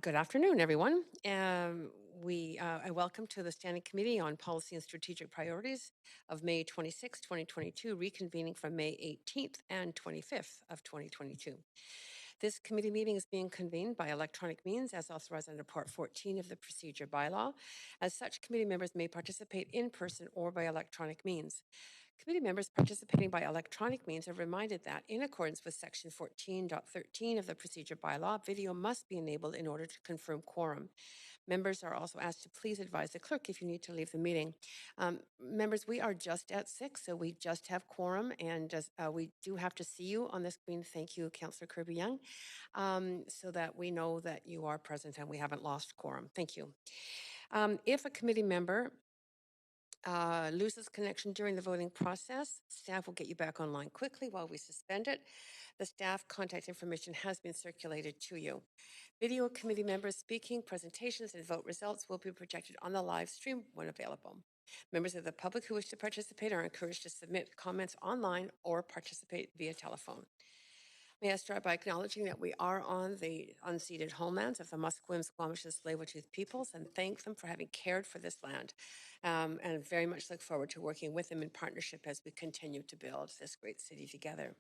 Good afternoon, everyone. I welcome to the Standing Committee on Policy and Strategic Priorities of May 26, 2022, reconvening from May 18th and 25th of 2022. This committee meeting is being convened by electronic means as authorized under Part 14 of the Procedure Bylaw. As such, committee members may participate in person or by electronic means. Committee members participating by electronic means are reminded that, in accordance with Section 14.13 of the Procedure Bylaw, video must be enabled in order to confirm quorum. Members are also asked to please advise the clerk if you need to leave the meeting. Members, we are just at 6, so we just have quorum, and we do have to see you on the screen. Thank you, Councillor Kirby-Young, so that we know that you are present and we haven't lost quorum. Thank you. If a committee member loses connection during the voting process, staff will get you back online quickly while we suspend it. The staff contact information has been circulated to you. Video committee members speaking, presentations, and vote results will be projected on the live stream when available. Members of the public who wish to participate are encouraged to submit comments online or participate via telephone. May I start by acknowledging that we are on the unceded homelands of the Musqueam, Squamish, and Tsleil-Waututh peoples, and thank them for having cared for this land, and very much look forward to working with them in partnership as we continue to build this great city together.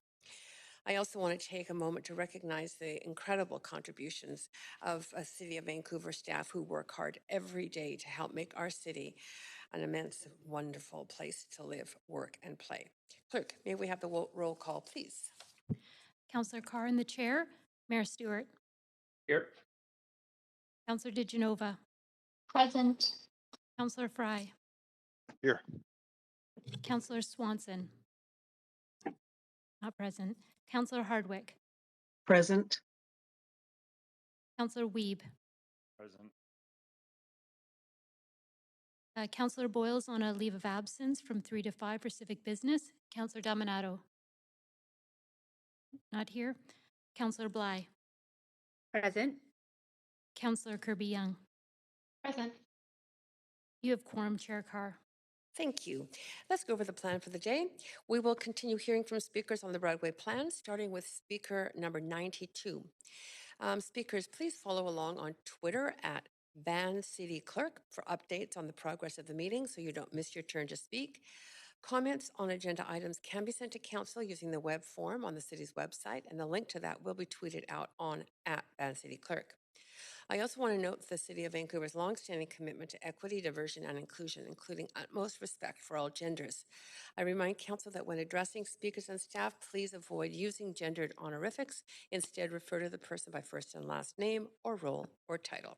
I also want to take a moment to recognize the incredible contributions of a City of Vancouver staff who work hard every day to help make our city an immense, wonderful place to live, work, and play. Clerk, may we have the roll call, please? Councillor Carr in the chair. Mayor Stewart. Here. Councillor DeGenova. Present. Councillor Fry. Here. Councillor Swanson. Not present. Councillor Hardwick. Present. Councillor Wiebe. Present. Councillor Boyle's on a leave of absence from 3 to 5 for civic business. Councillor Dominato. Not here. Councillor Bly. Present. Councillor Kirby-Young. Present. You have quorum, Chair Carr. Thank you. Let's go over the plan for the day. We will continue hearing from speakers on the Broadway plan, starting with speaker number 92. Speakers, please follow along on Twitter at Van City Clerk for updates on the progress of the meeting so you don't miss your turn to speak. Comments on agenda items can be sent to council using the web form on the city's website, and the link to that will be tweeted out on at Van City Clerk. I also want to note the City of Vancouver's longstanding commitment to equity, diversion, and inclusion, including utmost respect for all genders. I remind Council that when addressing speakers and staff, please avoid using gendered honorifics. Instead, refer to the person by first and last name or role or title.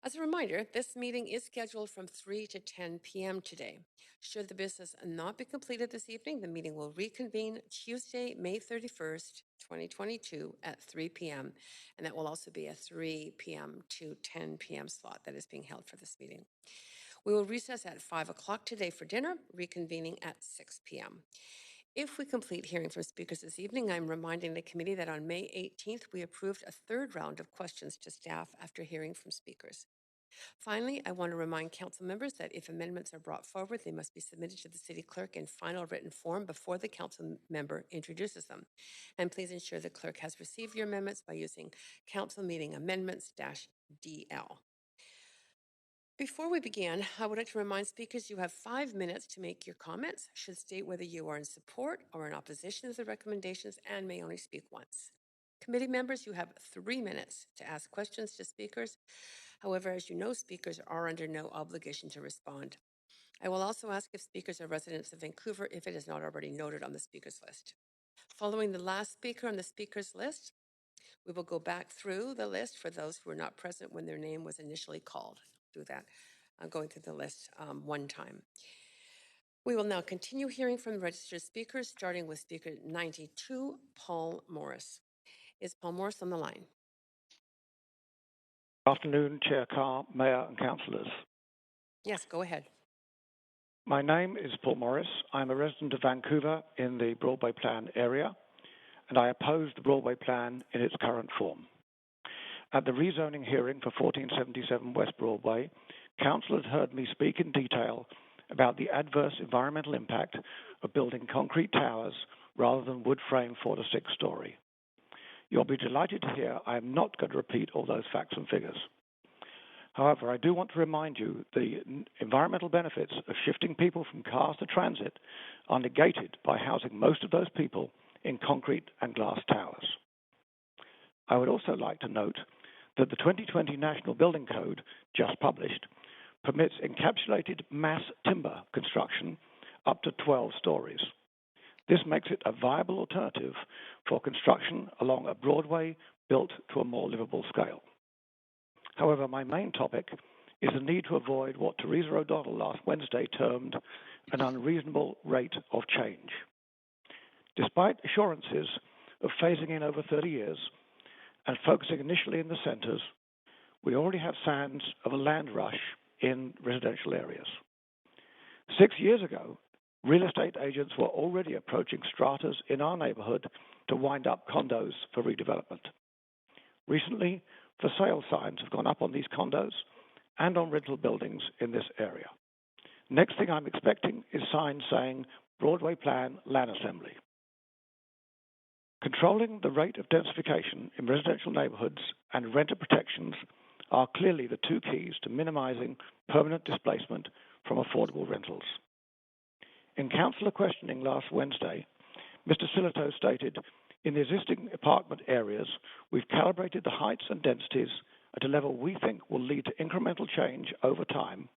As a reminder, this meeting is scheduled from 3 to 10 p.m. today. Should the business not be completed this evening, the meeting will reconvene Tuesday, May 31st, 2022 at 3 p.m. And that will also be a 3 p.m. to 10 p.m. slot that is being held for this meeting. We will recess at 5 o'clock today for dinner, reconvening at 6 p.m. If we complete hearing from speakers this evening, I'm reminding the committee that on May 18th, we approved a third round of questions to staff after hearing from speakers. Finally, I want to remind council members that if amendments are brought forward, they must be submitted to the city clerk in final written form before the council member introduces them. And please ensure the clerk has received your amendments by using council meeting amendments-DL. Before we begin, I would like to remind speakers you have 5 minutes to make your comments, should state whether you are in support or in opposition to the recommendations, and may only speak once. Committee members, you have 3 minutes to ask questions to speakers. However, as you know, speakers are under no obligation to respond. I will also ask if speakers are residents of Vancouver if it is not already noted on the speakers list. Following the last speaker on the speakers list, we will go back through the list for those who were not present when their name was initially called. Do that. I'm going through the list one time. We will now continue hearing from the registered speakers, starting with speaker 92, Paul Morris. Is Paul Morris on the line? Good afternoon, Chair Carr, Mayor and Councillors. Yes, go ahead. My name is Paul Morris. I'm a resident of Vancouver in the Broadway Plan area, and I oppose the Broadway Plan in its current form. At the rezoning hearing for 1477 West Broadway, Council had heard me speak in detail about the adverse environmental impact of building concrete towers rather than wood frame 4 to 6 story. You'll be delighted to hear I am not going to repeat all those facts and figures. However, I do want to remind you the environmental benefits of shifting people from cars to transit are negated by housing most of those people in concrete and glass towers. I would also like to note that the 2020 National Building Code, just published, permits encapsulated mass timber construction up to 12 stories. This makes it a viable alternative for construction along a Broadway built to a more livable scale. However, my main topic is the need to avoid what Teresa O'Donnell last Wednesday termed an unreasonable rate of change. Despite assurances of phasing in over 30 years and focusing initially in the centers, we already have signs of a land rush in residential areas. 6 years ago, real estate agents were already approaching stratas in our neighborhood to wind up condos for redevelopment. Recently, for sale signs have gone up on these condos and on rental buildings in this area. Next thing I'm expecting is signs saying Broadway Plan Land Assembly. Controlling the rate of densification in residential neighborhoods and renter protections are clearly the two keys to minimizing permanent displacement from affordable rentals. In councillor questioning last Wednesday, Mr. Silito stated, in the existing apartment areas, we've calibrated the heights and densities at a level we think will lead to incremental change over time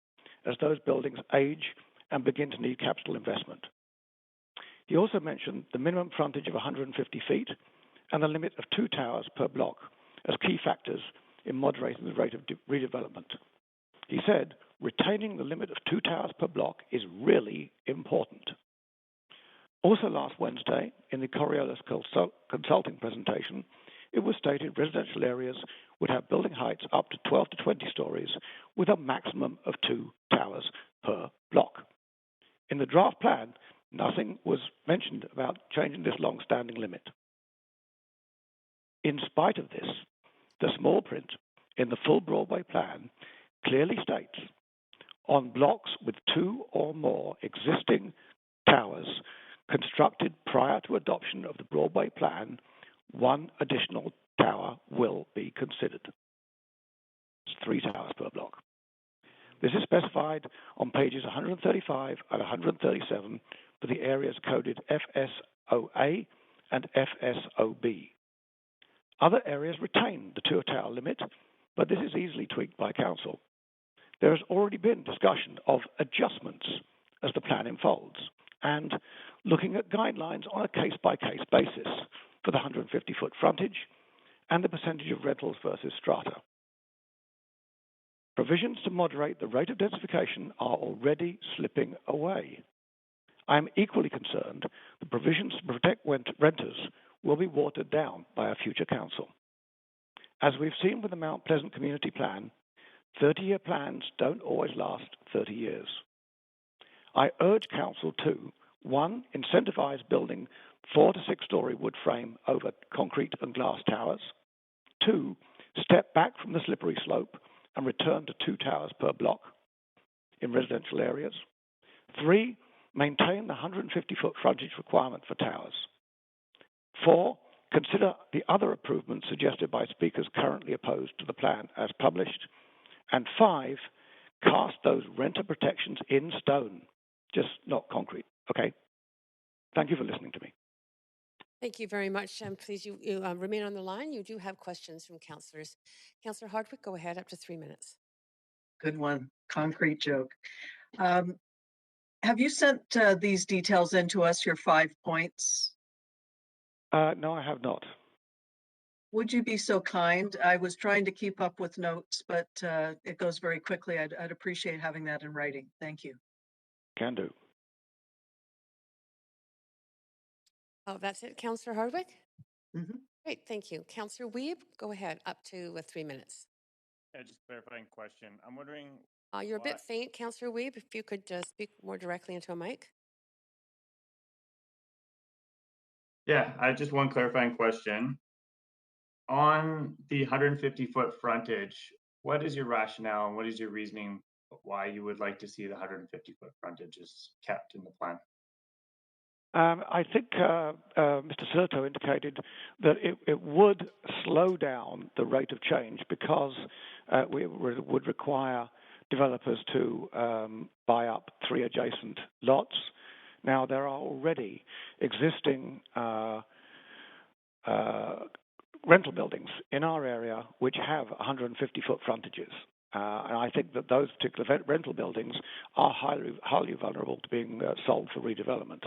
as those buildings age and begin to need capital investment. He also mentioned the minimum frontage of 150 feet and the limit of 2 towers per block as key factors in moderating the rate of redevelopment. He said, retaining the limit of 2 towers per block is really important. Also last Wednesday, in the Coriolis consulting presentation, it was stated residential areas would have building heights up to 12 to 20 stories with a maximum of 2 towers per block. In the draft plan, nothing was mentioned about changing this long-standing limit. In spite of this, the small print in the full Broadway plan clearly states, on blocks with 2 or more existing towers constructed prior to adoption of the Broadway plan, 1 additional tower will be considered. It's 3 towers per block. This is specified on pages 135 and 137 for the areas coded FSOA and FSOB. Other areas retain the 2 tower limit, but this is easily tweaked by council. There has already been discussion of adjustments as the plan unfolds and looking at guidelines on a case-by-case basis for the 150-foot frontage and the percentage of rentals versus strata. Provisions to moderate the rate of densification are already slipping away. I am equally concerned the provisions to protect renters will be watered down by a future council. As we've seen with the Mount Pleasant Community Plan, 30-year plans don't always last 30 years. I urge council to, 1, incentivize building 4 to 6-story wood frame over concrete and glass towers. 2, step back from the slippery slope and return to 2 towers per block in residential areas. 3, maintain the 150-foot frontage requirement for towers. 4, consider the other improvements suggested by speakers currently opposed to the plan as published. And 5, cast those renter protections in stone, just not concrete. Okay? Thank you for listening to me. Thank you very much. Please, you remain on the line. You do have questions from councillors. Councillor Hardwick, go ahead, up to 3 minutes. Good one. Concrete joke. Have you sent these details in to us, your 5 points? No, I have not. Would you be so kind? I was trying to keep up with notes, but it goes very quickly. I'd appreciate having that in writing. Thank you. Can do. Oh, that's it, Councillor Hardwick? Mm-hmm. Great, thank you. Councillor Wiebe, go ahead, up to 3 minutes. Yeah, just clarifying question. I'm wondering. You're a bit faint, Councillor Wiebe. If you could speak more directly into a mic. Yeah, I just one clarifying question. On the 150-foot frontage, what is your rationale and what is your reasoning why you would like to see the 150-foot frontage is kept in the plan? I think Mr. Sirto indicated that it would slow down the rate of change because we would require developers to buy up 3 adjacent lots. Now, there are already existing rental buildings in our area which have 150-foot frontages. And I think that those particular rental buildings are highly vulnerable to being sold for redevelopment.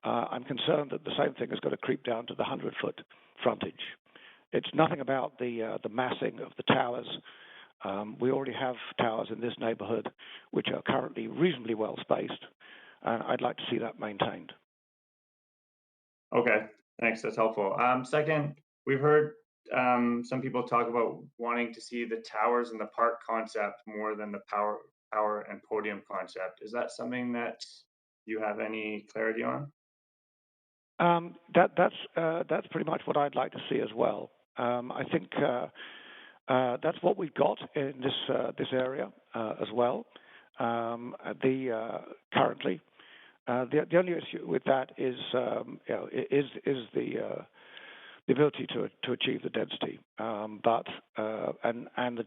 I'm concerned that the same thing is going to creep down to the 100-foot frontage. It's nothing about the massing of the towers. We already have towers in this neighborhood which are currently reasonably well spaced, and I'd like to see that maintained. Okay, thanks. That's helpful. Second, we've heard some people talk about wanting to see the towers in the park concept more than the power and podium concept. Is that something that you have any clarity on? That's pretty much what I'd like to see as well. I think that's what we've got in this area as well. Currently, the only issue with that is the ability to achieve the density, but and the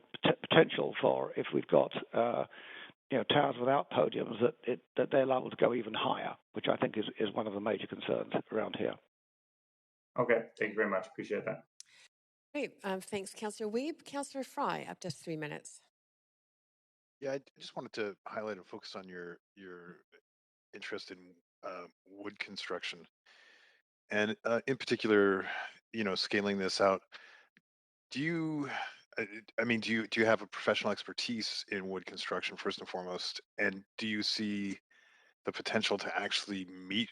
potential for, if we've got towers without podiums, that they're liable to go even higher, which I think is one of the major concerns around here. Okay, thank you very much. Appreciate that. Great. Thanks, Councillor Wiebe. Councillor Fry, up to 3 minutes. Yeah, I just wanted to highlight and focus on your interest in wood construction, and in particular, scaling this out. Do you, do you have a professional expertise in wood construction first and foremost, and do you see the potential to actually meet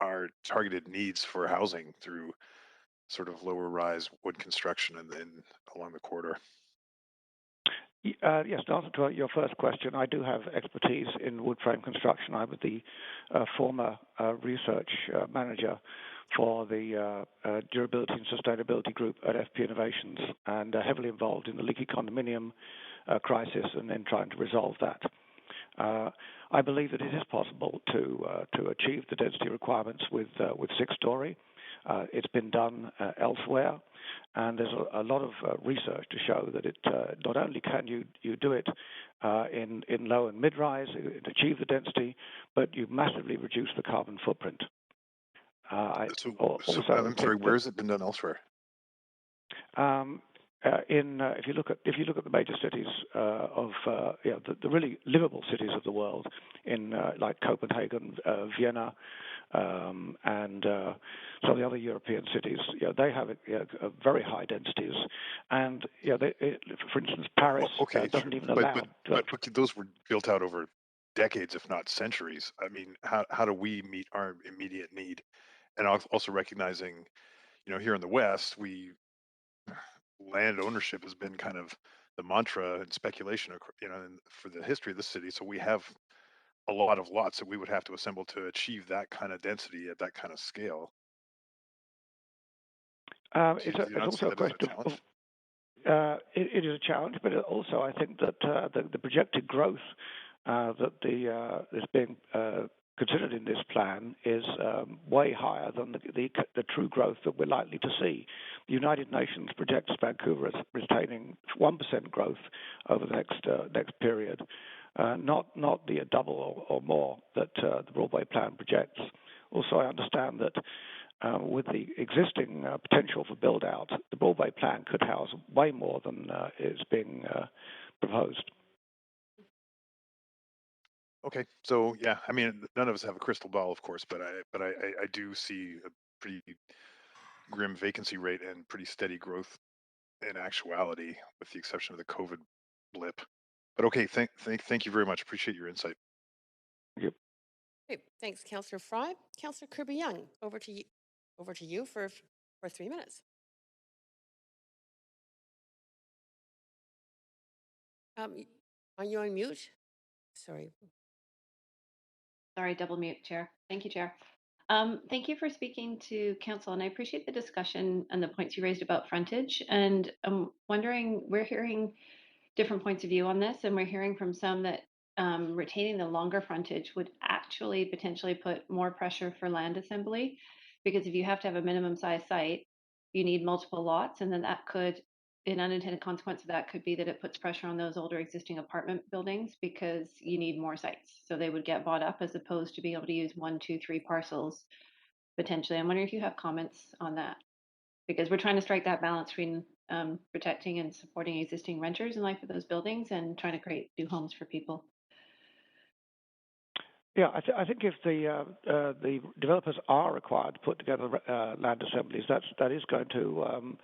our targeted needs for housing through sort of lower rise wood construction and then along the corridor? Yes, to answer to your first question, I do have expertise in wood frame construction. I was the former research manager for the Durability and Sustainability Group at FP Innovations, and heavily involved in the leaky condominium crisis and then trying to resolve that. I believe that it is possible to achieve the density requirements with 6-story. It's been done elsewhere, and there's a lot of research to show that it not only can you do it in low and mid-rise, achieve the density, but you massively reduce the carbon footprint. I'm sorry, where has it been done elsewhere? If you look at the major cities of the really livable cities of the world, in like Copenhagen, Vienna, and some of the other European cities, they have very high densities, and for instance, Paris doesn't even allow. But those were built out over decades, if not centuries. I mean, how do we meet our immediate need? And also recognizing, here in the West, land ownership has been kind of the mantra and speculation, for the history of the city. So we have a lot of lots that we would have to assemble to achieve that kind of density at that kind of scale. It's also a question of it is a challenge, but also I think that the projected growth that is being considered in this plan is way higher than the true growth that we're likely to see. The United Nations projects Vancouver as retaining 1% growth over the next period, not the double or more that the Broadway plan projects. Also, I understand that with the existing potential for build-out, the Broadway plan could house way more than is being proposed. Okay, so yeah, I mean, none of us have a crystal ball, of course, but I do see a pretty grim vacancy rate and pretty steady growth in actuality, with the exception of the COVID blip. But okay, thank you very much. Appreciate your insight. Yep. Great. Thanks, Councillor Fry. Councillor Kirby-Young, over to you for 3 minutes. Are you on mute? Sorry, double mute, Chair. Thank you, Chair. Thank you for speaking to Council, and I appreciate the discussion and the points you raised about frontage. And I'm wondering, we're hearing different points of view on this, and we're hearing from some that retaining the longer frontage would actually potentially put more pressure for land assembly, because if you have to have a minimum size site, you need multiple lots, and then that could, an unintended consequence of that could be that it puts pressure on those older existing apartment buildings because you need more sites. So they would get bought up as opposed to being able to use 1, 2, 3 parcels potentially. I'm wondering if you have comments on that, because we're trying to strike that balance between protecting and supporting existing renters in life of those buildings and trying to create new homes for people. Yeah, I think if the developers are required to put together land assemblies, that is going to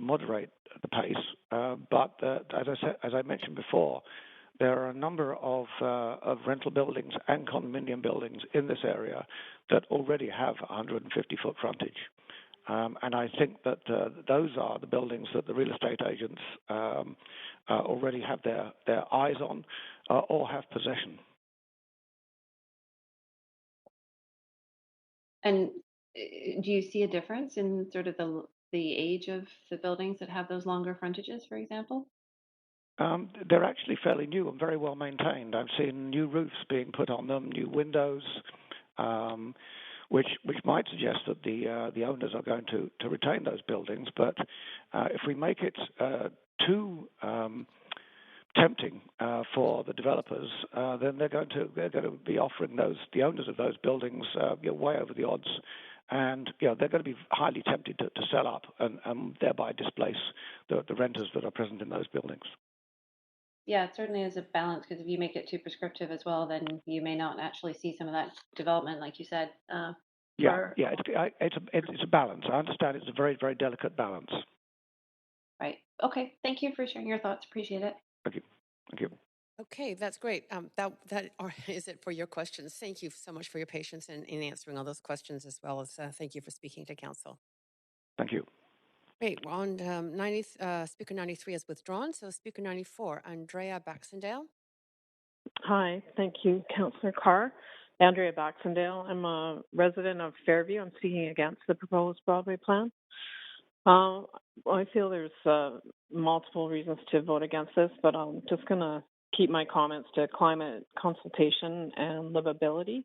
moderate the pace. But as I mentioned before, there are a number of rental buildings and condominium buildings in this area that already have 150-foot frontage. And I think that those are the buildings that the real estate agents already have their eyes on or have possession. And do you see a difference in sort of the age of the buildings that have those longer frontages, for example? They're actually fairly new and very well maintained. I've seen new roofs being put on them, new windows, which might suggest that the owners are going to retain those buildings. But if we make it too tempting for the developers, then they're going to be offering the owners of those buildings way over the odds, and they're going to be highly tempted to sell up and thereby displace the renters that are present in those buildings. Yeah, it certainly is a balance, because if you make it too prescriptive as well, then you may not actually see some of that development, like you said. It's a balance. I understand it's a very, very delicate balance. Right. Okay. Thank you for sharing your thoughts. Appreciate it. Thank you. Thank you. Okay, that's great. Is it for your questions. Thank you so much for your patience in answering all those questions, as well as thank you for speaking to council. Thank you. Great. We're on Speaker 93 is withdrawn. So Speaker 94, Andrea Baxendale. Hi, thank you, Councillor Carr. Andrea Baxendale. I'm a resident of Fairview. I'm speaking against the proposed Broadway plan. I feel there's multiple reasons to vote against this, but I'm just going to keep my comments to climate consultation and livability.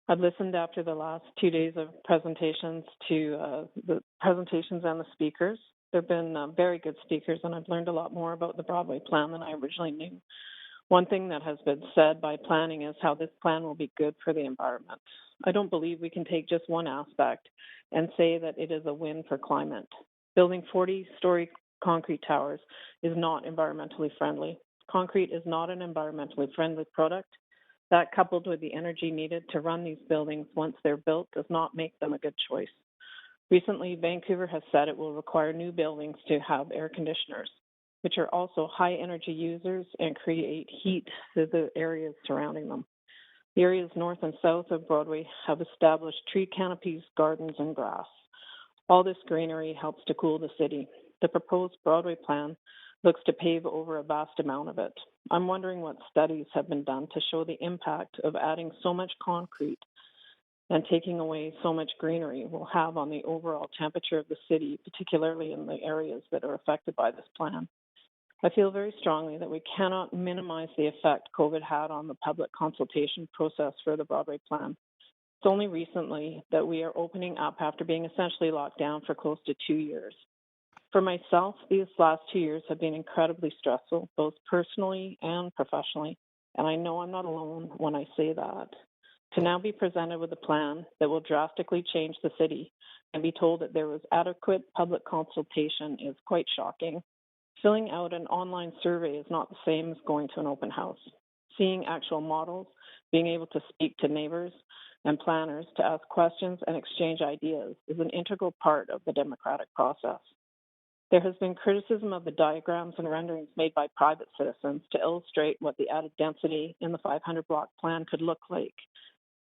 I've listened after the last 2 days of presentations to the presentations and the speakers. There have been very good speakers, and I've learned a lot more about the Broadway plan than I originally knew. One thing that has been said by planning is how this plan will be good for the environment. I don't believe we can take just one aspect and say that it is a win for climate. Building 40-story concrete towers is not environmentally friendly. Concrete is not an environmentally friendly product. That, coupled with the energy needed to run these buildings once they're built, does not make them a good choice. Recently, Vancouver has said it will require new buildings to have air conditioners, which are also high energy users and create heat to the areas surrounding them. The areas north and south of Broadway have established tree canopies, gardens, and grass. All this greenery helps to cool the city. The proposed Broadway plan looks to pave over a vast amount of it. I'm wondering what studies have been done to show the impact of adding so much concrete and taking away so much greenery will have on the overall temperature of the city, particularly in the areas that are affected by this plan. I feel very strongly that we cannot minimize the effect COVID had on the public consultation process for the Broadway plan. It's only recently that we are opening up after being essentially locked down for close to 2 years. For myself, these last 2 years have been incredibly stressful, both personally and professionally, and I know I'm not alone when I say that. To now be presented with a plan that will drastically change the city and be told that there was adequate public consultation is quite shocking. Filling out an online survey is not the same as going to an open house. Seeing actual models, being able to speak to neighbors and planners to ask questions and exchange ideas is an integral part of the democratic process. There has been criticism of the diagrams and renderings made by private citizens to illustrate what the added density in the 500-block plan could look like.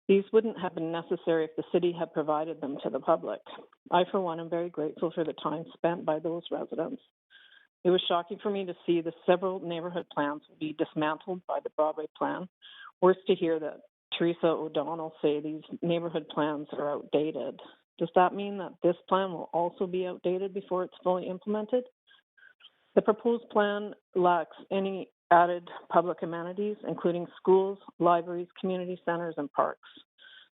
These wouldn't have been necessary if the city had provided them to the public. I, for one, am very grateful for the time spent by those residents. It was shocking for me to see the several neighborhood plans will be dismantled by the Broadway plan. Worse to hear that Teresa O'Donnell say these neighborhood plans are outdated. Does that mean that this plan will also be outdated before it's fully implemented? The proposed plan lacks any added public amenities, including schools, libraries, community centers, and parks.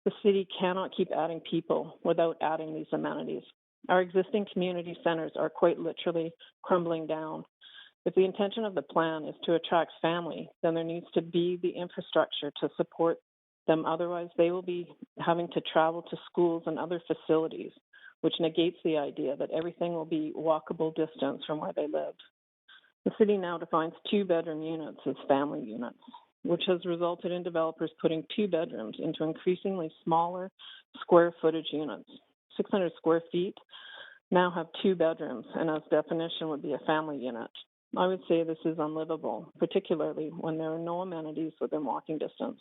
The city cannot keep adding people without adding these amenities. Our existing community centers are quite literally crumbling down. If the intention of the plan is to attract family, then there needs to be the infrastructure to support them. Otherwise, they will be having to travel to schools and other facilities, which negates the idea that everything will be walkable distance from where they live. The city now defines 2-bedroom units as family units, which has resulted in developers putting 2 bedrooms into increasingly smaller square footage units. 600 square feet now have 2 bedrooms, and as definition would be a family unit. I would say this is unlivable, particularly when there are no amenities within walking distance.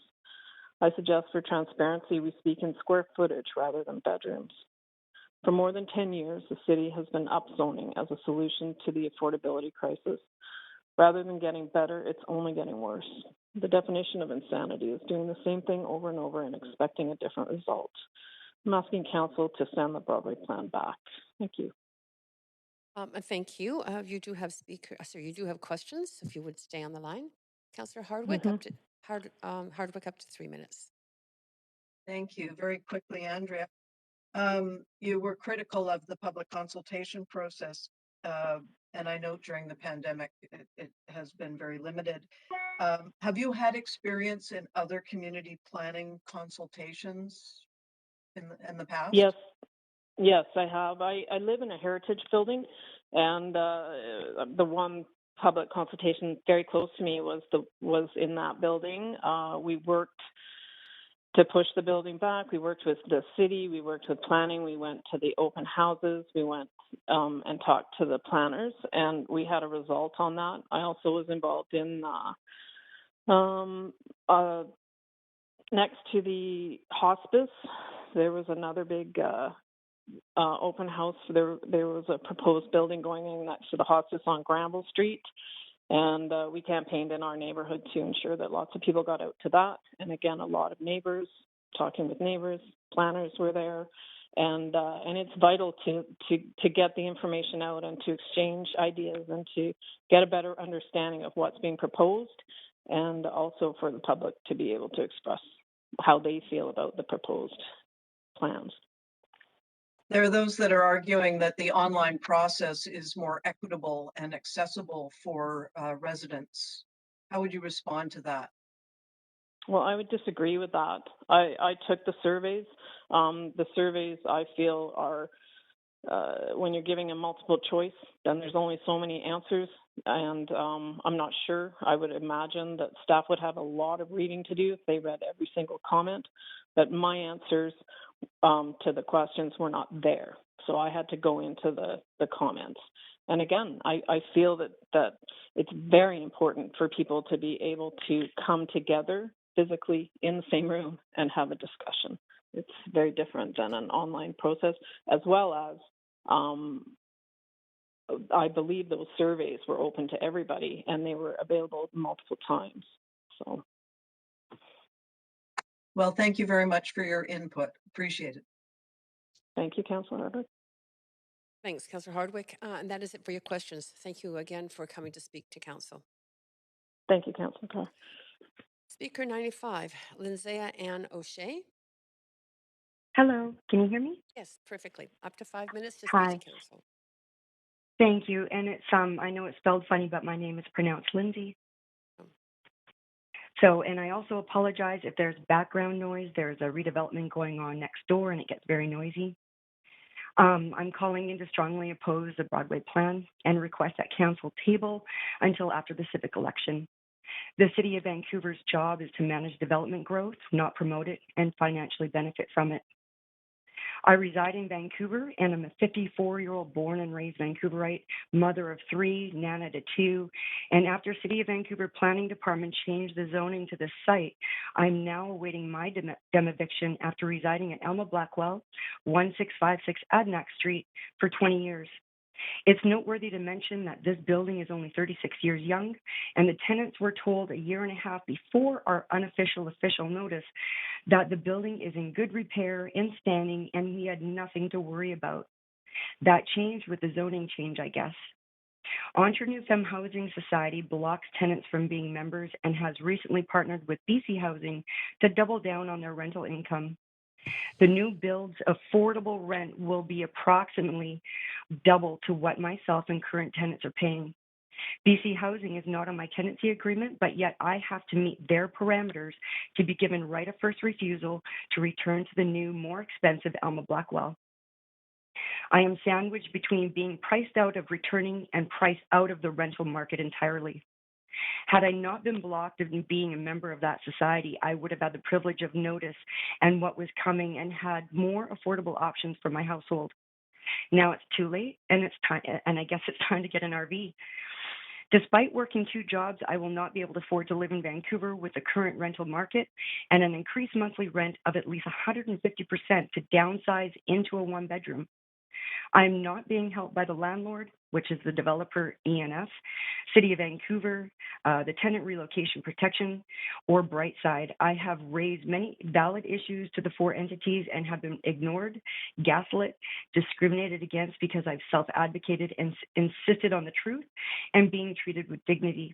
I suggest for transparency we speak in square footage rather than bedrooms. For more than 10 years, the city has been upzoning as a solution to the affordability crisis. Rather than getting better, it's only getting worse. The definition of insanity is doing the same thing over and over and expecting a different result. I'm asking council to send the Broadway plan back. Thank you. Thank you. You do have you do have questions. If you would stay on the line, Councillor Hardwick, Hardwick, up to 3 minutes. Thank you. Very quickly, Andrea. You were critical of the public consultation process, and I know during the pandemic it has been very limited. Have you had experience in other community planning consultations in the past? Yes, I have. I live in a heritage building, and the one public consultation very close to me was in that building. We worked to push the building back. We worked with the city. We worked with planning. We went to the open houses. We went and talked to the planners, and we had a result on that. I also was involved in next to the hospice. There was another big open house. There was a proposed building going in next to the hospice on Granville Street, and we campaigned in our neighborhood to ensure that lots of people got out to that. And again, a lot of neighbors, talking with neighbors, planners were there, and it's vital to get the information out and to exchange ideas and to get a better understanding of what's being proposed, and also for the public to be able to express how they feel about the proposed plans. There are those that are arguing that the online process is more equitable and accessible for residents. How would you respond to that? Well, I would disagree with that. I took the surveys. The surveys, I feel, are when you're giving a multiple choice, then there's only so many answers. And I'm not sure. I would imagine that staff would have a lot of reading to do if they read every single comment. But my answers to the questions were not there. So I had to go into the comments. And again, I feel that it's very important for people to be able to come together physically in the same room and have a discussion. It's very different than an online process, as well as I believe those surveys were open to everybody and they were available multiple times. So. Well, thank you very much for your input. Appreciate it. Thank you, Councillor Hardwick. Thanks, Councillor Hardwick. And that is it for your questions. Thank you again for coming to speak to Council. Thank you, Councillor Carr. Speaker 95, Lindsaya Ann O'Shea. Hello, can you hear me? Yes, perfectly. Up to 5 minutes to Hi. speak to Council. Thank you. And it's I know it's spelled funny, but my name is pronounced Lindsay. So, and I also apologize if there's background noise. There's a redevelopment going on next door and it gets very noisy. I'm calling in to strongly oppose the Broadway plan and request that council table until after the civic election. The City of Vancouver's job is to manage development growth, not promote it, and financially benefit from it. I reside in Vancouver, and I'm a 54-year-old born and raised Vancouverite, mother of 3, nana to 2. And after City of Vancouver Planning Department changed the zoning to this site, I'm now awaiting my dem eviction after residing at Elma Blackwell, 1656 Adnac Street for 20 years. It's noteworthy to mention that this building is only 36 years young, and the tenants were told a year and a half before our unofficial official notice that the building is in good repair, in standing, and we had nothing to worry about. That changed with the zoning change, I guess. Entre Nous Femmes Housing Society blocks tenants from being members and has recently partnered with BC Housing to double down on their rental income. The new build's affordable rent will be approximately double to what myself and current tenants are paying. BC Housing is not on my tenancy agreement, but yet I have to meet their parameters to be given right of first refusal to return to the new, more expensive Alma Blackwell. I am sandwiched between being priced out of returning and priced out of the rental market entirely. Had I not been blocked of being a member of that society, I would have had the privilege of notice and what was coming and had more affordable options for my household. Now it's too late, and it's time, and I guess it's time to get an RV. Despite working 2 jobs, I will not be able to afford to live in Vancouver with the current rental market and an increased monthly rent of at least 150% to downsize into a 1-bedroom. I'm not being helped by the landlord, which is the developer ENF, City of Vancouver, the Tenant Relocation Protection, or Brightside. I have raised many valid issues to the 4 entities and have been ignored, gaslit, discriminated against because I've self-advocated and insisted on the truth and being treated with dignity.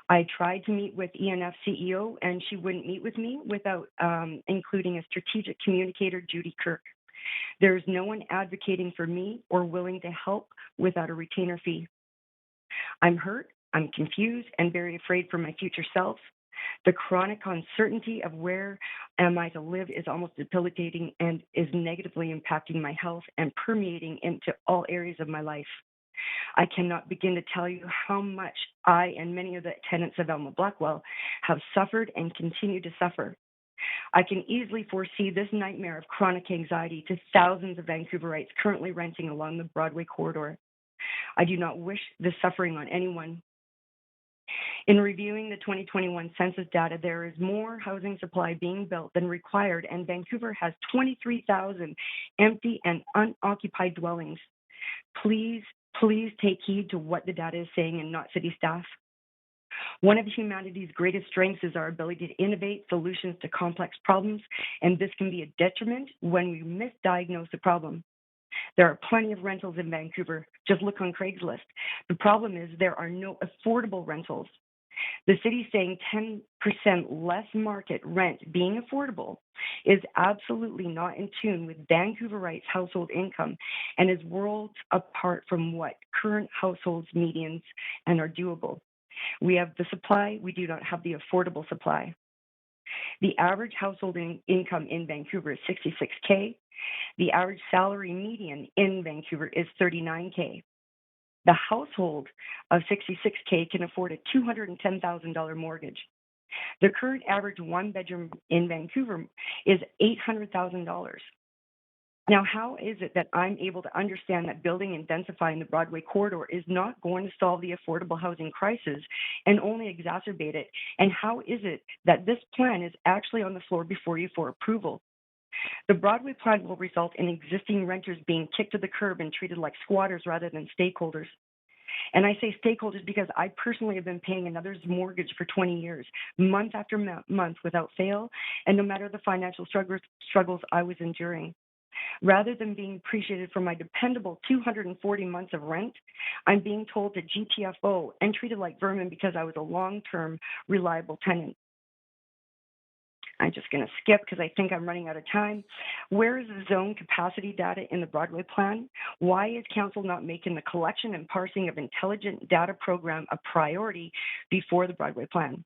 I tried to meet with ENF CEO, and she wouldn't meet with me without including a strategic communicator, Judy Kirk. There's no one advocating for me or willing to help without a retainer fee. I'm hurt, I'm confused, and very afraid for my future self. The chronic uncertainty of where am I to live is almost debilitating and is negatively impacting my health and permeating into all areas of my life. I cannot begin to tell you how much I and many of the tenants of Alma Blackwell have suffered and continue to suffer. I can easily foresee this nightmare of chronic anxiety to thousands of Vancouverites currently renting along the Broadway corridor. I do not wish this suffering on anyone. In reviewing the 2021 census data, there is more housing supply being built than required, and Vancouver has 23,000 empty and unoccupied dwellings. Please take heed to what the data is saying and not city staff. One of humanity's greatest strengths is our ability to innovate solutions to complex problems, and this can be a detriment when we misdiagnose the problem. There are plenty of rentals in Vancouver. Just look on Craigslist. The problem is there are no affordable rentals. The city saying 10% less market rent being affordable is absolutely not in tune with Vancouverites' household income and is worlds apart from what current households' medians and are doable. We have the supply, we do not have the affordable supply. The average household income in Vancouver is $66K. The average salary median in Vancouver is $39K. The household of $66K can afford a $210,000 mortgage. The current average 1-bedroom in Vancouver is $800,000. Now, how is it that I'm able to understand that building and densifying the Broadway corridor is not going to solve the affordable housing crisis and only exacerbate it? And how is it that this plan is actually on the floor before you for approval? The Broadway plan will result in existing renters being kicked to the curb and treated like squatters rather than stakeholders. And I say stakeholders because I personally have been paying another's mortgage for 20 years, month after month without fail, and no matter the financial struggles I was enduring. Rather than being appreciated for my dependable 240 months of rent, I'm being told to GTFO and treated like vermin because I was a long-term, reliable tenant. I'm just going to skip because I think I'm running out of time. Where is the zone capacity data in the Broadway plan? Why is council not making the collection and parsing of intelligent data program a priority before the Broadway plan?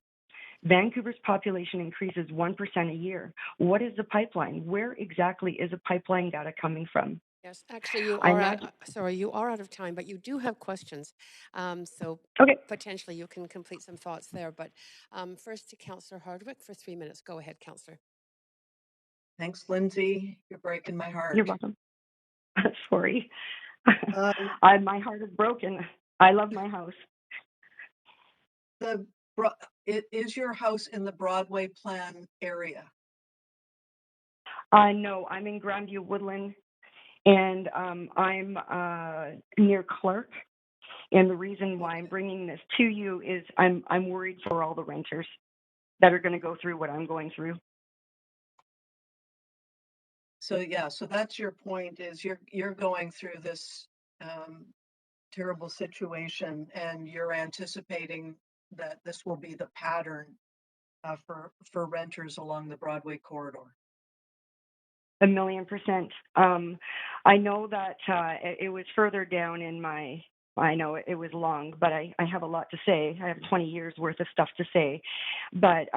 Vancouver's population increases 1% a year. What is the pipeline? Where exactly is the pipeline data coming from? Yes, actually, you are out of time, but you do have questions. So okay. Potentially you can complete some thoughts there. But first to Councillor Hardwick for 3 minutes. Go ahead, Councillor. Thanks, Lindsay. You're breaking my heart. You're welcome. Sorry. My heart is broken. I love my house. Is your house in the Broadway plan area? No, I'm in Grandview Woodland, and I'm near Clark. And the reason why I'm bringing this to you is I'm worried for all the renters that are going to go through what I'm going through. So yeah, so that's your point, is you're going through this terrible situation, and you're anticipating that this will be the pattern for renters along the Broadway corridor. 1,000,000%. I know that it was further down in my. I know it was long, but I have a lot to say. I have 20 years worth of stuff to say. But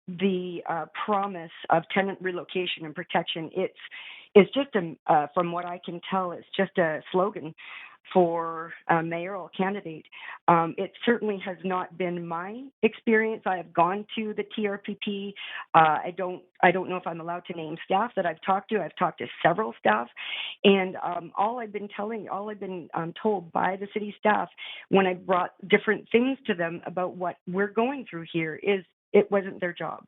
the promise of tenant relocation and protection, it's just from what I can tell, it's just a slogan for a mayoral candidate. It certainly has not been my experience. I have gone to the TRPP. I don't know if I'm allowed to name staff that I've talked to. I've talked to several staff, and all I've been told by the city staff when I brought different things to them about what we're going through here is it wasn't their job,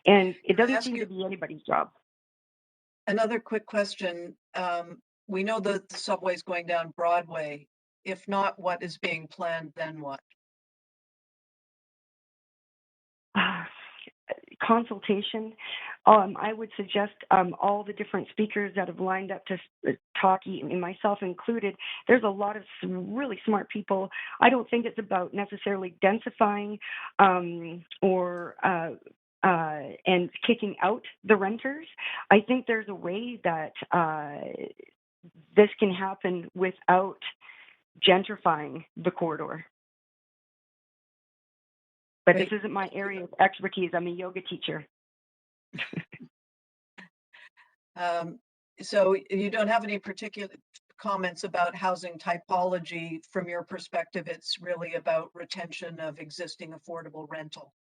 and it Can I doesn't ask seem you to be anybody's job. another quick question? We know that the subway's going down Broadway. If not, what is being planned, then what? Consultation. I would suggest all the different speakers that have lined up to talk, myself included. There's a lot of really smart people. I don't think it's about necessarily densifying or and kicking out the renters. I think there's a way that this can happen without gentrifying the corridor. But Great. this isn't my area of expertise. I'm a yoga teacher. So you don't have any particular comments about housing typology from your perspective. It's really about retention of existing affordable rental.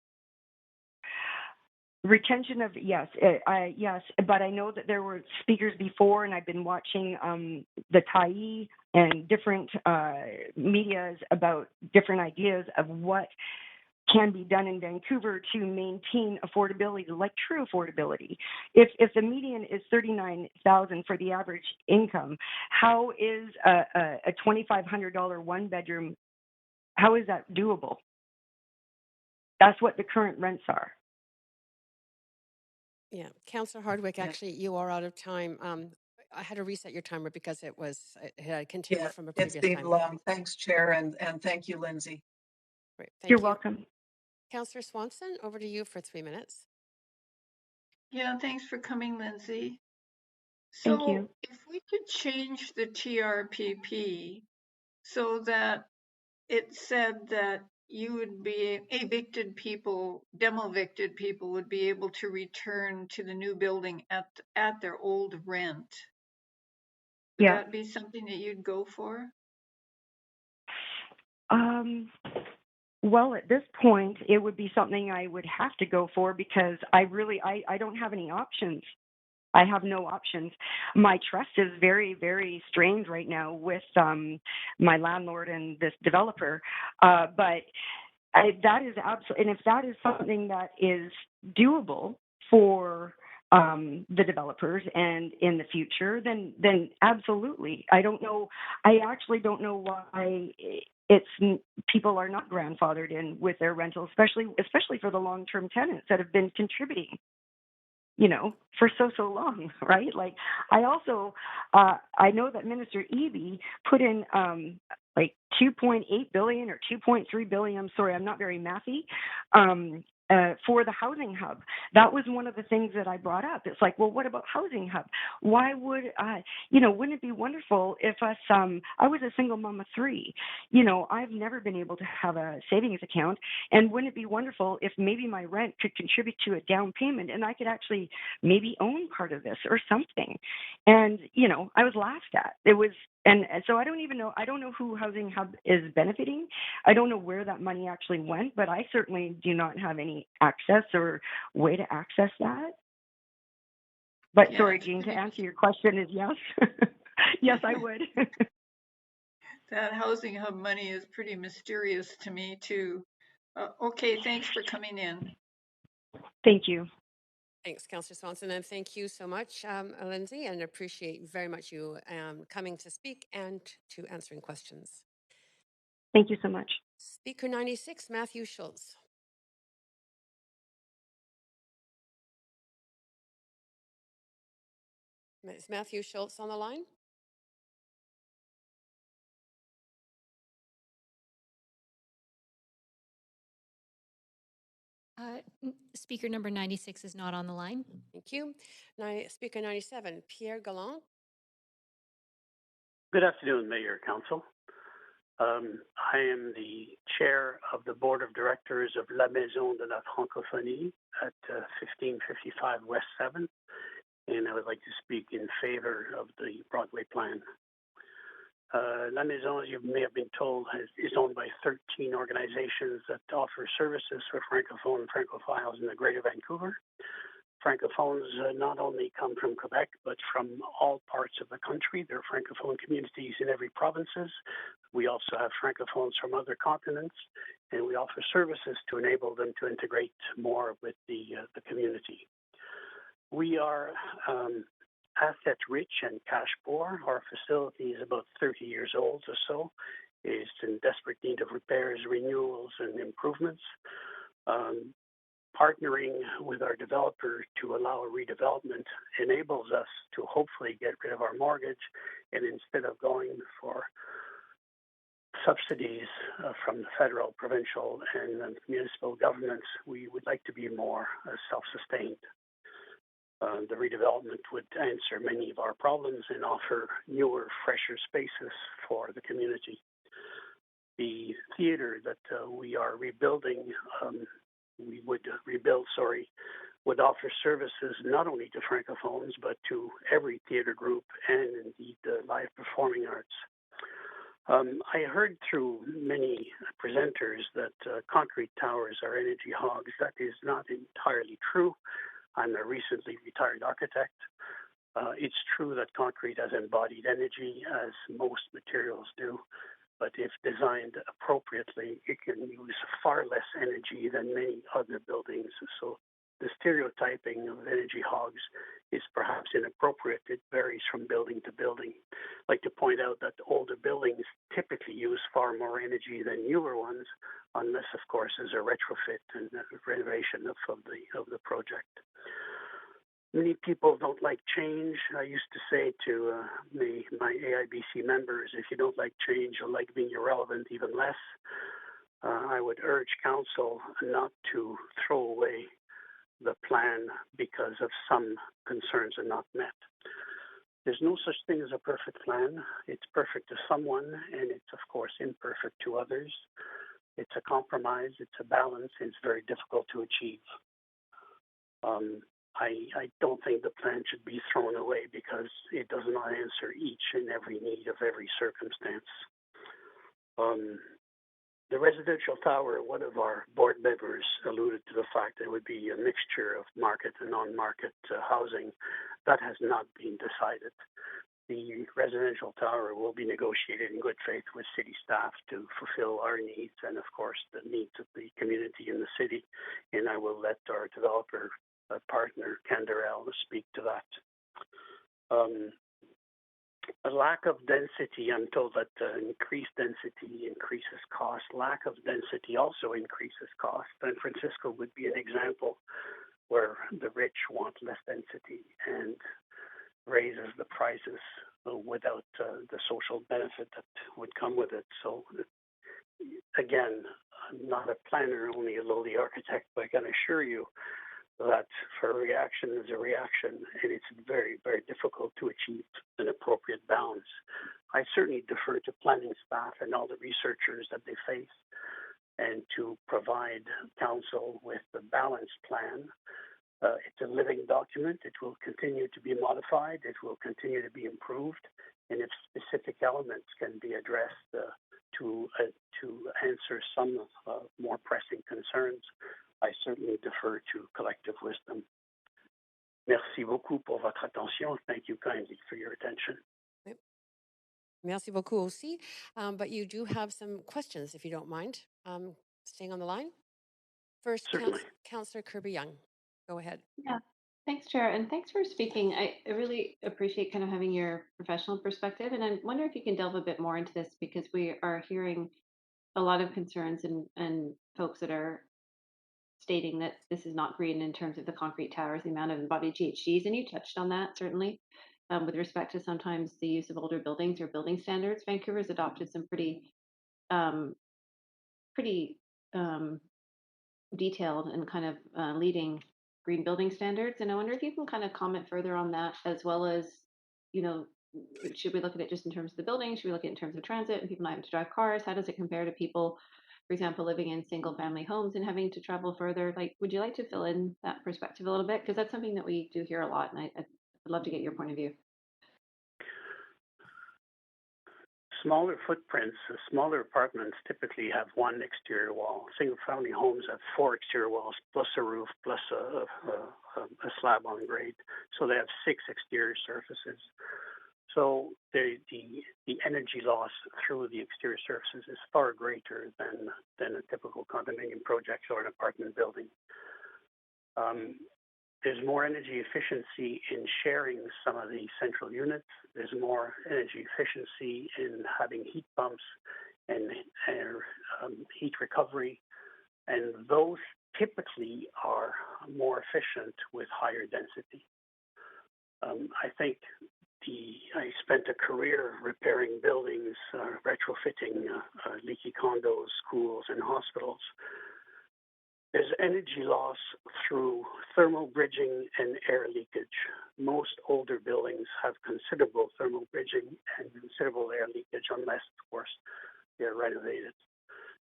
Retention of yes, yes, but I know that there were speakers before, and I've been watching the TIE and different medias about different ideas of what can be done in Vancouver to maintain affordability, like true affordability. If the median is $39,000 for the average income, how is a $2,500 one bedroom? How is that doable? That's what the current rents are. Yeah, Councillor Hardwick, Yeah. actually, you are out of time. I had to reset your timer because it had continued Yeah, from a it's previous been time. long. Thanks, Chair, and thank you, Lindsay. Great, thank You're you. welcome. Councillor Swanson, over to you for 3 minutes. Yeah, thanks for coming, Lindsay. Thank So you. if we could change the TRPP so that it said that you would be evicted people, demo evicted people would be able to return to the new building at their old rent. Would Yeah. that be something that you'd go for? Well, at this point, it would be something I would have to go for because I don't have any options. I have no options. My trust is very, very strained right now with my landlord and this developer. But that is absolutely, and if that is something that is doable for the developers and in the future, then absolutely. I don't know. I actually don't know why it's people are not grandfathered in with their rental, especially for the long-term tenants that have been contributing, for so long, right? Like I also I know that Minister Eby put in like 2.8 billion or 2.3 billion. I'm sorry, I'm not very mathy. For the housing hub, that was one of the things that I brought up. It's like, well, what about housing hub? Why would wouldn't it be wonderful if us? I was a single mom of 3. I've never been able to have a savings account, and wouldn't it be wonderful if maybe my rent could contribute to a down payment, and I could actually maybe own part of this or something? And I was laughed at. It was. And so I don't know who Housing Hub is benefiting. I don't know where that money actually went, but I certainly do not have any access or way to access that. But Yeah, sorry, Jean, to answer your question is yes. Yes, I would. that housing hub money is pretty mysterious to me too. Okay, thanks for coming in. Thank you. Thanks, Councillor Swanson, and thank you so much, Lindsay, and appreciate very much you coming to speak and to answering questions. Thank you so much. Speaker 96, Matthew Schultz. Is Matthew Schultz on the line? Speaker number 96 is not on the line. Thank you. Speaker 97, Pierre Galland. Good afternoon, Mayor, Council. I am the chair of the board of directors of La Maison de la Francophonie at 1555 West 7th, and I would like to speak in favor of the Broadway plan. La Maison, as you may have been told, is owned by 13 organizations that offer services for Francophone and Francophiles in the Greater Vancouver. Francophones not only come from Quebec, but from all parts of the country. There are Francophone communities in every provinces. We also have Francophones from other continents, and we offer services to enable them to integrate more with the community. We are asset rich and cash poor. Our facility is about 30 years old or so. It's in desperate need of repairs, renewals, and improvements. Partnering with our developer to allow a redevelopment enables us to hopefully get rid of our mortgage, and instead of going for subsidies from the federal, provincial, and municipal governments, we would like to be more self-sustained. The redevelopment would answer many of our problems and offer newer, fresher spaces for the community. The theater that we are rebuilding would offer services not only to Francophones, but to every theater group and indeed the live performing arts. I heard through many presenters that concrete towers are energy hogs. That is not entirely true. I'm a recently retired architect. It's true that concrete has embodied energy, as most materials do. But if designed appropriately, it can use far less energy than many other buildings. So the stereotyping of energy hogs is perhaps inappropriate. It varies from building to building. I'd like to point out that older buildings typically use far more energy than newer ones, unless, of course, there's a retrofit and a renovation of the project. Many people don't like change. I used to say to my AIBC members, if you don't like change, you'll like being irrelevant even less. I would urge council not to throw away the plan because of some concerns are not met. There's no such thing as a perfect plan. It's perfect to someone, and it's, of course, imperfect to others. It's a compromise, it's a balance, and it's very difficult to achieve. I don't think the plan should be thrown away because it does not answer each and every need of every circumstance. The residential tower, one of our board members alluded to the fact that it would be a mixture of market and non-market housing. That has not been decided. The residential tower will be negotiated in good faith with city staff to fulfill our needs and, of course, the needs of the community in the city. And I will let our developer partner, Canderel, speak to that. A lack of density, I'm told that increased density increases cost. Lack of density also increases cost. San Francisco would be an example where the rich want less density and raises the prices without the social benefit that would come with it. So again, I'm not a planner, only a lowly architect, but I can assure you that for a reaction is a reaction, and it's very, very difficult to achieve an appropriate balance. I certainly defer to planning staff and all the researchers that they face, and to provide council with the balanced plan. It's a living document. It will continue to be modified. It will continue to be improved. And if specific elements can be addressed to answer some more pressing concerns, I certainly defer to collective wisdom. Merci beaucoup pour votre attention. Thank you kindly for your attention. Merci beaucoup aussi. But you do have some questions, if you don't mind, staying on the line. First, Councillor Kirby-Young, go ahead. Yeah, thanks, Chair, and thanks for speaking. I really appreciate kind of having your professional perspective, and I wonder if you can delve a bit more into this because we are hearing a lot of concerns and folks that are stating that this is not green in terms of the concrete towers, the amount of embodied GHGs, and you touched on that certainly. With respect to sometimes the use of older buildings or building standards, Vancouver's adopted some pretty detailed and kind of leading green building standards. And I wonder if you can kind of comment further on that, as well as, you know, should we look at it just in terms of the building? Should we look at it in terms of transit and people not having to drive cars? How does it compare to people, for example, living in single family homes and having to travel further? Like, would you like to fill in that perspective a little bit? Because that's something that we do hear a lot, and I'd love to get your point of view. Smaller footprints, smaller apartments typically have one exterior wall. Single-family homes have 4 exterior walls, plus a roof, plus a slab on grade. So they have 6 exterior surfaces. So the energy loss through the exterior surfaces is far greater than a typical condominium project or an apartment building. There's more energy efficiency in sharing some of the central units. There's more energy efficiency in having heat pumps and heat recovery. And those typically are more efficient with higher density. I think I spent a career repairing buildings, retrofitting leaky condos, schools, and hospitals. There's energy loss through thermal bridging and air leakage. Most older buildings have considerable thermal bridging and considerable air leakage unless, of course, they're renovated.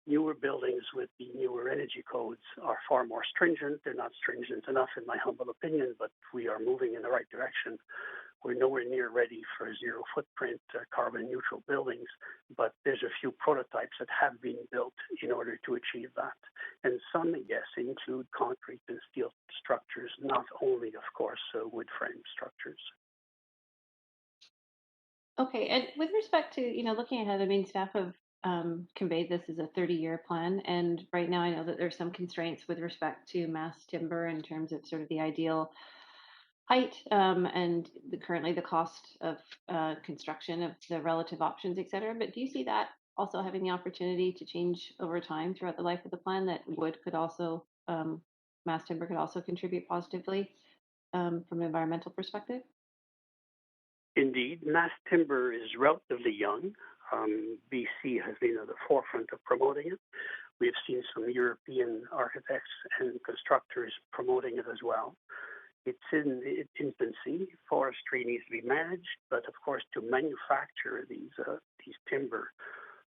Newer buildings with the newer energy codes are far more stringent. They're not stringent enough, in my humble opinion, but we are moving in the right direction. We're nowhere near ready for zero footprint, carbon neutral buildings, but there's a few prototypes that have been built in order to achieve that. And some, yes, include concrete and steel structures, not only, of course, wood frame structures. Okay, and with respect to, looking ahead, I mean, staff have conveyed this as a 30-year plan, and right now I know that there's some constraints with respect to mass timber in terms of sort of the ideal height, and currently the cost of construction of the relative options, et cetera. But do you see that also having the opportunity to change over time throughout the life of the plan, that wood could also, mass timber could also contribute positively from an environmental perspective? Indeed, mass timber is relatively young. BC has been at the forefront of promoting it. We've seen some European architects and constructors promoting it as well. It's in its infancy. Forestry needs to be managed, but of course, to manufacture these timber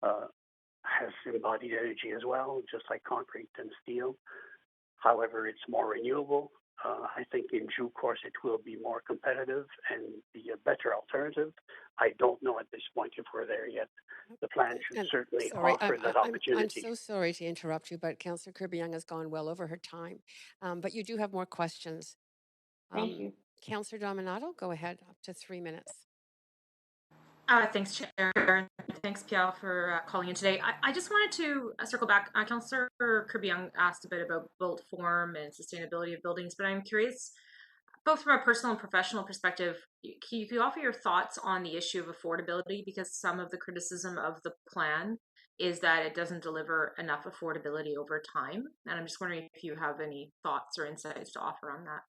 has embodied energy as well, just like concrete and steel. However, it's more renewable. I think in due course it will be more competitive and be a better alternative. I don't know at this point if we're there yet. The plan should certainly offer that opportunity. I'm so sorry to interrupt you, but Councillor Kirby-Young has gone well over her time. But you do have more questions. Thank you. Councillor Dominato, go ahead, up to 3 minutes. Thanks, Chair. Thanks, Pierre, for calling in today. I just wanted to circle back. Councillor Kirby-Young asked a bit about built form and sustainability of buildings, but I'm curious, both from a personal and professional perspective, can you offer your thoughts on the issue of affordability? Because some of the criticism of the plan is that it doesn't deliver enough affordability over time. And I'm just wondering if you have any thoughts or insights to offer on that.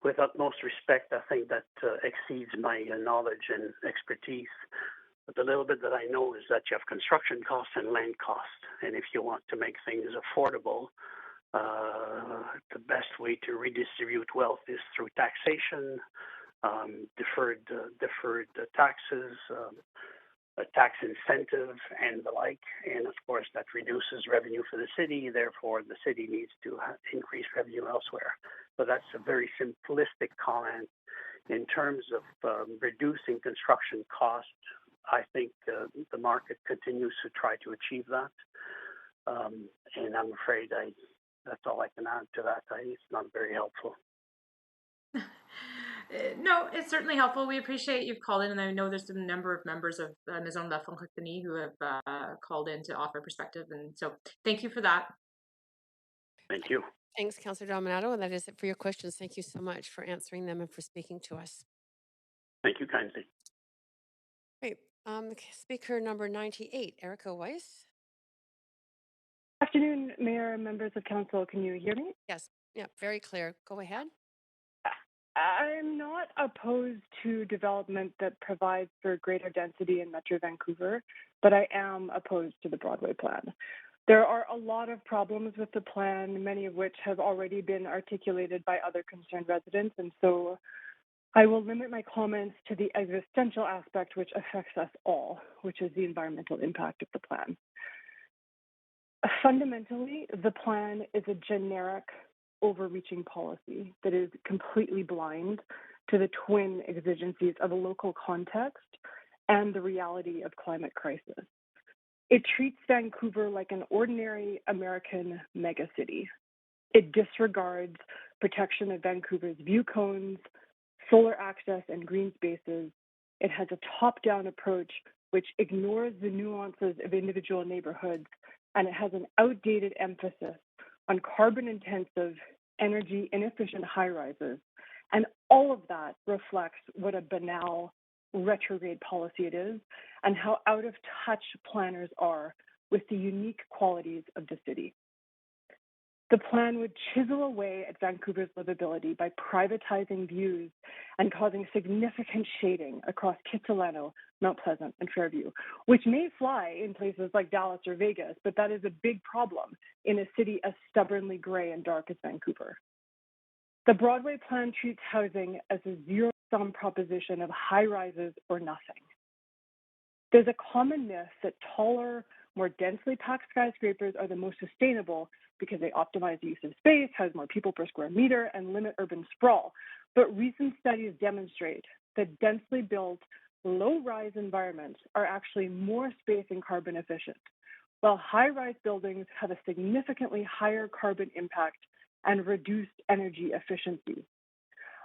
With utmost respect, I think that exceeds my knowledge and expertise. But the little bit that I know is that you have construction costs and land costs. And if you want to make things affordable, the best way to redistribute wealth is through taxation, deferred taxes, a tax incentive, and the like. And of course, that reduces revenue for the city. Therefore, the city needs to increase revenue elsewhere. So that's a very simplistic comment. In terms of reducing construction costs, I think the market continues to try to achieve that. And I'm afraid that's all I can add to that. It's not very helpful. No, it's certainly helpful. We appreciate you've called in, and I know there's a number of members of Maison de la Francophonie who have called in to offer perspective, and so thank you for that. Thank you. Thanks, Councillor Dominato, and that is it for your questions. Thank you so much for answering them and for speaking to us. Thank you kindly. Great. Speaker number 98, Erica Weiss. Afternoon, Mayor and members of council. Can you hear me? Yes. Yeah, very clear. Go ahead. I'm not opposed to development that provides for greater density in Metro Vancouver, but I am opposed to the Broadway plan. There are a lot of problems with the plan, many of which have already been articulated by other concerned residents, and so I will limit my comments to the existential aspect which affects us all, which is the environmental impact of the plan. Fundamentally, the plan is a generic, overreaching policy that is completely blind to the twin exigencies of a local context and the reality of climate crisis. It treats Vancouver like an ordinary American megacity. It disregards protection of Vancouver's view cones, solar access, and green spaces. It has a top-down approach which ignores the nuances of individual neighborhoods, and it has an outdated emphasis on carbon-intensive, energy-inefficient high-rises. And all of that reflects what a banal, retrograde policy it is, and how out of touch planners are with the unique qualities of the city. The plan would chisel away at Vancouver's livability by privatizing views and causing significant shading across Kitsilano, Mount Pleasant, and Fairview, which may fly in places like Dallas or Vegas, but that is a big problem in a city as stubbornly gray and dark as Vancouver. The Broadway plan treats housing as a zero-sum proposition of high rises or nothing. There's a common myth that taller, more densely packed skyscrapers are the most sustainable because they optimize the use of space, house more people per square meter, and limit urban sprawl. But recent studies demonstrate that densely built, low-rise environments are actually more space and carbon efficient, while high-rise buildings have a significantly higher carbon impact and reduced energy efficiency.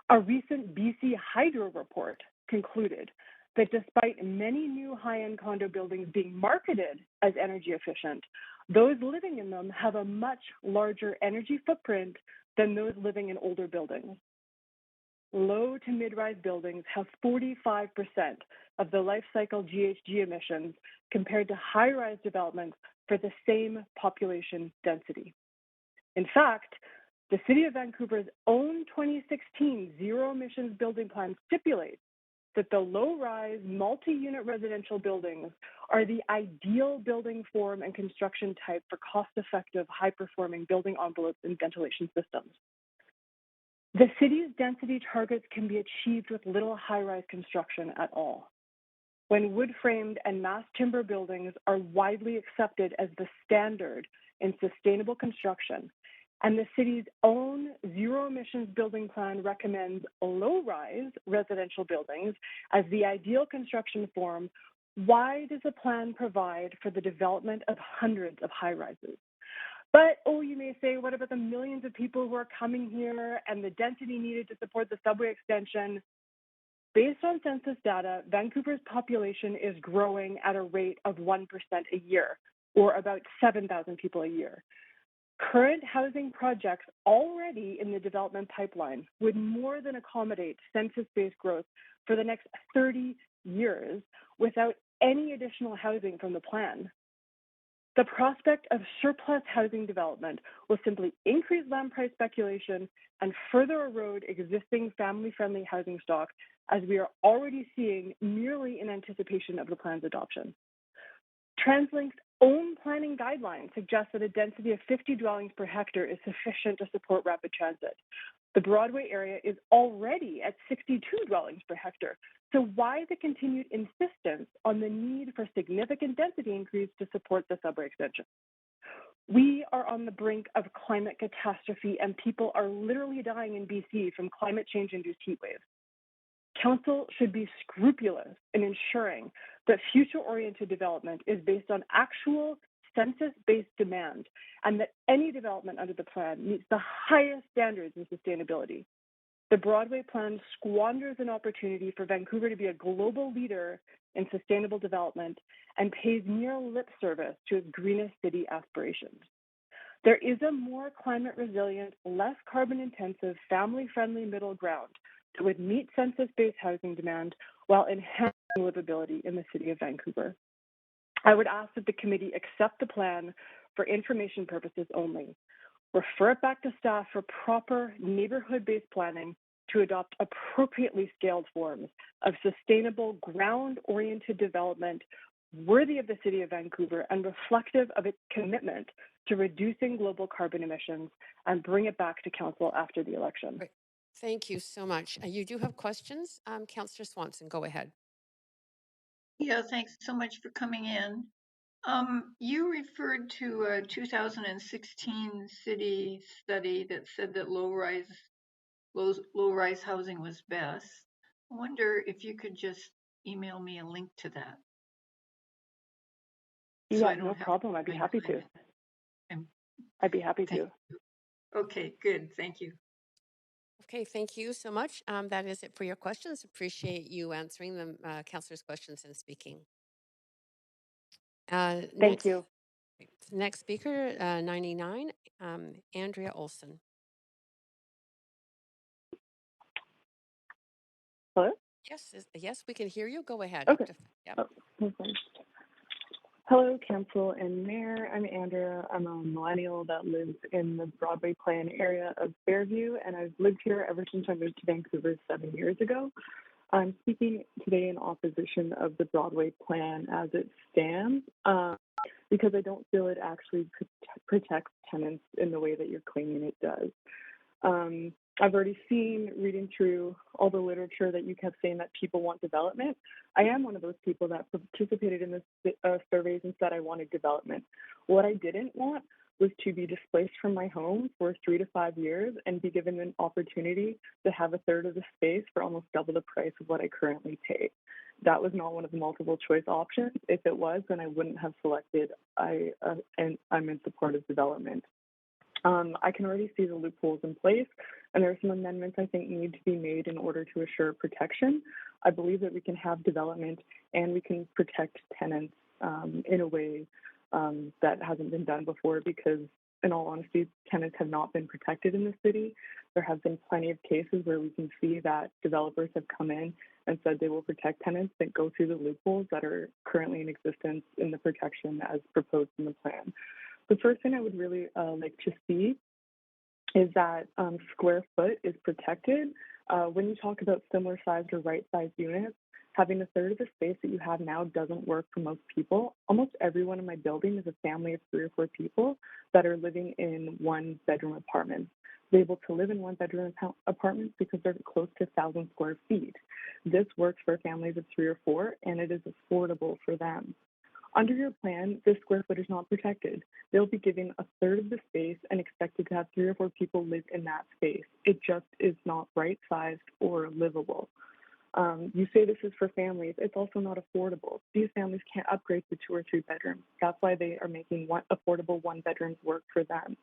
A recent BC Hydro report concluded that despite many new high-end condo buildings being marketed as energy efficient, those living in them have a much larger energy footprint than those living in older buildings. Low to mid-rise buildings have 45% of the life cycle GHG emissions compared to high-rise developments for the same population density. In fact, the City of Vancouver's own 2016 zero emissions building plan stipulates that the low-rise, multi-unit residential buildings are the ideal building form and construction type for cost-effective, high-performing building envelopes and ventilation systems. The city's density targets can be achieved with little high-rise construction at all. When wood-framed and mass timber buildings are widely accepted as the standard in sustainable construction, and the city's own zero emissions building plan recommends low-rise residential buildings as the ideal construction form, why does the plan provide for the development of hundreds of high-rises? But, you may say, what about the millions of people who are coming here and the density needed to support the subway extension? Based on census data, Vancouver's population is growing at a rate of 1% a year, or about 7,000 people a year. Current housing projects already in the development pipeline would more than accommodate census-based growth for the next 30 years without any additional housing from the plan. The prospect of surplus housing development will simply increase land price speculation and further erode existing family-friendly housing stock, as we are already seeing merely in anticipation of the plan's adoption. TransLink's own planning guidelines suggest that a density of 50 dwellings per hectare is sufficient to support rapid transit. The Broadway area is already at 62 dwellings per hectare. So why the continued insistence on the need for significant density increase to support the subway extension? We are on the brink of climate catastrophe, and people are literally dying in BC from climate change-induced heat waves. Council should be scrupulous in ensuring that future-oriented development is based on actual census-based demand, and that any development under the plan meets the highest standards in sustainability. The Broadway plan squanders an opportunity for Vancouver to be a global leader in sustainable development and pays mere lip service to its greenest city aspirations. There is a more climate-resilient, less carbon-intensive, family-friendly middle ground that would meet census-based housing demand while enhancing livability in the city of Vancouver. I would ask that the committee accept the plan for information purposes only, refer it back to staff for proper neighborhood-based planning to adopt appropriately scaled forms of sustainable ground-oriented development worthy of the City of Vancouver and reflective of its commitment to reducing global carbon emissions, and bring it back to Council after the election. Great. Thank you so much. You do have questions? Councillor Swanson, go ahead. Yeah, thanks so much for coming in. You referred to a 2016 city study that said that low-rise housing was best. I wonder if you could just email me a link to that. So Yeah, I don't no have problem. I'd be happy to. I'd be happy to. Okay, good. Thank you. Okay, thank you so much. That is it for your questions. Appreciate you answering them, councillors' questions and speaking. Thank you. Next speaker, 99, Andrea Olson. Hello? Yes, we can hear you. Go ahead. Okay. Yep. Oh, hello, Council and Mayor. I'm Andrea. I'm a millennial that lives in the Broadway Plan area of Fairview, and I've lived here ever since I moved to Vancouver 7 years ago. I'm speaking today in opposition of the Broadway Plan as it stands, because I don't feel it actually protects tenants in the way that you're claiming it does. I've already seen, reading through all the literature, that you kept saying that people want development. I am one of those people that participated in this surveys and said I wanted development. What I didn't want was to be displaced from my home for 3 to 5 years and be given an opportunity to have a third of the space for almost double the price of what I currently pay. That was not one of the multiple choice options. If it was, then I wouldn't have selected and I'm in support of development. I can already see the loopholes in place, and there are some amendments I think need to be made in order to assure protection. I believe that we can have development and we can protect tenants in a way that hasn't been done before, because in all honesty, tenants have not been protected in the city. There have been plenty of cases where we can see that developers have come in and said they will protect tenants that go through the loopholes that are currently in existence in the protection as proposed in the plan. The first thing I would really like to see is that square foot is protected. When you talk about similar sized or right sized units, having a third of the space that you have now doesn't work for most people. Almost everyone in my building is a family of 3 or 4 people that are living in 1-bedroom apartments. They're able to live in 1-bedroom apartments because they're close to 1,000 square feet. This works for families of 3 or 4, and it is affordable for them. Under your plan, this square foot is not protected. They'll be given a third of the space and expected to have 3 or 4 people live in that space. It just is not right-sized or livable. You say this is for families. It's also not affordable. These families can't upgrade to 2 or 3 bedrooms. That's why they are making affordable 1-bedrooms work for them.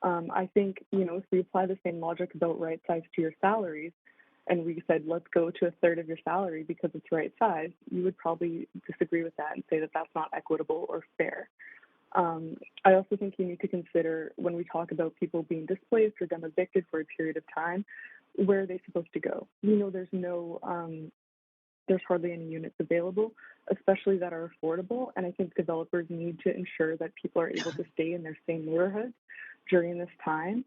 I think, if we apply the same logic about right size to your salaries, and we said, let's go to a third of your salary because it's right size, you would probably disagree with that and say that that's not equitable or fair. I also think you need to consider, when we talk about people being displaced or then evicted for a period of time, where are they supposed to go? There's hardly any units available, especially that are affordable. And I think developers need to ensure that people are able to stay in their same neighborhoods during this time.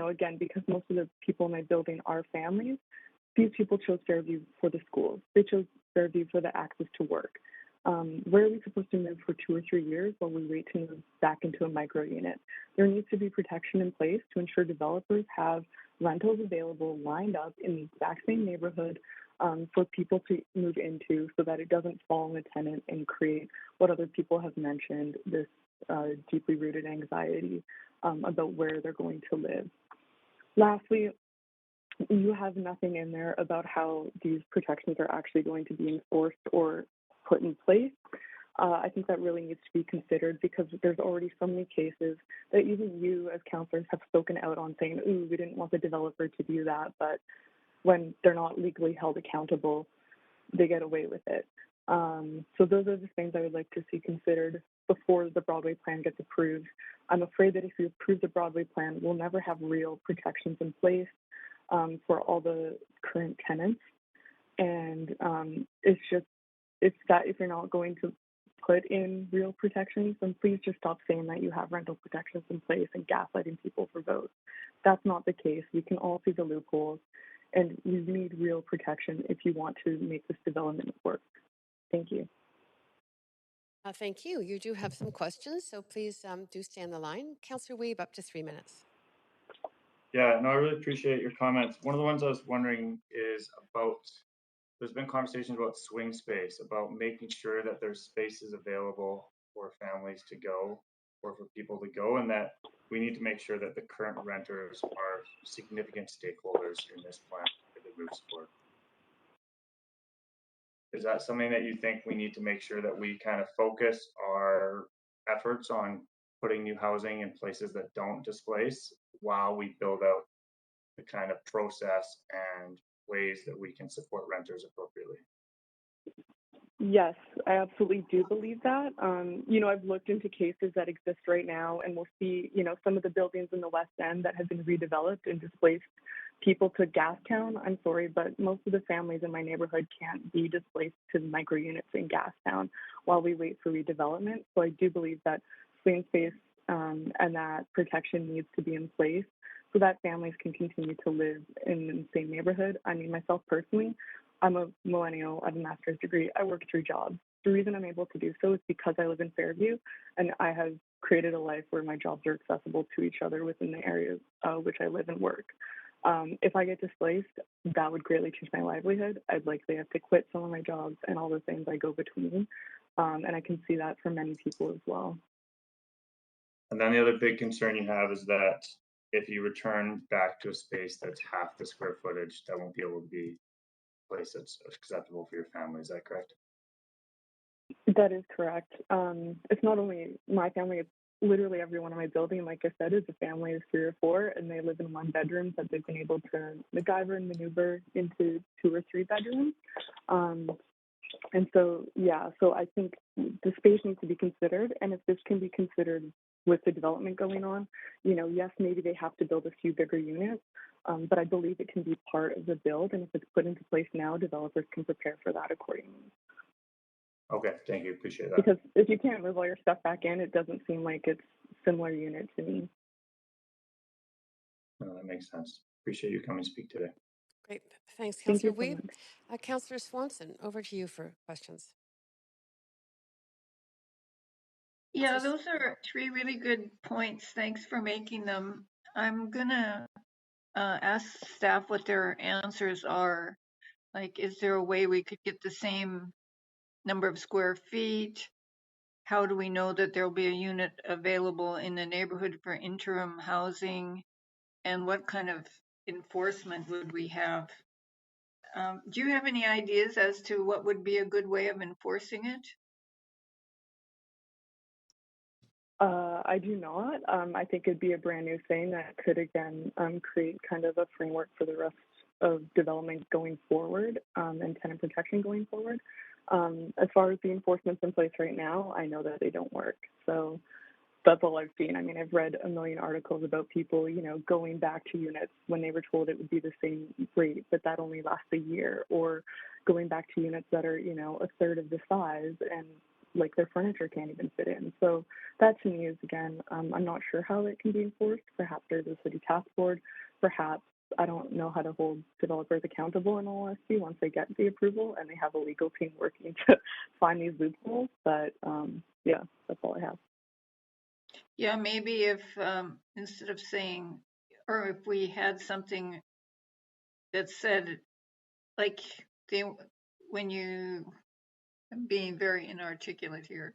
Again, because most of the people in my building are families, these people chose Fairview for the schools. They chose Fairview for the access to work. Where are we supposed to move for 2 or 3 years while we wait to move back into a micro unit? There needs to be protection in place to ensure developers have rentals available lined up in the exact same neighborhood for people to move into, so that it doesn't fall on the tenant and create what other people have mentioned, this deeply rooted anxiety about where they're going to live. Lastly, you have nothing in there about how these protections are actually going to be enforced or put in place. I think that really needs to be considered, because there's already so many cases that even you as councillors have spoken out on, saying, ooh, we didn't want the developer to do that, but when they're not legally held accountable, they get away with it. So those are the things I would like to see considered before the Broadway plan gets approved. I'm afraid that if you approve the Broadway plan, we'll never have real protections in place for all the current tenants. And if you're not going to put in real protections, then please just stop saying that you have rental protections in place and gaslighting people for votes. That's not the case. We can all see the loopholes, and you need real protection if you want to make this development work. Thank you. Thank you. You do have some questions, so please do stay on the line. Councillor Weeb, up to 3 minutes. Yeah, no, I really appreciate your comments. One of the ones I was wondering is about, there's been conversations about swing space, about making sure that there's spaces available for families to go or for people to go, and that we need to make sure that the current renters are significant stakeholders in this plan as it moves forward. Is that something that you think we need to make sure that we kind of focus our efforts on putting new housing in places that don't displace while we build out the kind of process and ways that we can support renters appropriately? Yes, I absolutely do believe that. I've looked into cases that exist right now, and we'll see, some of the buildings in the West End that have been redeveloped and displaced people to Gastown. I'm sorry, but most of the families in my neighborhood can't be displaced to micro units in Gastown while we wait for redevelopment. So I do believe that swing space and that protection needs to be in place so that families can continue to live in the same neighborhood. I mean, myself personally, I'm a millennial. I have a master's degree. I work through jobs. The reason I'm able to do so is because I live in Fairview, and I have created a life where my jobs are accessible to each other within the areas which I live and work. If I get displaced, that would greatly change my livelihood. I'd likely have to quit some of my jobs and all the things I go between. And I can see that for many people as well. And then the other big concern you have is that if you return back to a space that's half the square footage, that won't be able to be a place that's acceptable for your family. Is that correct? That is correct. It's not only my family, it's literally everyone in my building. Like I said, is a family of 3 or 4, and they live in one bedroom that they've been able to MacGyver and maneuver into 2 or 3 bedrooms. And so, yeah, so I think the space needs to be considered. And if this can be considered with the development going on, yes, maybe they have to build a few bigger units, but I believe it can be part of the build. And if it's put into place now, developers can prepare for that accordingly. Okay, thank you. Appreciate that. Because if you can't move all your stuff back in, it doesn't seem like it's similar unit to me. No, that makes sense. Appreciate you coming to speak today. Great. Thanks, Thank Councillor you so Weeb. much. Councillor Swanson, over to you for questions. Yeah, those are 3 really good points. Thanks for making them. I'm gonna ask staff what their answers are. Like, is there a way we could get the same number of square feet? How do we know that there'll be a unit available in the neighborhood for interim housing? And what kind of enforcement would we have? Do you have any ideas as to what would be a good way of enforcing it? I do not. I think it'd be a brand new thing that could, again, create kind of a framework for the rest of development going forward and tenant protection going forward. As far as the enforcement's in place right now, I know that they don't work. So that's all I've seen. I mean, I've read a million articles about people, going back to units when they were told it would be the same rate, but that only lasts a year, or going back to units that are, a third of the size and like their furniture can't even fit in. So that to me is, again, I'm not sure how it can be enforced. Perhaps there's a city task board. Perhaps I don't know how to hold developers accountable in all honesty once they get the approval and they have a legal team working to find these loopholes. But yeah, that's all I have. Yeah, maybe if instead of saying, or if we had something that said, like, when you, I'm being very inarticulate here,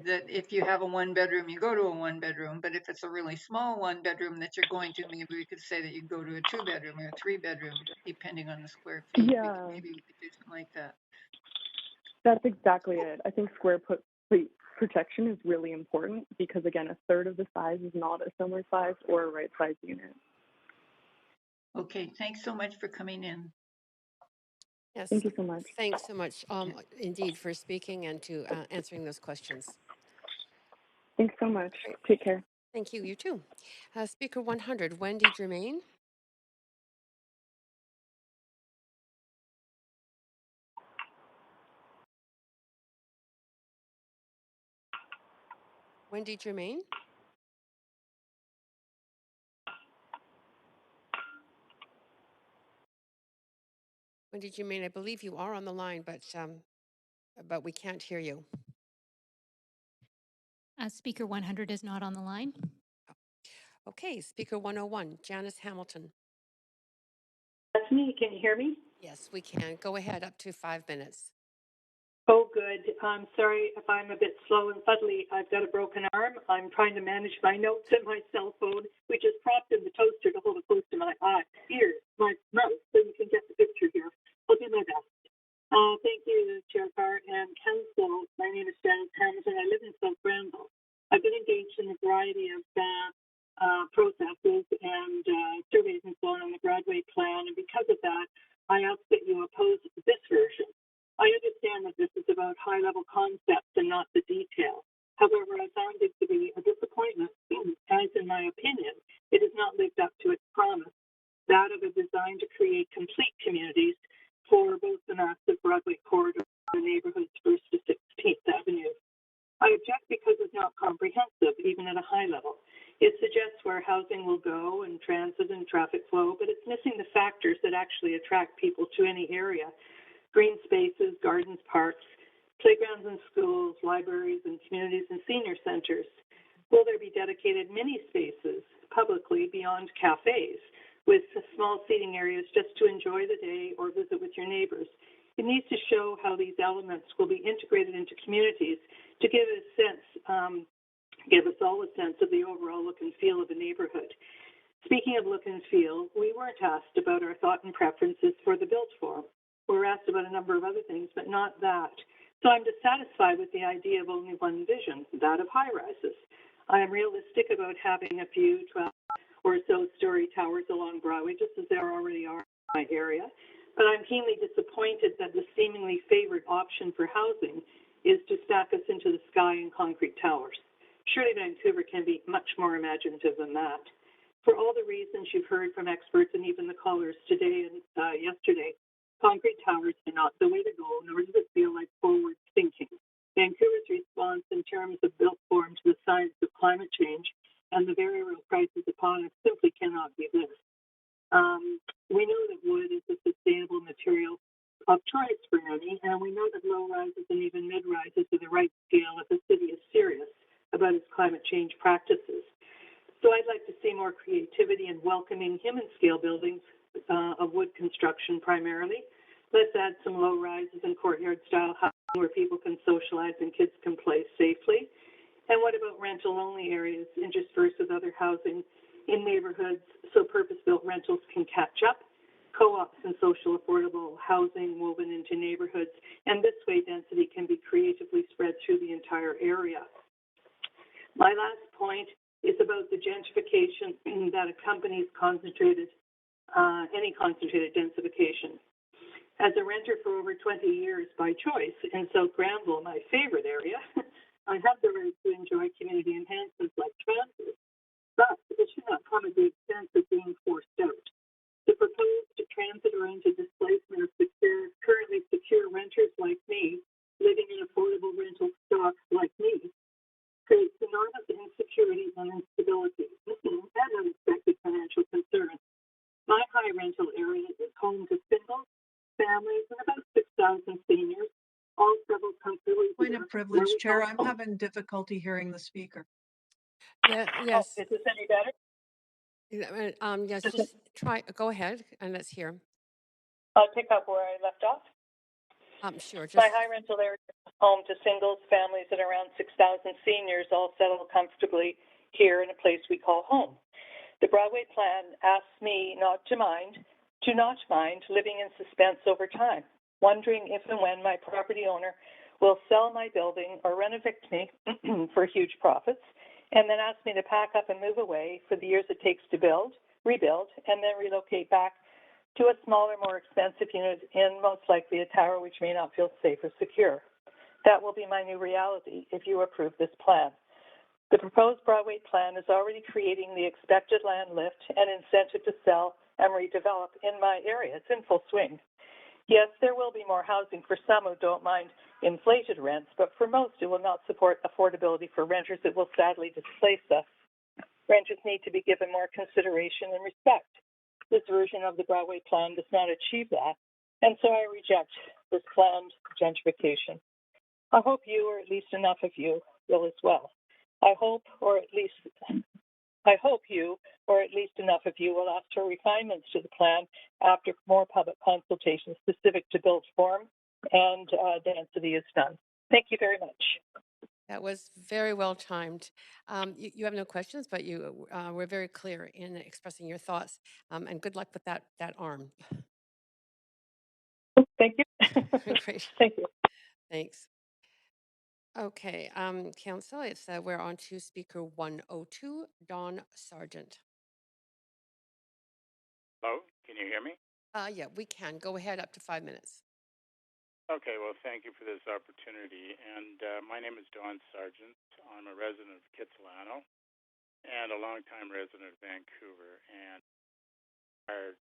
that if you have a 1-bedroom, you go to a 1-bedroom, but if it's a really small 1-bedroom that you're going to, maybe we could say that you go to a 2-bedroom or a 3-bedroom, depending on the square feet. Yeah. Maybe we could do something like that. That's exactly it. I think square feet protection is really important because, again, a third of the size is not a similar size or a right size unit. Okay, thanks so much for coming in. Yes. Thank you so much. Thanks so much, indeed, for speaking and to answering those questions. Thanks so much. Great. Take care. Thank you. You too. Speaker 100, Wendy Germain. Wendy Germain. Wendy Germain, I believe you are on the line, but we can't hear you. Speaker 100 is not on the line. Okay, Speaker 101, Janice Hamilton. That's me. Can you hear me? Yes, we can. Go ahead, up to 5 minutes. Oh, good. I'm sorry if I'm a bit slow and fuddly. I've got a broken arm. I'm trying to manage my notes in my cell phone, which is propped in the toaster to hold it close to my ears, my mouth, so you can get the picture here. I'll do my best. Thank you, Chair Carr and Council. My name is Janice Hamilton. I live in South Granville. I've been engaged in a variety of processes and surveys and so on the Broadway plan, and because of that, I ask that you oppose this version. I understand that this is about high-level concepts and not the detail. However, I found it to be a disappointment, as in my opinion, it has not lived up to its promise, that of a design to create complete communities for both the massive Broadway corridor and the neighborhoods 1st to 16th Avenue. I object because it's not comprehensive, even at a high level. It suggests where housing will go and transit and traffic flow, but it's missing the factors that actually attract people to any area. Green spaces, gardens, parks, playgrounds and schools, libraries and communities and senior centers. Will there be dedicated mini spaces publicly beyond cafes with small seating areas just to enjoy the day or visit with your neighbors? It needs to show how these elements will be integrated into communities to give a sense, give us all a sense of the overall look and feel of a neighborhood. Speaking of look and feel, we weren't asked about our thought and preferences for the built form. We were asked about a number of other things, but not that. So I'm dissatisfied with the idea of only one vision, that of high rises. I am realistic about having a few 12 or so story towers along Broadway, just as there already are in my area. But I'm keenly disappointed that the seemingly favored option for housing is to stack us into the sky in concrete towers. Surely Vancouver can be much more imaginative than that. For all the reasons you've heard from experts and even the callers today and yesterday, concrete towers are not the way to go, nor does it feel like forward thinking. Vancouver's response in terms of built form to the science of climate change and the very real crisis upon us simply cannot be this. We know that wood is a sustainable material of choice for many, and we know that low rises and even mid rises are the right scale if the city is serious about its climate change practices. So I'd like to see more creativity in welcoming human scale buildings of wood construction primarily. Let's add some low rises and courtyard style housing where people can socialize and kids can play safely. And what about rental only areas interspersed with other housing in neighborhoods so purpose-built rentals can catch up? Co-ops and social affordable housing woven into neighborhoods, and this way density can be creatively spread through the entire area. My last point is about the gentrification that accompanies any concentrated densification. As a renter for over 20 years by choice in South Granville, my favorite area, I have the right to enjoy community enhancements like transit, but it should not come at the expense of being forced out. The proposed transit-oriented displacement of currently secure renters like me, living in affordable rental stock like me, creates enormous insecurity and instability and unexpected financial concerns. My high rental area is home to singles, families, and about 6,000 seniors, all several comfortably. Point of privilege, Chair. I'm having difficulty hearing the speaker. Yeah, yes. Oh, is this any better? Yes, just go ahead and let's hear. I'll pick up where I left off. Sure. My high rental area is home to singles, families, and around 6,000 seniors, all settled comfortably here in a place we call home. The Broadway plan asks me not to mind living in suspense over time, wondering if and when my property owner will sell my building or rent evict me for huge profits, and then ask me to pack up and move away for the years it takes to rebuild, and then relocate back to a smaller, more expensive unit in most likely a tower which may not feel safe or secure. That will be my new reality if you approve this plan. The proposed Broadway plan is already creating the expected land lift and incentive to sell and redevelop in my area. It's in full swing. Yes, there will be more housing for some who don't mind inflated rents, but for most it will not support affordability for renters. It will sadly displace us. Renters need to be given more consideration and respect. This version of the Broadway plan does not achieve that, and so I reject this planned gentrification. I hope you, or at least enough of you, will as well. I hope, or at least I hope you, or at least enough of you, will ask for refinements to the plan after more public consultation specific to build form and density is done. Thank you very much. That was very well timed. You have no questions, but you were very clear in expressing your thoughts. And good luck with that arm. Thank you. Great. Thank you. Thanks. Okay, Council, we're on to speaker 102, Don Sargent. Hello, can you hear me? Yeah, we can. Go ahead, up to 5 minutes. Okay, well, thank you for this opportunity. And my name is Don Sargent. I'm a resident of Kitsilano and a longtime resident of Vancouver and retired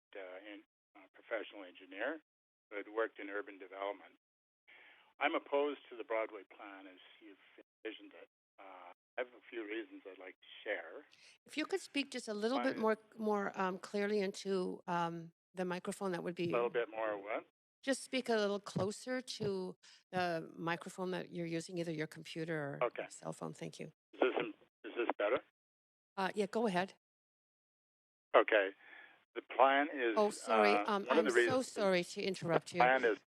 professional engineer who had worked in urban development. I'm opposed to the Broadway plan as you've envisioned it. I have a few reasons I'd like to share. If you could speak just a little bit more clearly into the microphone, that would be... A little bit more what? Just speak a little closer to the microphone that you're using, either your computer or your cell phone. Thank you. Is this better? Yeah, go ahead. Okay. The plan is... Oh, sorry. I'm so sorry to interrupt you.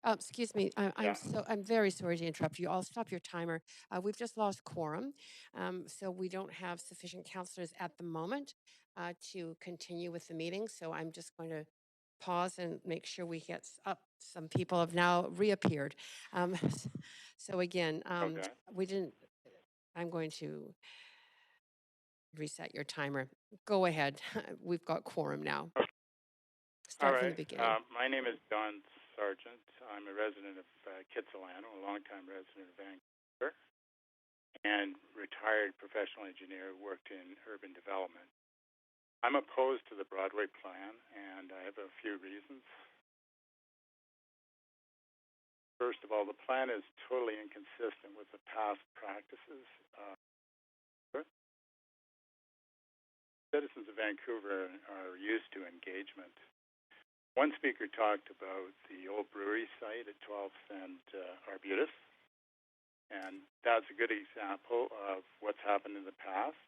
Excuse me. I'm very sorry to interrupt you. I'll stop your timer. We've just lost quorum, so we don't have sufficient councillors at the moment to continue with the meeting. So I'm just going to pause and make sure we get up. Some people have now reappeared. So again, we didn't... I'm going to reset your timer. Go ahead. We've got quorum now. Start from the beginning. My name is Don Sargent. I'm a resident of Kitsilano, a longtime resident of Vancouver, and retired professional engineer who worked in urban development. I'm opposed to the Broadway plan, and I have a few reasons. First of all, the plan is totally inconsistent with the past practices. Citizens of Vancouver are used to engagement. One speaker talked about the old brewery site at 12th and Arbutus, and that's a good example of what's happened in the past.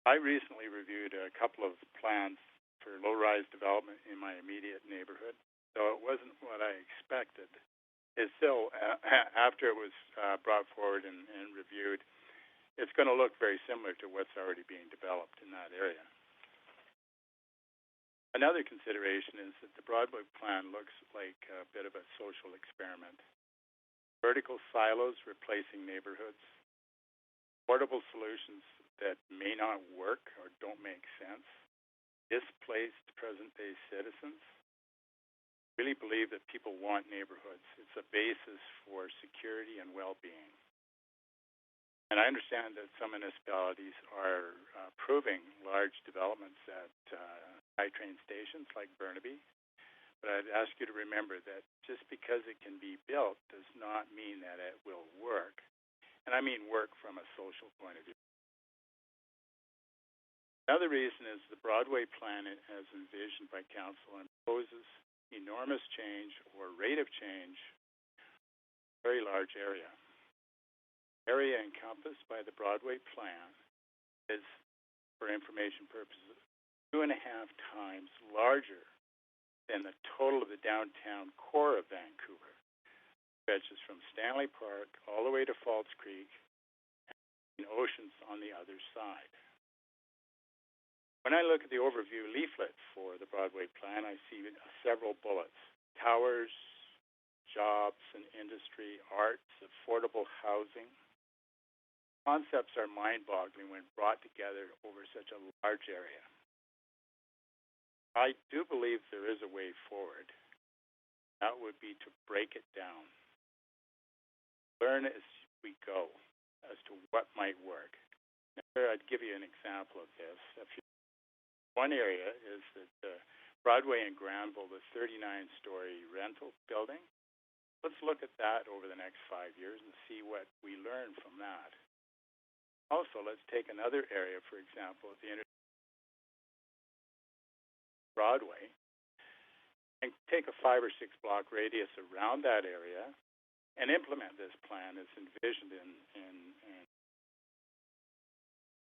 I recently reviewed a couple of plans for low-rise development in my immediate neighborhood, so it wasn't what I expected. It's still, after it was brought forward and reviewed, it's going to look very similar to what's already being developed in that area. Another consideration is that the Broadway plan looks like a bit of a social experiment. Vertical silos replacing neighborhoods, portable solutions that may not work or don't make sense, displaced present-day citizens. I really believe that people want neighborhoods. It's a basis for security and well-being. And I understand that some municipalities are approving large developments at train stations like Burnaby, but I'd ask you to remember that just because it can be built does not mean that it will work. And I mean work from a social point of view. Another reason is the Broadway plan as envisioned by council imposes enormous change or rate of change in a very large area. Area encompassed by the Broadway plan is, for information purposes, 2.5 times larger than the total of the downtown core of Vancouver. It stretches from Stanley Park all the way to Falls Creek and Oceans on the other side. When I look at the overview leaflet for the Broadway plan, I see several bullets: towers, jobs and industry, arts, affordable housing. Concepts are mind-boggling when brought together over such a large area. I do believe there is a way forward. That would be to break it down. Learn as we go as to what might work. Now, I'd give you an example of this. One area is that Broadway and Granville, the 39-story rental building. Let's look at that over the next 5 years and see what we learn from that. Also, let's take another area, for example, at the Broadway, and take a 5 or 6 block radius around that area and implement this plan as envisioned in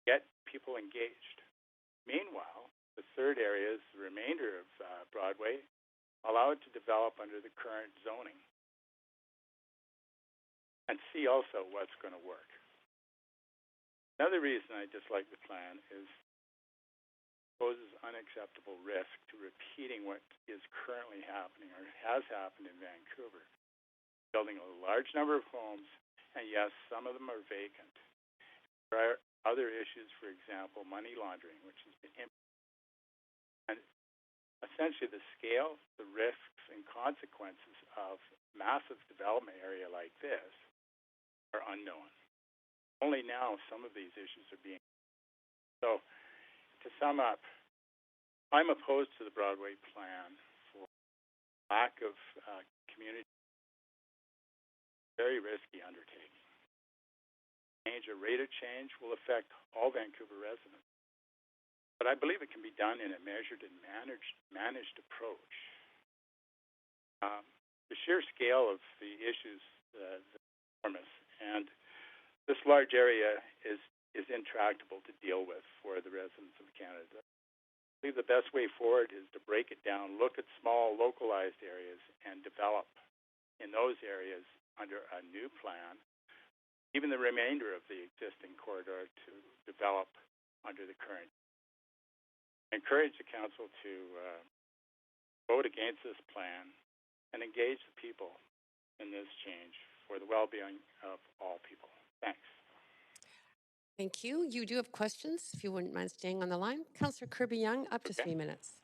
get people engaged. Meanwhile, the third area is the remainder of Broadway, allow it to develop under the current zoning, and see also what's going to work. Another reason I dislike the plan is it poses unacceptable risk to repeating what is currently happening or has happened in Vancouver, building a large number of homes, and yes, some of them are vacant. There are other issues, for example, money laundering, which has been and essentially the scale, the risks, and consequences of massive development area like this are unknown. Only now some of these issues are being. So, to sum up, I'm opposed to the Broadway plan for lack of community, very risky undertaking. A rate of change will affect all Vancouver residents. But I believe it can be done in a measured and managed approach. The sheer scale of the issues is enormous, and this large area is intractable to deal with for the residents of Canada. I believe the best way forward is to break it down, look at small localized areas, and develop in those areas under a new plan, even the remainder of the existing corridor to develop under the current. I encourage the Council to vote against this plan and engage the people in this change for the well-being of all people. Thanks. Thank you. You do have questions, if you wouldn't mind staying on the line. Councillor Kirby-Yung, up to 3 minutes.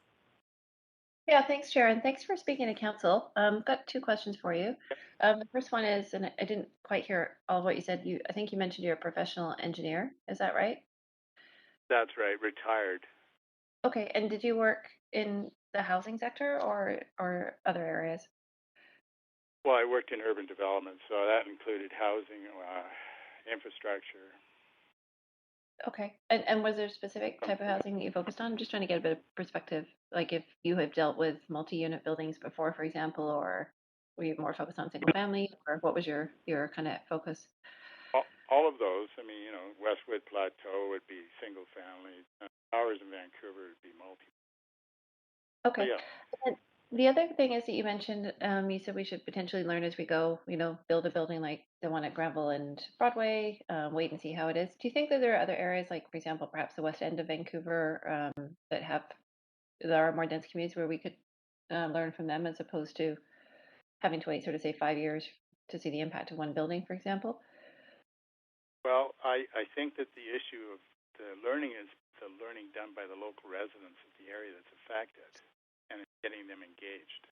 Yeah, thanks, Sharon. Thanks for speaking to council. Got two questions for you. The first one is, and I didn't quite hear all of what you said. I think you mentioned you're a professional engineer. Is that right? That's right, retired. Okay, and did you work in the housing sector or other areas? Well, I worked in urban development, so that included housing, infrastructure. Okay, and was there a specific type of housing that you focused on? I'm just trying to get a bit of perspective, like if you have dealt with multi-unit buildings before, for example, or were you more focused on single family, or what was your kind of focus? All of those. I mean, Westwood Plateau would be single family. Towers in Vancouver would be multi. Okay. Yeah. And the other thing is that you mentioned, you said we should potentially learn as we go, build a building like the one at Granville and Broadway, wait and see how it is. Do you think that there are other areas, like, for example, perhaps the west end of Vancouver, that are more dense communities where we could learn from them as opposed to having to wait, sort of, say, 5 years to see the impact of one building, for example? Well, I think that the issue of the learning is the learning done by the local residents of the area that's affected and getting them engaged.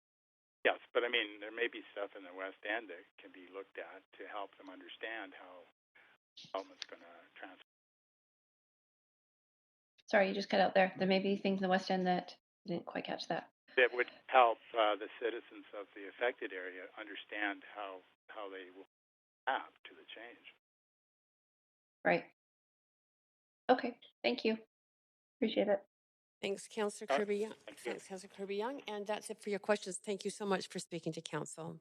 Yes, but I mean, there may be stuff in the West End that can be looked at to help them understand how development's going to transfer. Sorry, you just cut out there. There may be things in the West End that I didn't quite catch that. That would help the citizens of the affected area understand how they will adapt to the change. Right. Okay, thank you. Appreciate it. Thanks, Councillor Kirby-Yung. Thanks, Councillor Kirby-Yung. And that's it for your questions. Thank you so much for speaking to council.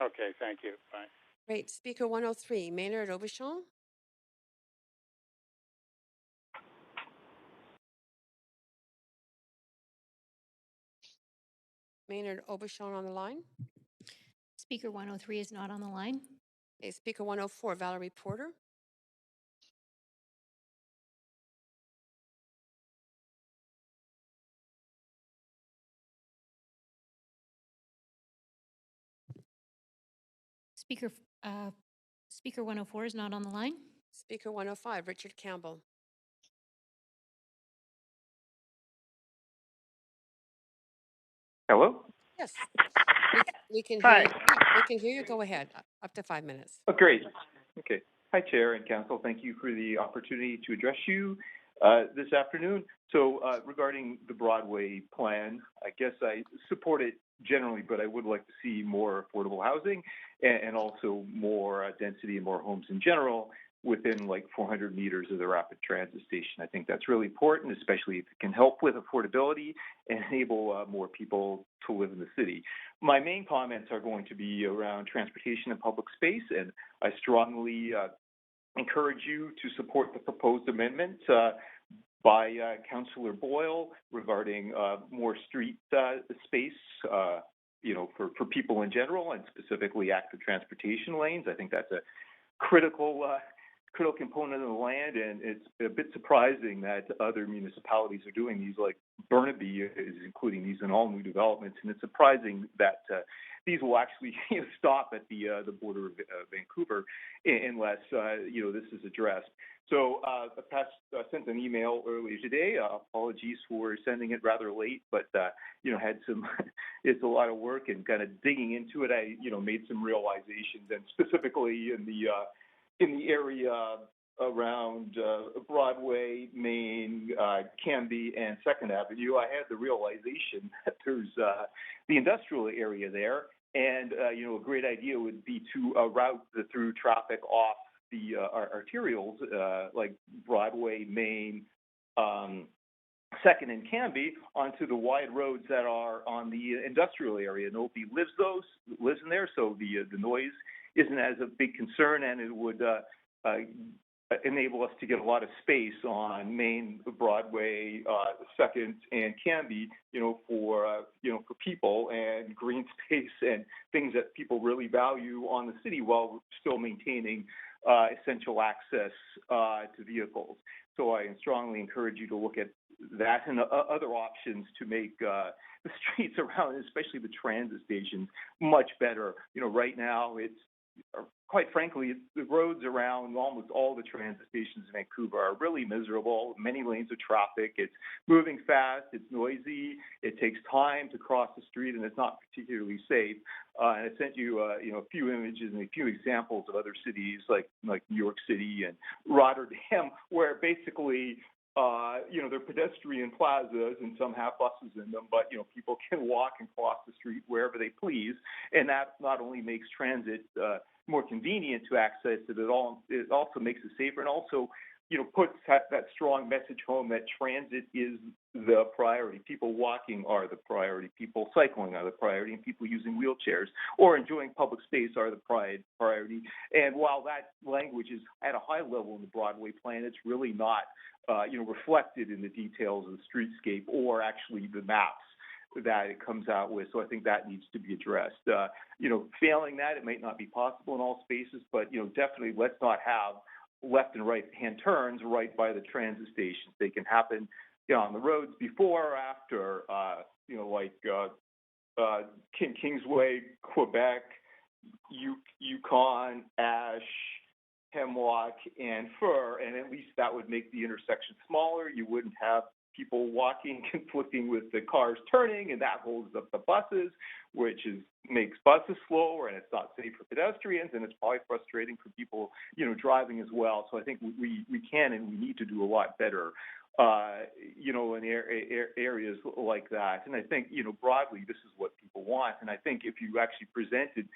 Okay, thank you. Bye. Great. Speaker 103, Maynard Aubuchon. Maynard Aubuchon on the line. Speaker 103 is not on the line. Okay, Speaker 104, Valerie Porter. Speaker 104 is not on the line. Speaker 105, Richard Campbell. Hello? Yes, we can hear you. We can hear you. Go ahead. Up to 5 minutes. Oh, great. Okay. Hi, Chair and Council. Thank you for the opportunity to address you this afternoon. So regarding the Broadway plan, I guess I support it generally, but I would like to see more affordable housing and also more density and more homes in general within like 400 meters of the rapid transit station. I think that's really important, especially if it can help with affordability and enable more people to live in the city. My main comments are going to be around transportation and public space, and I strongly encourage you to support the proposed amendment by Councillor Boyle regarding more street space, for people in general, and specifically active transportation lanes. I think that's a critical component of the land, and it's a bit surprising that other municipalities are doing these, like Burnaby is including these in all new developments, and it's surprising that these will actually stop at the border of Vancouver unless this is addressed. So I sent an email earlier today. Apologies for sending it rather late, but had some. It's a lot of work, and kind of digging into it, I made some realizations, and specifically in the area around Broadway, Main, Cambie, and Second Avenue. I had the realization that there's the industrial area there, and a great idea would be to route the through traffic off the arterials like Broadway, Main, Second, and Cambie onto the wide roads that are on the industrial area. Nobody lives in there, so the noise isn't as a big concern, and it would enable us to get a lot of space on Main, Broadway, Second, and Cambie, for people and green space and things that people really value on the city, while still maintaining essential access to vehicles. So I strongly encourage you to look at that and other options to make the streets around, especially the transit stations, much better. Right now it's, quite frankly, the roads around almost all the transit stations in Vancouver are really miserable. Many lanes of traffic. It's moving fast. It's noisy. It takes time to cross the street, and it's not particularly safe. And I sent you, a few images and a few examples of other cities like New York City and Rotterdam, where basically they're pedestrian plazas, and some have buses in them, but, people can walk and cross the street wherever they please. And that not only makes transit more convenient to access it, it also makes it safer, and also, puts that strong message home that transit is the priority. People walking are the priority. People cycling are the priority, and people using wheelchairs or enjoying public space are the priority. And while that language is at a high level in the Broadway plan, it's really not, reflected in the details of the streetscape or actually the maps that it comes out with. So I think that needs to be addressed. Failing that, it might not be possible in all spaces, but, definitely let's not have left and right hand turns right by the transit stations. They can happen, on the roads before or after, Kingsway, Quebec, Yukon, Ash, Hemlock, and Fur, and at least that would make the intersection smaller. You wouldn't have people walking conflicting with the cars turning, and that holds up the buses, which makes buses slower, and it's not safe for pedestrians, and it's probably frustrating for people, driving as well. So I think we can and we need to do a lot better, in areas like that. And I think, broadly, this is what people want. And I think if you actually presented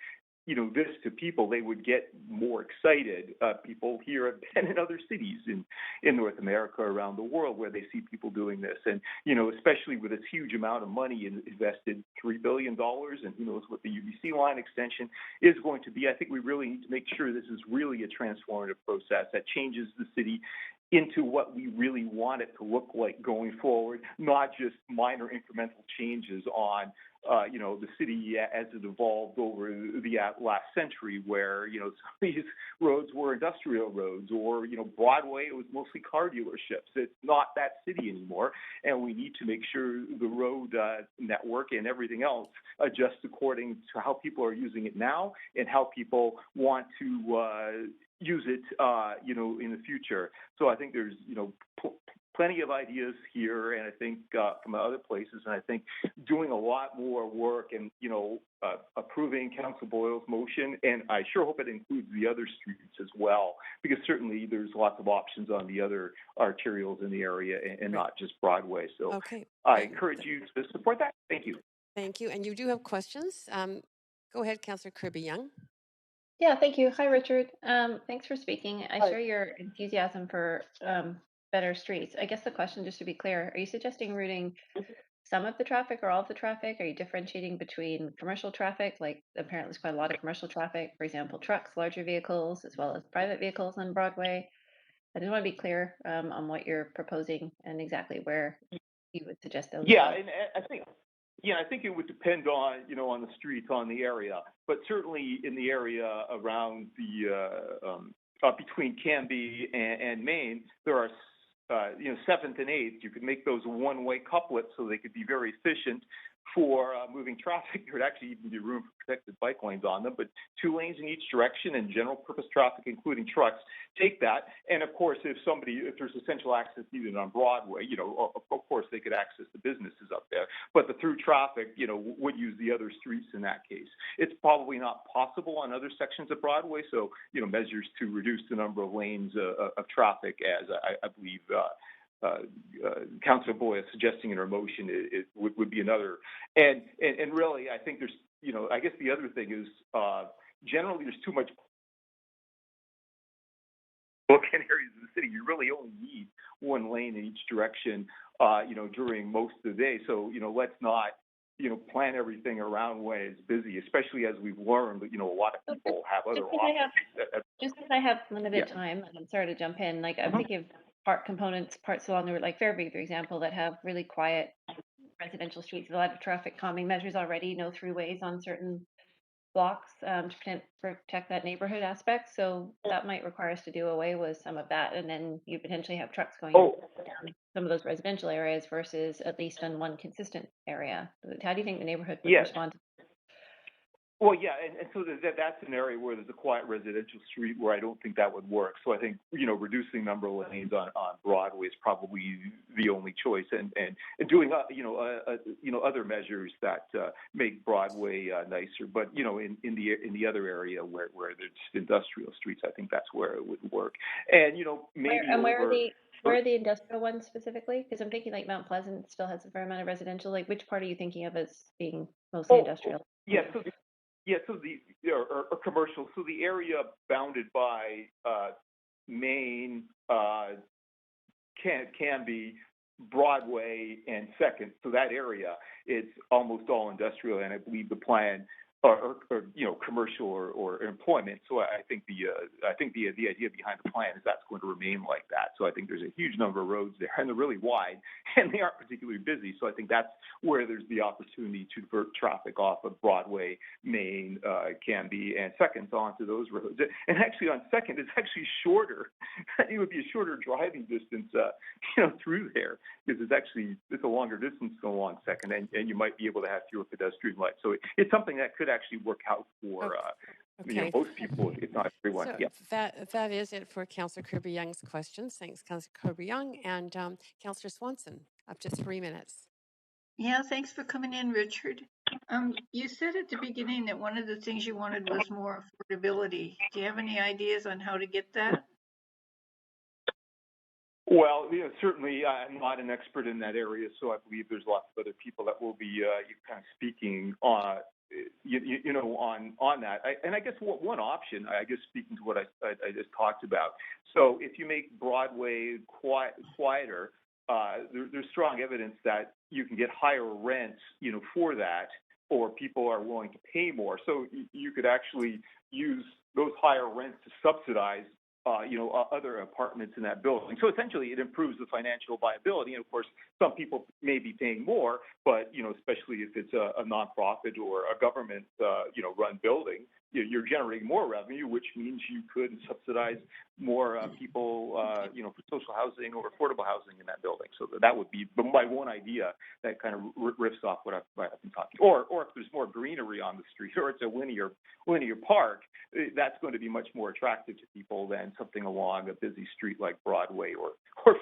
this to people, they would get more excited. People here have been in other cities in North America, around the world, where they see people doing this. And, especially with this huge amount of money invested, $3 billion, and who knows what the UBC line extension is going to be. I think we really need to make sure this is really a transformative process that changes the city into what we really want it to look like going forward, not just minor incremental changes on the city as it evolved over the last century, where, some of these roads were industrial roads, or, Broadway, it was mostly car dealerships. It's not that city anymore, and we need to make sure the road network and everything else adjusts according to how people are using it now and how people want to use it, in the future. So I think there's, plenty of ideas here, and I think from other places, and I think doing a lot more work and, approving Councillor Boyle's motion, and I sure hope it includes the other streets as well, because certainly there's lots of options on the other arterials in the area, and not just Broadway. So Okay. I encourage you to support that. Thank you. Thank you. And you do have questions. Go ahead, Councillor Kirby-Young. Yeah, thank you. Hi, Richard. Thanks for speaking. I Hi. share your enthusiasm for better streets. I guess the question, just to be clear, are you suggesting routing some of the traffic or all of the traffic? Are you differentiating between commercial traffic? Like apparently there's quite a lot of commercial traffic, for example, trucks, larger vehicles, as well as private vehicles on Broadway. I just want to be clear on what you're proposing and exactly where you would suggest those Yeah, go. and I think it would depend on, on the streets, on the area, but certainly in the area around between Canby and Maine, there are, 7th and 8th. You could make those one-way couplets so they could be very efficient for moving traffic. There would actually even be room for protected bike lanes on them, but 2 lanes in each direction and general purpose traffic, including trucks, take that. And of course, if there's essential access needed on Broadway, of course they could access the businesses up there. But the through traffic, would use the other streets in that case. It's probably not possible on other sections of Broadway, so, measures to reduce the number of lanes of traffic, as I believe Councillor Boyle suggesting in her motion, it would be another. And really, I think there's, I guess the other thing is generally there's too much book in areas of the city. You really only need 1 lane in each direction, during most of the day. So, let's not, plan everything around when it's busy, especially as we've learned that, a lot of people have other options. Just because I have limited time, and I'm sorry to jump in, like I'm thinking of park components, parts along the route, like Fairview, for example, that have really quiet residential streets, a lot of traffic calming measures already, no throughways on certain blocks to protect that neighborhood aspect. So that might require us to do away with some of that, and then you potentially have trucks going down some of those residential areas versus at least on one consistent area. How do you think the neighborhood would respond to? Well, yeah, and so that's an area where there's a quiet residential street where I don't think that would work. So I think, reducing number of lanes on Broadway is probably the only choice, and doing other measures that make Broadway nicer. But in the other area where there's industrial streets, I think that's where it would work. And maybe where are the industrial ones specifically? Because I'm thinking like Mount Pleasant still has a fair amount of residential. Like which part are you thinking of as being mostly industrial? So or commercial. So the area bounded by Maine can be Broadway and 2nd. So that area, it's almost all industrial, and I believe the plan or commercial or employment. So I think the idea behind the plan is that's going to remain like that. So I think there's a huge number of roads there, and they're really wide, and they aren't particularly busy. So I think that's where there's the opportunity to divert traffic off of Broadway, Maine, Canby, and 2nd onto those roads. And actually on 2nd, it's actually shorter. It would be a shorter driving distance, through there, because it's a longer distance to go on 2nd, and you might be able to have fewer pedestrian lights. So it's something that could actually work out for most people, if not everyone. So that is it for Councillor Kirby-Young's questions. Thanks, Councillor Kirby-Young. And Councillor Swanson, up to 3 minutes. Yeah, thanks for coming in, Richard. You said at the beginning that one of the things you wanted was more affordability. Do you have any ideas on how to get that? Well, certainly I'm not an expert in that area, so I believe there's lots of other people that will be kind of speaking on that. And I guess one option, I guess speaking to what I just talked about. So if you make Broadway quieter, there's strong evidence that you can get higher rents, for that, or people are willing to pay more. So you could actually use those higher rents to subsidize other apartments in that building. So essentially, it improves the financial viability. And of course, some people may be paying more, but especially if it's a nonprofit or a government, run building, you're generating more revenue, which means you could subsidize more people, for social housing or affordable housing in that building. So that would be my one idea that kind of riffs off what I've been talking. Or if there's more greenery on the street, or it's a linear park, that's going to be much more attractive to people than something along a busy street like Broadway or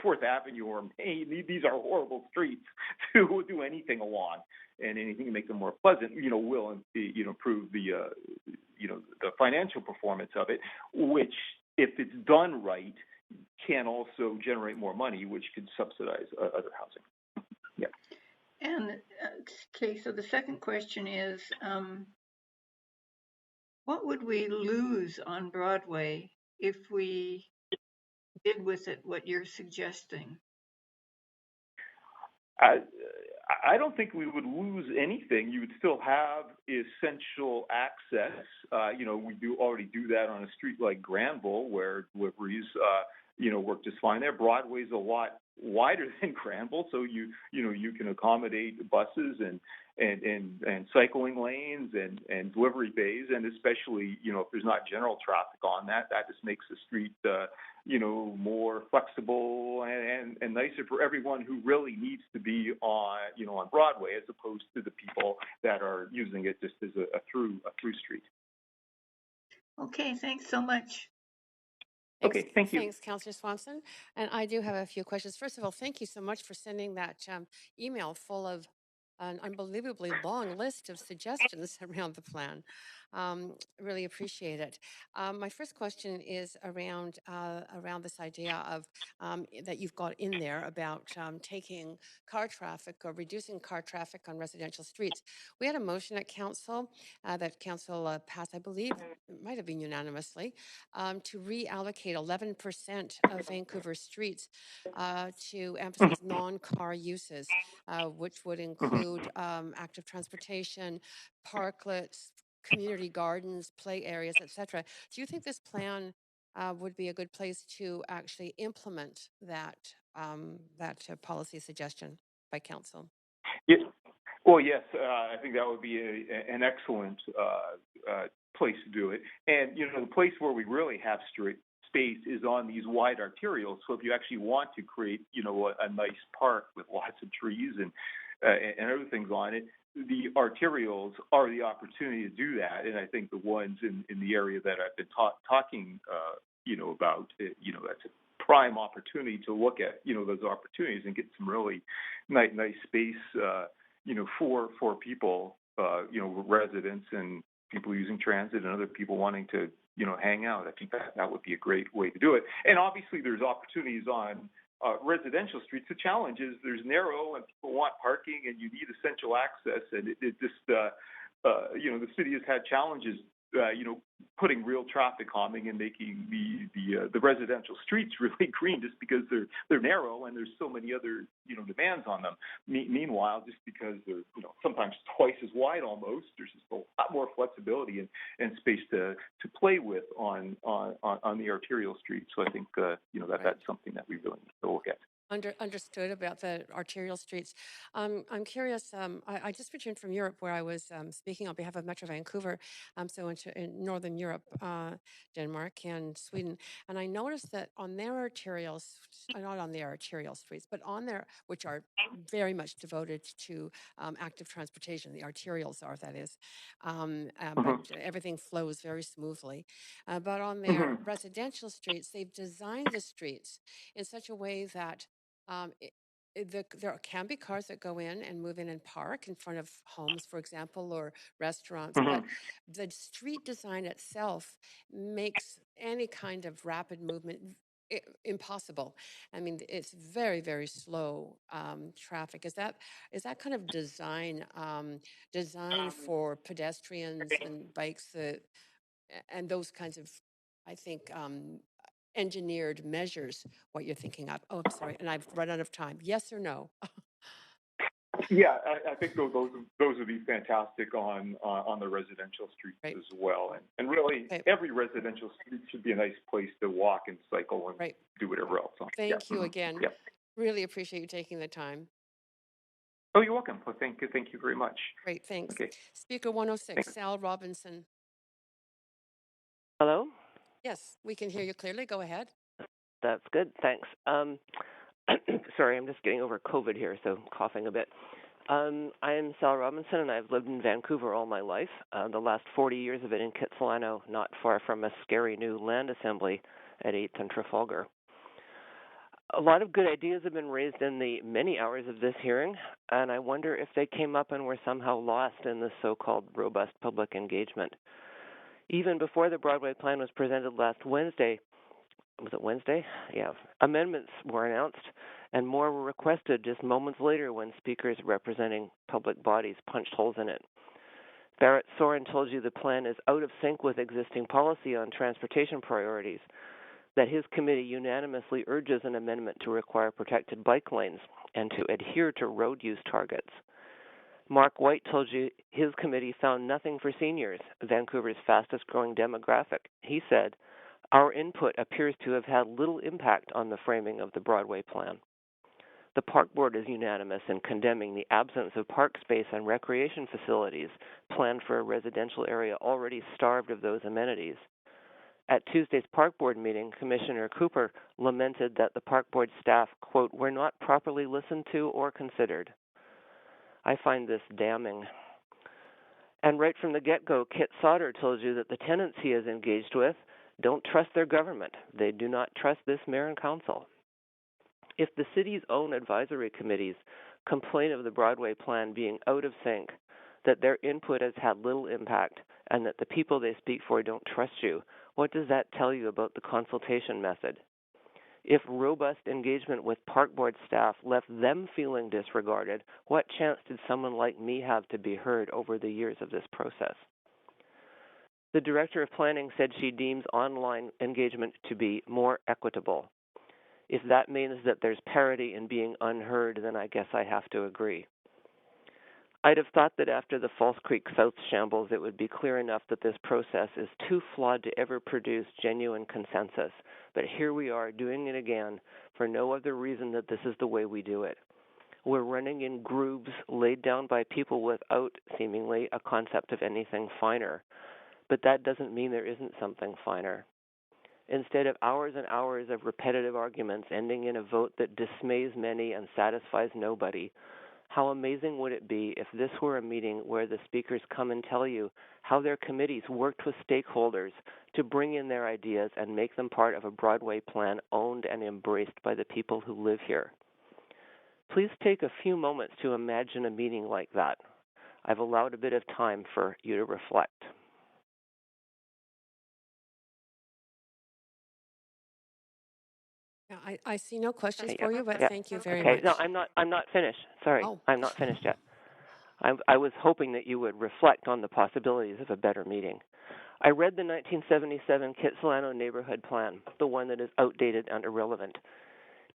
4th Avenue or Maine. These are horrible streets to do anything along, and anything to make them more pleasant, will improve the the financial performance of it, which, if it's done right, can also generate more money, which could subsidize other housing. Yeah. And okay, so the second question is, what would we lose on Broadway if we did with it what you're suggesting? I don't think we would lose anything. You would still have essential access. We do already do that on a street like Granville, where deliveries, work just fine there. Broadway's a lot wider than Granville, so you can accommodate buses and cycling lanes and delivery bays, and especially if there's not general traffic on that just makes the street more flexible and nicer for everyone who really needs to be on Broadway, as opposed to the people that are using it just as a through street. Okay, thanks so much. Thanks, Okay, thank you. Thanks, Councillor Swanson. And I do have a few questions. First of all, thank you so much for sending that email full of an unbelievably long list of suggestions around the plan. Really appreciate it. My first question is around this idea of that you've got in there about taking car traffic or reducing car traffic on residential streets. We had a motion at council that council passed, I believe, it might have been unanimously, to reallocate 11% of Vancouver streets to emphasize non-car uses, which would include active transportation, parklets, community gardens, play areas, etc. Do you think this plan would be a good place to actually implement that policy suggestion by council? Yeah. Well, yes, I think that would be an excellent place to do it. And the place where we really have space is on these wide arterials. So if you actually want to create a nice park with lots of trees and other things on it, the arterials are the opportunity to do that. And I think the ones in the area that I've been talking about, that's a prime opportunity to look at those opportunities and get some really nice space for people, residents and people using transit and other people wanting to hang out. I think that would be a great way to do it. And obviously there's opportunities on residential streets. The challenge is there's narrow and people want parking and you need essential access, and it just the city has had challenges putting real traffic calming and making the residential streets really green, just because they're narrow and there's so many other demands on them. Meanwhile, just because they're sometimes twice as wide almost, there's just a lot more flexibility and space to play with on the arterial streets. So I think that's something that we really need to look at. Understood about the arterial streets. I'm curious. I just returned from Europe, where I was speaking on behalf of Metro Vancouver, so in Northern Europe, Denmark and Sweden, and I noticed that on their arterials, not on their arterial streets, but on their, which are very much devoted to active transportation, the arterials are, that is, but everything flows very smoothly. But on their residential streets, they've designed the streets in such a way that there can be cars that go in and move in and park in front of homes, for example, or restaurants, but the street design itself makes any kind of rapid movement impossible. I mean, it's very, very slow traffic. Is that kind of design for pedestrians and bikes and those kinds of, I think, engineered measures what you're thinking of? Oh, I'm sorry, and I've run out of time. Yes or no? Yeah, I think those would be fantastic on the residential streets as well, and really every residential street should be a nice place to walk and cycle and do whatever else. Thank you again. Really appreciate you taking the time. Oh, you're welcome. Well, thank you very much. Great, thanks. Okay. Speaker 106, Sal Robinson. Hello? Yes, we can hear you clearly. Go ahead. That's good. Thanks. Sorry, I'm just getting over COVID here, so coughing a bit. I am Sal Robinson, and I've lived in Vancouver all my life, the last 40 years of it in Kitsilano, not far from a scary new land assembly at 8th and Trafalgar. A lot of good ideas have been raised in the many hours of this hearing, and I wonder if they came up and were somehow lost in the so-called robust public engagement. Even before the Broadway plan was presented last Wednesday, was it Wednesday? Yeah. Amendments were announced, and more were requested just moments later when speakers representing public bodies punched holes in it. Barrett Soren told you the plan is out of sync with existing policy on transportation priorities, that his committee unanimously urges an amendment to require protected bike lanes and to adhere to road use targets. Mark White told you his committee found nothing for seniors, Vancouver's fastest growing demographic. He said, "Our input appears to have had little impact on the framing of the Broadway plan." The Park Board is unanimous in condemning the absence of park space and recreation facilities planned for a residential area already starved of those amenities. At Tuesday's Park Board meeting, Commissioner Cooper lamented that the Park Board staff, quote, "were not properly listened to or considered." I find this damning. And right from the get-go, Kit Sauter told you that the tenants he is engaged with don't trust their government. They do not trust this mayor and council. If the city's own advisory committees complain of the Broadway plan being out of sync, that their input has had little impact, and that the people they speak for don't trust you, what does that tell you about the consultation method? If robust engagement with Park Board staff left them feeling disregarded, what chance did someone like me have to be heard over the years of this process? The Director of Planning said she deems online engagement to be more equitable. If that means that there's parity in being unheard, then I guess I have to agree. I'd have thought that after the False Creek South shambles, it would be clear enough that this process is too flawed to ever produce genuine consensus. But here we are doing it again for no other reason that this is the way we do it. We're running in grooves laid down by people without, seemingly, a concept of anything finer. But that doesn't mean there isn't something finer. Instead of hours and hours of repetitive arguments ending in a vote that dismays many and satisfies nobody, how amazing would it be if this were a meeting where the speakers come and tell you how their committees worked with stakeholders to bring in their ideas and make them part of a Broadway plan owned and embraced by the people who live here. Please take a few moments to imagine a meeting like that. I've allowed a bit of time for you to reflect. Yeah, I see no questions Okay, for you, but yeah. thank you very Okay, much. no, I'm not finished. Sorry, Oh. I'm not finished yet. I was hoping that you would reflect on the possibilities of a better meeting. I read the 1977 Kitsilano Neighborhood Plan, the one that is outdated and irrelevant.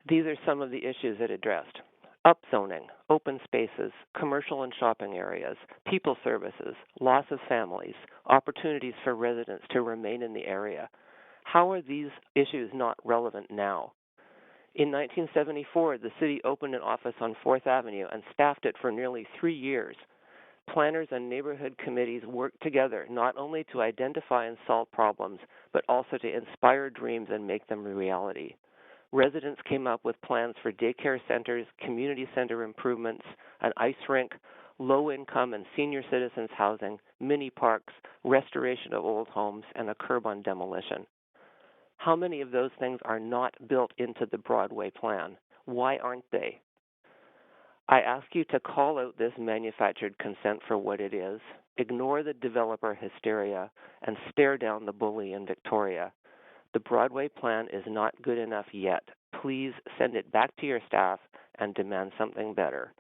These are some of the issues it addressed: upzoning, open spaces, commercial and shopping areas, people services, loss of families, opportunities for residents to remain in the area. How are these issues not relevant now? In 1974, the city opened an office on 4th Avenue and staffed it for nearly 3 years. Planners and neighborhood committees worked together not only to identify and solve problems, but also to inspire dreams and make them a reality. Residents came up with plans for daycare centers, community center improvements, an ice rink, low-income and senior citizens housing, mini parks, restoration of old homes, and a curb on demolition. How many of those things are not built into the Broadway plan? Why aren't they? I ask you to call out this manufactured consent for what it is, ignore the developer hysteria, and stare down the bully in Victoria. The Broadway plan is not good enough yet. Please send it back to your staff and demand something better.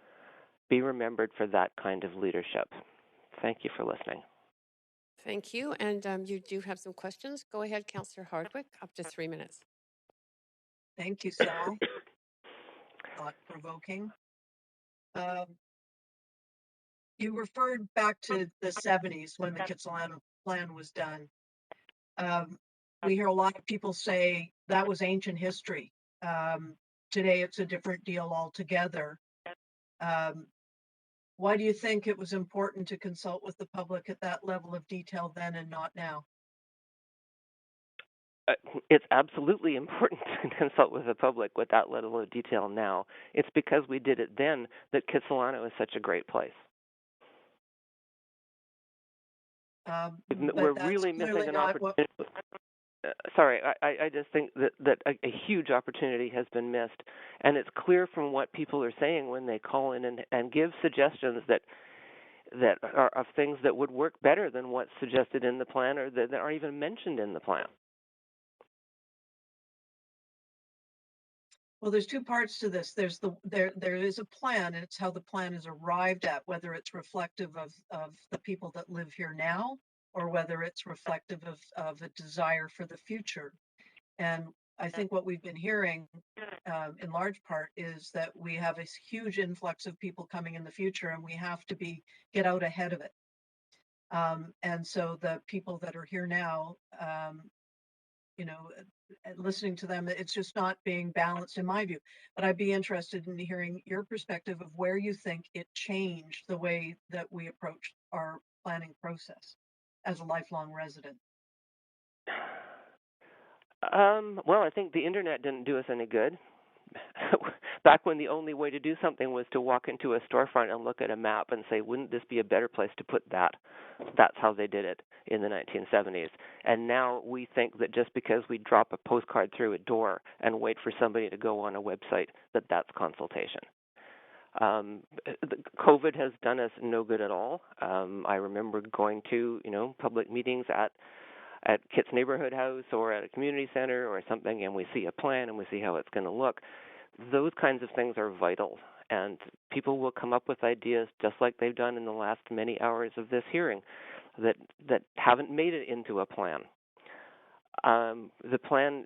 Be remembered for that kind of leadership. Thank you for listening. Thank you. And you do have some questions. Go ahead, Councillor Hardwick, up to 3 minutes. Thank you, Sal. Thought-provoking. You referred back to the 70s when the Kitsilano plan was done. We hear a lot of people say that was ancient history. Today it's a different deal altogether. Why do you think it was important to consult with the public at that level of detail then and not now? It's absolutely important to consult with the public with that level of detail now. It's because we did it then that Kitsilano is such a great place. We're really missing an opportunity. Sorry, I just think that a huge opportunity has been missed, and it's clear from what people are saying when they call in and give suggestions that are of things that would work better than what's suggested in the plan or that aren't even mentioned in the plan. Well, there's two parts to this. There is a plan, and it's how the plan is arrived at, whether it's reflective of the people that live here now, or whether it's reflective of a desire for the future. And I think what we've been hearing in large part is that we have a huge influx of people coming in the future, and we have to get out ahead of it. And so the people that are here now, you know, listening to them, it's just not being balanced in my view. But I'd be interested in hearing your perspective of where you think it changed the way that we approach our planning process as a lifelong resident. Well, I think the internet didn't do us any good. Back when the only way to do something was to walk into a storefront and look at a map and say, wouldn't this be a better place to put that? That's how they did it in the 1970s. And now we think that just because we drop a postcard through a door and wait for somebody to go on a website, that that's consultation. COVID has done us no good at all. I remember going to, public meetings at Kit's Neighborhood House or at a community center or something, and we see a plan and we see how it's going to look. Those kinds of things are vital, and people will come up with ideas just like they've done in the last many hours of this hearing that haven't made it into a plan. The plan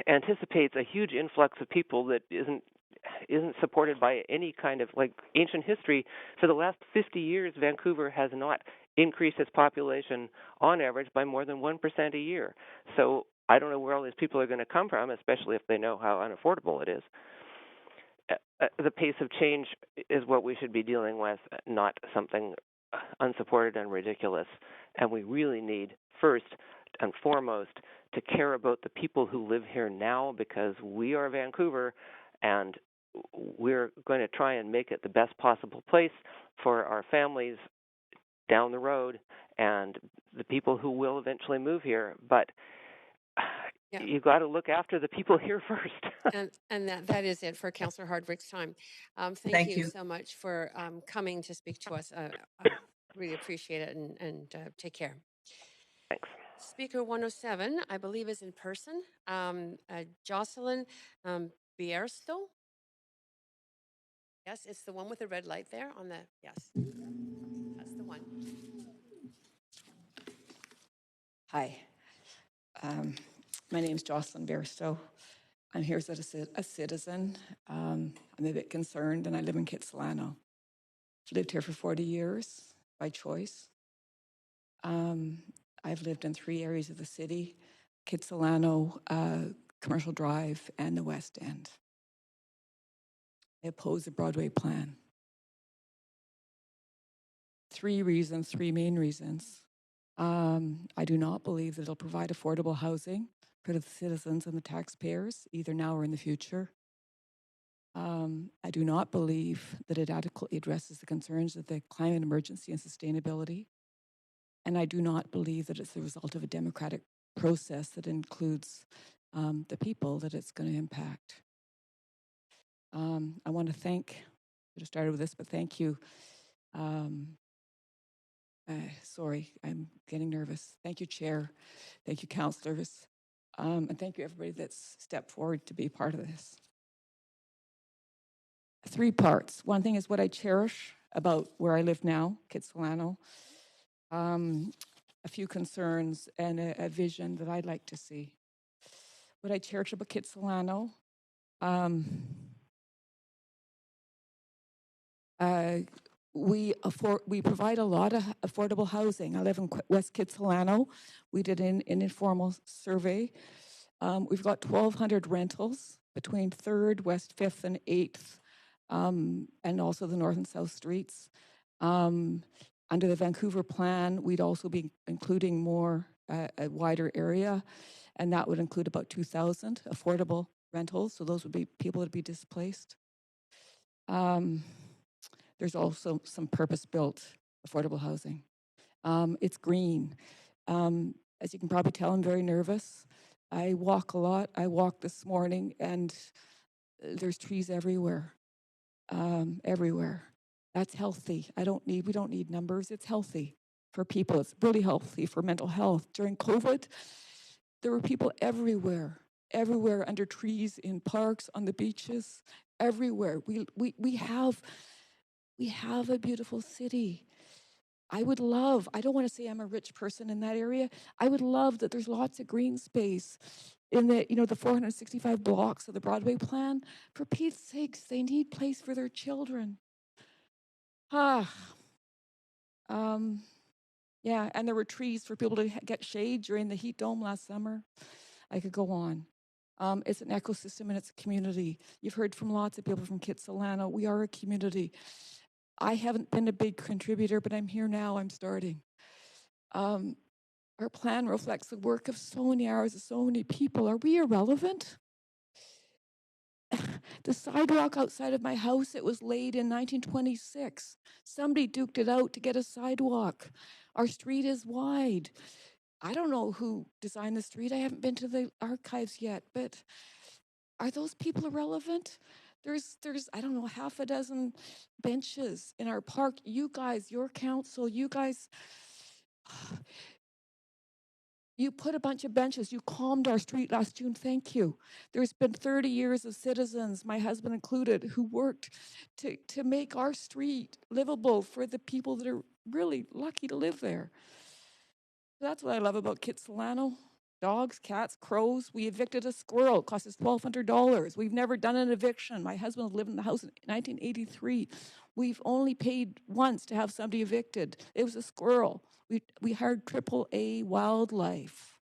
anticipates a huge influx of people that isn't supported by any kind of ancient history. For the last 50 years, Vancouver has not increased its population on average by more than 1% a year. So I don't know where all these people are going to come from, especially if they know how unaffordable it is. The pace of change is what we should be dealing with, not something unsupported and ridiculous. And we really need, first and foremost, to care about the people who live here now, because we are Vancouver, and we're going to try and make it the best possible place for our families down the road and the people who will eventually move here. But you've got to look after the people here first. and that is it for Councillor Hardwick's time. Thank you so much for coming to speak to us. Really appreciate it, and take care. Thanks. Speaker 107, I believe, is in person. Jocelyn Biersto. Yes, it's the one with the red light there on the, yes, that's the one. Hi, my name is Jocelyn Bairstow. I'm here as a citizen. I'm a bit concerned, and I live in Kitsilano. I've lived here for 40 years by choice. I've lived in 3 areas of the city: Kitsilano, Commercial Drive, and the West End. I oppose the Broadway plan. 3 reasons, 3 main reasons. I do not believe that it'll provide affordable housing for the citizens and the taxpayers, either now or in the future. I do not believe that it adequately addresses the concerns of the climate emergency and sustainability. And I do not believe that it's the result of a democratic process that includes the people that it's going to impact. I want to thank, I should have started with this, but thank you. Sorry, I'm getting nervous. Thank you, Chair. Thank you, councillors. And thank you, everybody that's stepped forward to be part of this. 3 parts. One thing is what I cherish about where I live now, Kitsilano. A few concerns and a vision that I'd like to see. What I cherish about Kitsilano, we provide a lot of affordable housing. I live in West Kitsilano. We did an informal survey. We've got 1,200 rentals between 3rd, West 5th, and 8th, and also the North and South Streets. Under the Vancouver plan, we'd also be including more, a wider area, and that would include about 2,000 affordable rentals. So those would be people that would be displaced. There's also some purpose-built affordable housing. It's green. As you can probably tell, I'm very nervous. I walk a lot. I walked this morning, and there's trees everywhere, everywhere. That's healthy. We don't need numbers. It's healthy for people. It's really healthy for mental health. During COVID, there were people everywhere under trees, in parks, on the beaches, everywhere. We have a beautiful city. I don't want to say I'm a rich person in that area. I would love that there's lots of green space. in the, the 465 blocks of the Broadway plan. For Pete's sakes, they need place for their children. Yeah, and there were trees for people to get shade during the heat dome last summer. I could go on. It's an ecosystem and it's a community. You've heard from lots of people from Kitsilano. We are a community. I haven't been a big contributor, but I'm here now. I'm starting. Our plan reflects the work of so many hours of so many people. Are we irrelevant? The sidewalk outside of my house, it was laid in 1926. Somebody duked it out to get a sidewalk. Our street is wide. I don't know who designed the street. I haven't been to the archives yet, but are those people irrelevant? There's I don't know, half a dozen benches in our park. You guys, your council, you guys, you put a bunch of benches. You calmed our street last June. Thank you. There's been 30 years of citizens, my husband included, who worked to make our street livable for the people that are really lucky to live there. That's what I love about Kitsilano. Dogs, cats, crows. We evicted a squirrel. It cost us $1,200. We've never done an eviction. My husband lived in the house in 1983. We've only paid once to have somebody evicted. It was a squirrel. We hired AAA wildlife.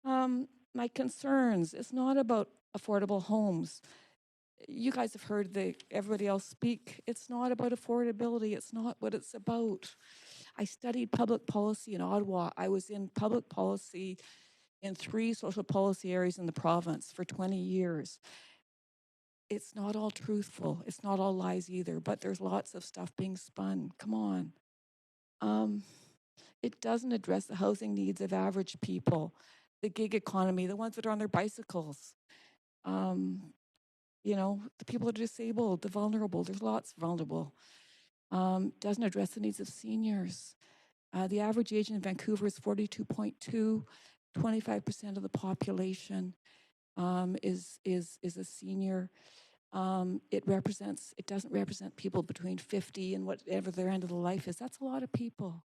My concerns, it's not about affordable homes. You guys have heard everybody else speak. It's not about affordability. It's not what it's about. I studied public policy in Ottawa. I was in public policy in 3 social policy areas in the province for 20 years. It's not all truthful. It's not all lies either, but there's lots of stuff being spun. Come on. It doesn't address the housing needs of average people, the gig economy, the ones that are on their bicycles. The people that are disabled, the vulnerable. There's lots vulnerable. Doesn't address the needs of seniors. The average age in Vancouver is 42.2. 25% of the population is a senior. It doesn't represent people between 50 and whatever their end of the life is. That's a lot of people.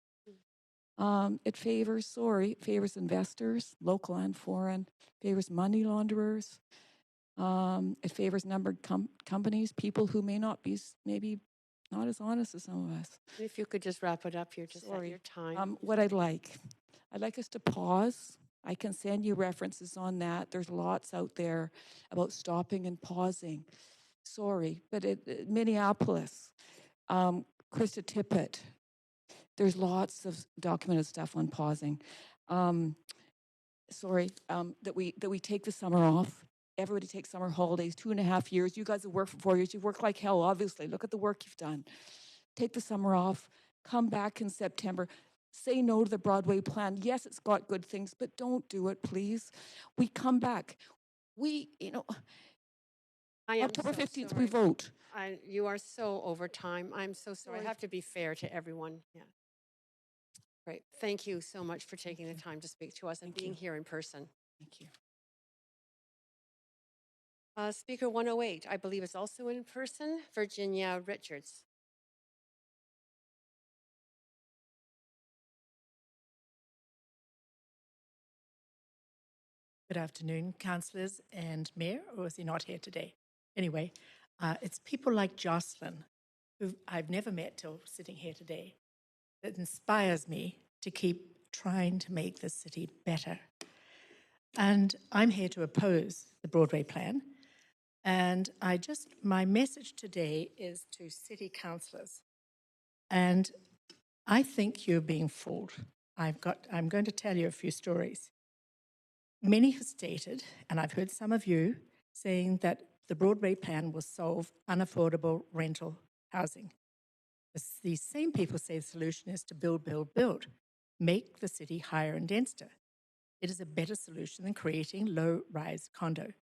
It favors investors, local and foreign, favors money launderers. It favors numbered companies, people who may not be, maybe not as honest as some of us. If you could just wrap it up, you're just at your time. What I'd like us to pause. I can send you references on that. There's lots out there about stopping and pausing. Sorry, but Minneapolis, Krista Tippett, there's lots of documented stuff on pausing. That we take the summer off. Everybody takes summer holidays, 2.5 years. You guys have worked for 4 years. You've worked like hell, obviously. Look at the work you've done. Take the summer off. Come back in September. Say no to the Broadway plan. Yes, it's got good things, but don't do it, please. We come back. October 15th, we vote. You are so over time. I'm so sorry. I have to be fair to everyone. Yeah. Great. Thank you so much for taking the time to speak to us and being here in person. Thank you. Speaker 108, I believe, is also in person. Virginia Richards. Good afternoon, councillors and mayor, or is he not here today? Anyway, it's people like Jocelyn, who I've never met till sitting here today, that inspires me to keep trying to make this city better. And I'm here to oppose the Broadway plan. And my message today is to city councillors. And I think you're being fooled. I'm going to tell you a few stories. Many have stated, and I've heard some of you, saying that the Broadway plan will solve unaffordable rental housing. These same people say the solution is to build, build, build, make the city higher and denser. It is a better solution than creating low-rise condo.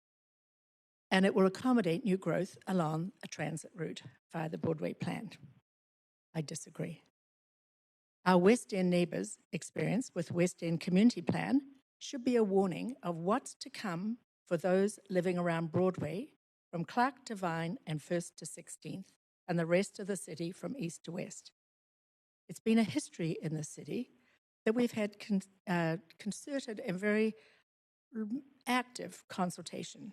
And it will accommodate new growth along a transit route via the Broadway plan. I disagree. Our West End neighbours' experience with West End Community Plan should be a warning of what's to come for those living around Broadway from Clark to Vine and 1st to 16th and the rest of the city from east to west. It's been a history in the city that we've had concerted and very active consultation.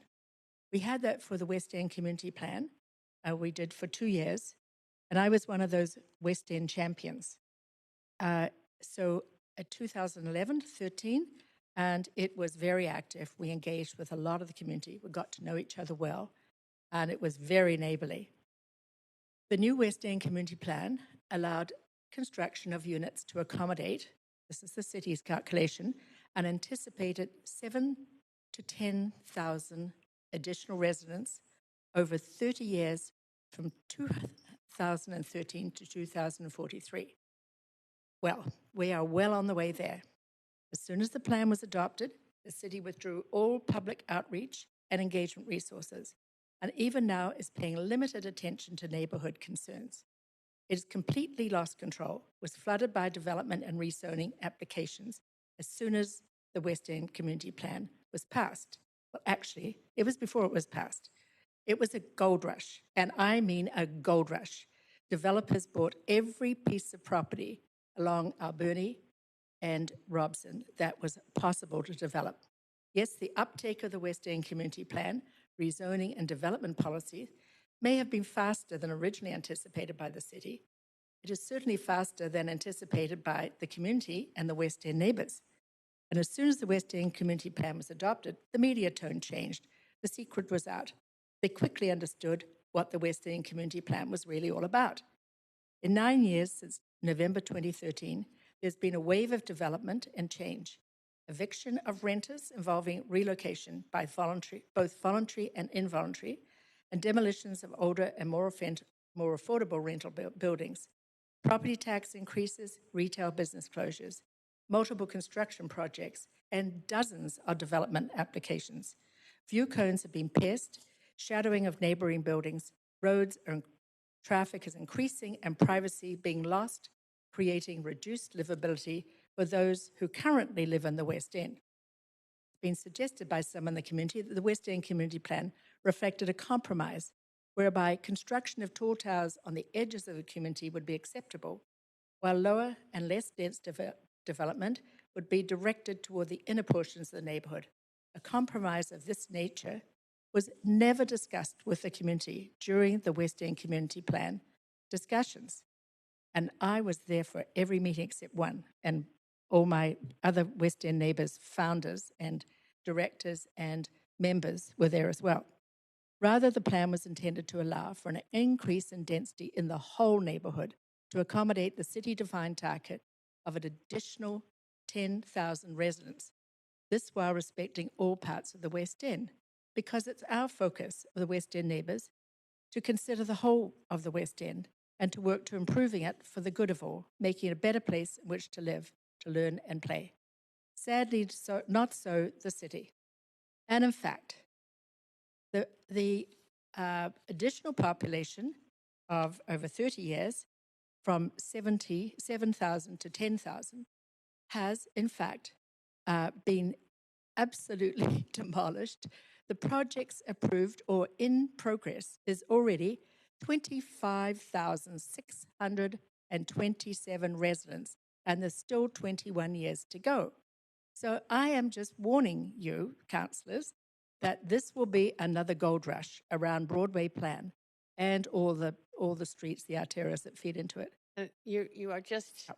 We had that for the West End Community Plan. We did for 2 years, and I was one of those West End champions. So at 2011, 13, and it was very active. We engaged with a lot of the community. We got to know each other well, and it was very neighbourly. The new West End Community Plan allowed construction of units to accommodate, this is the city's calculation, an anticipated 7 to 10,000 additional residents over 30 years from 2013 to 2043. Well, we are well on the way there. As soon as the plan was adopted, the city withdrew all public outreach and engagement resources, and even now is paying limited attention to neighbourhood concerns. It has completely lost control, was flooded by development and rezoning applications as soon as the West End Community Plan was passed. Well, actually, it was before it was passed. It was a gold rush, and I mean a gold rush. Developers bought every piece of property along Alberni and Robson that was possible to develop. Yes, the uptake of the West End Community Plan, rezoning and development policies may have been faster than originally anticipated by the city. It is certainly faster than anticipated by the community and the West End neighbours. And as soon as the West End Community Plan was adopted, the media tone changed. The secret was out. They quickly understood what the West End Community Plan was really all about. In 9 years, since November 2013, there's been a wave of development and change. Eviction of renters involving relocation by both voluntary and involuntary, and demolitions of older and more affordable rental buildings. Property tax increases, retail business closures, multiple construction projects, and dozens of development applications. View cones have been pierced, shadowing of neighbouring buildings, traffic is increasing, and privacy being lost, creating reduced livability for those who currently live in the West End. It's been suggested by some in the community that the West End Community Plan reflected a compromise whereby construction of tall towers on the edges of the community would be acceptable, while lower and less dense development would be directed toward the inner portions of the neighbourhood. A compromise of this nature was never discussed with the community during the West End Community Plan discussions. And I was there for every meeting except one, and all my other West End neighbours, founders and directors and members were there as well. Rather, the plan was intended to allow for an increase in density in the whole neighbourhood to accommodate the city-defined target of an additional 10,000 residents. This while respecting all parts of the West End, because it's our focus of the West End neighbours to consider the whole of the West End and to work to improving it for the good of all, making it a better place in which to live, to learn and play. Sadly, not so the city. And in fact, the additional population of over 30 years from 7,000 to 10,000 has in fact been absolutely demolished. The projects approved or in progress is already 25,627 residents, and there's still 21 years to go. So I am just warning you, councillors, that this will be another gold rush around Broadway Plan and all the streets, the arterials that feed into it. You are just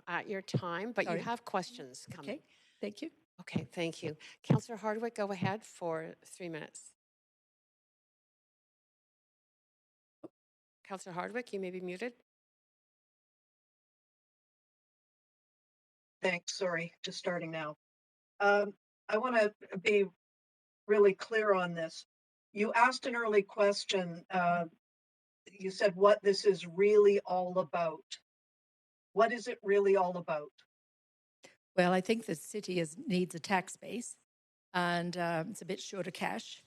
at your time, but Sorry. you have questions coming. Okay, thank you. Okay, thank you. Councillor Hardwick, go ahead for 3 minutes. Councillor Hardwick, you may be muted. Thanks. Sorry, just starting now. I want to be really clear on this. You asked an early question. You said what this is really all about. What is it really all about? Well, I think the city needs a tax base, and it's a bit short of cash.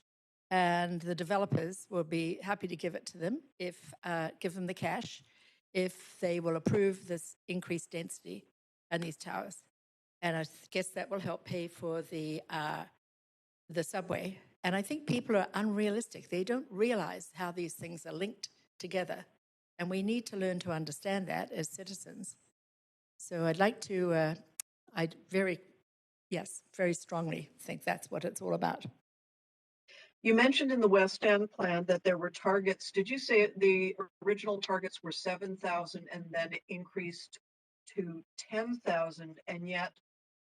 And the developers will be happy to give it to them give them the cash if they will approve this increased density and these towers. And I guess that will help pay for the subway. And I think people are unrealistic. They don't realize how these things are linked together. And we need to learn to understand that as citizens. So I'd like to, yes, very strongly think that's what it's all about. You mentioned in the West End plan that there were targets. Did you say the original targets were 7,000 and then increased to 10,000? And yet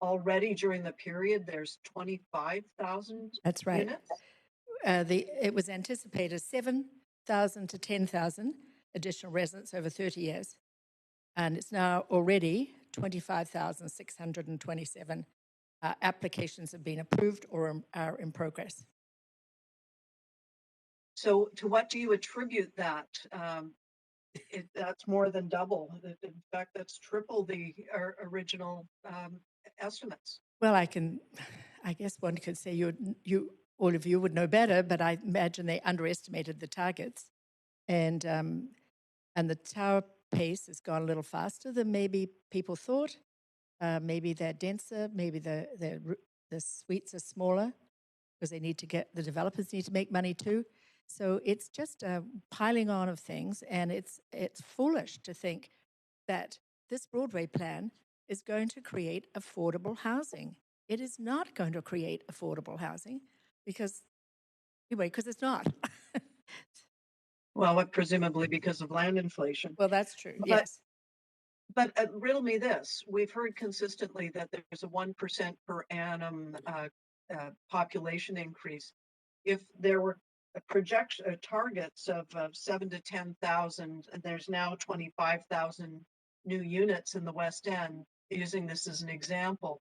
already during the period, there's 25,000 That's right. units? It was anticipated 7,000 to 10,000 additional residents over 30 years. And it's now already 25,627 applications have been approved or are in progress. So to what do you attribute that? That's more than double. In fact, that's triple the original estimates. Well, I guess one could say all of you would know better, but I imagine they underestimated the targets, and the tower pace has gone a little faster than maybe people thought. Maybe they're denser. Maybe the suites are smaller because the developers need to make money too. So it's just a piling on of things, and it's foolish to think that this Broadway plan is going to create affordable housing. It is not going to create affordable housing because it's not. Well, presumably because of land inflation. Well, that's true, yes. But riddle me this. We've heard consistently that there's a 1% per annum population increase. If there were targets of 7 to 10,000, and there's now 25,000 new units in the West End, using this as an example,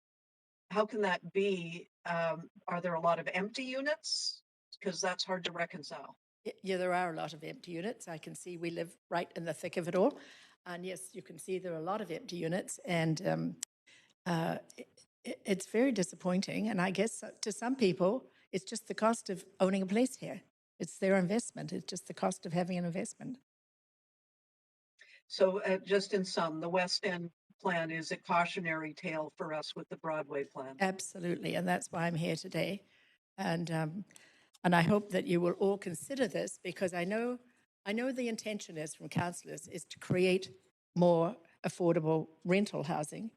how can that be? Are there a lot of empty units? Because that's hard to reconcile. Yeah, there are a lot of empty units. I can see we live right in the thick of it all. And yes, you can see there are a lot of empty units, and it's very disappointing. And I guess to some people, it's just the cost of owning a place here. It's their investment. It's just the cost of having an investment. So just in sum, the West End plan is a cautionary tale for us with the Broadway plan. Absolutely, and that's why I'm here today. And I hope that you will all consider this, because I know the intention is from councillors is to create more affordable rental housing,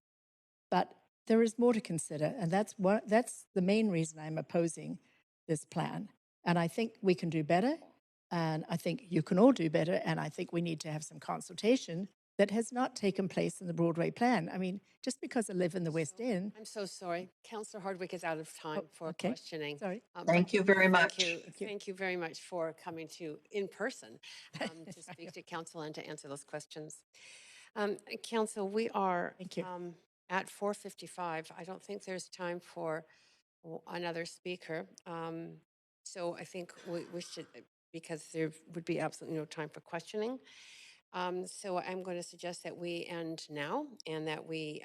but there is more to consider, and that's the main reason I'm opposing this plan. And I think we can do better, and I think you can all do better, and I think we need to have some consultation that has not taken place in the Broadway plan. I mean, just because I live in the West End. I'm so sorry. Councillor Hardwick is out of time for questioning. Sorry. Thank you very much. Thank you very much for coming in person to speak to council and to answer those questions. Council, we are at 4:55. I don't think there's time for another speaker. So I think we should, because there would be absolutely no time for questioning. So I'm going to suggest that we end now and that we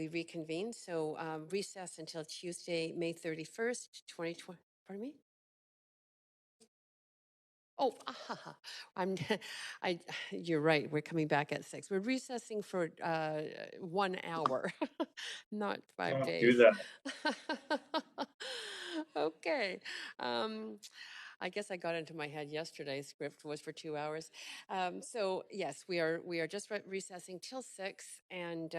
reconvene. So recess until Tuesday, May 31st, 2020. Pardon me? Oh, you're right. We're coming back at 6. We're recessing for 1 hour, not 5 Don't days. do that. Okay. I guess I got into my head yesterday. Script was for 2 hours. So yes, we are just recessing till 6, and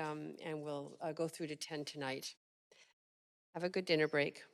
we'll go through to 10 tonight. Have a good dinner break.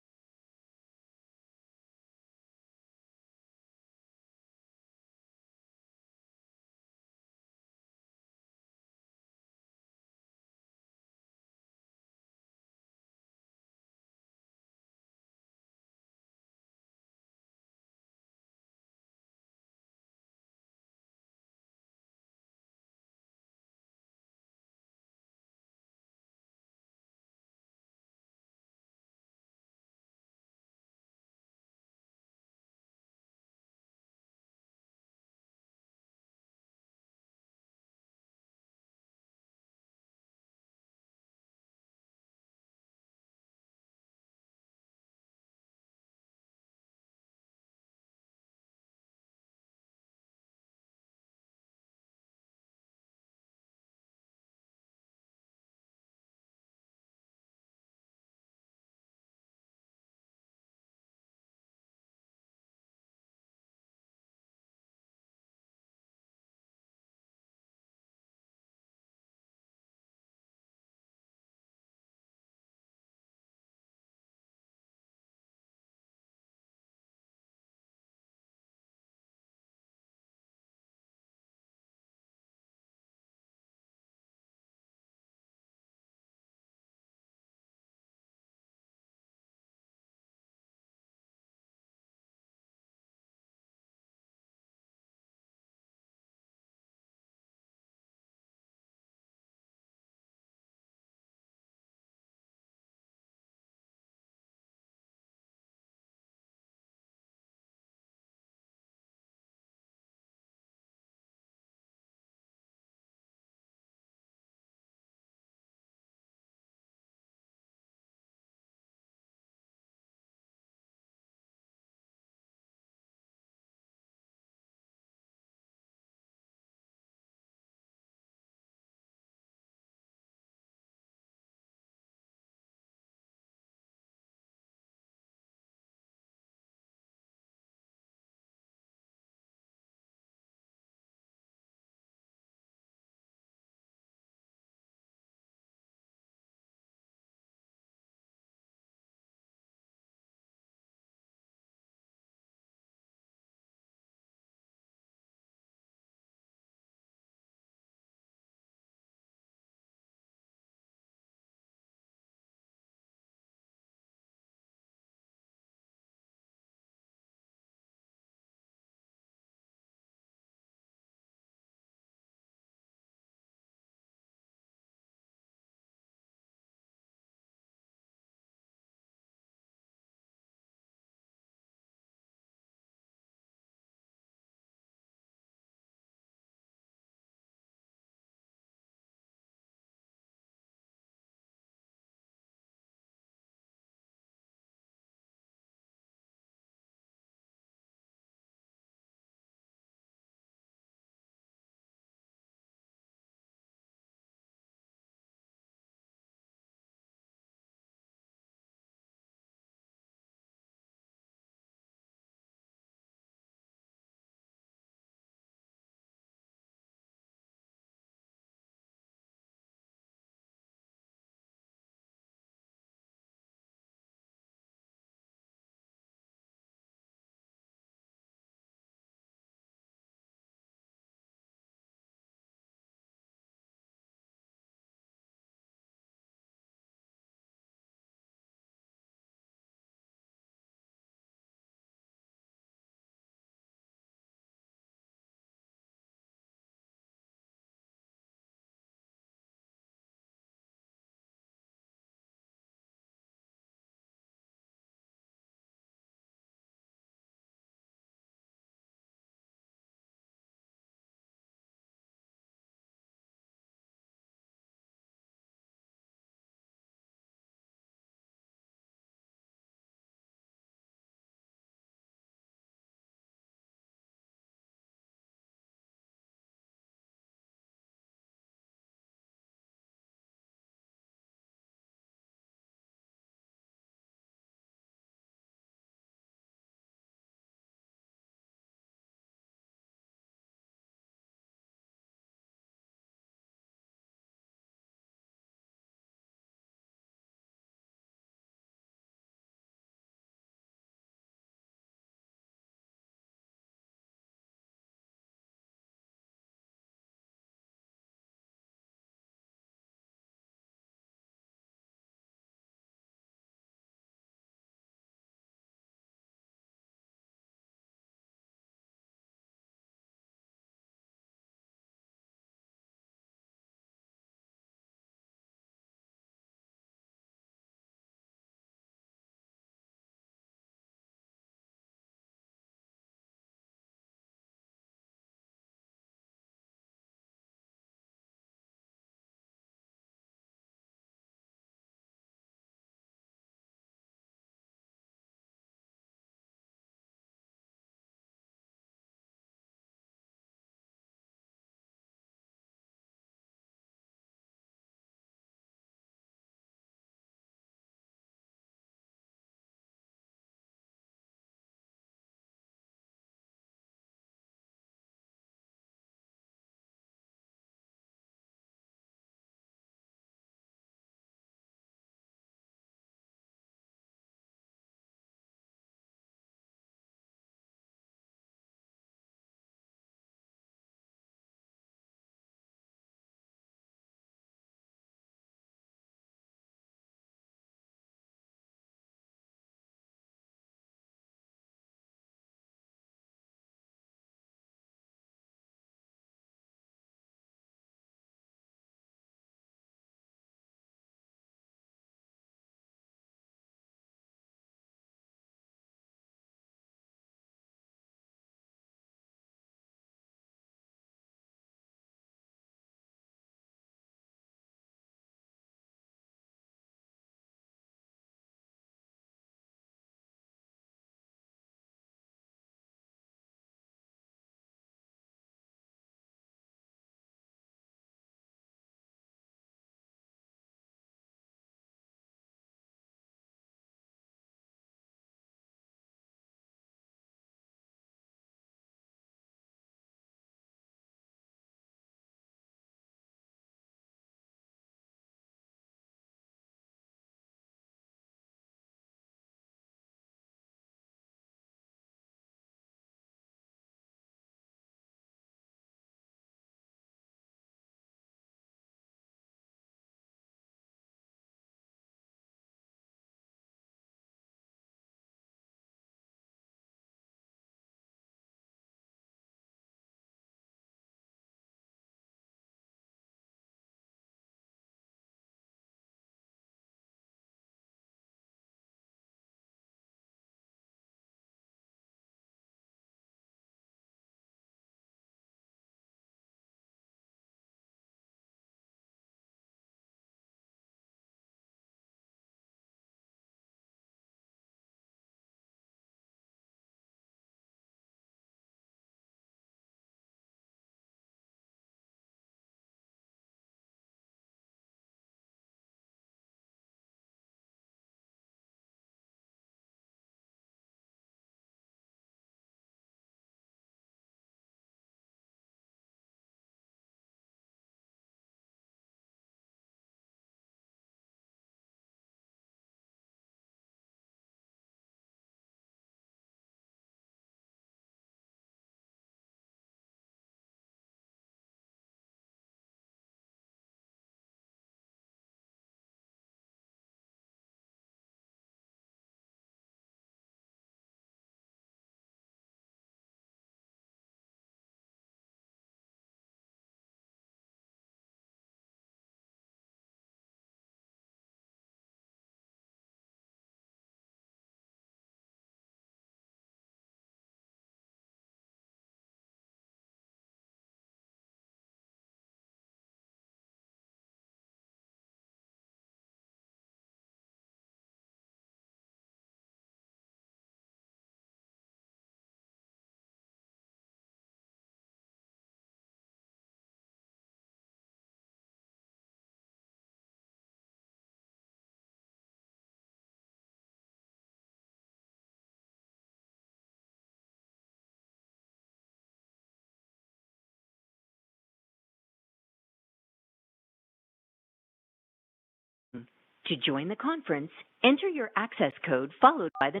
To join the conference, enter your access code followed by the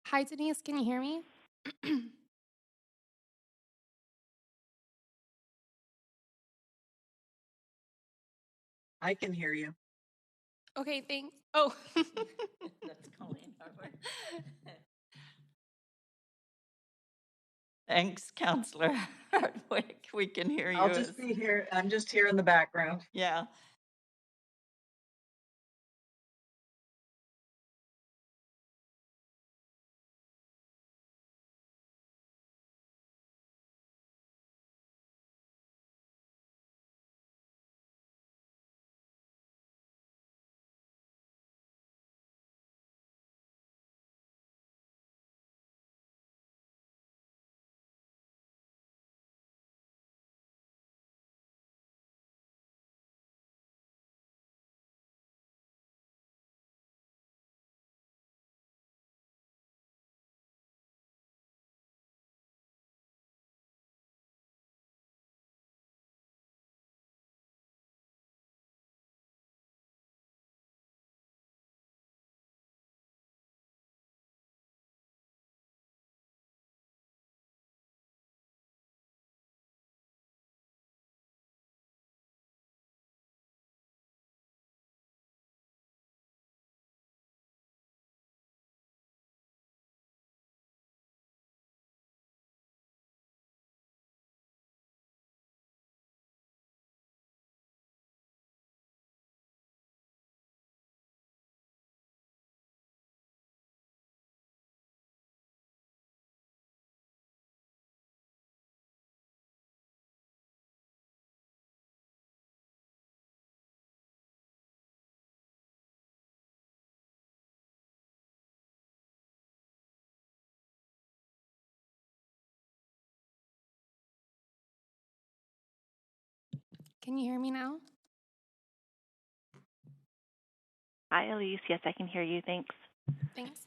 Hi, Denise. Can you hear me? I can hear you. Okay, thanks. Oh, That's Colleen Hardwick. Thanks, Councillor Hardwick. We can hear you. I'll just be here. I'm just here in the background. Yeah. can you hear me now? Hi, Elise. Yes, I can hear you. Thanks. Thanks.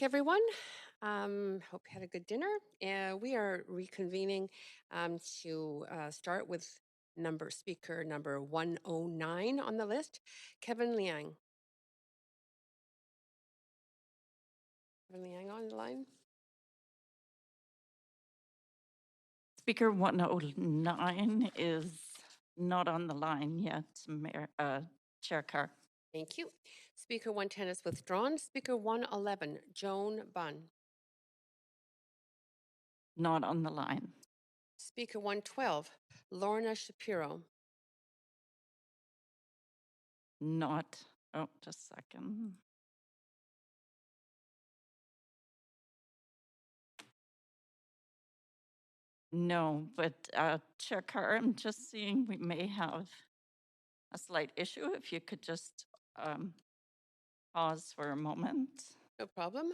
back, everyone. Hope you had a good dinner. We are reconvening to start with speaker number 109 on the list, Kevin Liang. Kevin Liang on the line. Speaker 109 is not on the line yet, Mayor, Chair Carr. Thank you. Speaker 110 is withdrawn. Speaker 111, Joan Bunn. Not on the line. Speaker 112, Lorna Shapiro. Not, oh, just a second. No, but Chair Carr, I'm just seeing we may have a slight issue. If you could just pause for a moment. No problem.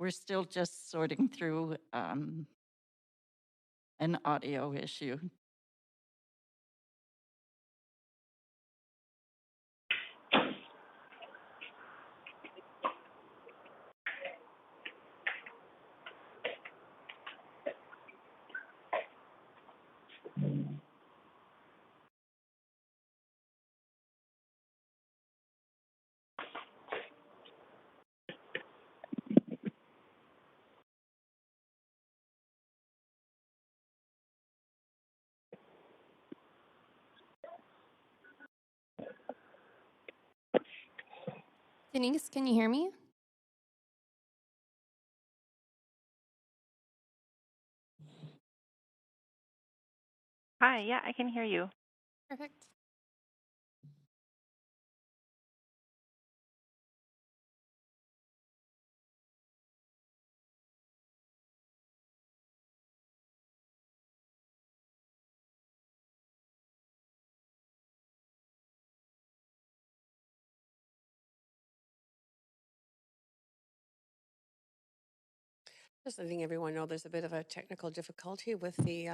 We're still just sorting through an audio issue. Denise, can you hear me? Hi, yeah, I can hear you. Perfect. Just letting everyone know there's a bit of a technical difficulty with the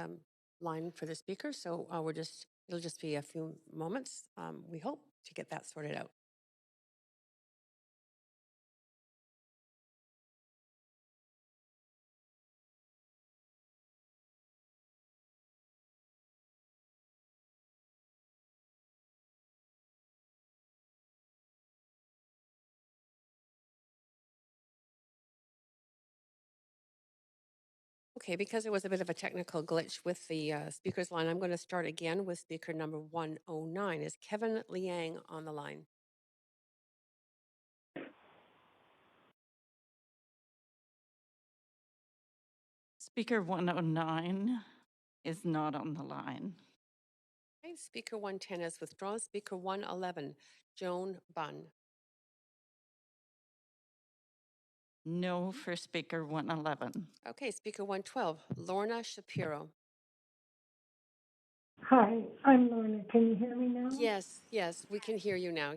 line for the speaker, so it'll just be a few moments, we hope, to get that sorted out. Okay, because there was a bit of a technical glitch with the speaker's line, I'm going to start again with speaker number 109. Is Kevin Liang on the line? Speaker 109 is not on the line. Okay, speaker 110 is withdrawn. Speaker 111, Joan Bunn. No for speaker 111. Okay, speaker 112, Lorna Shapiro. Hi, I'm Lorna. Can you hear me now? Yes, we can hear you now.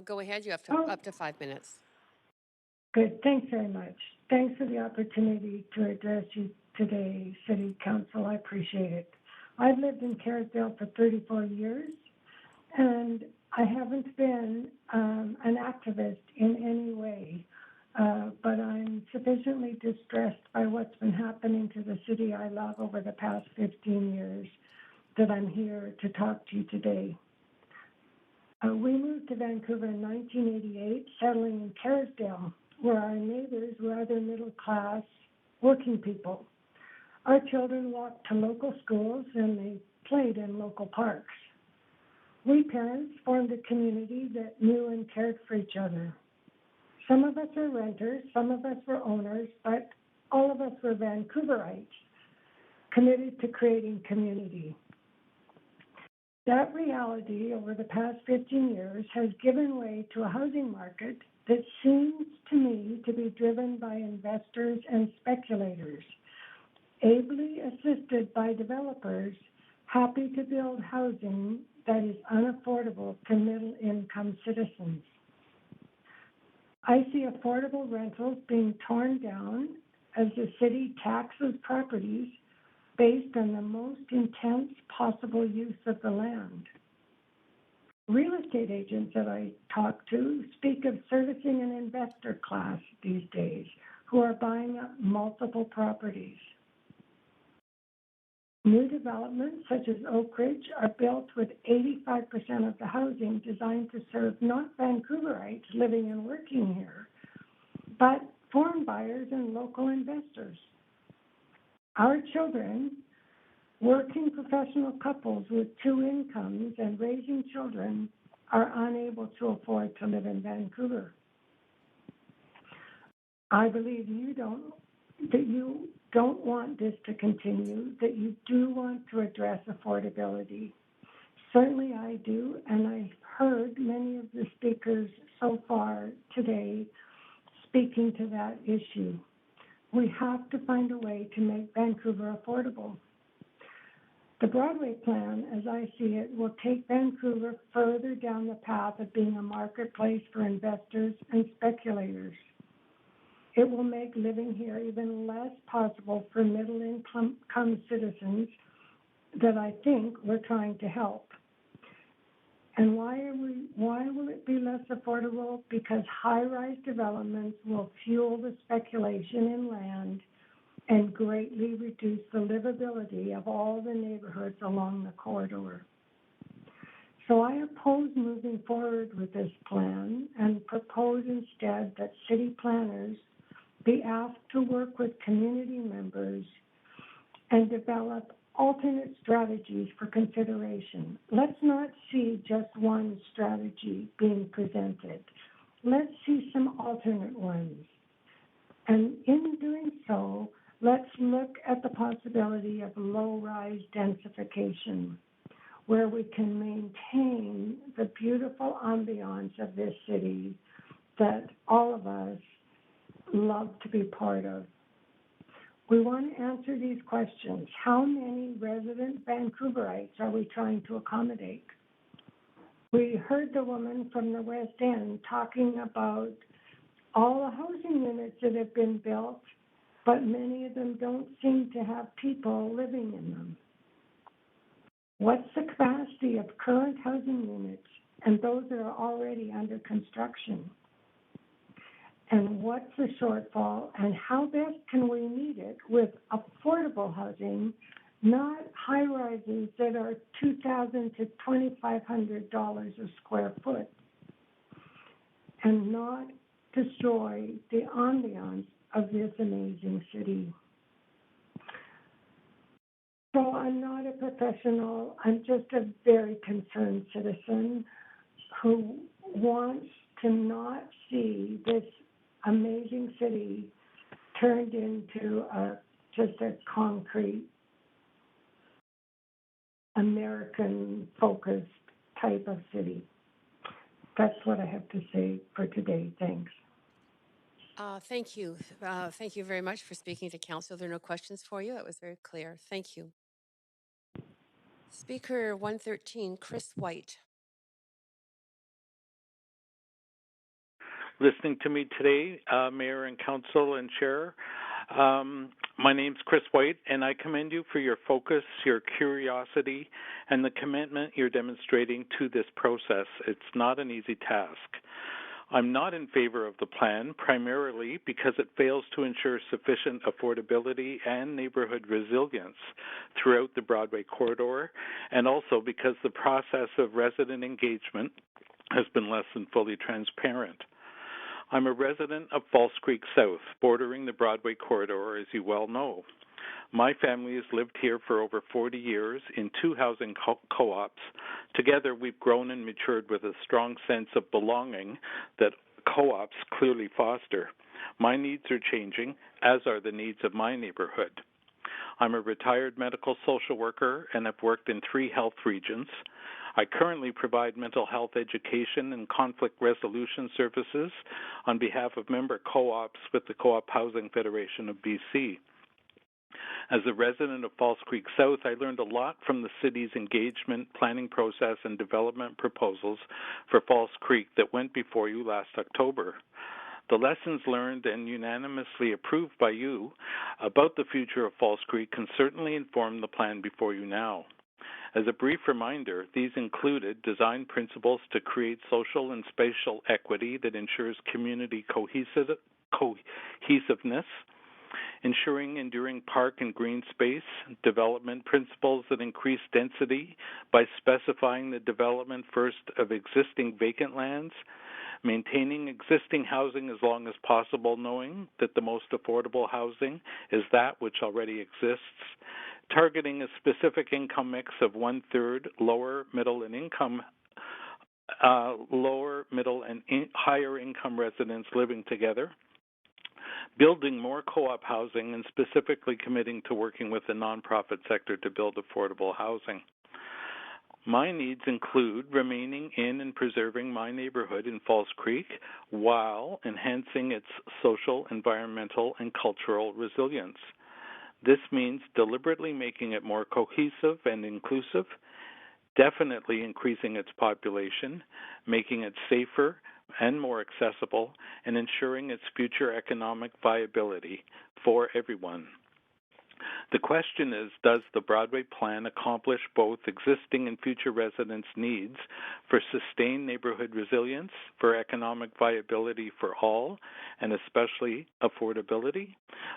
Go ahead, you have up to 5 minutes. Good, thanks very much. Thanks for the opportunity to address you today, City Council. I appreciate it. I've lived in Kerrisdale for 34 years, and I haven't been an activist in any way, but I'm sufficiently distressed by what's been happening to the city I love over the past 15 years that I'm here to talk to you today. We moved to Vancouver in 1988, settling in Kerrisdale, where our neighbors were other middle-class working people. Our children walked to local schools and they played in local parks. We parents formed a community that knew and cared for each other. Some of us were renters, some of us were owners, but all of us were Vancouverites, committed to creating community. That reality over the past 15 years has given way to a housing market that seems to me to be driven by investors and speculators, ably assisted by developers happy to build housing that is unaffordable to middle-income citizens. I see affordable rentals being torn down as the city taxes properties based on the most intense possible use of the land. Real estate agents that I talk to speak of servicing an investor class these days who are buying up multiple properties. New developments such as Oak Ridge are built with 85% of the housing designed to serve not Vancouverites living and working here, but foreign buyers and local investors. Our children, working professional couples with two incomes and raising children, are unable to afford to live in Vancouver. I believe that you don't want this to continue, that you do want to address affordability. Certainly I do, and I've heard many of the speakers so far today speaking to that issue. We have to find a way to make Vancouver affordable. The Broadway plan, as I see it, will take Vancouver further down the path of being a marketplace for investors and speculators. It will make living here even less possible for middle-income citizens that I think we're trying to help. And why will it be less affordable? Because high-rise developments will fuel the speculation in land and greatly reduce the livability of all the neighborhoods along the corridor. So I oppose moving forward with this plan and propose instead that city planners be asked to work with community members and develop alternate strategies for consideration. Let's not see just one strategy being presented. Let's see some alternate ones. And in doing so, let's look at the possibility of low-rise densification, where we can maintain the beautiful ambiance of this city that all of us love to be part of. We want to answer these questions. How many resident Vancouverites are we trying to accommodate? We heard the woman from the West End talking about all the housing units that have been built, but many of them don't seem to have people living in them. What's the capacity of current housing units and those that are already under construction? And what's the shortfall, and how best can we meet it with affordable housing, not high-rises that are $2,000 to $2,500 a square foot, and not destroy the ambiance of this amazing city. So I'm not a professional, I'm just a very concerned citizen who wants to not see this amazing city turned into just a concrete, American-focused type of city. That's what I have to say for today. Thanks. Thank you. Thank you very much for speaking to Council. There are no questions for you. That was very clear. Thank you. Speaker 113, Chris White. Listening to me today, Mayor and Council and Chair. My name's Chris White, and I commend you for your focus, your curiosity, and the commitment you're demonstrating to this process. It's not an easy task. I'm not in favor of the plan, primarily because it fails to ensure sufficient affordability and neighborhood resilience throughout the Broadway corridor, and also because the process of resident engagement has been less than fully transparent. I'm a resident of False Creek South, bordering the Broadway corridor, as you well know. My family has lived here for over 40 years in two housing co-ops. Together, we've grown and matured with a strong sense of belonging that co-ops clearly foster. My needs are changing, as are the needs of my neighborhood. I'm a retired medical social worker and have worked in 3 health regions. I currently provide mental health education and conflict resolution services on behalf of member co-ops with the Co-op Housing Federation of BC. As a resident of False Creek South, I learned a lot from the city's engagement, planning process, and development proposals for False Creek that went before you last October. The lessons learned and unanimously approved by you about the future of False Creek can certainly inform the plan before you now. As a brief reminder, these included design principles to create social and spatial equity that ensures community cohesiveness, ensuring enduring park and green space, development principles that increase density by specifying the development first of existing vacant lands, maintaining existing housing as long as possible, knowing that the most affordable housing is that which already exists, targeting a specific income mix of 1/3 lower, middle, and higher income residents living together, building more co-op housing, and specifically committing to working with the nonprofit sector to build affordable housing. My needs include remaining in and preserving my neighborhood in False Creek while enhancing its social, environmental, and cultural resilience. This means deliberately making it more cohesive and inclusive, definitely increasing its population, making it safer and more accessible, and ensuring its future economic viability for everyone. The question is, does the Broadway plan accomplish both existing and future residents' needs for sustained neighborhood resilience, for economic viability for all, and especially affordability?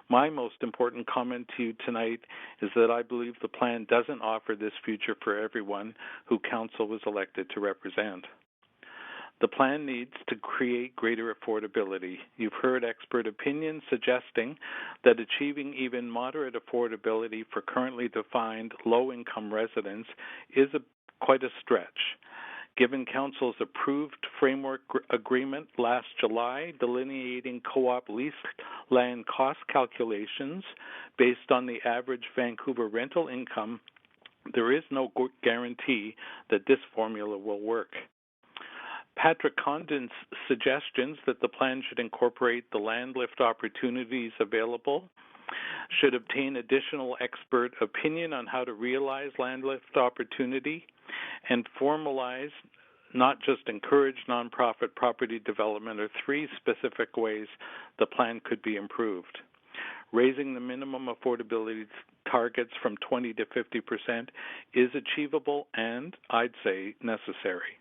My most important comment to you tonight is that I believe the plan doesn't offer this future for everyone who Council was elected to represent. The plan needs to create greater affordability. You've heard expert opinions suggesting that achieving even moderate affordability for currently defined low-income residents is quite a stretch. Given Council's approved framework agreement last July delineating co-op leased land cost calculations based on the average Vancouver rental income, there is no guarantee that this formula will work. Patrick Condon's suggestions that the plan should incorporate the land lift opportunities available, should obtain additional expert opinion on how to realize land lift opportunity, and formalize, not just encourage, nonprofit property development are 3 specific ways the plan could be improved. Raising the minimum affordability targets from 20 to 50% is achievable and, I'd say, necessary.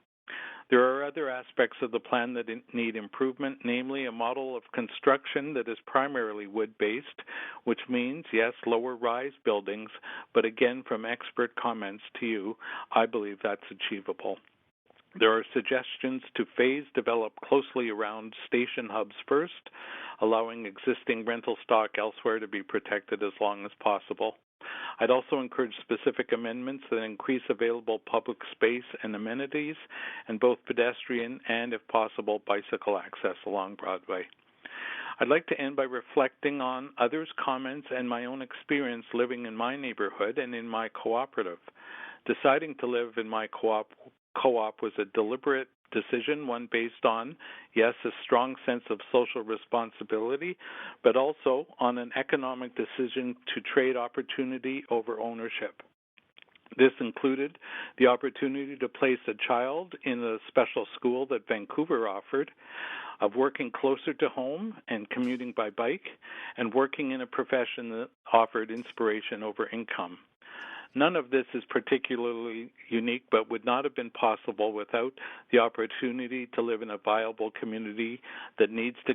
There are other aspects of the plan that need improvement, namely a model of construction that is primarily wood-based, which means, yes, lower-rise buildings, but again, from expert comments to you, I believe that's achievable. There are suggestions to phase develop closely around station hubs first, allowing existing rental stock elsewhere to be protected as long as possible. I'd also encourage specific amendments that increase available public space and amenities, and both pedestrian and, if possible, bicycle access along Broadway. I'd like to end by reflecting on others' comments and my own experience living in my neighborhood and in my cooperative. Deciding to live in my co-op was a deliberate decision, one based on, yes, a strong sense of social responsibility, but also on an economic decision to trade opportunity over ownership. This included the opportunity to place a child in a special school that Vancouver offered, of working closer to home and commuting by bike, and working in a profession that offered inspiration over income. None of this is particularly unique, but would not have been possible without the opportunity to live in a viable community that needs to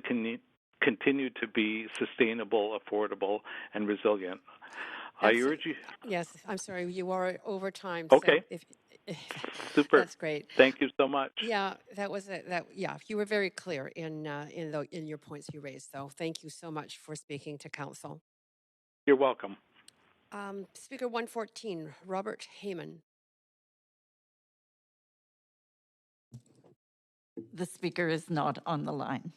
continue to be sustainable, affordable, and resilient. I urge you. Yes, I'm sorry, you are over time. Okay. So Super. That's great. Thank you so much. Yeah, you were very clear in your points you raised. So thank you so much for speaking to Council. You're welcome. Speaker 114, Robert Heyman. The speaker is not on the line.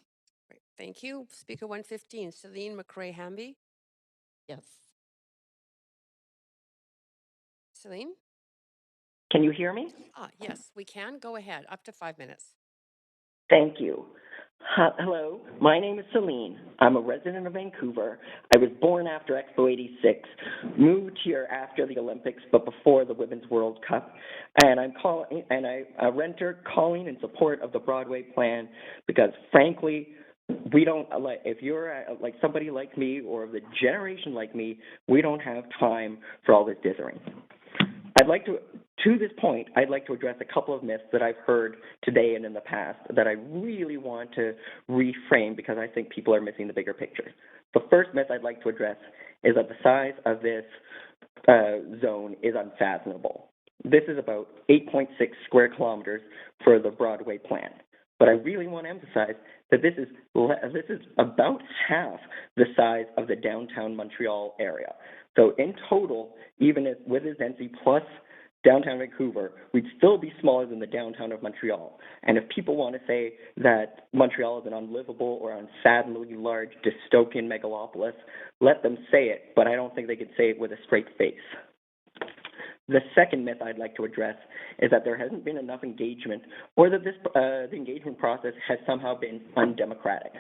Great, thank you. Speaker 115, Celine McRae-Hamby. Yes. Celine? Can you hear me? Yes, we can. Go ahead. Up to 5 minutes. Thank you. Hello, my name is Celine. I'm a resident of Vancouver. I was born after Expo 86, moved here after the Olympics, but before the Women's World Cup. And I'm a renter calling in support of the Broadway plan because, frankly, we don't like, if you're like somebody like me or of the generation like me, we don't have time for all this dithering. To this point, I'd like to address a couple of myths that I've heard today and in the past that I really want to reframe because I think people are missing the bigger picture. The first myth I'd like to address is that the size of this zone is unfathomable. This is about 8.6 square kilometers for the Broadway plan. But I really want to emphasize that this is about half the size of the downtown Montreal area. So in total, even with this density plus downtown Vancouver, we'd still be smaller than the downtown of Montreal. And if people want to say that Montreal is an unlivable or unfathomably large dystopian megalopolis, let them say it, but I don't think they could say it with a straight face. The second myth I'd like to address is that there hasn't been enough engagement or that the engagement process has somehow been undemocratic.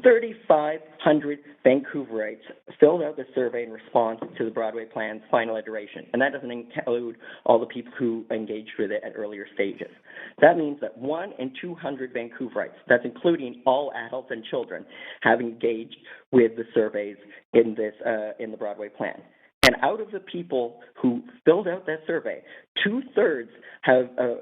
3,500 Vancouverites filled out the survey in response to the Broadway plan's final iteration, and that doesn't include all the people who engaged with it at earlier stages. That means that 1 in 200 Vancouverites, that's including all adults and children, have engaged with the surveys in the Broadway plan. And out of the people who filled out that survey, 2/3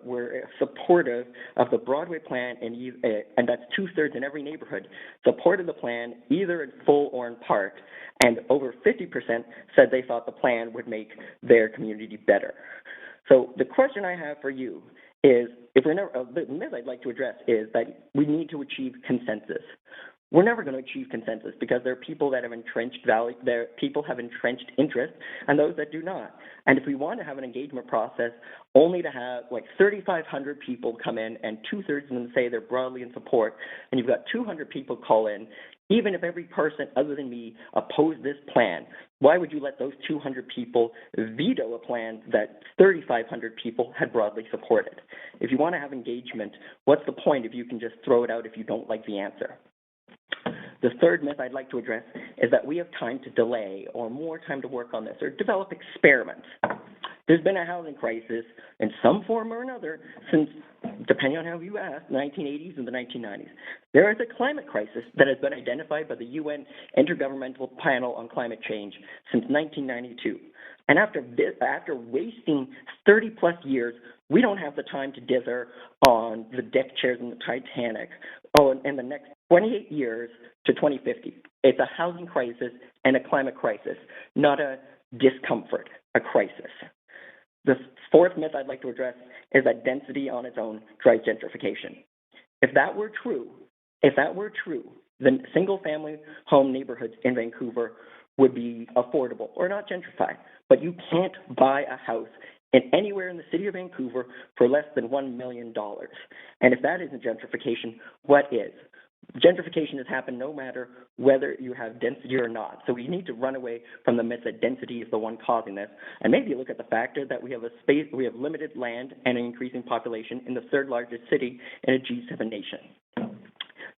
were supportive of the Broadway plan, and that's 2/3 in every neighborhood, supported the plan either in full or in part, and over 50% said they thought the plan would make their community better. So the question I have for you is, the myth I'd like to address is that we need to achieve consensus. We're never going to achieve consensus because there are people that have entrenched people have entrenched interest and those that do not. And if we want to have an engagement process, only to have like 3,500 people come in and 2/3 of them say they're broadly in support, and you've got 200 people call in, even if every person other than me opposed this plan, why would you let those 200 people veto a plan that 3,500 people had broadly supported? If you want to have engagement, what's the point if you can just throw it out if you don't like the answer? The third myth I'd like to address is that we have time to delay or more time to work on this or develop experiments. There's been a housing crisis in some form or another since, depending on how you ask, the 1980s and the 1990s. There is a climate crisis that has been identified by the UN Intergovernmental Panel on Climate Change since 1992. And after wasting 30-plus years, we don't have the time to dither on the deck chairs in the Titanic in the next 28 years to 2050. It's a housing crisis and a climate crisis, not a discomfort, a crisis. The fourth myth I'd like to address is that density on its own drives gentrification. If that were true, then single-family home neighborhoods in Vancouver would be affordable or not gentrified. But you can't buy a house anywhere in the city of Vancouver for less than $1 million. And if that isn't gentrification, what is? Gentrification has happened no matter whether you have density or not. So we need to run away from the myth that density is the one causing this, and maybe look at the factor that we have limited land and an increasing population in the third largest city in a G7 nation.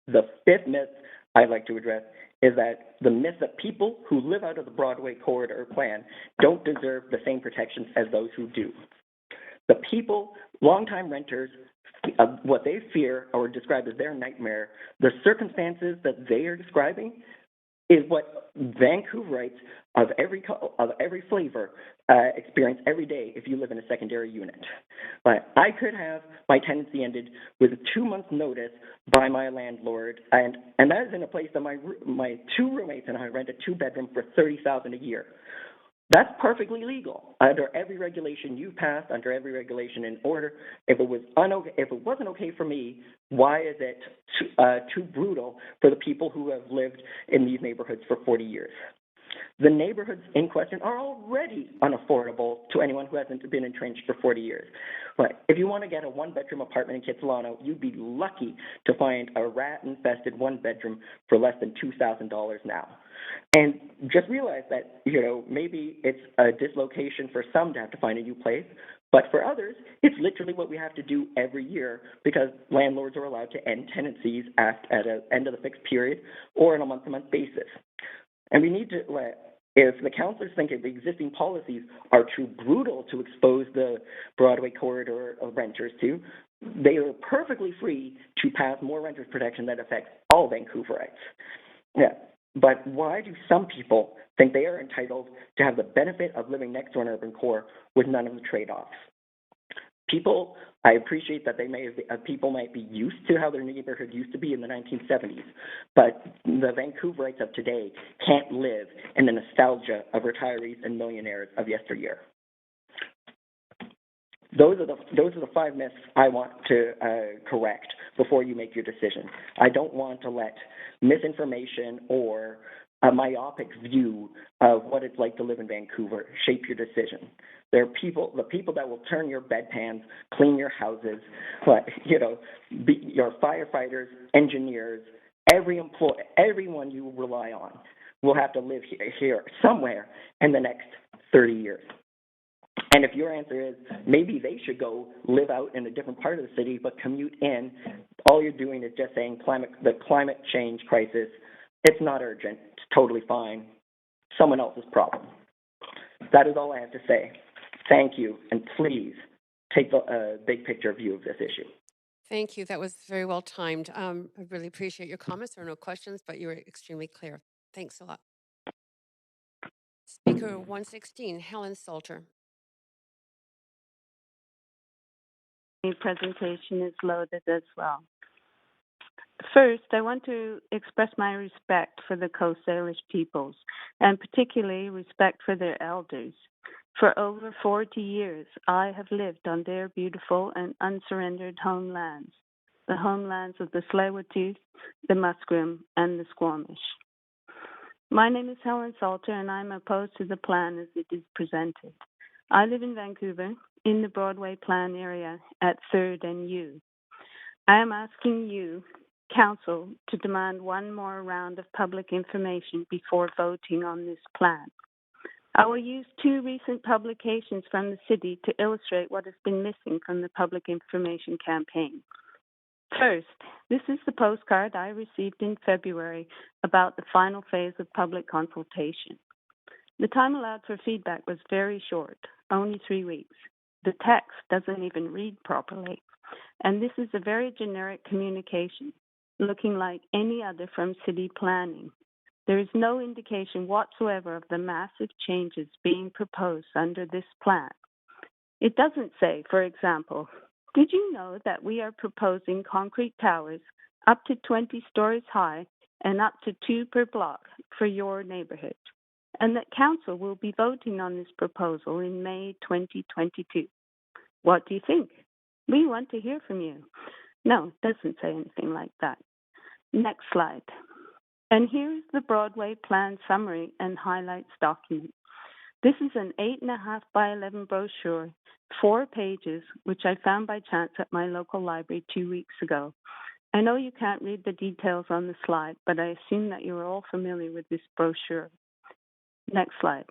The fifth myth I'd like to address is that the myth that people who live out of the Broadway corridor plan don't deserve the same protections as those who do. The people, longtime renters, what they fear or describe as their nightmare, the circumstances that they are describing is what Vancouverites of every flavor experience every day if you live in a secondary unit. But I could have my tenancy ended with a 2-month notice by my landlord, and that is in a place that my 2 roommates and I rent a 2-bedroom for $30,000 a year. That's perfectly legal under every regulation you passed, under every regulation in order. If it wasn't okay for me, why is it too brutal for the people who have lived in these neighborhoods for 40 years? The neighborhoods in question are already unaffordable to anyone who hasn't been entrenched for 40 years. But if you want to get a 1-bedroom apartment in Kitsilano, you'd be lucky to find a rat-infested 1-bedroom for less than $2,000 now. And just realize that, maybe it's a dislocation for some to have to find a new place, but for others, it's literally what we have to do every year because landlords are allowed to end tenancies at the end of the fixed period or on a month-to-month basis. And we need to if the councillors think the existing policies are too brutal to expose the Broadway corridor of renters to, they are perfectly free to pass more renters protection that affects all Vancouverites. Yeah. But why do some people think they are entitled to have the benefit of living next to an urban core with none of the trade-offs? I appreciate that people might be used to how their neighborhood used to be in the 1970s, but the Vancouverites of today can't live in the nostalgia of retirees and millionaires of yesteryear. Those are the 5 myths I want to correct before you make your decision. I don't want to let misinformation or a myopic view of what it's like to live in Vancouver shape your decision. There are the people that will turn your bedpans, clean your houses, your firefighters, engineers, everyone you rely on will have to live here somewhere in the next 30 years. And if your answer is maybe they should go live out in a different part of the city but commute in, all you're doing is just saying the climate change crisis, it's not urgent, it's totally fine, someone else's problem. That is all I have to say. Thank you, and please take the big picture view of this issue. Thank you. That was very well timed. I really appreciate your comments. There are no questions, but you were extremely clear. Thanks a lot. Speaker 116, Helen Salter. The presentation is loaded as well. First, I want to express my respect for the Coast Salish peoples, and particularly respect for their elders. For over 40 years, I have lived on their beautiful and unsurrendered homelands, the homelands of the Tsleil-Waututh, the Musqueam, and the Squamish. My name is Helen Salter, and I'm opposed to the plan as it is presented. I live in Vancouver, in the Broadway Plan area at 3rd and U. I am asking you, Council, to demand one more round of public information before voting on this plan. I will use 2 recent publications from the city to illustrate what has been missing from the public information campaign. First, this is the postcard I received in February about the final phase of public consultation. The time allowed for feedback was very short, only 3 weeks. The text doesn't even read properly, and this is a very generic communication, looking like any other from city planning. There is no indication whatsoever of the massive changes being proposed under this plan. It doesn't say, for example, did you know that we are proposing concrete towers up to 20 stories high and up to 2 per block for your neighborhood, and that Council will be voting on this proposal in May 2022. What do you think? We want to hear from you. No, it doesn't say anything like that. Next slide. And here's the Broadway Plan summary and highlights document. This is an 8.5 by 11 brochure, 4 pages, which I found by chance at my local library 2 weeks ago. I know you can't read the details on the slide, but I assume that you are all familiar with this brochure. Next slide.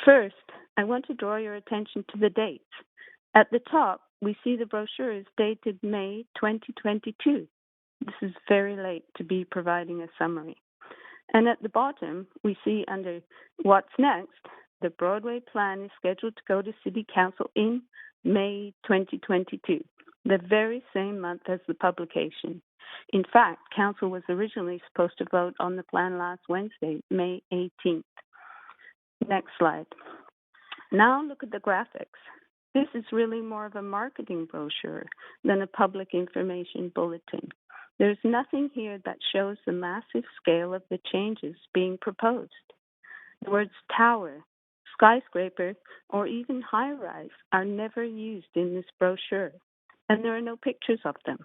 First, I want to draw your attention to the dates. At the top, we see the brochure is dated May 2022. This is very late to be providing a summary. And at the bottom, we see under What's Next, the Broadway Plan is scheduled to go to City Council in May 2022, the very same month as the publication. In fact, Council was originally supposed to vote on the plan last Wednesday, May 18th. Next slide. Now look at the graphics. This is really more of a marketing brochure than a public information bulletin. There's nothing here that shows the massive scale of the changes being proposed. The words tower, skyscraper, or even high-rise are never used in this brochure, and there are no pictures of them.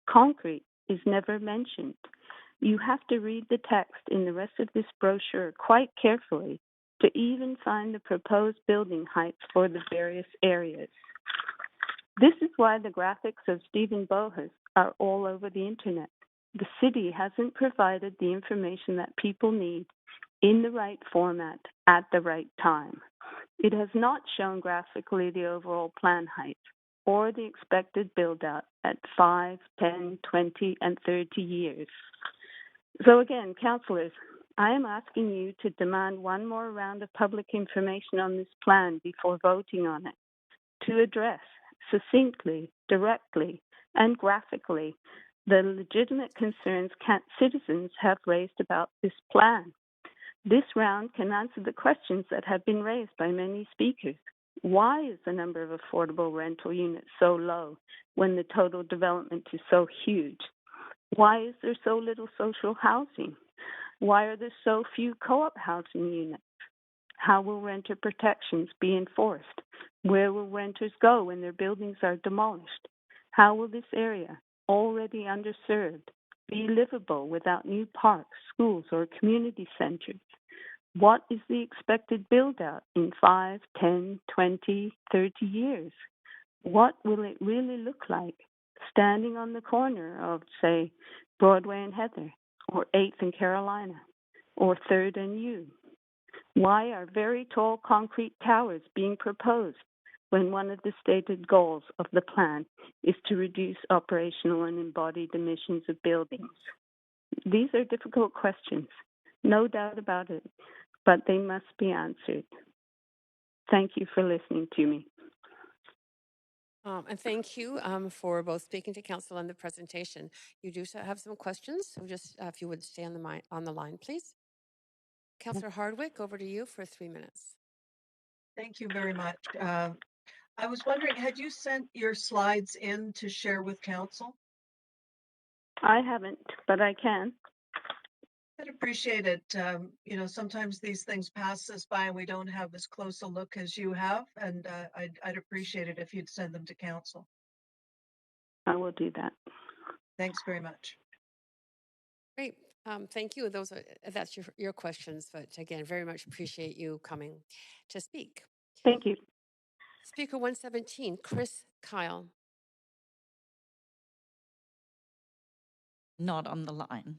Concrete is never mentioned. You have to read the text in the rest of this brochure quite carefully to even find the proposed building heights for the various areas. This is why the graphics of Stephen Bohas are all over the internet. The city hasn't provided the information that people need in the right format at the right time. It has not shown graphically the overall plan height or the expected build-out at 5, 10, 20, and 30 years. So again, councillors, I am asking you to demand one more round of public information on this plan before voting on it, to address succinctly, directly, and graphically the legitimate concerns citizens have raised about this plan. This round can answer the questions that have been raised by many speakers. Why is the number of affordable rental units so low when the total development is so huge? Why is there so little social housing? Why are there so few co-op housing units? How will renter protections be enforced? Where will renters go when their buildings are demolished? How will this area, already underserved, be livable without new parks, schools, or community centers? What is the expected build-out in 5, 10, 20, 30 years? What will it really look like standing on the corner of, say, Broadway and Heather, or 8th and Carolina, or 3rd and U? Why are very tall concrete towers being proposed when one of the stated goals of the plan is to reduce operational and embodied emissions of buildings? These are difficult questions, no doubt about it, but they must be answered. Thank you for listening to me. And thank you for both speaking to council and the presentation. You do have some questions, so just if you would stay on the line, please. Councillor Hardwick, over to you for 3 minutes. Thank you very much. I was wondering, had you sent your slides in to share with council? I haven't, but I can. I'd appreciate it. You know, sometimes these things pass us by and we don't have as close a look as you have, and I'd appreciate it if you'd send them to council. I will do that. Thanks very much. Great. Thank you. That's your questions, but again, very much appreciate you coming to speak. Thank you. Speaker 117, Chris Kyle. Not on the line.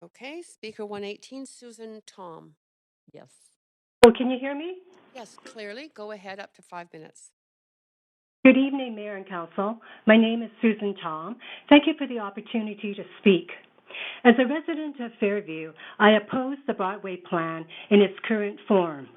Okay. Speaker 118, Susan Tom. Yes. Oh, can you hear me? Yes, clearly. Go ahead, up to 5 minutes. Good evening, Mayor and Council. My name is Susan Tom. Thank you for the opportunity to speak. As a resident of Fairview, I oppose the Broadway plan in its current form.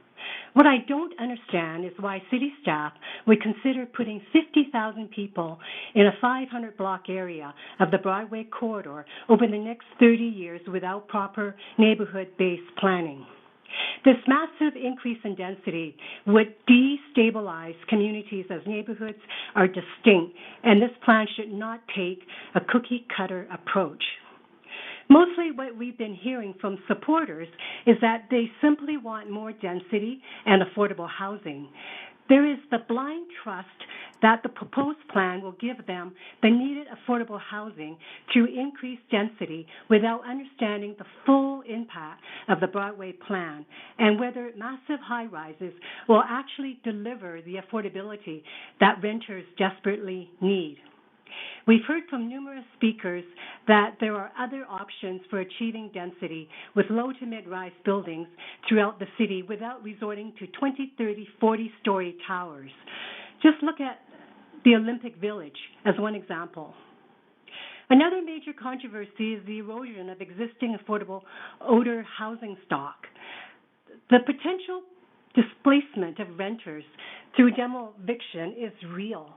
What I don't understand is why city staff would consider putting 50,000 people in a 500-block area of the Broadway corridor over the next 30 years without proper neighborhood-based planning. This massive increase in density would destabilize communities as neighborhoods are distinct, and this plan should not take a cookie-cutter approach. Mostly what we've been hearing from supporters is that they simply want more density and affordable housing. There is the blind trust that the proposed plan will give them the needed affordable housing through increased density without understanding the full impact of the Broadway plan and whether massive high-rises will actually deliver the affordability that renters desperately need. We've heard from numerous speakers that there are other options for achieving density with low to mid-rise buildings throughout the city without resorting to 20, 30, 40-story towers. Just look at the Olympic Village as one example. Another major controversy is the erosion of existing affordable older housing stock. The potential displacement of renters through demo-eviction is real.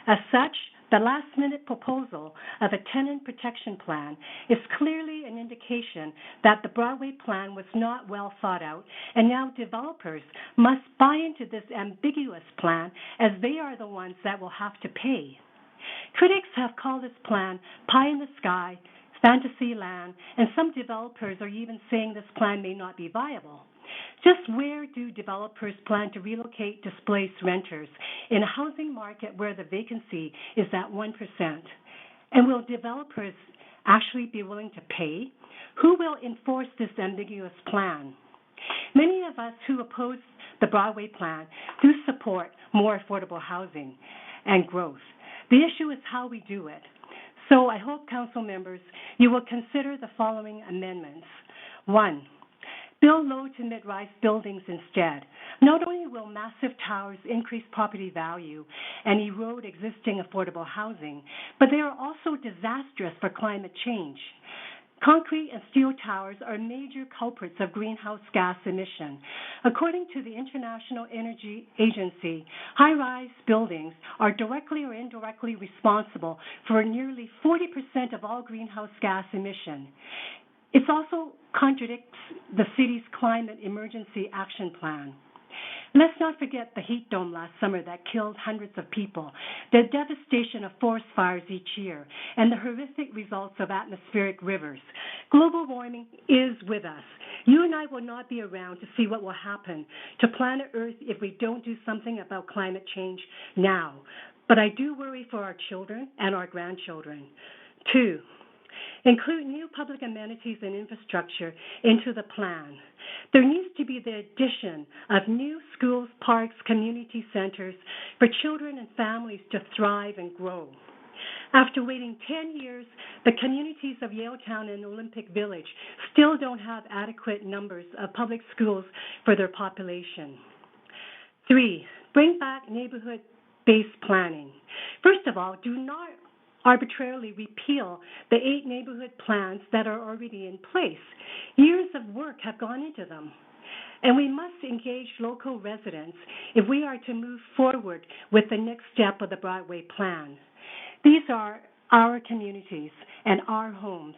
As such, the last-minute proposal of a tenant protection plan is clearly an indication that the Broadway plan was not well thought out, and now developers must buy into this ambiguous plan as they are the ones that will have to pay. Critics have called this plan pie in the sky, fantasy land, and some developers are even saying this plan may not be viable. Just where do developers plan to relocate displaced renters in a housing market where the vacancy is at 1%? And will developers actually be willing to pay? Who will enforce this ambiguous plan? Many of us who oppose the Broadway plan do support more affordable housing and growth. The issue is how we do it. So I hope, council members, you will consider the following amendments. 1, build low to mid-rise buildings instead. Not only will massive towers increase property value and erode existing affordable housing, but they are also disastrous for climate change. Concrete and steel towers are major culprits of greenhouse gas emission. According to the International Energy Agency, high-rise buildings are directly or indirectly responsible for nearly 40% of all greenhouse gas emission. It also contradicts the city's climate emergency action plan. Let's not forget the heat dome last summer that killed hundreds of people, the devastation of forest fires each year, and the horrific results of atmospheric rivers. Global warming is with us. You and I will not be around to see what will happen to planet Earth if we don't do something about climate change now. But I do worry for our children and our grandchildren. 2, include new public amenities and infrastructure into the plan. There needs to be the addition of new schools, parks, community centers for children and families to thrive and grow. After waiting 10 years, the communities of Yaletown and Olympic Village still don't have adequate numbers of public schools for their population. 3, bring back neighborhood-based planning. First of all, do not arbitrarily repeal the 8 neighborhood plans that are already in place. Years of work have gone into them. And we must engage local residents if we are to move forward with the next step of the Broadway plan. These are our communities and our homes.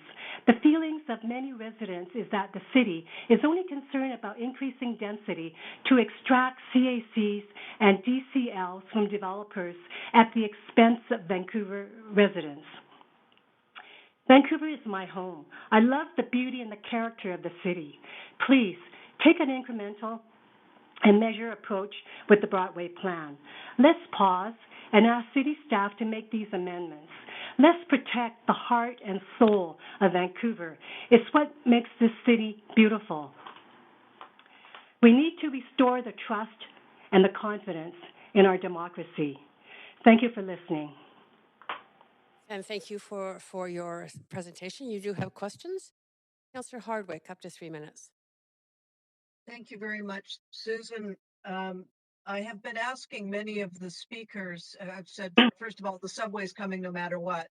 The feelings of many residents is that the city is only concerned about increasing density to extract CACs and DCLs from developers at the expense of Vancouver residents. Vancouver is my home. I love the beauty and the character of the city. Please, take an incremental and measure approach with the Broadway plan. Let's pause and ask city staff to make these amendments. Let's protect the heart and soul of Vancouver. It's what makes this city beautiful. We need to restore the trust and the confidence in our democracy. Thank you for listening. And thank you for your presentation. You do have questions? Councillor Hardwick, up to 3 minutes. Thank you very much, Susan. I have been asking many of the speakers, I've said, first of all, the subway's coming no matter what.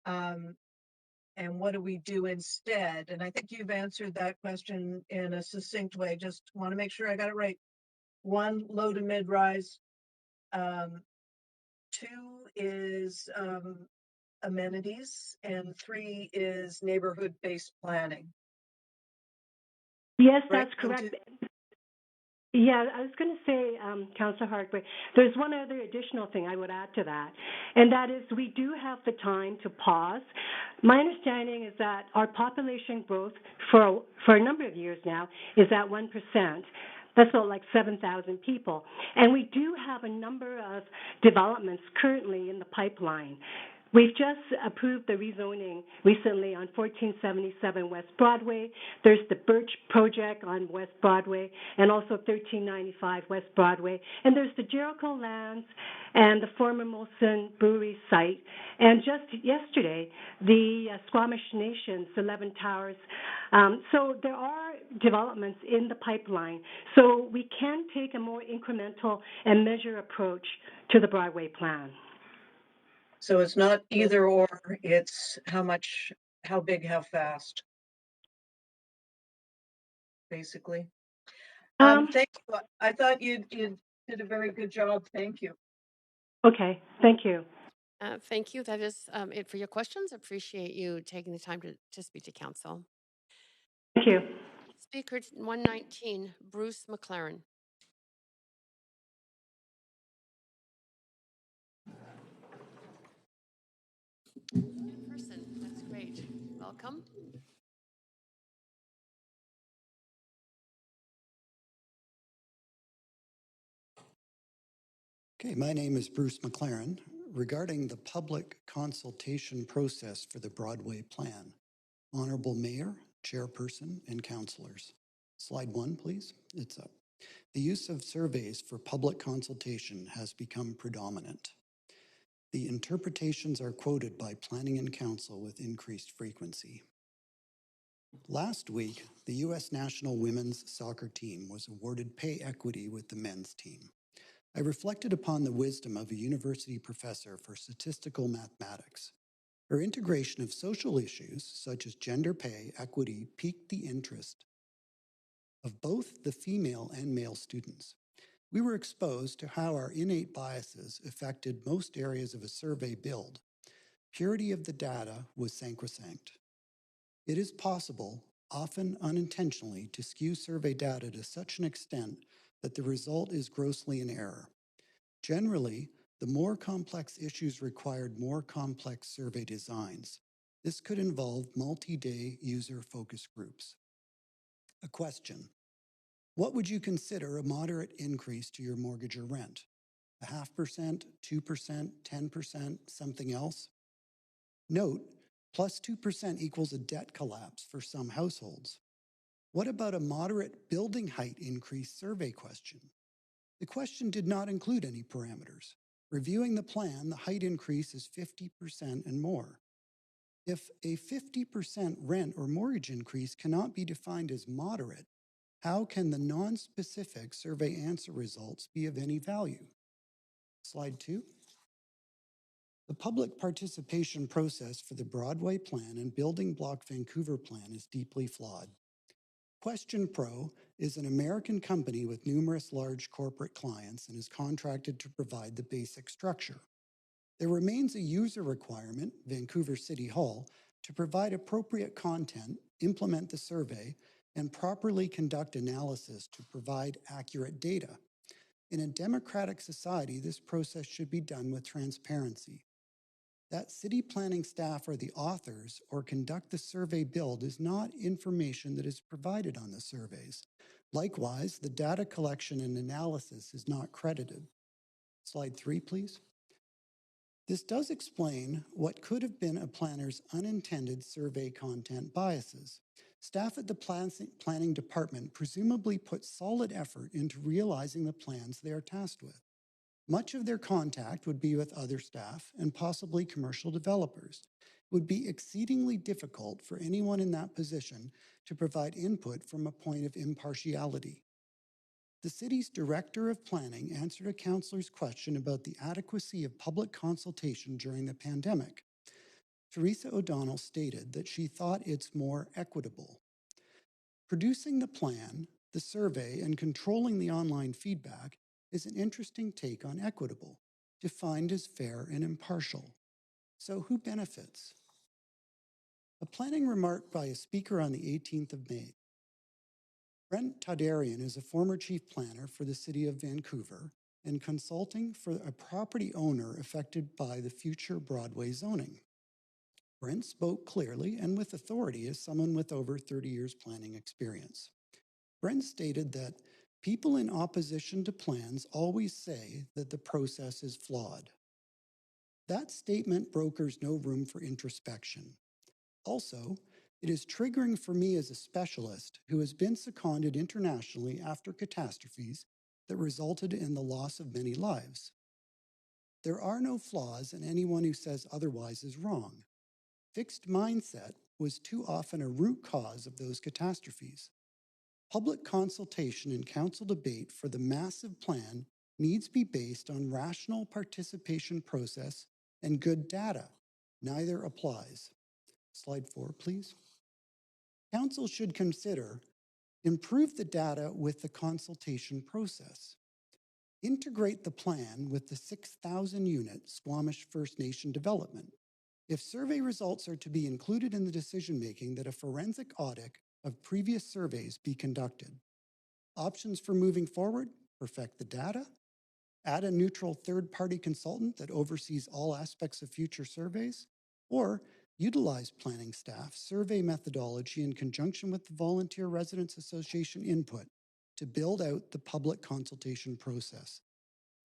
And what do we do instead? And I think you've answered that question in a succinct way. Just want to make sure I got it right. 1, low to mid-rise. 2 is amenities. And 3 is neighborhood-based planning. Yes, that's correct. Yeah, I was going to say, Councillor Hardwick, there's one other additional thing I would add to that, and that is we do have the time to pause. My understanding is that our population growth for a number of years now is at 1%. That's about like 7,000 people. And we do have a number of developments currently in the pipeline. We've just approved the rezoning recently on 1477 West Broadway. There's the Birch Project on West Broadway and also 1395 West Broadway. And there's the Jericho lands and the former Molson Brewery site. And just yesterday, the Squamish Nation's 11 Towers. So there are developments in the pipeline. So we can take a more incremental and measure approach to the Broadway plan. So it's not either or, it's how much, how big, how fast, basically. Thank you. I thought you did a very good job. Thank you. Okay, thank you. Thank you. That is it for your questions. Appreciate you taking the time to speak to council. Thank you. Speaker 119, Bruce McLaren. In person, that's great. Welcome. Okay, my name is Bruce McLaren. Regarding the public consultation process for the Broadway plan, Honorable Mayor, Chairperson, and Councillors. Slide 1, please. It's up. The use of surveys for public consultation has become predominant. The interpretations are quoted by Planning and Council with increased frequency. Last week, the U.S. national women's soccer team was awarded pay equity with the men's team. I reflected upon the wisdom of a university professor for statistical mathematics. Her integration of social issues, such as gender pay equity, piqued the interest of both the female and male students. We were exposed to how our innate biases affected most areas of a survey build. Purity of the data was sacrosanct. It is possible, often unintentionally, to skew survey data to such an extent that the result is grossly in error. Generally, the more complex issues required more complex survey designs. This could involve multi-day user focus groups. A question: what would you consider a moderate increase to your mortgage or rent? 0.5%, 2%, 10%, something else? Note, plus 2% equals a debt collapse for some households. What about a moderate building height increase survey question? The question did not include any parameters. Reviewing the plan, the height increase is 50% and more. If a 50% rent or mortgage increase cannot be defined as moderate, how can the non-specific survey answer results be of any value? Slide 2. The public participation process for the Broadway Plan and Building Block Vancouver Plan is deeply flawed. Question Pro is an American company with numerous large corporate clients and is contracted to provide the basic structure. There remains a user requirement, Vancouver City Hall, to provide appropriate content, implement the survey, and properly conduct analysis to provide accurate data. In a democratic society, this process should be done with transparency. That city planning staff are the authors or conduct the survey build is not information that is provided on the surveys. Likewise, the data collection and analysis is not credited. Slide 3, please. This does explain what could have been a planner's unintended survey content biases. Staff at the planning department presumably put solid effort into realizing the plans they are tasked with. Much of their contact would be with other staff and possibly commercial developers. It would be exceedingly difficult for anyone in that position to provide input from a point of impartiality. The city's director of planning answered a councillor's question about the adequacy of public consultation during the pandemic. Teresa O'Donnell stated that she thought it's more equitable. Producing the plan, the survey, and controlling the online feedback is an interesting take on equitable, defined as fair and impartial. So who benefits? A planning remark by a speaker on the 18th of May. Brent Tadarian is a former chief planner for the city of Vancouver and consulting for a property owner affected by the future Broadway zoning. Brent spoke clearly and with authority as someone with over 30 years planning experience. Brent stated that people in opposition to plans always say that the process is flawed. That statement brokers no room for introspection. Also, it is triggering for me as a specialist who has been seconded internationally after catastrophes that resulted in the loss of many lives. There are no flaws, and anyone who says otherwise is wrong. Fixed mindset was too often a root cause of those catastrophes. Public consultation and council debate for the massive plan needs to be based on rational participation process and good data. Neither applies. Slide 4, please. Council should consider improve the data with the consultation process. Integrate the plan with the 6,000 unit Squamish First Nation development. If survey results are to be included in the decision-making, that a forensic audit of previous surveys be conducted. Options for moving forward: perfect the data, add a neutral third-party consultant that oversees all aspects of future surveys, or utilize planning staff survey methodology in conjunction with the Volunteer Residents Association input to build out the public consultation process.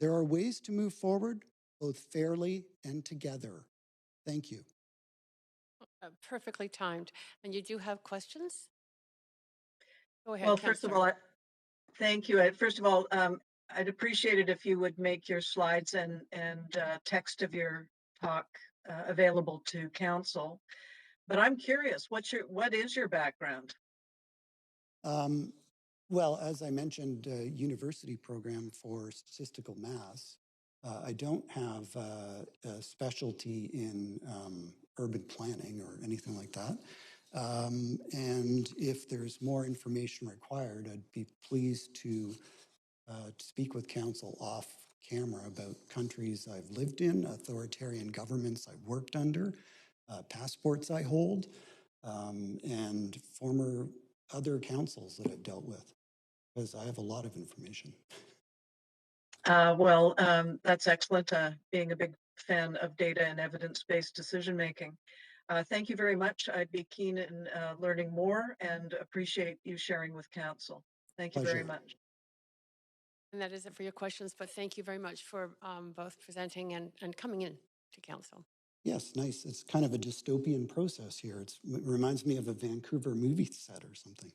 There are ways to move forward, both fairly and together. Thank you. Perfectly timed. And you do have questions? Go ahead, Well, first of all, thank you. First of all, I'd appreciate it if you would make your slides and text of your talk available to council. But I'm curious, what is your background? Um, well, as I mentioned, university program for statistical maths. I don't have a specialty in urban planning or anything like that. And if there's more information required, I'd be pleased to speak with council off camera about countries I've lived in, authoritarian governments I've worked under, passports I hold, and former other councils that I've dealt with, because I have a lot of information. That's excellent. Being a big fan of data and evidence-based decision-making. Thank you very much. I'd be keen in learning more and appreciate you sharing with council. Thank you very much. And that is it for your questions, but thank you very much for both presenting and coming in to council. Yes, nice. It's kind of a dystopian process here. It reminds me of a Vancouver movie set or something.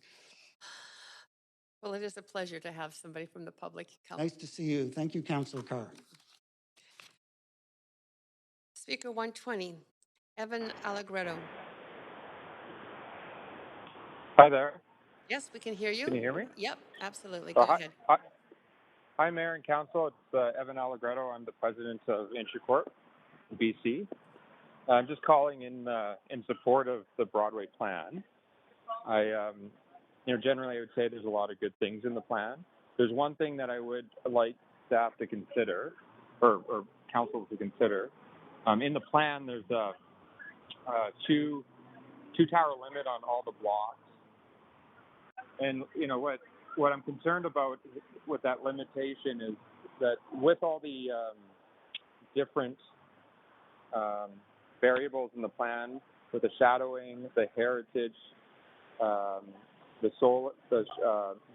Well, it is a pleasure to have somebody from the public come. Nice to see you. Thank you, Councillor Carr. Speaker 120, Evan Allegretto. Hi there. Yes, we can hear you. Can you hear me? Yep, absolutely. Go ahead. Hi, Mayor and Council. It's Evan Allegretto. I'm the president of Intracorp, BC. I'm just calling in support of the Broadway plan. Generally I would say there's a lot of good things in the plan. There's one thing that I would like staff to consider, or council to consider. In the plan, there's a two tower limit on all the blocks. And what I'm concerned about with that limitation is that with all the different variables in the plan, with the shadowing, the heritage, the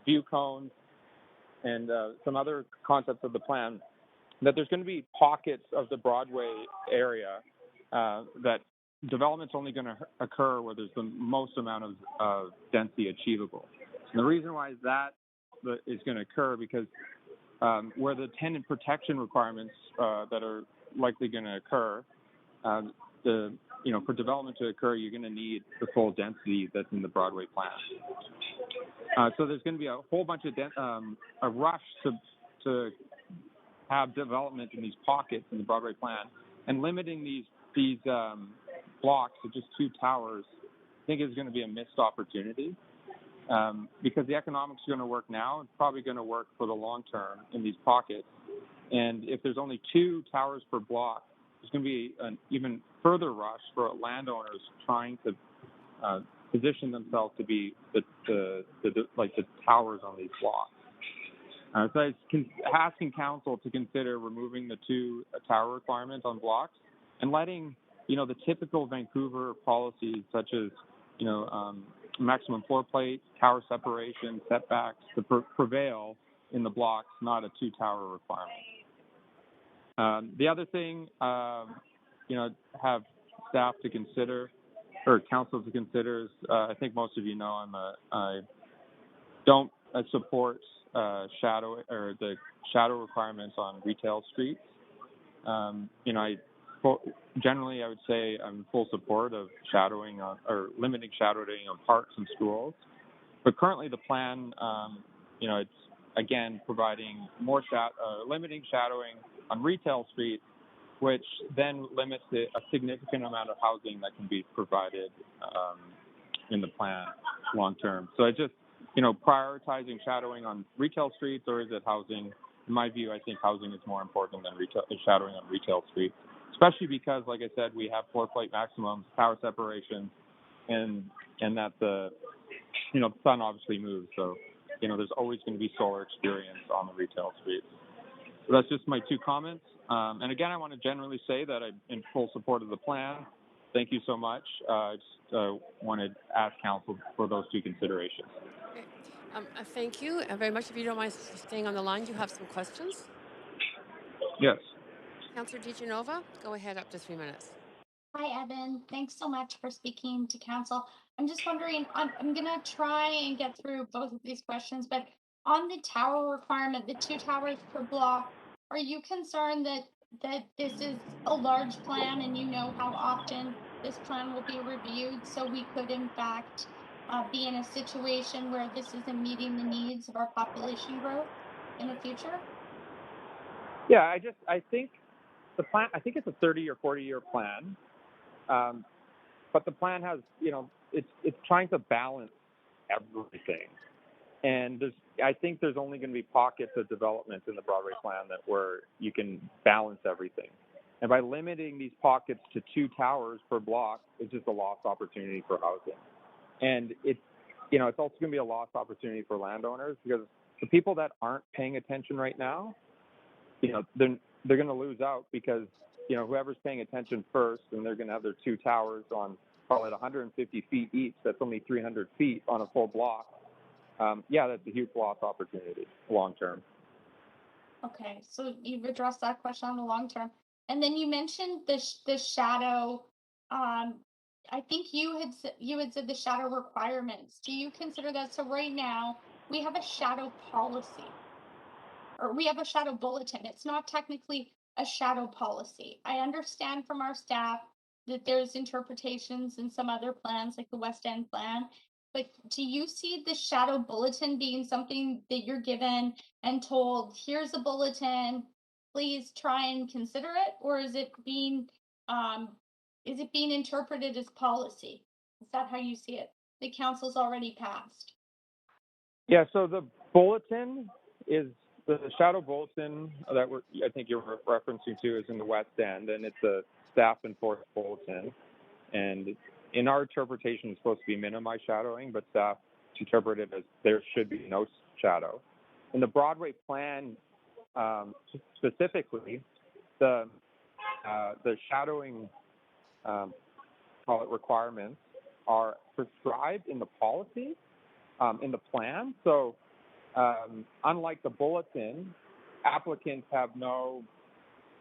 view cones, and some other concepts of the plan, that there's going to be pockets of the Broadway area that development's only going to occur where there's the most amount of density achievable. And the reason why that is going to occur because where the tenant protection requirements that are likely going to occur, for development to occur, you're going to need the full density that's in the Broadway plan. So there's going to be a whole bunch of a rush to have development in these pockets in the Broadway plan, and limiting these blocks to just two towers, I think is going to be a missed opportunity. Because the economics are going to work now, it's probably going to work for the long term in these pockets. And if there's only two towers per block, there's going to be an even further rush for landowners trying to position themselves to be the towers on these blocks. So I was asking council to consider removing the two tower requirements on blocks and letting the typical Vancouver policies such as maximum floor plate, tower separation, setbacks to prevail in the blocks, not a two tower requirement. The other thing, have staff to consider or council to consider is, I think most of you know, I don't support the shadow requirements on retail streets. Generally, I would say I'm in full support of shadowing or limiting shadowing on parks and schools. But currently, the plan, it's again providing more limiting shadowing on retail streets, which then limits a significant amount of housing that can be provided in the plan long term. So it's just prioritizing shadowing on retail streets, or is it housing? In my view, I think housing is more important than shadowing on retail streets. Especially because, like I said, we have floor plate maximums, power separation, and that the sun obviously moves. So, there's always going to be solar experience on the retail streets. So that's just my two comments. And again, I want to generally say that I'm in full support of the plan. Thank you so much. I just wanted to ask council for those two considerations. Okay. Thank you very much. If you don't mind staying on the line, you have some questions? Yes. Councillor DiGenova, go ahead, up to 3 minutes. Hi, Evan. Thanks so much for speaking to council. I'm just wondering, I'm going to try and get through both of these questions, but on the tower requirement, the two towers per block, are you concerned that that this is a large plan and you know how often this plan will be reviewed. So we could, in fact, be in a situation where this isn't meeting the needs of our population growth in the future? Yeah, I think the plan, I think it's a 30 or 40-year plan. But the plan has, it's trying to balance everything. And I think there's only going to be pockets of development in the Broadway plan where you can balance everything. And by limiting these pockets to 2 towers per block, it's just a lost opportunity for housing. And it's also going to be a lost opportunity for landowners, because the people that aren't paying attention right now, they're going to lose out, because whoever's paying attention first, and they're going to have their 2 towers on, call it 150 feet each. That's only 300 feet on a full block. That's a huge lost opportunity long term. Okay, so you've addressed that question on the long term. And then you mentioned the shadow. I think you had said the shadow requirements. Do you consider that? So right now we have a shadow policy, or we have a shadow bulletin. It's not technically a shadow policy. I understand from our staff that there's interpretations in some other plans, like the West End plan. But do you see the shadow bulletin being something that you're given and told, here's a bulletin, please try and consider it? Or is it being interpreted as policy? Is that how you see it? The council's already passed. Yeah, so the bulletin is the shadow bulletin that I think you're referencing to is in the West End, and it's a staff enforced bulletin. And in our interpretation, it's supposed to be minimized shadowing, but staff interpret it as there should be no shadow. In the Broadway plan, specifically, the shadowing, call it requirements, are prescribed in the policy, in the plan. So unlike the bulletin, applicants have no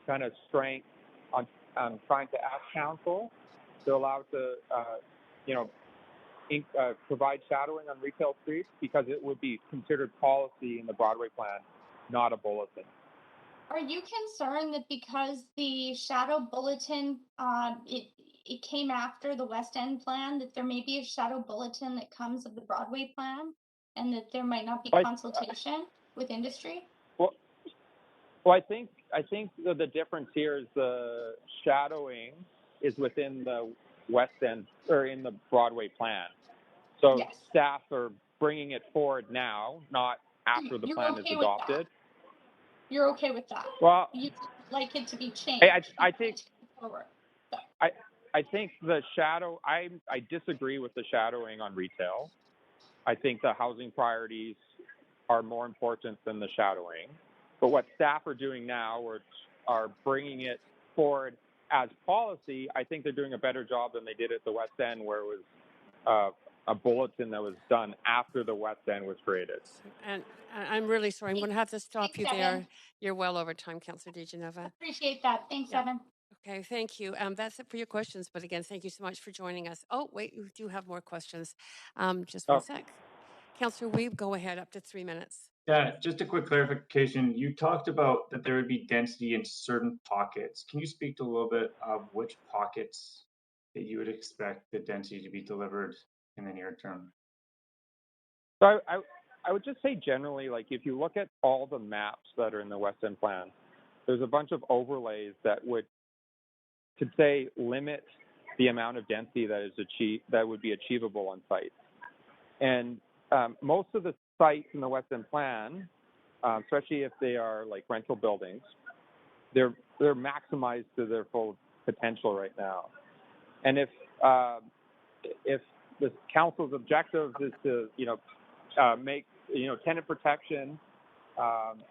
kind of strength on trying to ask council to allow to, provide shadowing on retail streets, because it would be considered policy in the Broadway plan, not a bulletin. Are you concerned that because the shadow bulletin, it came after the West End plan, that there may be a shadow bulletin that comes of the Broadway plan, and that there might not be consultation with industry? Well, I think the difference here is the shadowing is within the West End, or in the Broadway plan. So yes, staff are bringing it forward now, not after the plan is adopted. You're okay with that? Well, you'd like it to be changed. I think forward. I think the shadow. I disagree with the shadowing on retail. I think the housing priorities are more important than the shadowing. But what staff are doing now, are bringing it forward as policy. I think they're doing a better job than they did at the West End, where it was a bulletin that was done after the West End was created. And I'm really sorry. I'm going to have to stop you there. You're well over time, Councillor DeGeneva. Appreciate that. Thanks, Evan. Okay, thank you. That's it for your questions. But again, thank you so much for joining us. Oh, wait, we do have more questions. Just one sec. Councillor Weeb, go ahead, up to 3 minutes. Yeah, just a quick clarification. You talked about that there would be density in certain pockets. Can you speak to a little bit of which pockets that you would expect the density to be delivered in the near term? So I would just say generally, like if you look at all the maps that are in the West End plan, there's a bunch of overlays that would, to say, limit the amount of density that would be achievable on site. And most of the sites in the West End plan, especially if they are like rental buildings, they're maximized to their full potential right now. And if the council's objective is to make tenant protection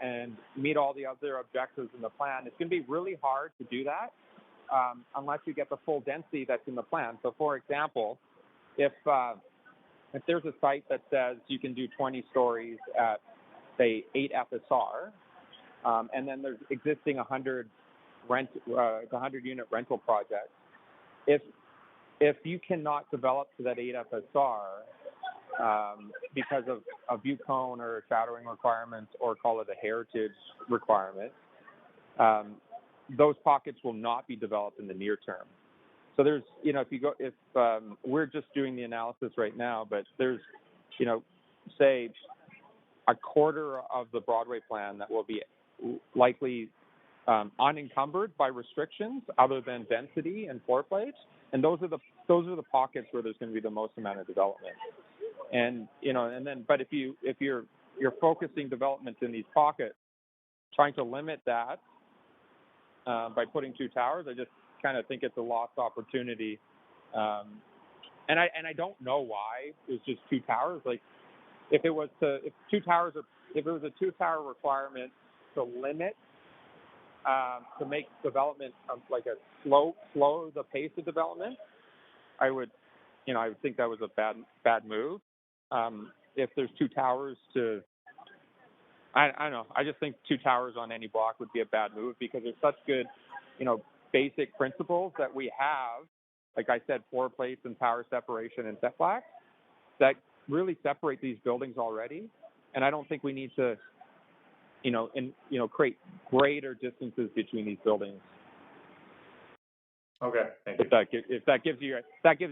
and meet all the other objectives in the plan, it's going to be really hard to do that unless you get the full density that's in the plan. So, for example, if there's a site that says you can do 20 stories at, say, 8 FSR, and then there's existing 100 unit rental projects, if you cannot develop to that 8 FSR because of a view cone or shadowing requirements, or call it a heritage requirement, those pockets will not be developed in the near term. So there's, if we're just doing the analysis right now, but there's, say a quarter of the Broadway plan that will be likely unencumbered by restrictions other than density and floor plates, and those are the pockets where there's going to be the most amount of development. And but if you're focusing development in these pockets, trying to limit that by putting two towers, I just kind of think it's a lost opportunity. And I don't know why it's just two towers. Like if it was a two-tower requirement to limit to make development like a slow the pace of development, I would think that was a bad move. If there's two towers I don't know. I just think two towers on any block would be a bad move because there's such good, basic principles that we have, like I said, floor plates and power separation and setbacks that really separate these buildings already. And I don't think we need to, create greater distances between these buildings. Okay, thank you. If that gives you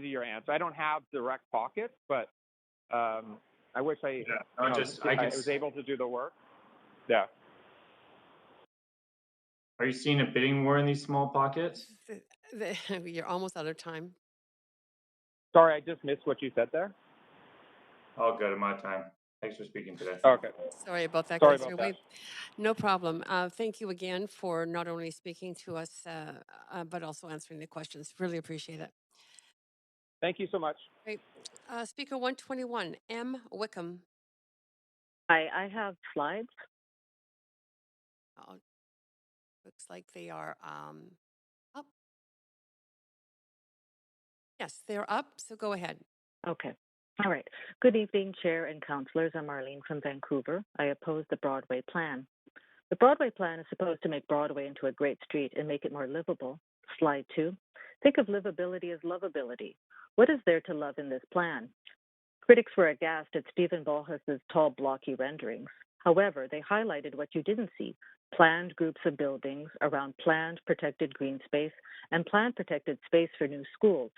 your answer. I don't have direct pockets, but I wish I was able to do the work. Yeah. Are you seeing a bidding war in these small pockets? You're almost out of time. Sorry, I just missed what you said there. All good, I'm out of time. Thanks for speaking today. Okay. Sorry about that. Sorry about that. No problem. Thank you again for not only speaking to us, but also answering the questions. Really appreciate it. Thank you so much. Great. Speaker 121, M. Wickham. Hi, I have slides. Looks like they are up. Yes, they're up, so go ahead. Okay. All right. Good evening, Chair and Councillors. I'm Marlene from Vancouver. I oppose the Broadway plan. The Broadway plan is supposed to make Broadway into a great street and make it more livable. Slide 2. Think of livability as lovability. What is there to love in this plan? Critics were aghast at Stephen Bolhus's tall, blocky renderings. However, they highlighted what you didn't see: planned groups of buildings around planned protected green space and planned protected space for new schools.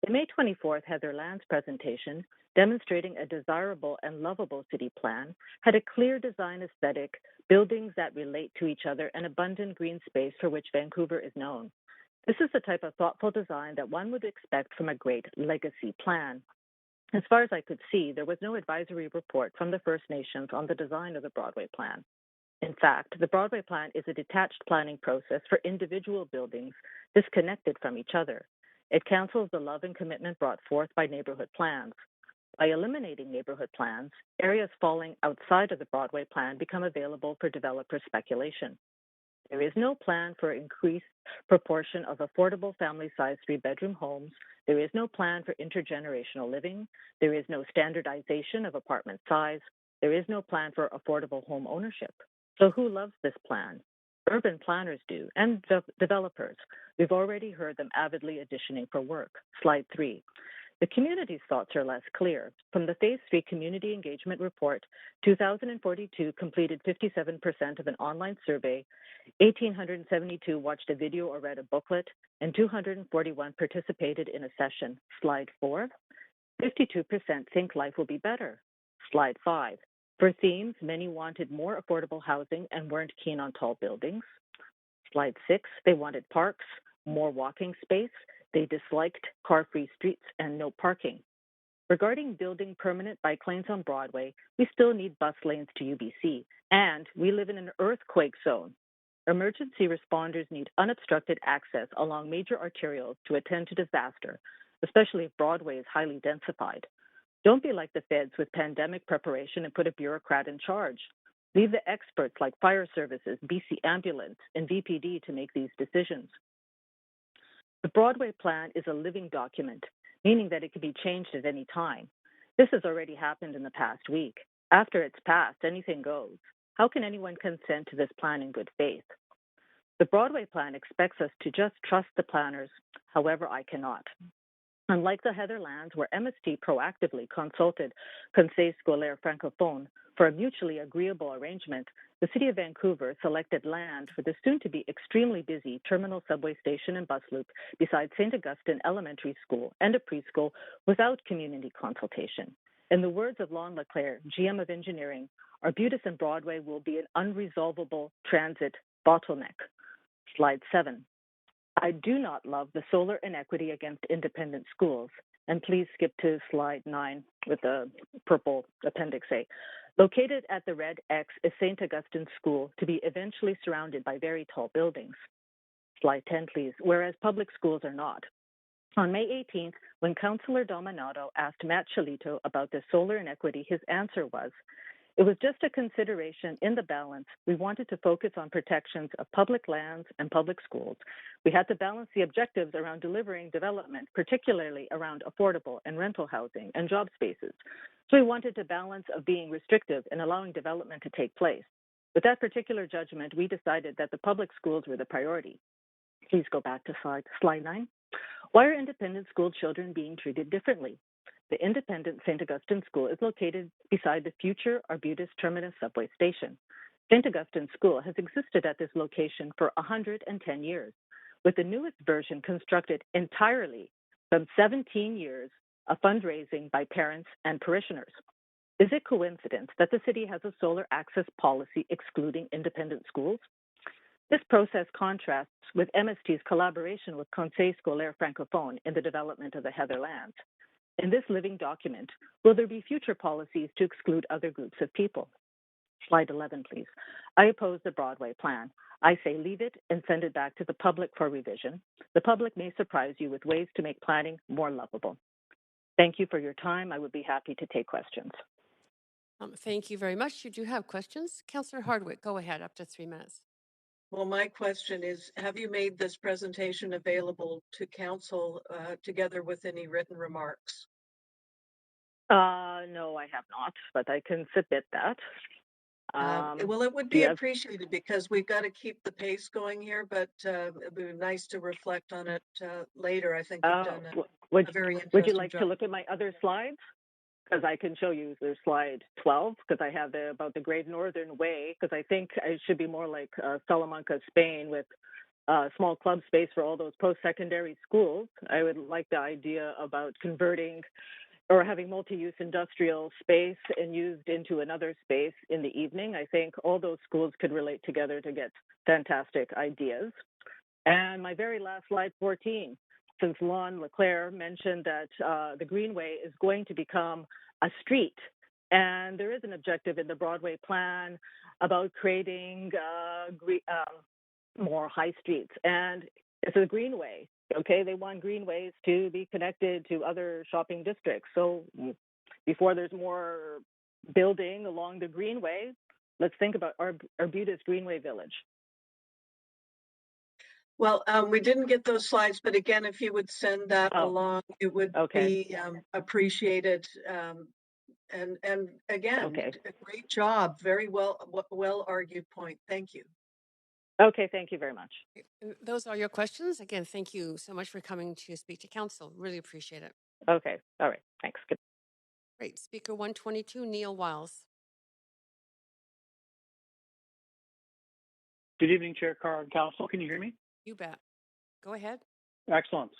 The May 24th Heather Land's presentation, demonstrating a desirable and lovable city plan, had a clear design aesthetic, buildings that relate to each other, and abundant green space for which Vancouver is known. This is the type of thoughtful design that one would expect from a great legacy plan. As far as I could see, there was no advisory report from the First Nations on the design of the Broadway plan. In fact, the Broadway plan is a detached planning process for individual buildings disconnected from each other. It cancels the love and commitment brought forth by neighborhood plans. By eliminating neighborhood plans, areas falling outside of the Broadway plan become available for developer speculation. There is no plan for increased proportion of affordable family-sized three-bedroom homes. There is no plan for intergenerational living. There is no standardization of apartment size. There is no plan for affordable home ownership. So who loves this plan? Urban planners do, and developers. We've already heard them avidly auditioning for work. Slide 3. The community's thoughts are less clear. From the Phase 3 Community Engagement Report, 2,042 completed 57% of an online survey, 1,872 watched a video or read a booklet, and 241 participated in a session. Slide 4. 52% think life will be better. Slide 5. For themes, many wanted more affordable housing and weren't keen on tall buildings. Slide 6. They wanted parks, more walking space. They disliked car-free streets and no parking. Regarding building permanent bike lanes on Broadway, we still need bus lanes to UBC, and we live in an earthquake zone. Emergency responders need unobstructed access along major arterials to attend to disaster, especially if Broadway is highly densified. Don't be like the feds with pandemic preparation and put a bureaucrat in charge. Leave the experts like fire services, BC Ambulance, and VPD to make these decisions. The Broadway plan is a living document, meaning that it can be changed at any time. This has already happened in the past week. After it's passed, anything goes. How can anyone consent to this plan in good faith? The Broadway plan expects us to just trust the planners. However, I cannot. Unlike the Heather Lands, where MST proactively consulted Conseil Scolaire Francophone for a mutually agreeable arrangement, the the City of Vancouver selected land for the soon-to-be extremely busy terminal subway station and bus loop beside St. Augustine Elementary School and a preschool without community consultation. In the words of Lon Leclerc, GM of Engineering, Arbutus and Broadway will be an unresolvable transit bottleneck. Slide 7. I do not love the solar inequity against independent schools. And please skip to slide 9 with the purple appendix A. Located at the red X is St. Augustine School, to be eventually surrounded by very tall buildings. Slide 10, please, whereas public schools are not. On May 18th, when Councillor Dominato asked Matt Chalito about the solar inequity, his answer was, it was just a consideration in the balance. We wanted to focus on protections of public lands and public schools. We had to balance the objectives around delivering development, particularly around affordable and rental housing and job spaces. So we wanted to balance of being restrictive and allowing development to take place. With that particular judgment, we decided that the public schools were the priority. Please go back to slide 9. Why are independent school children being treated differently? The independent St. Augustine School is located beside the future Arbutus Terminus subway station. St. Augustine School has existed at this location for 110 years, with the newest version constructed entirely from 17 years of fundraising by parents and parishioners. Is it coincidence that the city has a solar access policy excluding independent schools? This process contrasts with MST's collaboration with Conseil Scolaire Francophone in the development of the Heatherlands. In this living document, will there be future policies to exclude other groups of people? Slide 11, please. I oppose the Broadway plan. I say leave it and send it back to the public for revision. The public may surprise you with ways to make planning more lovable. Thank you for your time. I would be happy to take questions. Thank you very much. You do have questions. Councillor Hardwick, go ahead, up to 3 minutes. Well, my question is, have you made this presentation available to council together with any written remarks? No, I have not, but I can submit that. Well, it would be appreciated because we've got to keep the pace going here, but it would be nice to reflect on it later. I think you've done a very interesting job. Would you like to look at my other slides? Because I can show you the slide 12, because I have about the Great Northern Way, because I think it should be more like Salamanca, Spain, with small club space for all those post-secondary schools. I would like the idea about converting or having multi-use industrial space and used into another space in the evening. I think all those schools could relate together to get fantastic ideas. And my very last slide, 14, since Lon Leclerc mentioned that the Greenway is going to become a street, and there is an objective in the Broadway plan about creating more high streets, and it's a greenway. Okay, they want greenways to be connected to other shopping districts. So before there's more building along the greenway, let's think about Arbutus Greenway Village. Well, we didn't get those slides, but again, if you would send that along, it would be appreciated. And again, a great job, very well argued point. Thank you. Okay, thank you very much. Those are your questions. Again, thank you so much for coming to speak to council. Really appreciate it. Okay, all right, thanks. Good. Great. Speaker 122, Neil Wiles. Good evening, Chair Carr and Council. Can you hear me? You bet. Go ahead. Excellent.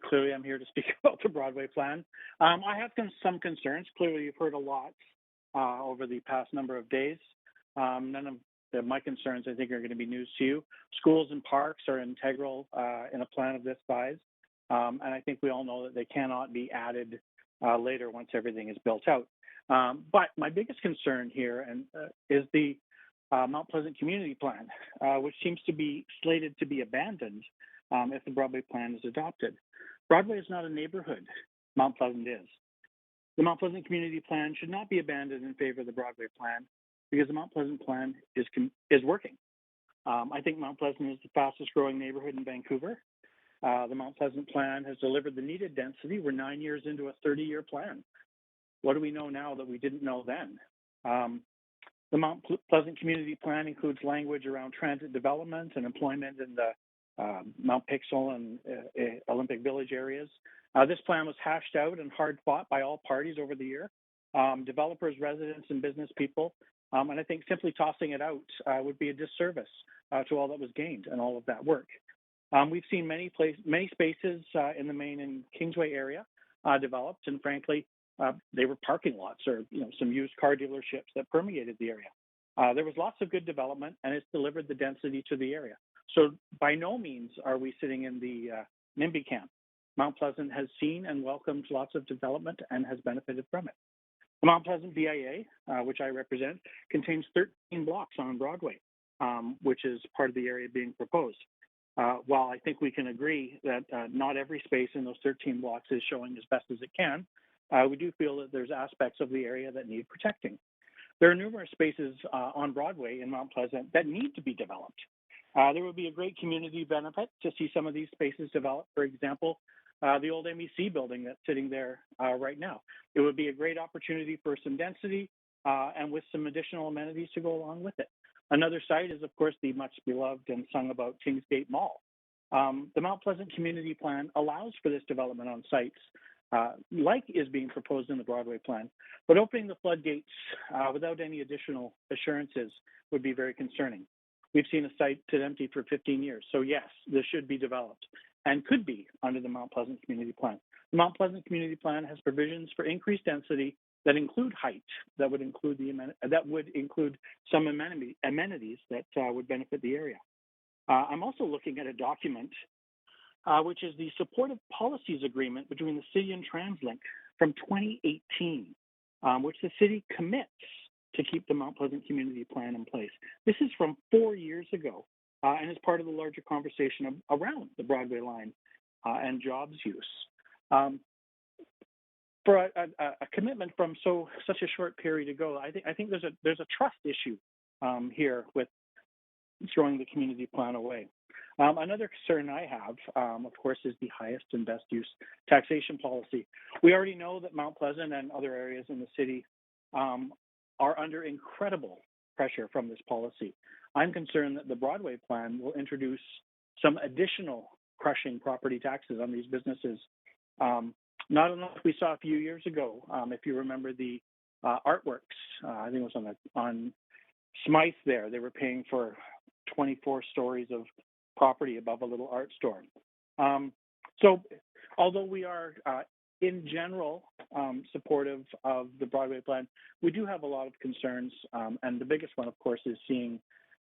Clearly, I'm here to speak about the Broadway plan. I have some concerns. Clearly, you've heard a lot over the past number of days. None of my concerns, I think, are going to be news to you. Schools and parks are integral in a plan of this size, and I think we all know that they cannot be added later once everything is built out. But my biggest concern here is the Mount Pleasant Community Plan, which seems to be slated to be abandoned if the Broadway plan is adopted. Broadway is not a neighborhood. Mount Pleasant is. The Mount Pleasant Community Plan should not be abandoned in favor of the Broadway plan because the Mount Pleasant plan is working. I think Mount Pleasant is the fastest growing neighborhood in Vancouver. The Mount Pleasant plan has delivered the needed density. We're 9 years into a 30-year plan. What do we know now that we didn't know then? The Mount Pleasant Community Plan includes language around transit development and employment in the Mount Pixel and Olympic Village areas. This plan was hashed out and hard fought by all parties over the year. Developers, residents, and business people And I think simply tossing it out would be a disservice to all that was gained and all of that work. We've seen many spaces in the Main and Kingsway area developed, and frankly, they were parking lots or some used car dealerships that permeated the area. There was lots of good development, and it's delivered the density to the area. So by no means are we sitting in the NIMBY camp. Mount Pleasant has seen and welcomed lots of development and has benefited from it. The Mount Pleasant BIA, which I represent, contains 13 blocks on Broadway, which is part of the area being proposed. While I think we can agree that not every space in those 13 blocks is showing as best as it can, we do feel that there's aspects of the area that need protecting. There are numerous spaces on Broadway in Mount Pleasant that need to be developed. There would be a great community benefit to see some of these spaces developed. For example, the old MEC building that's sitting there right now. It would be a great opportunity for some density and with some additional amenities to go along with it. Another site is, of course, the much beloved and sung about Kingsgate Mall. The Mount Pleasant Community Plan allows for this development on sites like is being proposed in the Broadway Plan, but opening the floodgates without any additional assurances would be very concerning. We've seen a site sit empty for 15 years, so yes, this should be developed and could be under the Mount Pleasant Community Plan. The Mount Pleasant Community Plan has provisions for increased density that include height, that would include some amenities that would benefit the area. I'm also looking at a document which is the Supportive Policies Agreement between the City and TransLink from 2018, which the City commits to keep the Mount Pleasant Community Plan in place. This is from 4 years ago and is part of the larger conversation around the Broadway line and jobs use. For a commitment from such a short period ago, I think there's a trust issue here with throwing the community plan away. Another concern I have, of course, is the highest and best use taxation policy. We already know that Mount Pleasant and other areas in the city are under incredible pressure from this policy. I'm concerned that the Broadway plan will introduce some additional crushing property taxes on these businesses. Not unlike we saw a few years ago, if you remember the artworks, I think it was on Smythe there, they were paying for 24 stories of property above a little art store. So although we are in general supportive of the Broadway plan, we do have a lot of concerns, and the biggest one, of course, is seeing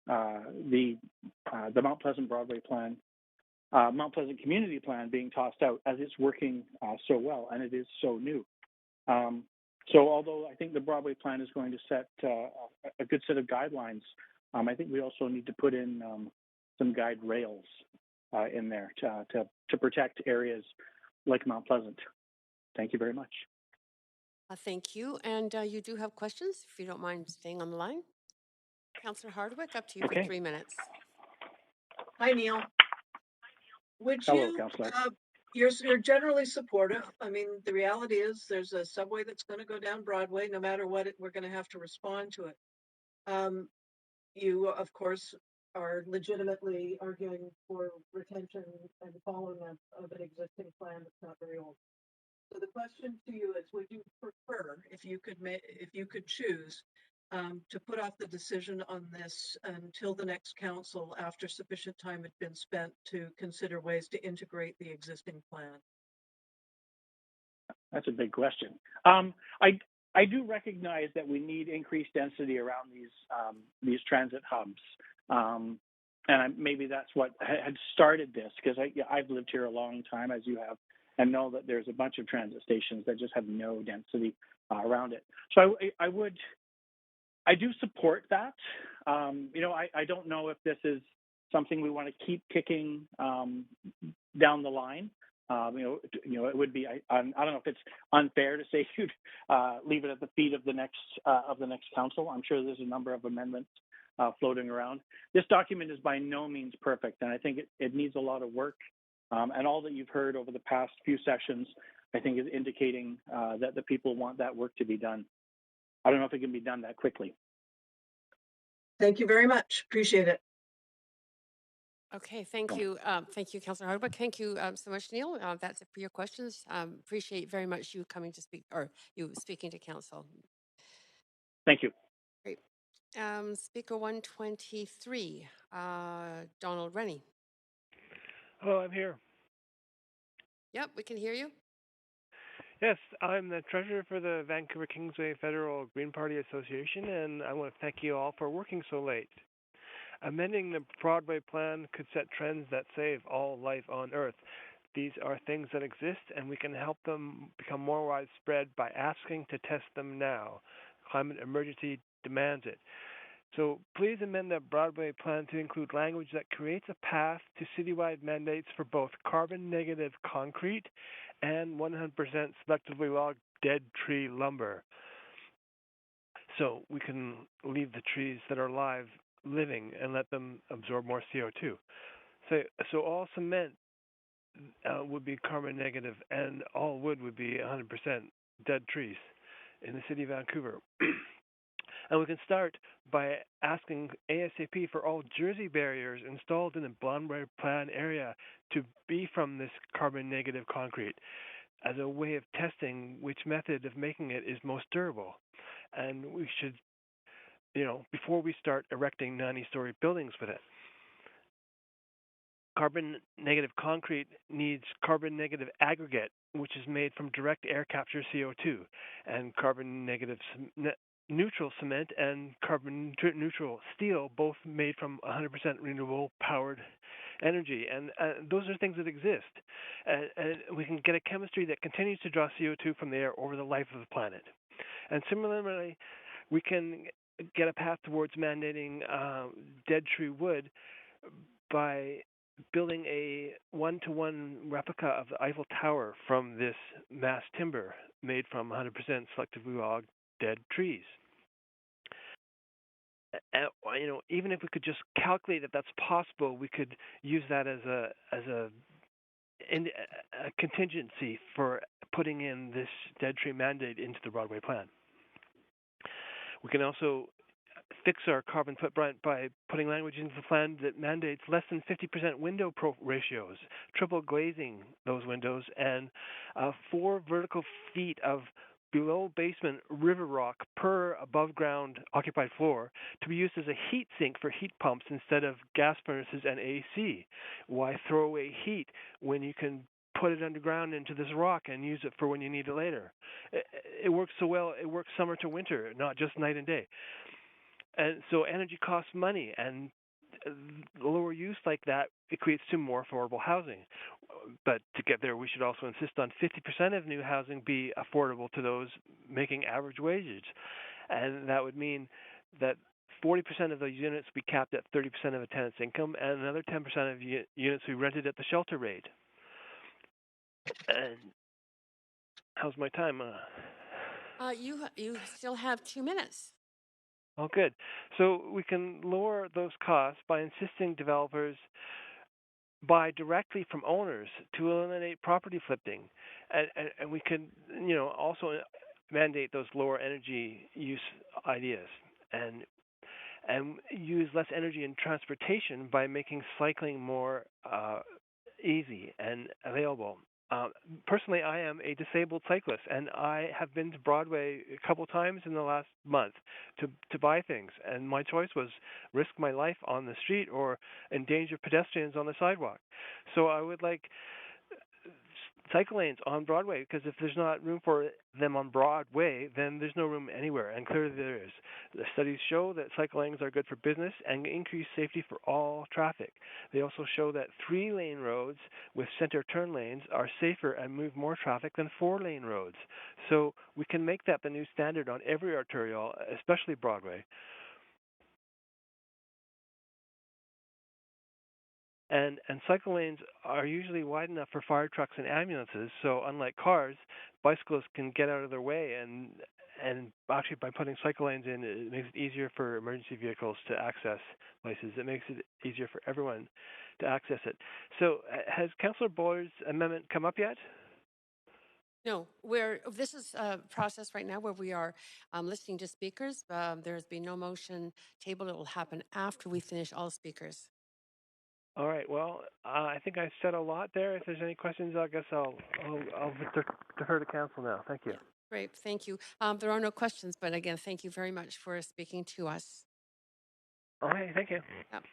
the Mount Pleasant Broadway plan, Mount Pleasant Community Plan being tossed out as it's working so well and it is so new. So although I think the Broadway plan is going to set a good set of guidelines, I think we also need to put in some guide rails in there to protect areas like Mount Pleasant. Thank you very much. Thank you. And you do have questions, if you don't mind staying on the line. Councillor Hardwick, up to you for 3 minutes. Hi, Neil. Hello, Councillor. You're generally supportive. I mean, the reality is there's a subway that's going to go down Broadway. No matter what, we're going to have to respond to it. You, of course, are legitimately arguing for retention and following of an existing plan that's not very old. So the question to you is, would you prefer, if you could choose, to put off the decision on this until the next council after sufficient time had been spent to consider ways to integrate the existing plan? That's a big question. I do recognize that we need increased density around these transit hubs. And maybe that's what had started this, because I've lived here a long time, as you have, and know that there's a bunch of transit stations that just have no density around it. So I do support that. I don't know if this is something we want to keep kicking down the line. It would be. I don't know if it's unfair to say you'd leave it at the feet of the next council. I'm sure there's a number of amendments floating around. This document is by no means perfect, and I think it needs a lot of work. And all that you've heard over the past few sessions, I think, is indicating that the people want that work to be done. I don't know if it can be done that quickly. Thank you very much. Appreciate it. Okay, thank you. Thank you, Councillor Hardwick. Thank you so much, Neil. That's it for your questions. Appreciate very much you coming to speak, or you speaking to council. Thank you. Great. Speaker 123, Donald Rennie. Hello, I'm here. Yep, we can hear you. Yes, I'm the treasurer for the Vancouver Kingsway Federal Green Party Association, and I want to thank you all for working so late. Amending the Broadway plan could set trends that save all life on Earth. These are things that exist, and we can help them become more widespread by asking to test them now. Climate emergency demands it. So please amend the Broadway plan to include language that creates a path to citywide mandates for both carbon negative concrete and 100% selectively logged dead tree lumber. So we can leave the trees that are live living and let them absorb more CO2. So all cement would be carbon negative and all wood would be 100% dead trees in the city of Vancouver. And we can start by asking ASAP for all Jersey barriers installed in the Broadway plan area to be from this carbon negative concrete as a way of testing which method of making it is most durable. And we should, before we start erecting 90-story buildings with it. Carbon negative concrete needs carbon negative aggregate, which is made from direct air capture CO2, and carbon negative neutral cement and carbon neutral steel, both made from 100% renewable powered energy. And those are things that exist. And we can get a chemistry that continues to draw CO2 from the air over the life of the planet. And similarly, we can get a path towards mandating dead tree wood by building a one-to-one replica of the Eiffel Tower from this mass timber made from 100% selectively logged dead trees. Even if we could just calculate that that's possible, we could use that as a contingency for putting in this dead tree mandate into the Broadway plan. We can also fix our carbon footprint by putting language into the plan that mandates less than 50% window ratios, triple glazing those windows, and 4 vertical feet of below basement river rock per above ground occupied floor to be used as a heat sink for heat pumps instead of gas furnaces and AC. Why throw away heat when you can put it underground into this rock and use it for when you need it later? It works so well, it works summer to winter, not just night and day. And so energy costs money, and lower use like that equates to more affordable housing. But to get there, we should also insist on 50% of new housing be affordable to those making average wages. And that would mean that 40% of those units be capped at 30% of a tenant's income, and another 10% of units be rented at the shelter rate. And how's my time? You still have 2 minutes. Oh, good. So we can lower those costs by insisting developers buy directly from owners to eliminate property flipping, and we can also mandate those lower energy use ideas and use less energy in transportation by making cycling more easy and available. Personally, I am a disabled cyclist, and I have been to Broadway a couple times in the last month to buy things. And my choice was risk my life on the street or endanger pedestrians on the sidewalk. So I would like cycle lanes on Broadway, because if there's not room for them on Broadway, then there's no room anywhere, and clearly there is. The studies show that cycle lanes are good for business and increase safety for all traffic. They also show that 3-lane roads with center turn lanes are safer and move more traffic than 4-lane roads. So we can make that the new standard on every arterial, especially Broadway. And cycle lanes are usually wide enough for fire trucks and ambulances. So unlike cars, bicyclists can get out of their way, and actually by putting cycle lanes in, it makes it easier for emergency vehicles to access places. It makes it easier for everyone to access it. So has Councillor Boyer's amendment come up yet? No, this is a process right now where we are listening to speakers. There's been no motion tabled. It will happen after we finish all speakers. All right. Well, I think I said a lot there. If there's any questions, I guess I'll defer to council now. Thank you. Yeah, great. Thank you. There are no questions, but again, thank you very much for speaking to us. Okay, thank you. Yep.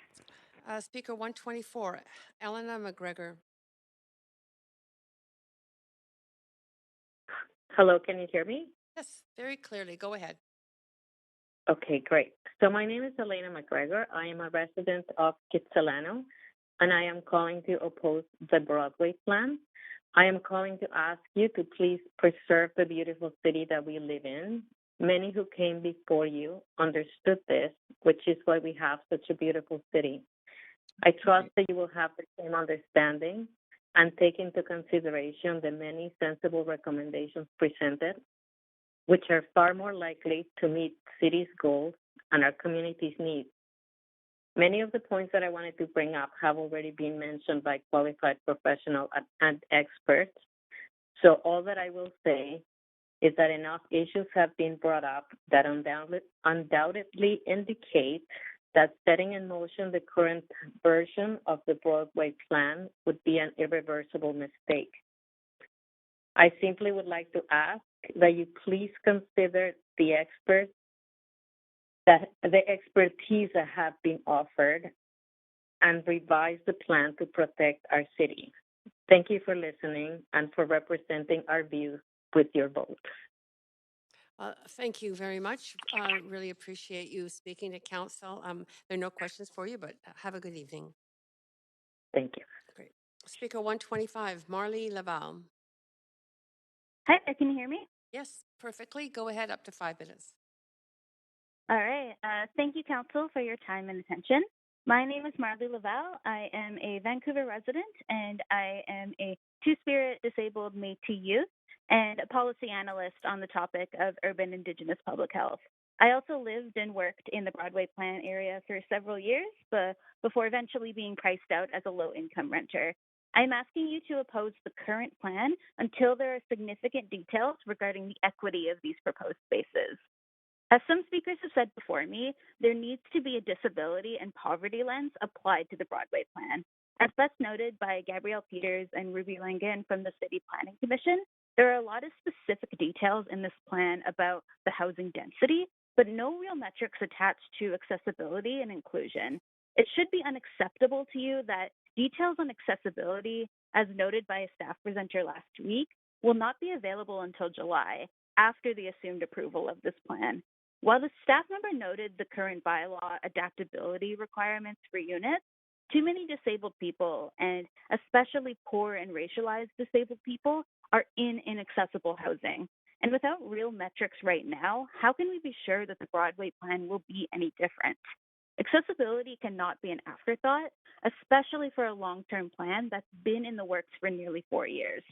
Speaker 124, Elena McGregor. Hello, can you hear me? Yes, very clearly. Go ahead. Okay, great. So my name is Elena McGregor. I am a resident of Kitsilano, and I am calling to oppose the Broadway plan. I am calling to ask you to please preserve the beautiful city that we live in. Many who came before you understood this, which is why we have such a beautiful city. I trust that you will have the same understanding and take into consideration the many sensible recommendations presented, which are far more likely to meet city's goals and our community's needs. Many of the points that I wanted to bring up have already been mentioned by qualified professionals and experts. So all that I will say is that enough issues have been brought up that undoubtedly indicate that setting in motion the current version of the Broadway plan would be an irreversible mistake. I simply would like to ask that you please consider the expertise that have been offered and revise the plan to protect our city. Thank you for listening and for representing our views with your vote. Thank you very much. Really appreciate you speaking to council. There are no questions for you, but have a good evening. Thank you. Great. Speaker 125, Marley Laval. Hi, can you hear me? Yes, perfectly. Go ahead, up to 5 minutes. All right. Thank you, Council, for your time and attention. My name is Marley Laval. I am a Vancouver resident, and I am a Two-Spirit disabled Métis youth and a policy analyst on the topic of urban Indigenous public health. I also lived and worked in the Broadway Plan area for several years before eventually being priced out as a low-income renter. I'm asking you to oppose the current plan until there are significant details regarding the equity of these proposed spaces. As some speakers have said before me, there needs to be a disability and poverty lens applied to the Broadway plan. As best noted by Gabrielle Peters and Ruby Langan from the City Planning Commission, there are a lot of specific details in this plan about the housing density, but no real metrics attached to accessibility and inclusion. It should be unacceptable to you that details on accessibility, as noted by a staff presenter last week, will not be available until July, after the assumed approval of this plan. While the staff member noted the current bylaw adaptability requirements for units, too many disabled people, and especially poor and racialized disabled people, are in inaccessible housing. And without real metrics right now, how can we be sure that the Broadway plan will be any different? Accessibility cannot be an afterthought, especially for a long-term plan that's been in the works for nearly 4 years.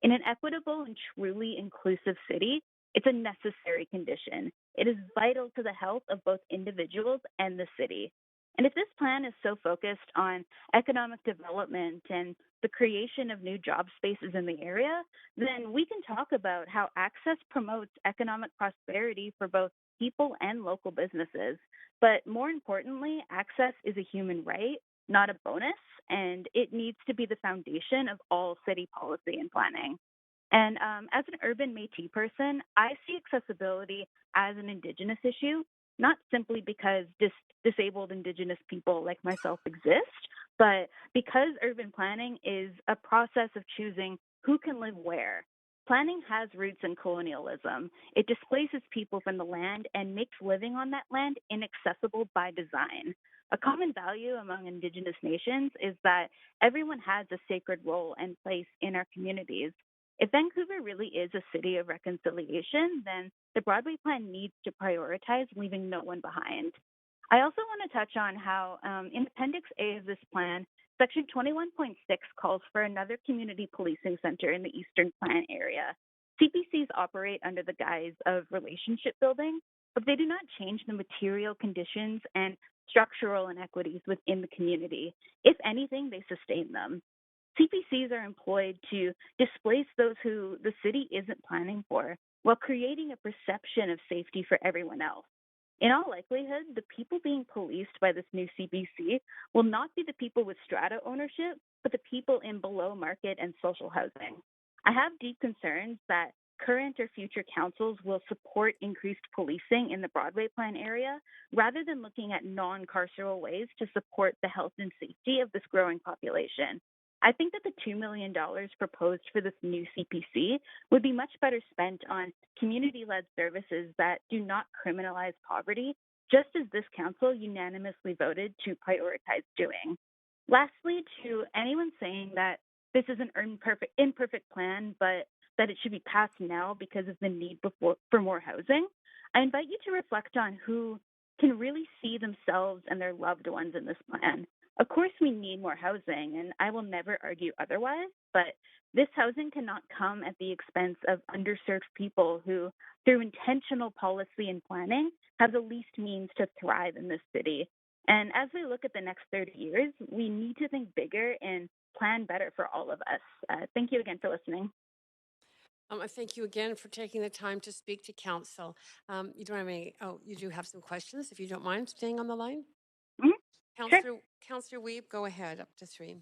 In an equitable and truly inclusive city, it's a necessary condition. It is vital to the health of both individuals and the city. And if this plan is so focused on economic development and the creation of new job spaces in the area, then we can talk about how access promotes economic prosperity for both people and local businesses. But more importantly, access is a human right, not a bonus, and it needs to be the foundation of all city policy and planning. And as an urban Métis person, I see accessibility as an Indigenous issue, not simply because disabled Indigenous people like myself exist, but because urban planning is a process of choosing who can live where. Planning has roots in colonialism. It displaces people from the land and makes living on that land inaccessible by design. A common value among Indigenous nations is that everyone has a sacred role and place in our communities. If Vancouver really is a city of reconciliation, then the Broadway plan needs to prioritize leaving no one behind. I also want to touch on how in Appendix A of this plan, Section 21.6 calls for another community policing center in the Eastern Plan area. CPCs operate under the guise of relationship building, but they do not change the material conditions and structural inequities within the community. If anything, they sustain them. CPCs are employed to displace those who the city isn't planning for, while creating a perception of safety for everyone else. In all likelihood, the people being policed by this new CPC will not be the people with strata ownership, but the people in below market and social housing. I have deep concerns that current or future councils will support increased policing in the Broadway Plan area rather than looking at non-carceral ways to support the health and safety of this growing population. I think that the $2 million proposed for this new CPC would be much better spent on community-led services that do not criminalize poverty, just as this council unanimously voted to prioritize doing. Lastly, to anyone saying that this is an imperfect plan, but that it should be passed now because of the need for more housing, I invite you to reflect on who can really see themselves and their loved ones in this plan. Of course, we need more housing, and I will never argue otherwise, but this housing cannot come at the expense of underserved people who, through intentional policy and planning, have the least means to thrive in this city. And as we look at the next 30 years, we need to think bigger and plan better for all of us. Thank you again for listening. I thank you again for taking the time to speak to council. You don't have any, you do have some questions, if you don't mind staying on the line? Sure. Councillor Weeb, go ahead, up to 3.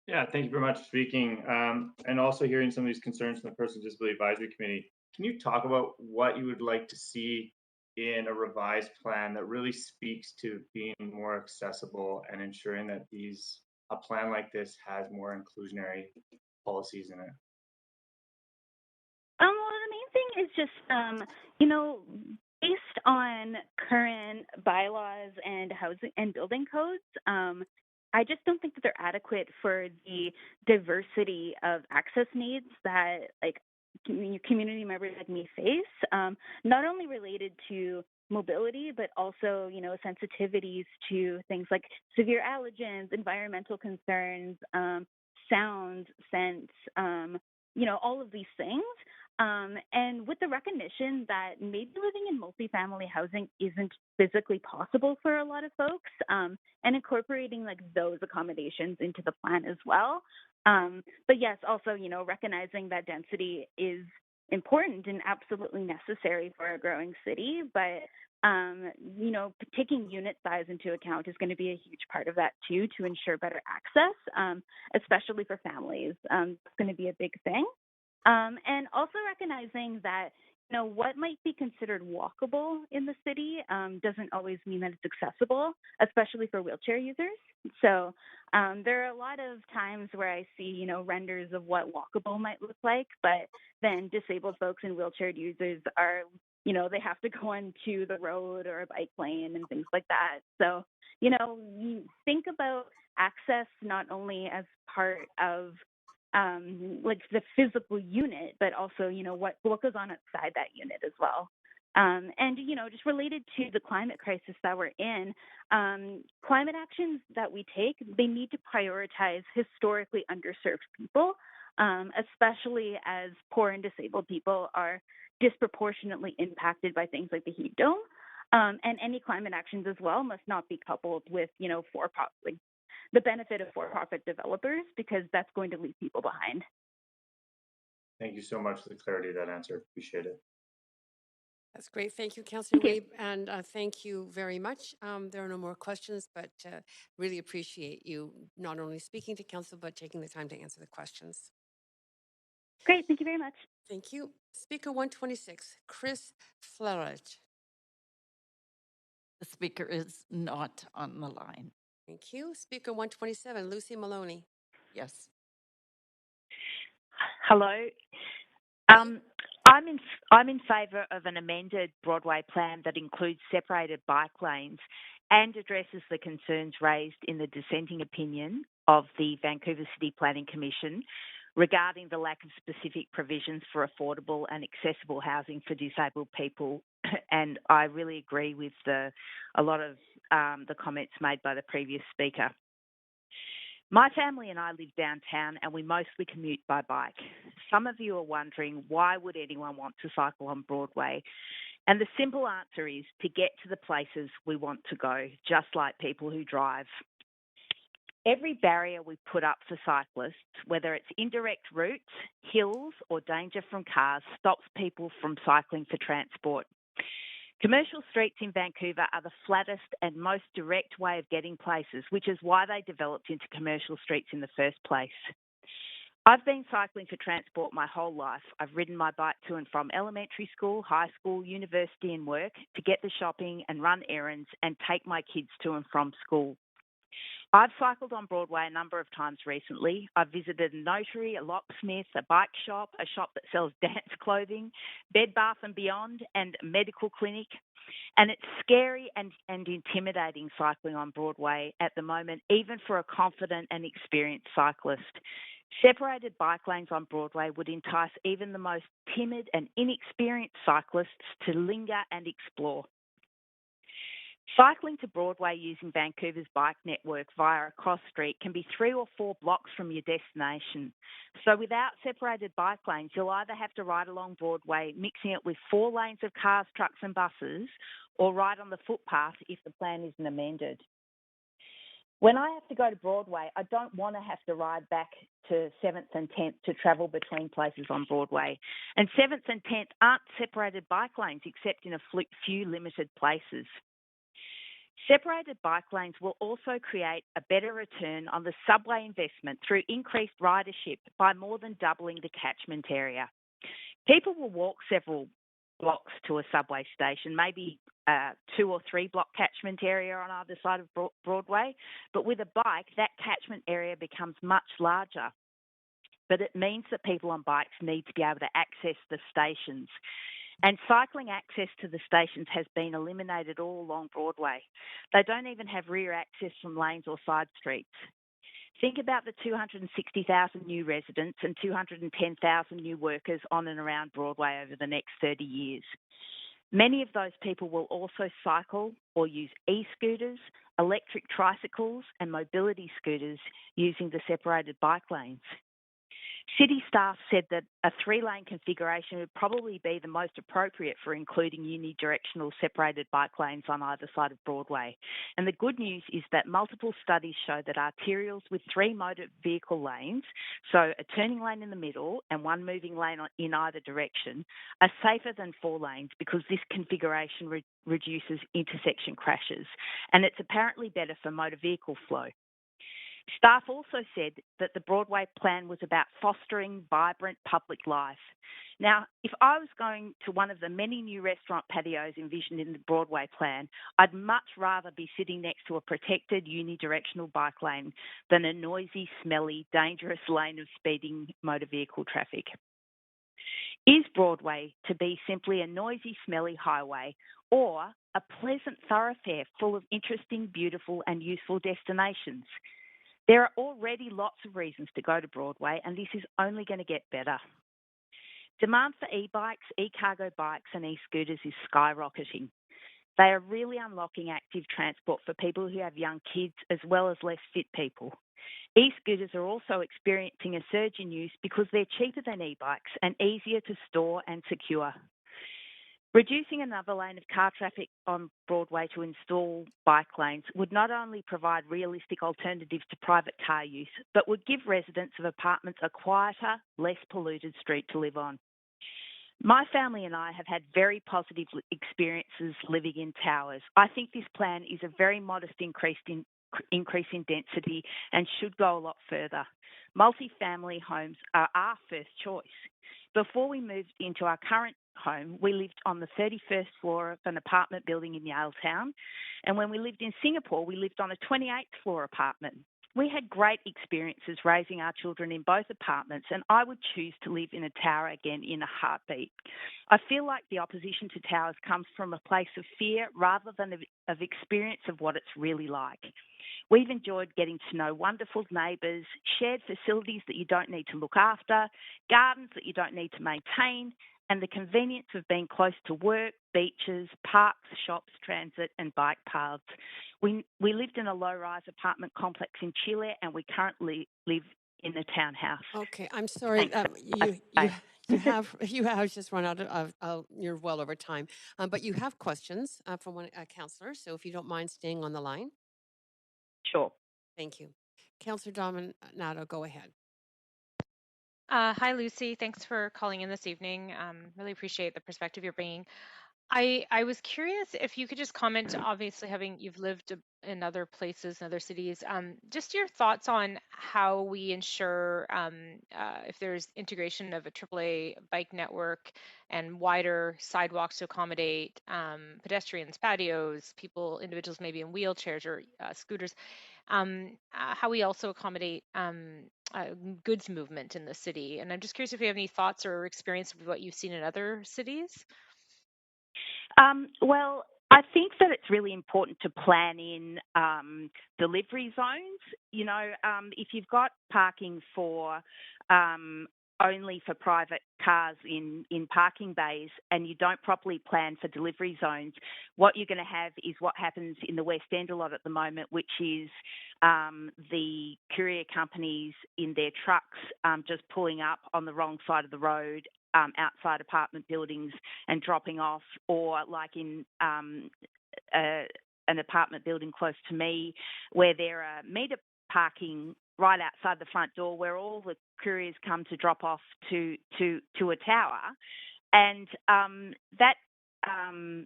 Yeah, thank you very much for speaking. And also hearing some of these concerns from the Personal Disability Advisory Committee. Can you talk about what you would like to see in a revised plan that really speaks to being more accessible and ensuring that a plan like this has more inclusionary policies in it? Well, the main thing is just, based on current bylaws and housing and building codes, I just don't think that they're adequate for the diversity of access needs that community members like me face, not only related to mobility, but also, sensitivities to things like severe allergens, environmental concerns, sound, sense, all of these things. And with the recognition that maybe living in multifamily housing isn't physically possible for a lot of folks, and incorporating those accommodations into the plan as well. But yes, also, recognizing that density is important and absolutely necessary for a growing city, but taking unit size into account is going to be a huge part of that too, to ensure better access, especially for families. It's going to be a big thing. And also recognizing that, what might be considered walkable in the city doesn't always mean that it's accessible, especially for wheelchair users. So there are a lot of times where I see, renders of what walkable might look like, but then disabled folks and wheelchair users are, they have to go onto the road or a bike lane and things like that. So, you think about access not only as part of the physical unit, but also, what goes on outside that unit as well. And, just related to the climate crisis that we're in, climate actions that we take, they need to prioritize historically underserved people, especially as poor and disabled people are disproportionately impacted by things like the heat dome. And any climate actions as well must not be coupled with, the benefit of for-profit developers, because that's going to leave people behind. Thank you so much for the clarity of that answer. Appreciate it. That's great. Thank you, Councillor Weeb, and thank you very much. There are no more questions, but really appreciate you not only speaking to council, but taking the time to answer the questions. Great. Thank you very much. Thank you. Speaker 126, Chris Flerich. The speaker is not on the line. Thank you. Speaker 127, Lucy Maloney. Yes. Hello. I'm in favour of an amended Broadway plan that includes separated bike lanes and addresses the concerns raised in the dissenting opinion of the Vancouver City Planning Commission regarding the lack of specific provisions for affordable and accessible housing for disabled people. And I really agree with a lot of the comments made by the previous speaker. My family and I live downtown and we mostly commute by bike. Some of you are wondering, why would anyone want to cycle on Broadway? And the simple answer is to get to the places we want to go, just like people who drive. Every barrier we put up for cyclists, whether it's indirect routes, hills, or danger from cars, stops people from cycling for transport. Commercial streets in Vancouver are the flattest and most direct way of getting places, which is why they developed into commercial streets in the first place. I've been cycling for transport my whole life. I've ridden my bike to and from elementary school, high school, university, and work to get the shopping and run errands and take my kids to and from school. I've cycled on Broadway a number of times recently. I've visited a notary, a locksmith, a bike shop, a shop that sells dance clothing, Bed Bath and Beyond, and a medical clinic. And it's scary and intimidating cycling on Broadway at the moment, even for a confident and experienced cyclist. Separated bike lanes on Broadway would entice even the most timid and inexperienced cyclists to linger and explore. Cycling to Broadway using Vancouver's bike network via a cross street can be 3 or 4 blocks from your destination. So without separated bike lanes, you'll either have to ride along Broadway, mixing it with 4 lanes of cars, trucks and buses, or ride on the footpath if the plan isn't amended. When I have to go to Broadway, I don't want to have to ride back to 7th and 10th to travel between places on Broadway. And 7th and 10th aren't separated bike lanes except in a few limited places. Separated bike lanes will also create a better return on the subway investment through increased ridership by more than doubling the catchment area. People will walk several blocks to a subway station, maybe 2 or 3 block catchment area on either side of Broadway, but with a bike, that catchment area becomes much larger. But it means that people on bikes need to be able to access the stations. And cycling access to the stations has been eliminated all along Broadway. They don't even have rear access from lanes or side streets. Think about the 260,000 new residents and 210,000 new workers on and around Broadway over the next 30 years. Many of those people will also cycle or use e-scooters, electric tricycles and mobility scooters using the separated bike lanes. City staff said that a 3-lane configuration would probably be the most appropriate for including unidirectional separated bike lanes on either side of Broadway. And the good news is that multiple studies show that arterials with 3 motor vehicle lanes, so a turning lane in the middle and 1 moving lane in either direction, are safer than 4 lanes because this configuration reduces intersection crashes. And it's apparently better for motor vehicle flow. Staff also said that the Broadway plan was about fostering vibrant public life. Now, if I was going to one of the many new restaurant patios envisioned in the Broadway plan, I'd much rather be sitting next to a protected unidirectional bike lane than a noisy, smelly, dangerous lane of speeding motor vehicle traffic. Is Broadway to be simply a noisy, smelly highway or a pleasant thoroughfare full of interesting, beautiful and useful destinations? There are already lots of reasons to go to Broadway, and this is only going to get better. Demand for e-bikes, e-cargo bikes and e-scooters is skyrocketing. They are really unlocking active transport for people who have young kids as well as less fit people. E-scooters are also experiencing a surge in use because they're cheaper than e-bikes and easier to store and secure. Reducing another lane of car traffic on Broadway to install bike lanes would not only provide realistic alternatives to private car use, but would give residents of apartments a quieter, less polluted street to live on. My family and I have had very positive experiences living in towers. I think this plan is a very modest increase in density and should go a lot further. Multi-family homes are our first choice. Before we moved into our current home, we lived on the 31st floor of an apartment building in Yaletown. And when we lived in Singapore, we lived on a 28th floor apartment. We had great experiences raising our children in both apartments, and I would choose to live in a tower again in a heartbeat. I feel like the opposition to towers comes from a place of fear rather than of experience of what it's really like. We've enjoyed getting to know wonderful neighbours, shared facilities that you don't need to look after, gardens that you don't need to maintain, and the convenience of being close to work, beaches, parks, shops, transit and bike paths. We lived in a low-rise apartment complex in Chile, and we currently live in a townhouse. Okay, I'm sorry. You have just run out of you're well over time, but you have questions from one councillor. So if you don't mind staying on the line. Sure. Thank you. Councillor Dominato, go ahead. Hi, Lucy. Thanks for calling in this evening. Really appreciate the perspective you're bringing. I was curious if you could just comment, obviously you've lived in other places and other cities, just your thoughts on how we ensure if there's integration of a AAA bike network and wider sidewalks to accommodate pedestrians, patios, individuals maybe in wheelchairs or scooters, how we also accommodate goods movement in the city. And I'm just curious if you have any thoughts or experience with what you've seen in other cities. Well, I think that it's really important to plan in delivery zones. You know, if you've got parking for only for private cars in parking bays and you don't properly plan for delivery zones, what you're going to have is what happens in the West End a lot at the moment, which is the courier companies in their trucks just pulling up on the wrong side of the road outside apartment buildings and dropping off, or like in an apartment building close to me where there are meter parking right outside the front door where all the couriers come to drop off to a tower, and that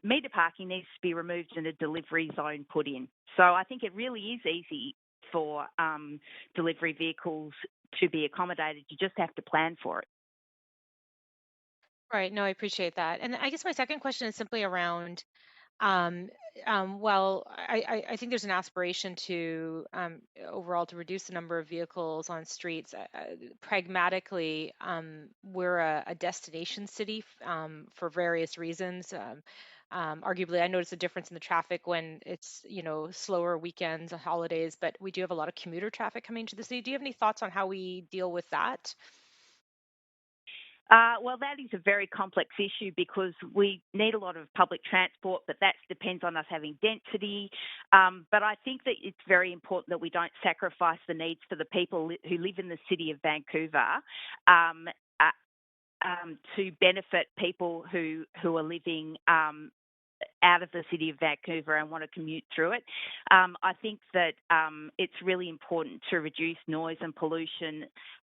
meter parking needs to be removed and a delivery zone put in. So I think it really is easy for delivery vehicles to be accommodated. You just have to plan for it. Right. No, I appreciate that. And I guess my second question is simply around, um, well, I think there's an aspiration to overall to reduce the number of vehicles on streets. Pragmatically, we're a destination city for various reasons. Arguably, I notice a difference in the traffic when it's, slower weekends, holidays, but we do have a lot of commuter traffic coming to the city. Do you have any thoughts on how we deal with that? Well, that is a very complex issue because we need a lot of public transport, but that depends on us having density. But I think that it's very important that we don't sacrifice the needs for the people who live in the city of Vancouver to benefit people who are living out of the city of Vancouver and want to commute through it. I think that it's really important to reduce noise and pollution,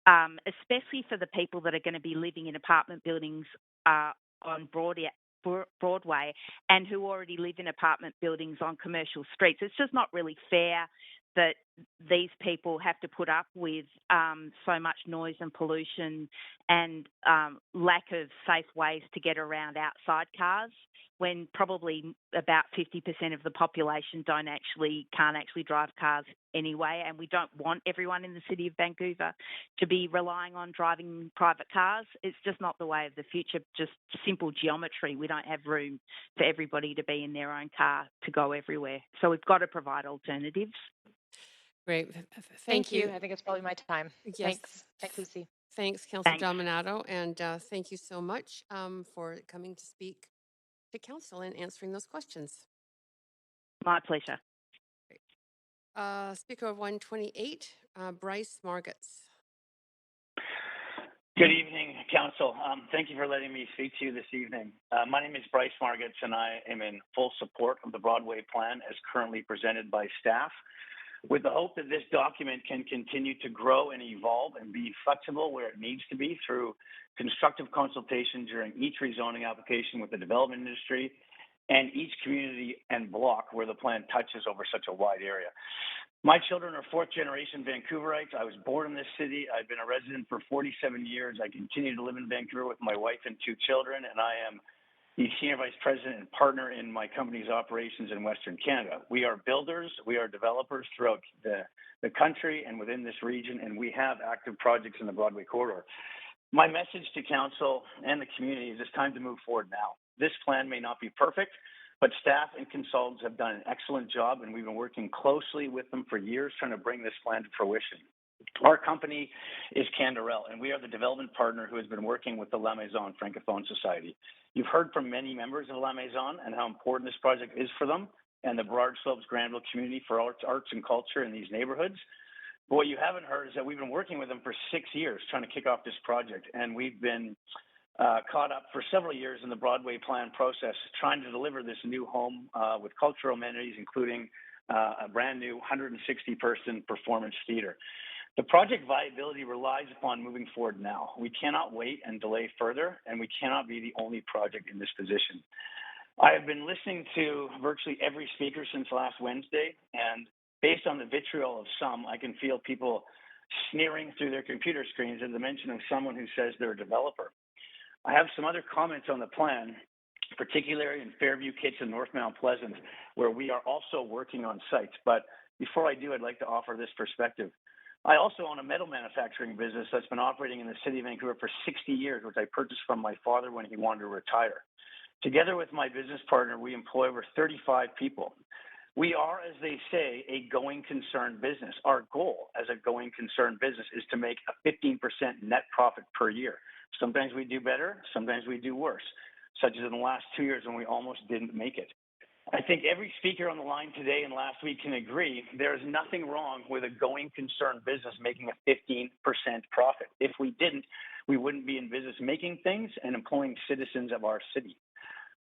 especially for the people that are going to be living in apartment buildings on Broadway and who already live in apartment buildings on commercial streets. It's just not really fair that these people have to put up with so much noise and pollution and lack of safe ways to get around outside cars, when probably about 50% of the population can't actually drive cars anyway. And we don't want everyone in the city of Vancouver to be relying on driving private cars. It's just not the way of the future, just simple geometry. We don't have room for everybody to be in their own car to go everywhere. So we've got to provide alternatives. Great. Thank you. I think it's probably my time. Yes. Thanks. Thanks, Lucy. Thanks, Councillor Dominato, and thank you so much for coming to speak to Council and answering those questions. My pleasure. Speaker of 128, Bryce Margetts. Good evening, Council. Thank you for letting me speak to you this evening. My name is Bryce Margetts, and I am in full support of the Broadway plan as currently presented by staff, with the hope that this document can continue to grow and evolve and be flexible where it needs to be through constructive consultation during each rezoning application with the development industry and each community and block where the plan touches over such a wide area. My children are fourth-generation Vancouverites. I was born in this city. I've been a resident for 47 years. I continue to live in Vancouver with my wife and 2 children, and I am the Senior Vice President and partner in my company's operations in Western Canada. We are builders, we are developers throughout the country and within this region, and we have active projects in the Broadway corridor. My message to Council and the community is it's time to move forward now. This plan may not be perfect, but staff and consultants have done an excellent job, and we've been working closely with them for years trying to bring this plan to fruition. Our company is Canderel, and we are the development partner who has been working with the La Maison Francophone Society. You've heard from many members of La Maison and how important this project is for them and the Broad Slopes Granville community for arts and culture in these neighborhoods. But what you haven't heard is that we've been working with them for 6 years trying to kick off this project, and we've been caught up for several years in the Broadway plan process, trying to deliver this new home with cultural amenities, including a brand new 160-person performance theater. The project viability relies upon moving forward now. We cannot wait and delay further, and we cannot be the only project in this position. I have been listening to virtually every speaker since last Wednesday, and based on the vitriol of some, I can feel people sneering through their computer screens at the mention of someone who says they're a developer. I have some other comments on the plan, particularly in Fairview, Kitts, and North Mount Pleasant, where we are also working on sites. But before I do, I'd like to offer this perspective. I also own a metal manufacturing business that's been operating in the city of Vancouver for 60 years, which I purchased from my father when he wanted to retire. Together with my business partner, we employ over 35 people. We are, as they say, a going concern business. Our goal as a going concern business is to make a 15% net profit per year. Sometimes we do better, sometimes we do worse, such as in the last 2 years when we almost didn't make it. I think every speaker on the line today and last week can agree there is nothing wrong with a going concern business making a 15% profit. If we didn't, we wouldn't be in business making things and employing citizens of our city.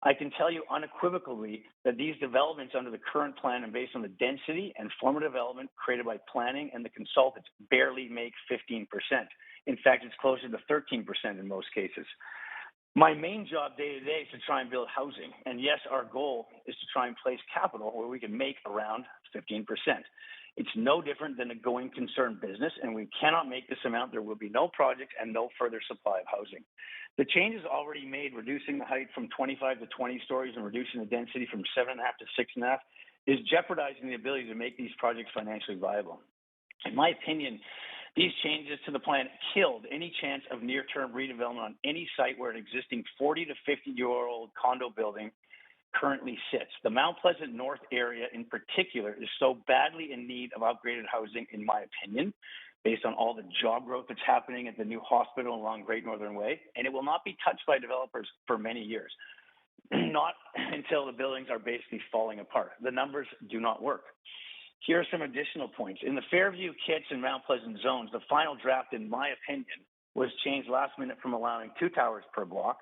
I can tell you unequivocally that these developments under the current plan and based on the density and form of development created by planning and the consultants barely make 15%. In fact, it's closer to 13% in most cases. My main job day to day is to try and build housing. And yes, our goal is to try and place capital where we can make around 15%. It's no different than a going concern business, and we cannot make this amount. There will be no project and no further supply of housing. The changes already made, reducing the height from 25 to 20 stories and reducing the density from 7.5 to 6.5, is jeopardizing the ability to make these projects financially viable. In my opinion, these changes to the plan killed any chance of near-term redevelopment on any site where an existing 40 to 50-year-old condo building currently sits. The Mount Pleasant North area in particular is so badly in need of upgraded housing, in my opinion, based on all the job growth that's happening at the new hospital along Great Northern Way, and it will not be touched by developers for many years, not until the buildings are basically falling apart. The numbers do not work. Here are some additional points. In the Fairview, Kitts, and Mount Pleasant zones, the final draft, in my opinion, was changed last minute from allowing 2 towers per block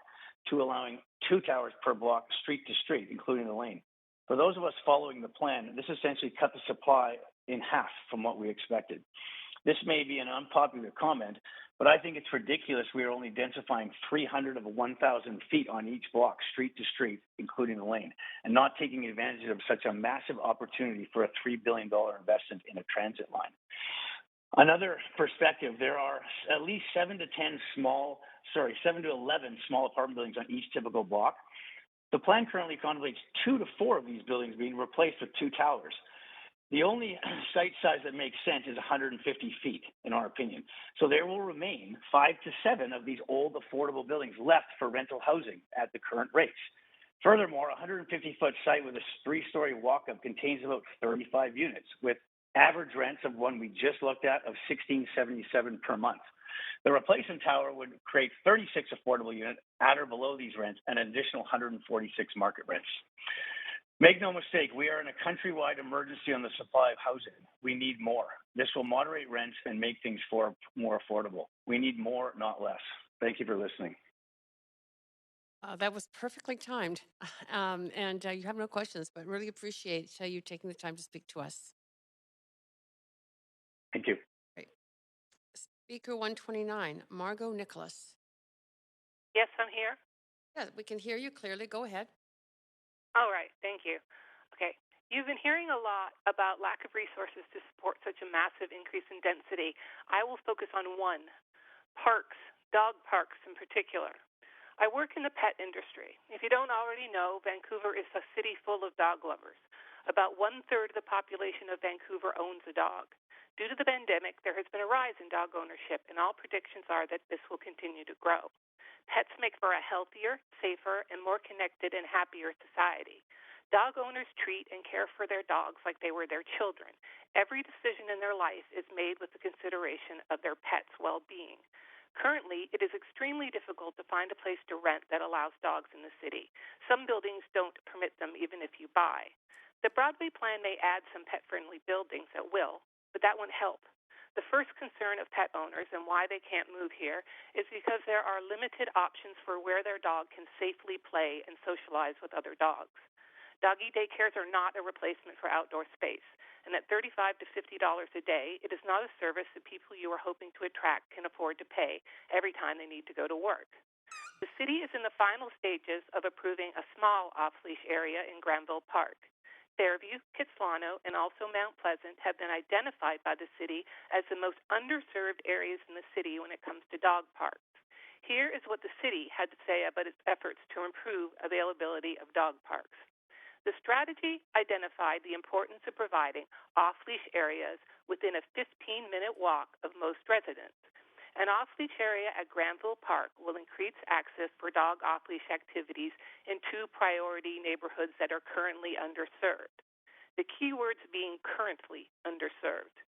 to allowing 2 towers per block street to street, including the lane. For those of us following the plan, this essentially cut the supply in half from what we expected. This may be an unpopular comment, but I think it's ridiculous we are only densifying 300 of 1,000 feet on each block, street to street, including the lane, and not taking advantage of such a massive opportunity for a $3 billion investment in a transit line. Another perspective, there are at least 7 to 11 small apartment buildings on each typical block. The plan currently contemplates 2 to 4 of these buildings being replaced with 2 towers. The only site size that makes sense is 150 feet, in our opinion. So there will remain 5 to 7 of these old affordable buildings left for rental housing at the current rates. Furthermore, a 150-foot site with a 3-story walk-up contains about 35 units, with average rents of one we just looked at of $1,677 per month. The replacement tower would create 36 affordable units at or below these rents and an additional 146 market rents. Make no mistake, we are in a countrywide emergency on the supply of housing. We need more. This will moderate rents and make things more affordable. We need more, not less. Thank you for listening. That was perfectly timed. And you have no questions, but really appreciate you taking the time to speak to us. Thank you. Great. Speaker 129, Margot Nicholas. Yes, I'm here. Yeah, we can hear you clearly. Go ahead. All right, thank you. Okay, you've been hearing a lot about lack of resources to support such a massive increase in density. I will focus on one, parks, dog parks in particular. I work in the pet industry. If you don't already know, Vancouver is a city full of dog lovers. About 1/3 of the population of Vancouver owns a dog. Due to the pandemic, there has been a rise in dog ownership, and all predictions are that this will continue to grow. Pets make for a healthier, safer, and more connected and happier society. Dog owners treat and care for their dogs like they were their children. Every decision in their life is made with the consideration of their pet's well-being. Currently, it is extremely difficult to find a place to rent that allows dogs in the city. Some buildings don't permit them even if you buy. The Broadway plan may add some pet-friendly buildings that will, but that won't help. The first concern of pet owners and why they can't move here is because there are limited options for where their dog can safely play and socialize with other dogs. Doggy daycares are not a replacement for outdoor space, and at $35 to $50 a day, it is not a service that people you are hoping to attract can afford to pay every time they need to go to work. The city is in the final stages of approving a small off-leash area in Granville Park. Fairview, Kitsilano, and also Mount Pleasant have been identified by the city as the most underserved areas in the city when it comes to dog parks. Here is what the city had to say about its efforts to improve availability of dog parks. The strategy identified the importance of providing off-leash areas within a 15-minute walk of most residents. An off-leash area at Granville Park will increase access for dog off-leash activities in 2 priority neighborhoods that are currently underserved. The key words being currently underserved.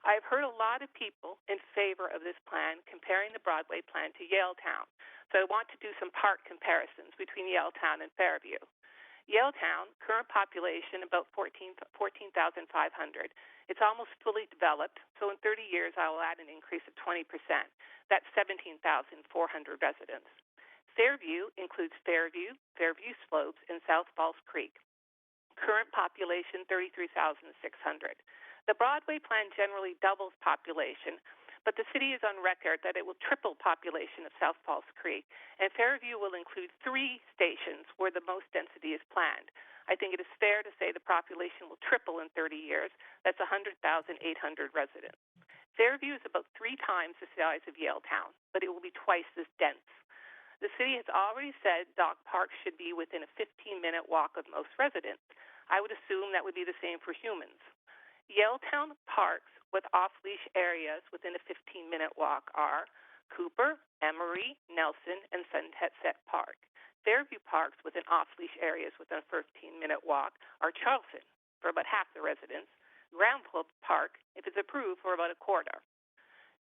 I've heard a lot of people in favor of this plan comparing the Broadway plan to Yaletown, so I want to do some park comparisons between Yaletown and Fairview. Yaletown, current population about 14,500. It's almost fully developed, so in 30 years I will add an increase of 20%. That's 17,400 residents. Fairview includes Fairview, Fairview Slopes, and South Falls Creek. Current population 33,600. The Broadway plan generally doubles population, but the city is on record that it will triple population of South Falls Creek, and Fairview will include 3 stations where the most density is planned. I think it is fair to say the population will triple in 30 years. That's 100,800 residents. Fairview is about 3 times the size of Yaletown, but it will be twice as dense. The city has already said dog parks should be within a 15-minute walk of most residents. I would assume that would be the same for humans. Yaletown parks with off-leash areas within a 15-minute walk are Cooper, Emery, Nelson, and Sunset Park. Fairview parks within off-leash areas within a 15-minute walk are Charleston, for about half the residents, Granville Park, if it's approved, for about a quarter.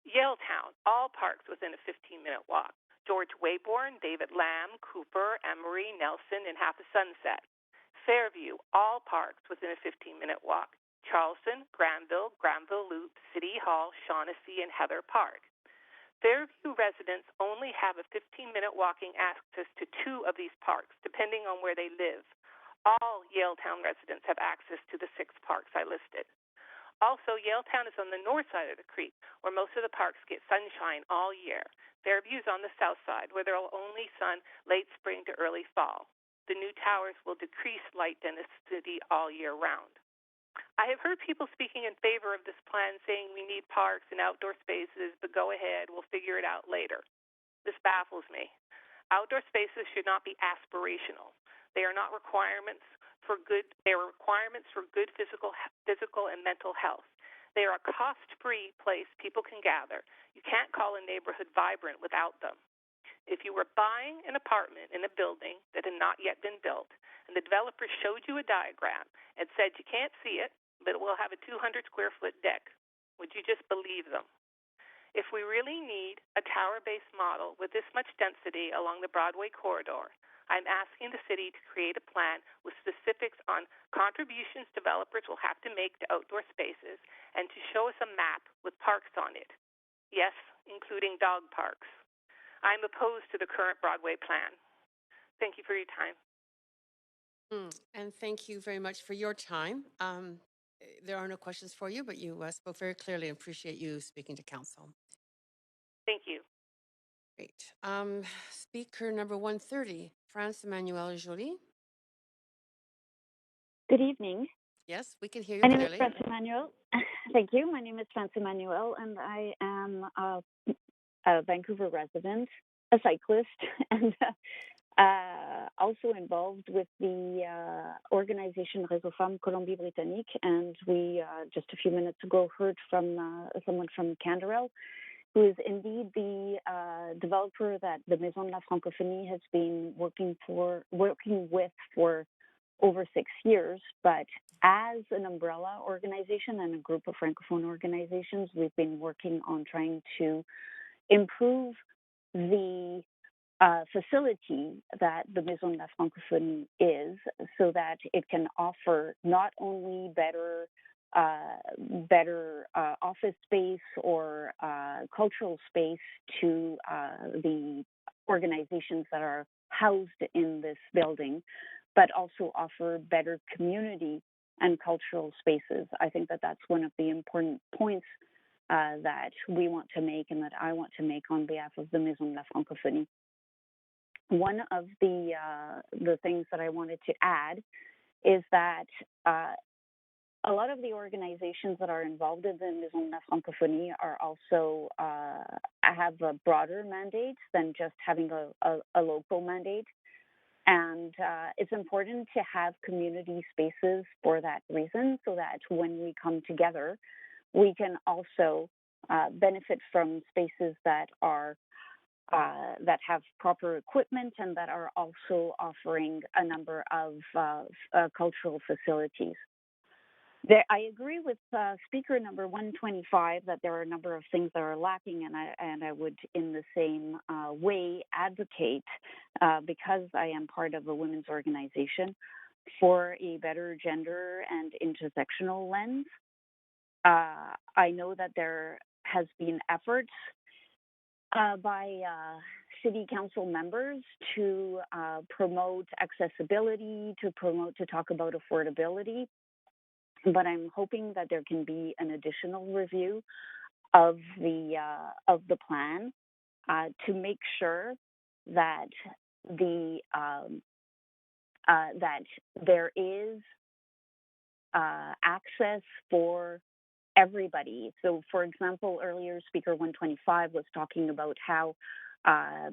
Yaletown, all parks within a 15-minute walk. George Wayborn, David Lamb, Cooper, Emery, Nelson, and half of Sunset. Fairview, all parks within a 15-minute walk. Charleston, Granville, Granville Loop, City Hall, Shaughnessy, and Heather Park. Fairview residents only have a 15-minute walking access to 2 of these parks, depending on where they live. All Yaletown residents have access to the 6 parks I listed. Also, Yaletown is on the north side of the creek, where most of the parks get sunshine all year. Fairview is on the south side, where there will only sun late spring to early fall. The new towers will decrease light density all year round. I have heard people speaking in favor of this plan saying we need parks and outdoor spaces, but go ahead, we'll figure it out later. This baffles me. Outdoor spaces should not be aspirational. They are not requirements for good. They are requirements for good physical and mental health. They are a cost-free place people can gather. You can't call a neighborhood vibrant without them. If you were buying an apartment in a building that had not yet been built, and the developer showed you a diagram and said you can't see it, but it will have a 200-square-foot deck, would you just believe them? If we really need a tower-based model with this much density along the Broadway corridor, I'm asking the city to create a plan with specifics on contributions developers will have to make to outdoor spaces and to show us a map with parks on it. Yes, including dog parks. I'm opposed to the current Broadway plan. Thank you for your time. And thank you very much for your time. There are no questions for you, but you spoke very clearly and appreciate you speaking to council. Thank you. Great. Speaker number 130, France Emmanuel Joly. Good evening. Yes, we can hear you My name clearly. is France Emmanuel. Thank you. My name is France Emmanuel, and I am a Vancouver resident, a cyclist, and also involved with the organization Réseau Femmes Colombie-Britannique. And we, just a few minutes ago, heard from someone from Canderel, who is indeed the developer that the Maison de la Francophonie has been working with for over 6 years. But as an umbrella organization and a group of Francophone organizations, we've been working on trying to improve the facility that the Maison de la Francophonie is, so that it can offer not only better office space or cultural space to the organizations that are housed in this building, but also offer better community and cultural spaces. I think that that's one of the important points that we want to make and that I want to make on behalf of the Maison de la Francophonie. one of the things that I wanted to add is that a lot of the organizations that are involved in the Maison de la Francophonie are also have a broader mandate than just having a local mandate. And it's important to have community spaces for that reason, so that when we come together, we can also benefit from spaces that are that have proper equipment and that are also offering a number of cultural facilities. I agree with speaker number 125 that there are a number of things that are lacking, and I would, in the same way, advocate, because I am part of a women's organization, for a better gender and intersectional lens. I know that there has been efforts by city council members to promote accessibility, to talk about affordability. But I'm hoping that there can be an additional review of the plan to make sure that that there is access for everybody. So, for example, earlier Speaker 125 was talking about how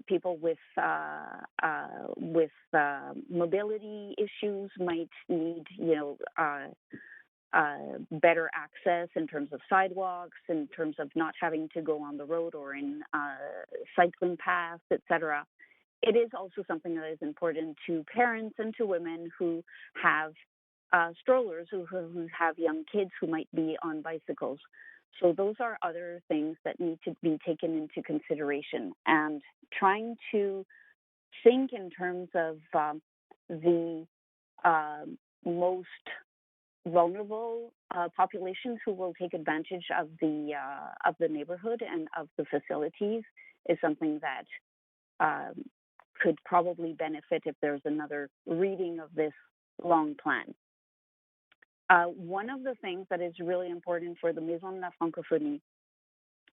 people with mobility issues might need, better access in terms of sidewalks, in terms of not having to go on the road or in cycling paths, etc. It is also something that is important to parents and to women who have strollers, who have young kids who might be on bicycles. So those are other things that need to be taken into consideration, and trying to think in terms of the most vulnerable populations who will take advantage of the neighborhood and of the facilities is something that could probably benefit if there's another reading of this long plan. One of the things that is really important for the Maison de la Francophonie,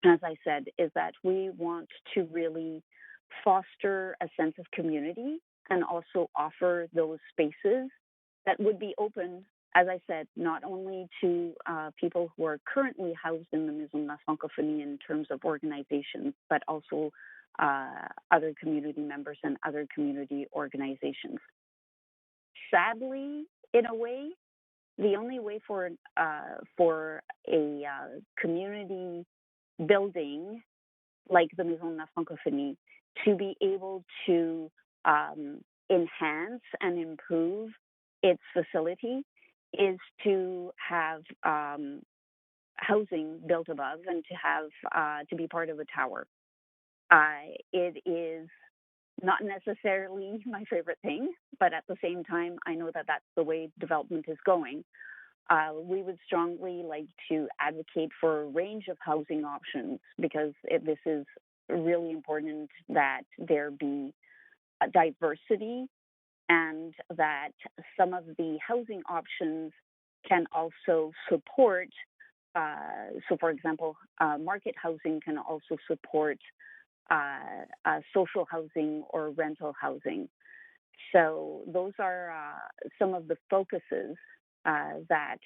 as I said, is that we want to really foster a sense of community and also offer those spaces that would be open, as I said, not only to people who are currently housed in the Maison de la Francophonie in terms of organizations, but also other community members and other community organizations. Sadly, in a way, the only way for a community building like the Maison de la Francophonie to be able to enhance and improve its facility is to have housing built above and to have to be part of a tower. It is not necessarily my favorite thing, but at the same time, I know that that's the way development is going. We would strongly like to advocate for a range of housing options, because this is really important that there be a diversity, and that some of the housing options can also support, so for example, market housing can also support social housing or rental housing. So those are some of the focuses that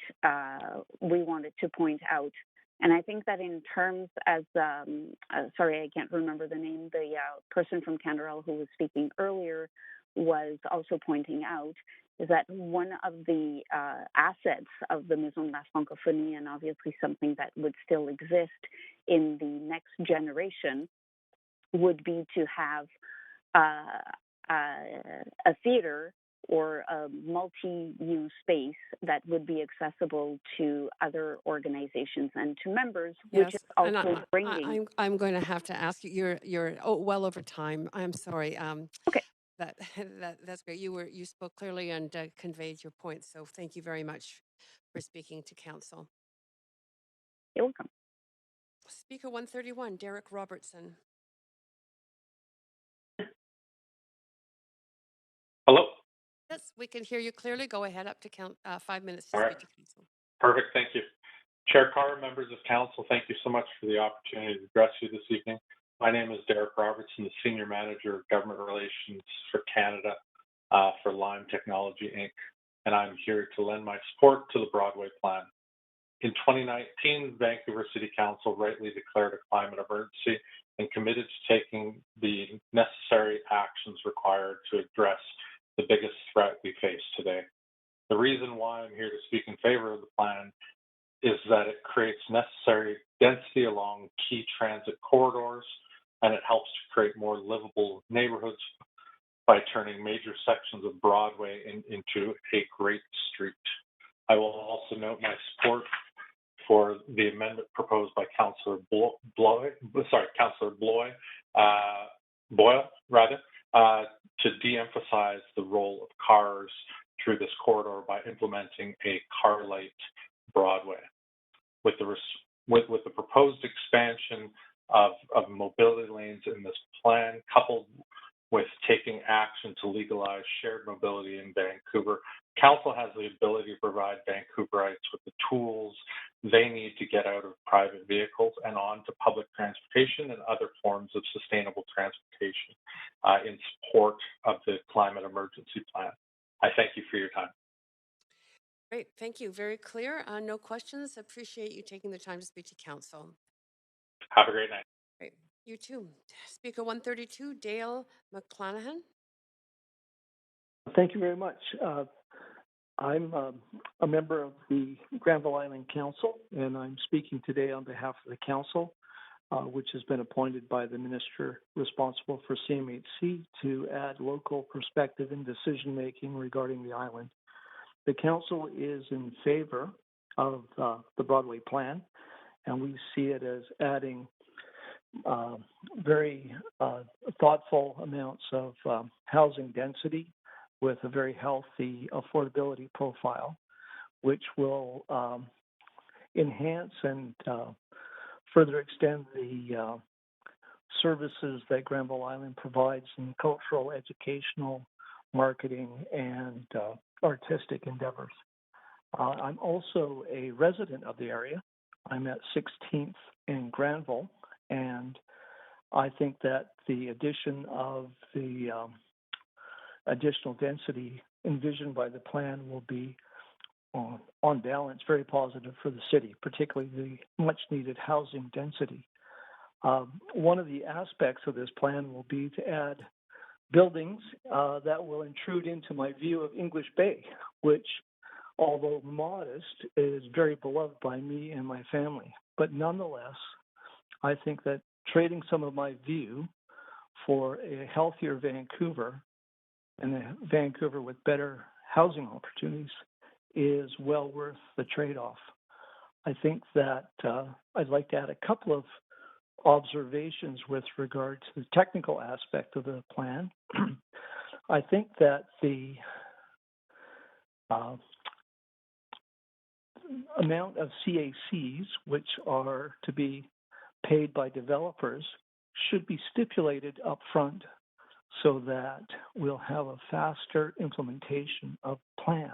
we wanted to point out. And I think that in terms as, sorry, I can't remember the name, the person from Canderel who was speaking earlier was also pointing out, is that one of the assets of the Maison de la Francophonie, and obviously something that would still exist in the next generation, would be to have a theater or a multi-use space that would be accessible to other organizations and to members, which is also bringing. I'm going to have to ask you. You're well over time. I'm sorry. Okay. That's great. You spoke clearly and conveyed your points. So thank you very much for speaking to council. You're welcome. Speaker 131, Derek Robertson. Hello? Yes, we can hear you clearly. Go ahead, up to 5 minutes to All right. speak to council. Perfect, thank you. Chair Carr, members of council, thank you so much for the opportunity to address you this evening. My name is Derek Robertson, the Senior Manager of Government Relations for Canada for Lime Technology, Inc., and I'm here to lend my support to the Broadway Plan. In 2019, Vancouver City Council rightly declared a climate emergency and committed to taking the necessary actions required to address the biggest threat we face today. The reason why I'm here to speak in favor of the plan is that it creates necessary density along key transit corridors, and it helps to create more livable neighborhoods by turning major sections of Broadway into a great street. I will also note my support for the amendment proposed by Councillor Boyle, to de-emphasize the role of cars through this corridor by implementing a car light Broadway. With the proposed expansion of mobility lanes in this plan, coupled with taking action to legalize shared mobility in Vancouver, Council has the ability to provide Vancouverites with the tools they need to get out of private vehicles and onto public transportation and other forms of sustainable transportation in support of the climate emergency plan. I thank you for your time. Great, thank you. Very clear. No questions. Appreciate you taking the time to speak to Council. Have a great night. Great. You too. Speaker 132, Dale McClanahan. Thank you very much. I'm a member of the Granville Island Council, and I'm speaking today on behalf of the Council, which has been appointed by the Minister responsible for CMHC to add local perspective and decision-making regarding the island. The Council is in favor of the Broadway Plan, and we see it as adding very thoughtful amounts of housing density with a very healthy affordability profile, which will enhance and further extend the services that Granville Island provides in cultural, educational, marketing, and artistic endeavors. I'm also a resident of the area. I'm at 16th in Granville, and I think that the addition of the additional density envisioned by the plan will be, on balance, very positive for the city, particularly the much-needed housing density. One of the aspects of this plan will be to add buildings that will intrude into my view of English Bay, which, although modest, is very beloved by me and my family. But nonetheless, I think that trading some of my view for a healthier Vancouver and a Vancouver with better housing opportunities is well worth the trade-off. I think that I'd like to add a couple of observations with regard to the technical aspect of the plan. I think that the amount of CACs, which are to be paid by developers, should be stipulated up front so that we'll have a faster implementation of the plan.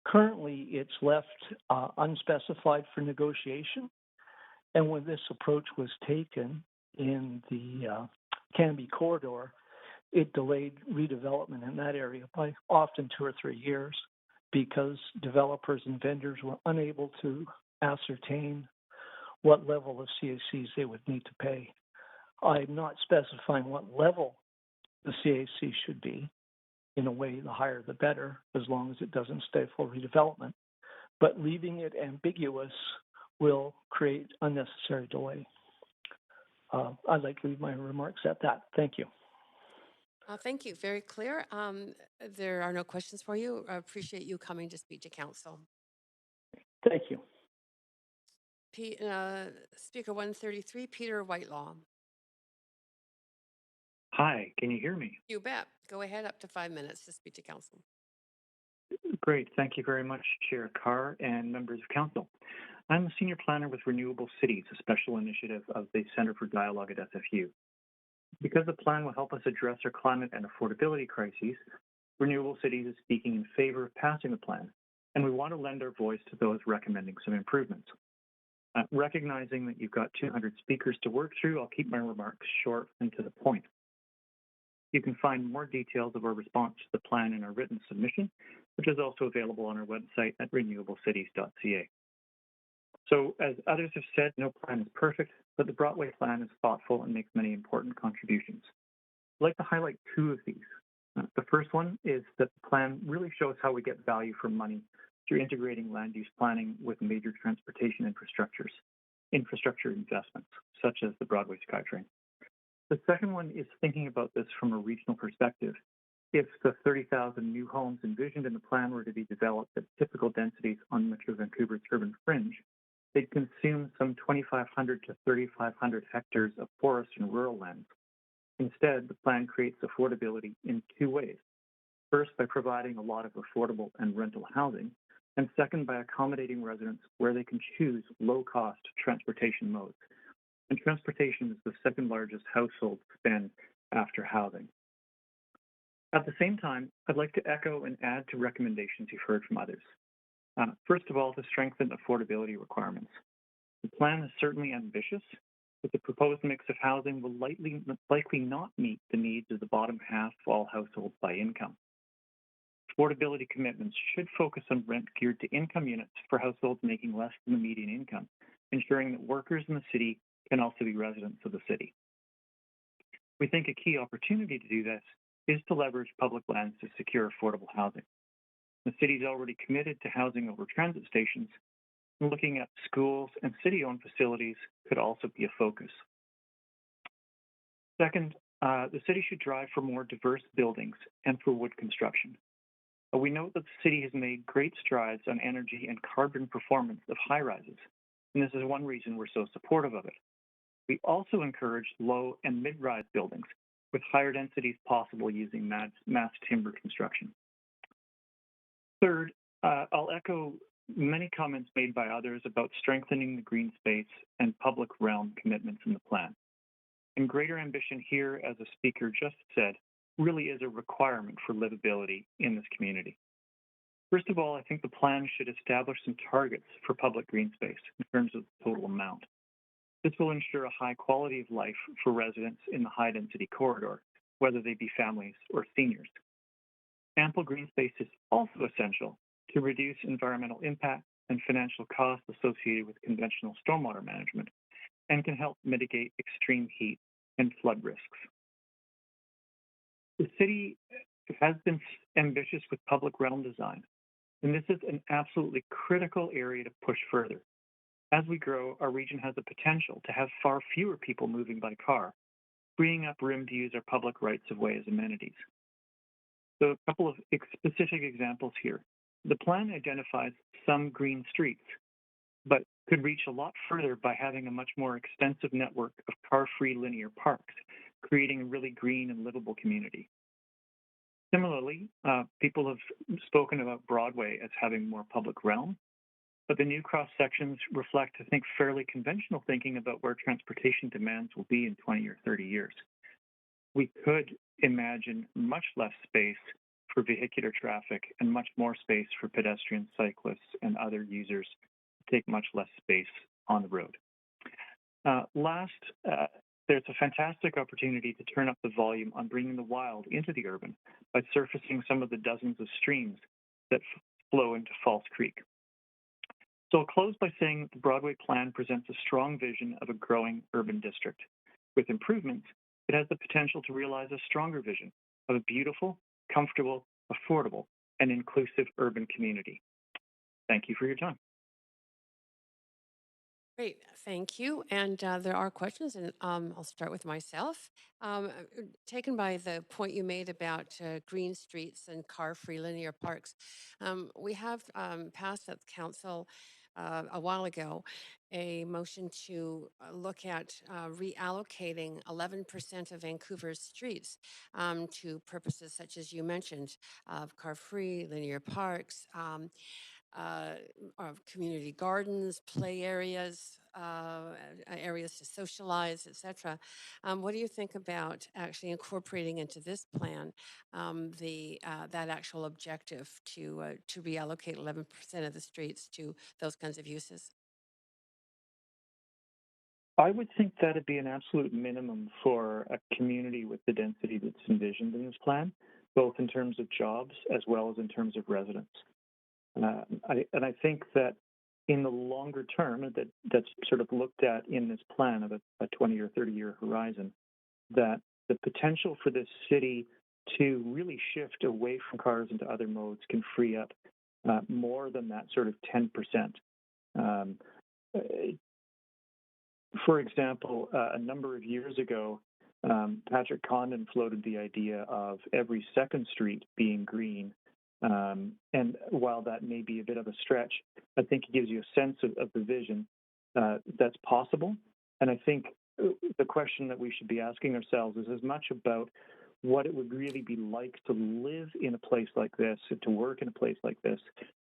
Currently, it's left unspecified for negotiation, and when this approach was taken in the Canby corridor, it delayed redevelopment in that area by often 2 or 3 years because developers and vendors were unable to ascertain what level of CACs they would need to pay. I'm not specifying what level the CAC should be. In a way, the higher the better, as long as it doesn't stifle redevelopment. But leaving it ambiguous will create unnecessary delay. I'd like to leave my remarks at that. Thank you. Thank you. Very clear. There are no questions for you. I appreciate you coming to speak to Council. Thank you. Speaker 133, Peter Whitelaw. Hi, can you hear me? You bet. Go ahead, up to 5 minutes to speak to Council. Great. Thank you very much, Chair Carr and members of Council. I'm a senior planner with Renewable Cities, a special initiative of the Center for Dialogue at SFU. Because the plan will help us address our climate and affordability crises, Renewable Cities is speaking in favor of passing the plan, and we want to lend our voice to those recommending some improvements. Recognizing that you've got 200 speakers to work through, I'll keep my remarks short and to the point. You can find more details of our response to the plan in our written submission, which is also available on our website at renewableCities.ca. So, as others have said, no plan is perfect, but the Broadway plan is thoughtful and makes many important contributions. I'd like to highlight two of these. The first one is that the plan really shows how we get value for money through integrating land use planning with major transportation infrastructure investments, such as the Broadway SkyTrain. The second one is thinking about this from a regional perspective. If the 30,000 new homes envisioned in the plan were to be developed at typical densities on Metro Vancouver's urban fringe, they'd consume some 2,500 to 3,500 hectares of forest and rural lands. Instead, the plan creates affordability in two ways. First, by providing a lot of affordable and rental housing, and second, by accommodating residents where they can choose low-cost transportation modes. And transportation is the second largest household spend after housing. At the same time, I'd like to echo and add to recommendations you've heard from others. First of all, to strengthen affordability requirements. The plan is certainly ambitious, but the proposed mix of housing will likely not meet the needs of the bottom half of all households by income. Affordability commitments should focus on rent geared to income units for households making less than the median income, ensuring that workers in the city can also be residents of the city. We think a key opportunity to do this is to leverage public lands to secure affordable housing. The city is already committed to housing over transit stations, and looking at schools and city-owned facilities could also be a focus. Second, the city should drive for more diverse buildings and for wood construction. We note that the city has made great strides on energy and carbon performance of high-rises, and this is one reason we're so supportive of it. We also encourage low and mid-rise buildings with higher densities possible using mass timber construction. Third, I'll echo many comments made by others about strengthening the green space and public realm commitments in the plan. And greater ambition here, as a speaker just said, really is a requirement for livability in this community. First of all, I think the plan should establish some targets for public green space in terms of the total amount. This will ensure a high quality of life for residents in the high-density corridor, whether they be families or seniors. Ample green space is also essential to reduce environmental impact and financial costs associated with conventional stormwater management, and can help mitigate extreme heat and flood risks. The city has been ambitious with public realm design, and this is an absolutely critical area to push further. As we grow, our region has the potential to have far fewer people moving by car, freeing up room to use our public rights of way as amenities. So a couple of specific examples here. The plan identifies some green streets, but could reach a lot further by having a much more extensive network of car-free linear parks, creating a really green and livable community. Similarly, people have spoken about Broadway as having more public realm, but the new cross sections reflect, I think, fairly conventional thinking about where transportation demands will be in 20 or 30 years. We could imagine much less space for vehicular traffic and much more space for pedestrians, cyclists, and other users to take much less space on the road. There's a fantastic opportunity to turn up the volume on bringing the wild into the urban by surfacing some of the dozens of streams that flow into False Creek. So I'll close by saying that the Broadway plan presents a strong vision of a growing urban district. With improvements, it has the potential to realize a stronger vision of a beautiful, comfortable, affordable, and inclusive urban community. Thank you for your time. Great, thank you. And there are questions, and I'll start with myself. Taken by the point you made about green streets and car-free linear parks, we have passed at the council a while ago a motion to look at reallocating 11% of Vancouver's streets to purposes such as you mentioned, of car-free linear parks, of community gardens, play areas, areas to socialize, etc. What do you think about actually incorporating into this plan that actual objective to reallocate 11% of the streets to those kinds of uses? I would think that'd be an absolute minimum for a community with the density that's envisioned in this plan, both in terms of jobs as well as in terms of residents. I think that in the longer term, that's sort of looked at in this plan of a 20 or 30-year horizon, that the potential for this city to really shift away from cars into other modes can free up more than that sort of 10%. Um, for example, a number of years ago, Patrick Condon floated the idea of every second street being green. And while that may be a bit of a stretch, I think it gives you a sense of the vision that's possible. And I think the question that we should be asking ourselves is as much about what it would really be like to live in a place like this, to work in a place like this,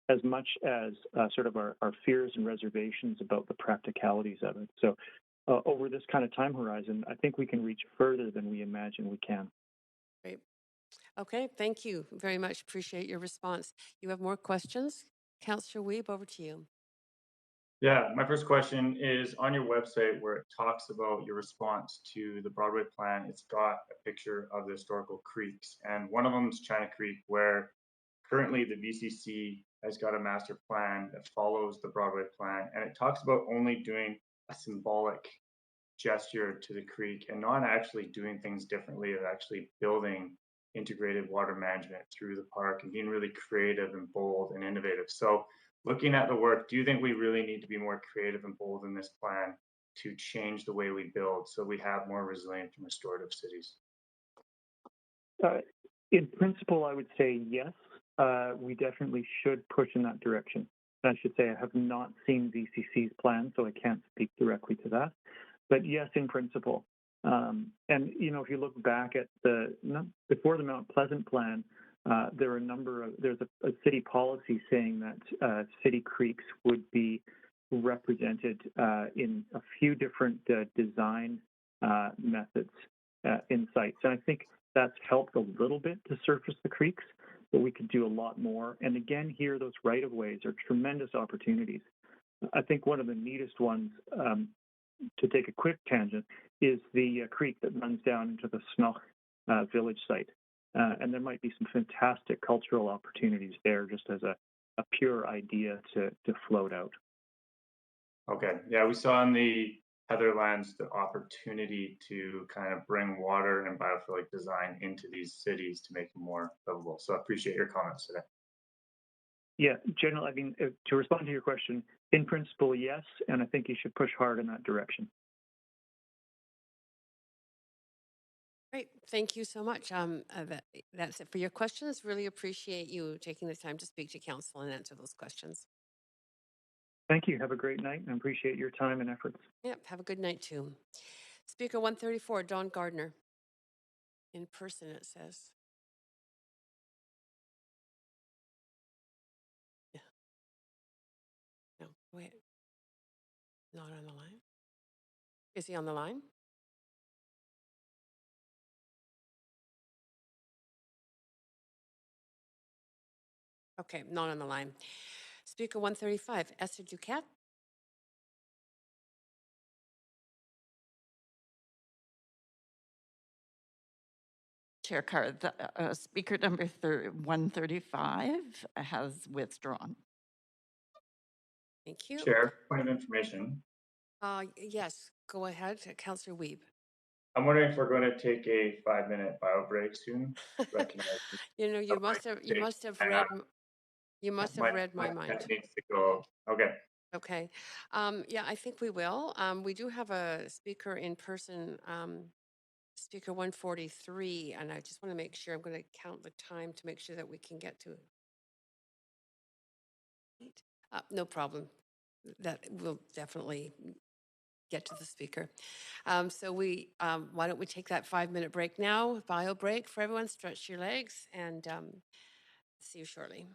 as much as sort of our fears and reservations about the practicalities of it. So over this kind of time horizon, I think we can reach further than we imagine we can. Great. Okay, thank you very much. Appreciate your response. You have more questions? Councillor Wiebe, over to you. Yeah, my first question is on your website where it talks about your response to the Broadway plan. It's got a picture of the historical creeks, and one of them is China Creek, where currently the VCC has got a master plan that follows the Broadway plan, and it talks about only doing a symbolic gesture to the creek and not actually doing things differently, of actually building integrated water management through the park and being really creative and bold and innovative. So looking at the work, do you think we really need to be more creative and bold in this plan to change the way we build so we have more resilient and restorative cities? In principle, I would say yes. We definitely should push in that direction. I should say I have not seen VCC's plan, so I can't speak directly to that. But yes, in principle. And you know, if you look back at before the Mount Pleasant plan, there are there's a city policy saying that city creeks would be represented in a few different design methods in sites. And I think that's helped a little bit to surface the creeks, but we could do a lot more. And again, here, those right-of-ways are tremendous opportunities. I think one of the neatest ones, to take a quick tangent, is the creek that runs down into the Snoch village site. And there might be some fantastic cultural opportunities there just as a pure idea to float out. Okay, yeah, we saw in the Heatherlands the opportunity to kind of bring water and biophilic design into these cities to make them more livable. So I appreciate your comments today. Yeah, generally, I mean, to respond to your question, in principle, yes, and I think you should push hard in that direction. Great, thank you so much. That's it for your questions. Really appreciate you taking the time to speak to council and answer those questions. Thank you. Have a great night and appreciate your time and efforts. Yep, have a good night too. Speaker 134, Don Gardner. In person, it says. Yeah. No, wait. Not on the line. Is he on the line? Okay, not on the line. Speaker 135, Esther Duquette. Chair Carr, speaker number 135 has withdrawn. Thank you. Chair, point of information. Yes, go ahead, Councillor Wiebe. I'm wondering if we're going to take a 5-minute bio break soon. You know, you must have read my mind. Needs to go. Okay. Okay. Yeah, I think we will. We do have a speaker in person, speaker 143, and I just want to make sure I'm going to count the time to make sure that we can get to it. No problem. That will definitely get to the speaker. So why don't we take that 5-minute break now? Bio break for everyone. Stretch your legs and see you shortly.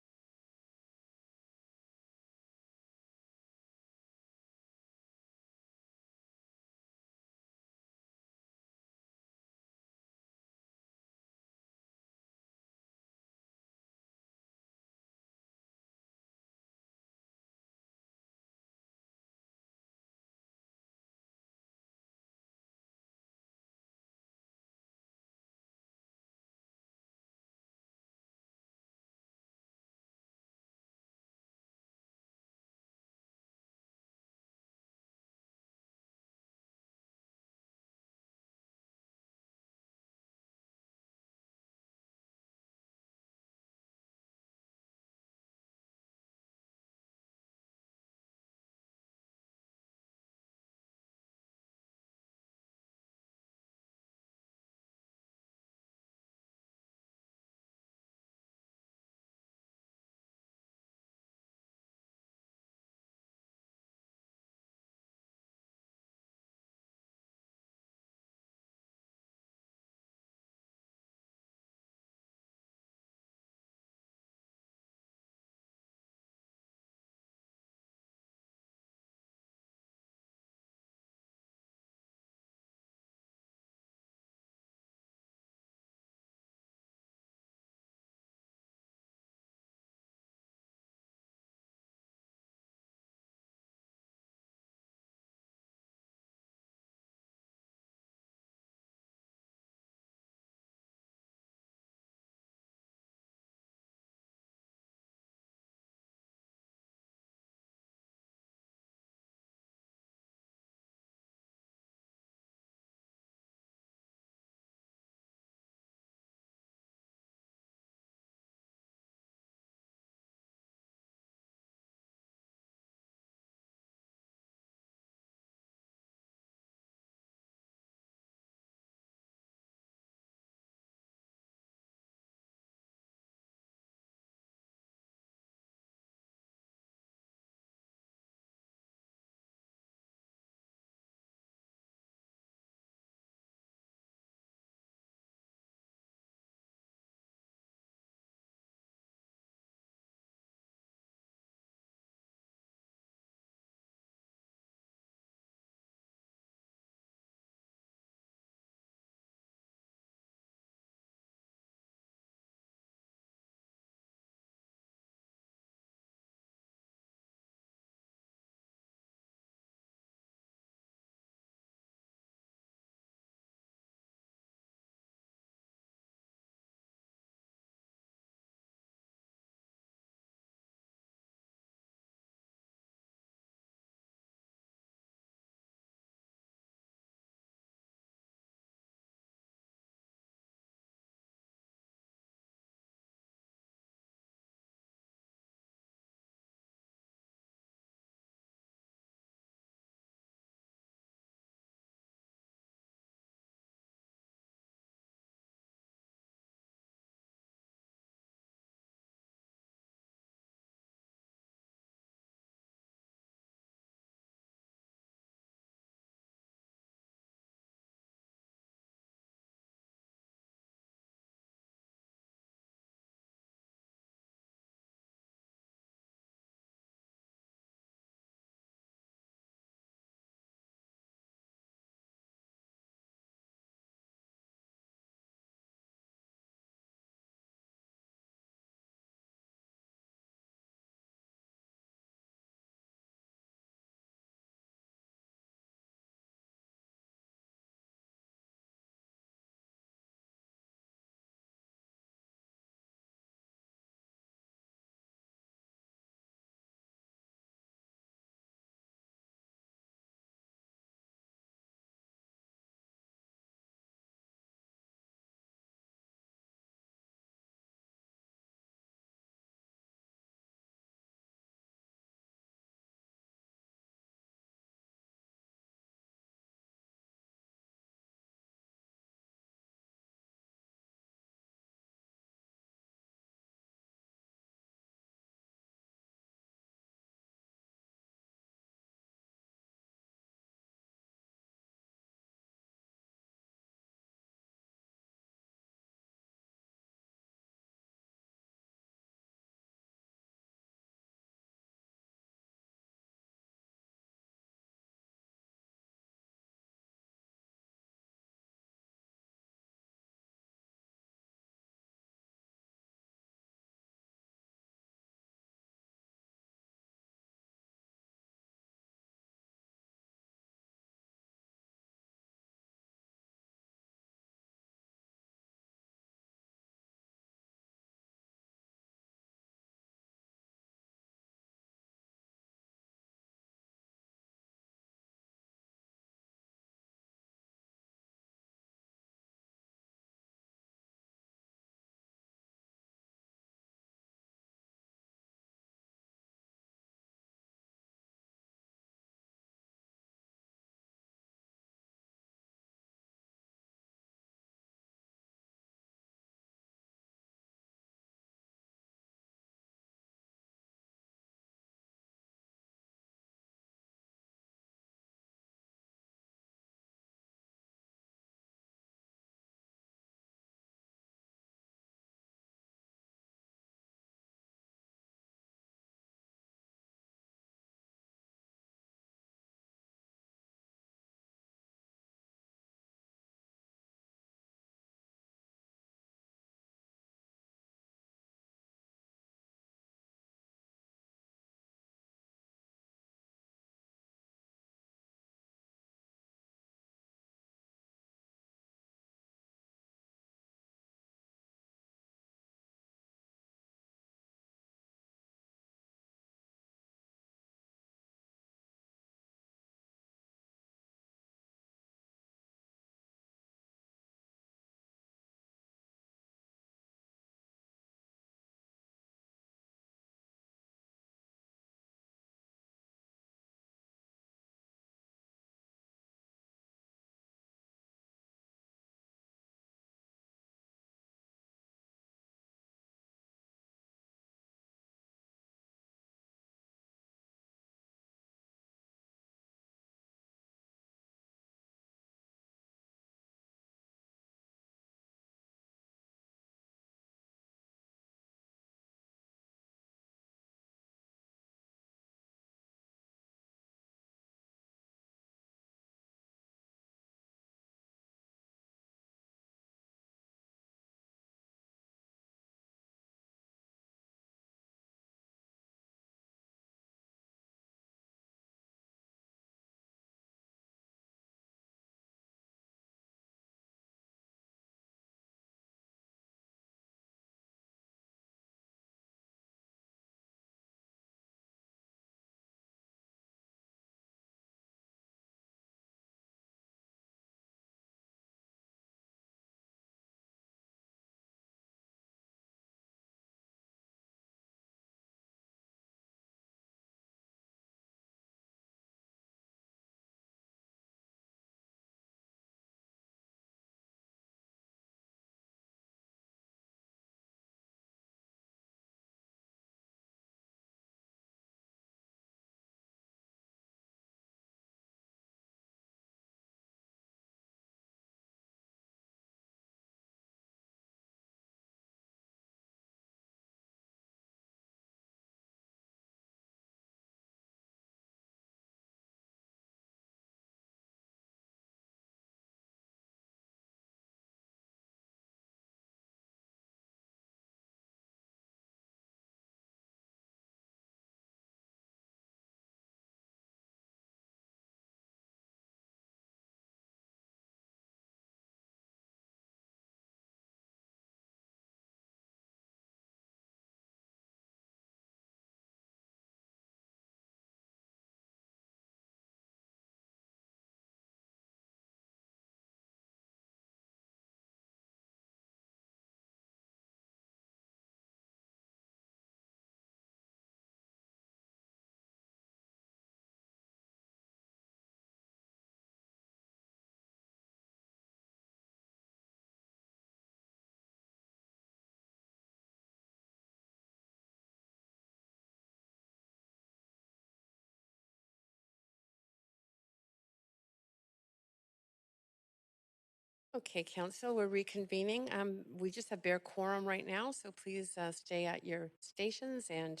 Okay, Council, we're reconvening. We just have bare quorum right now, so please stay at your stations and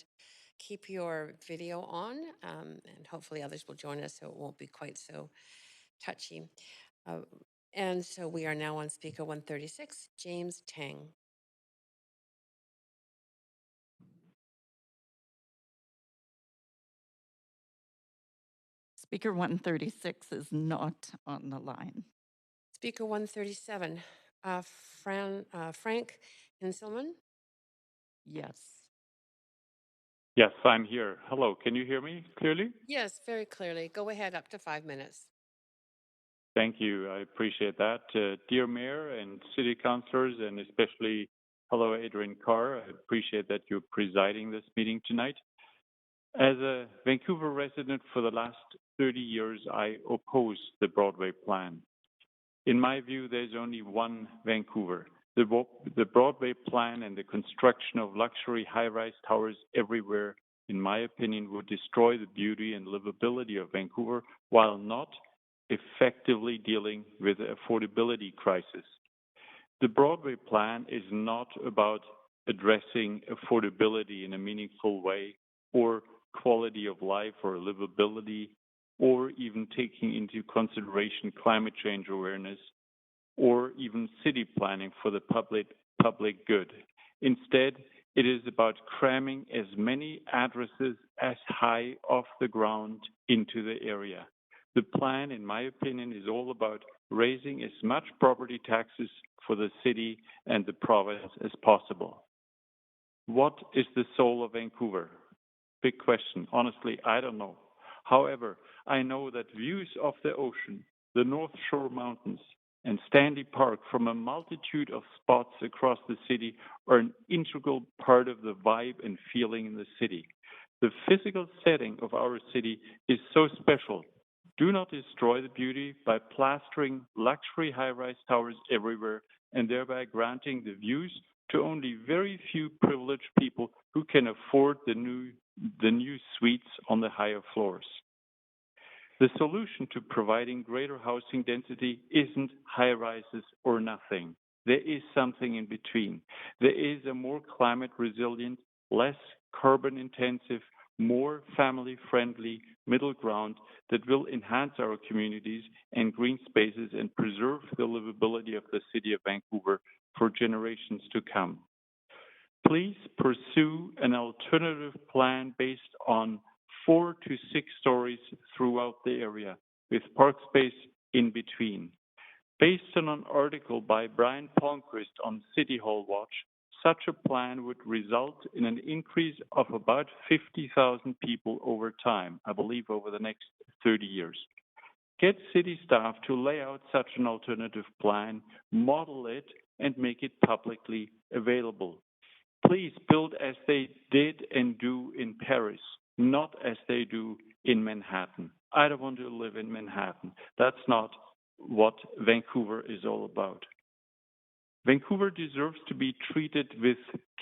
keep your video on, and hopefully others will join us so it won't be quite so touchy. And so we are now on speaker 136, James Tang. Speaker 136 is not on the line. Speaker 137, Frank Hinselman. Yes. Yes, I'm here. Hello, can you hear me clearly? Yes, very clearly. Go ahead, up to 5 minutes. Thank you. I appreciate that. Dear Mayor and City Councilors, and especially hello, Adrian Carr. I appreciate that you're presiding this meeting tonight. As a Vancouver resident for the last 30 years, I oppose the Broadway plan. In my view, there's only one Vancouver. The Broadway plan and the construction of luxury high-rise towers everywhere, in my opinion, would destroy the beauty and livability of Vancouver while not effectively dealing with the affordability crisis. The Broadway plan is not about addressing affordability in a meaningful way or quality of life or livability or even taking into consideration climate change awareness or even city planning for the public good. Instead, it is about cramming as many addresses as high off the ground into the area. The plan, in my opinion, is all about raising as much property taxes for the city and the province as possible. What is the soul of Vancouver? Big question. Honestly, I don't know. However, I know that views of the ocean, the North Shore Mountains, and Stanley Park from a multitude of spots across the city are an integral part of the vibe and feeling in the city. The physical setting of our city is so special. Do not destroy the beauty by plastering luxury high-rise towers everywhere and thereby granting the views to only very few privileged people who can afford the new suites on the higher floors. The solution to providing greater housing density isn't high rises or nothing. There is something in between. There is a more climate resilient, less carbon intensive, more family friendly middle ground that will enhance our communities and green spaces and preserve the livability of the city of Vancouver for generations to come. Please pursue an alternative plan based on 4 to 6 stories throughout the area, with park space in between. Based on an article by Brian Palmquist on City Hall Watch, such a plan would result in an increase of about 50,000 people over time, I believe over the next 30 years. Get city staff to lay out such an alternative plan, model it, and make it publicly available. Please build as they did and do in Paris, not as they do in Manhattan. I don't want to live in Manhattan. That's not what Vancouver is all about. Vancouver deserves to be treated with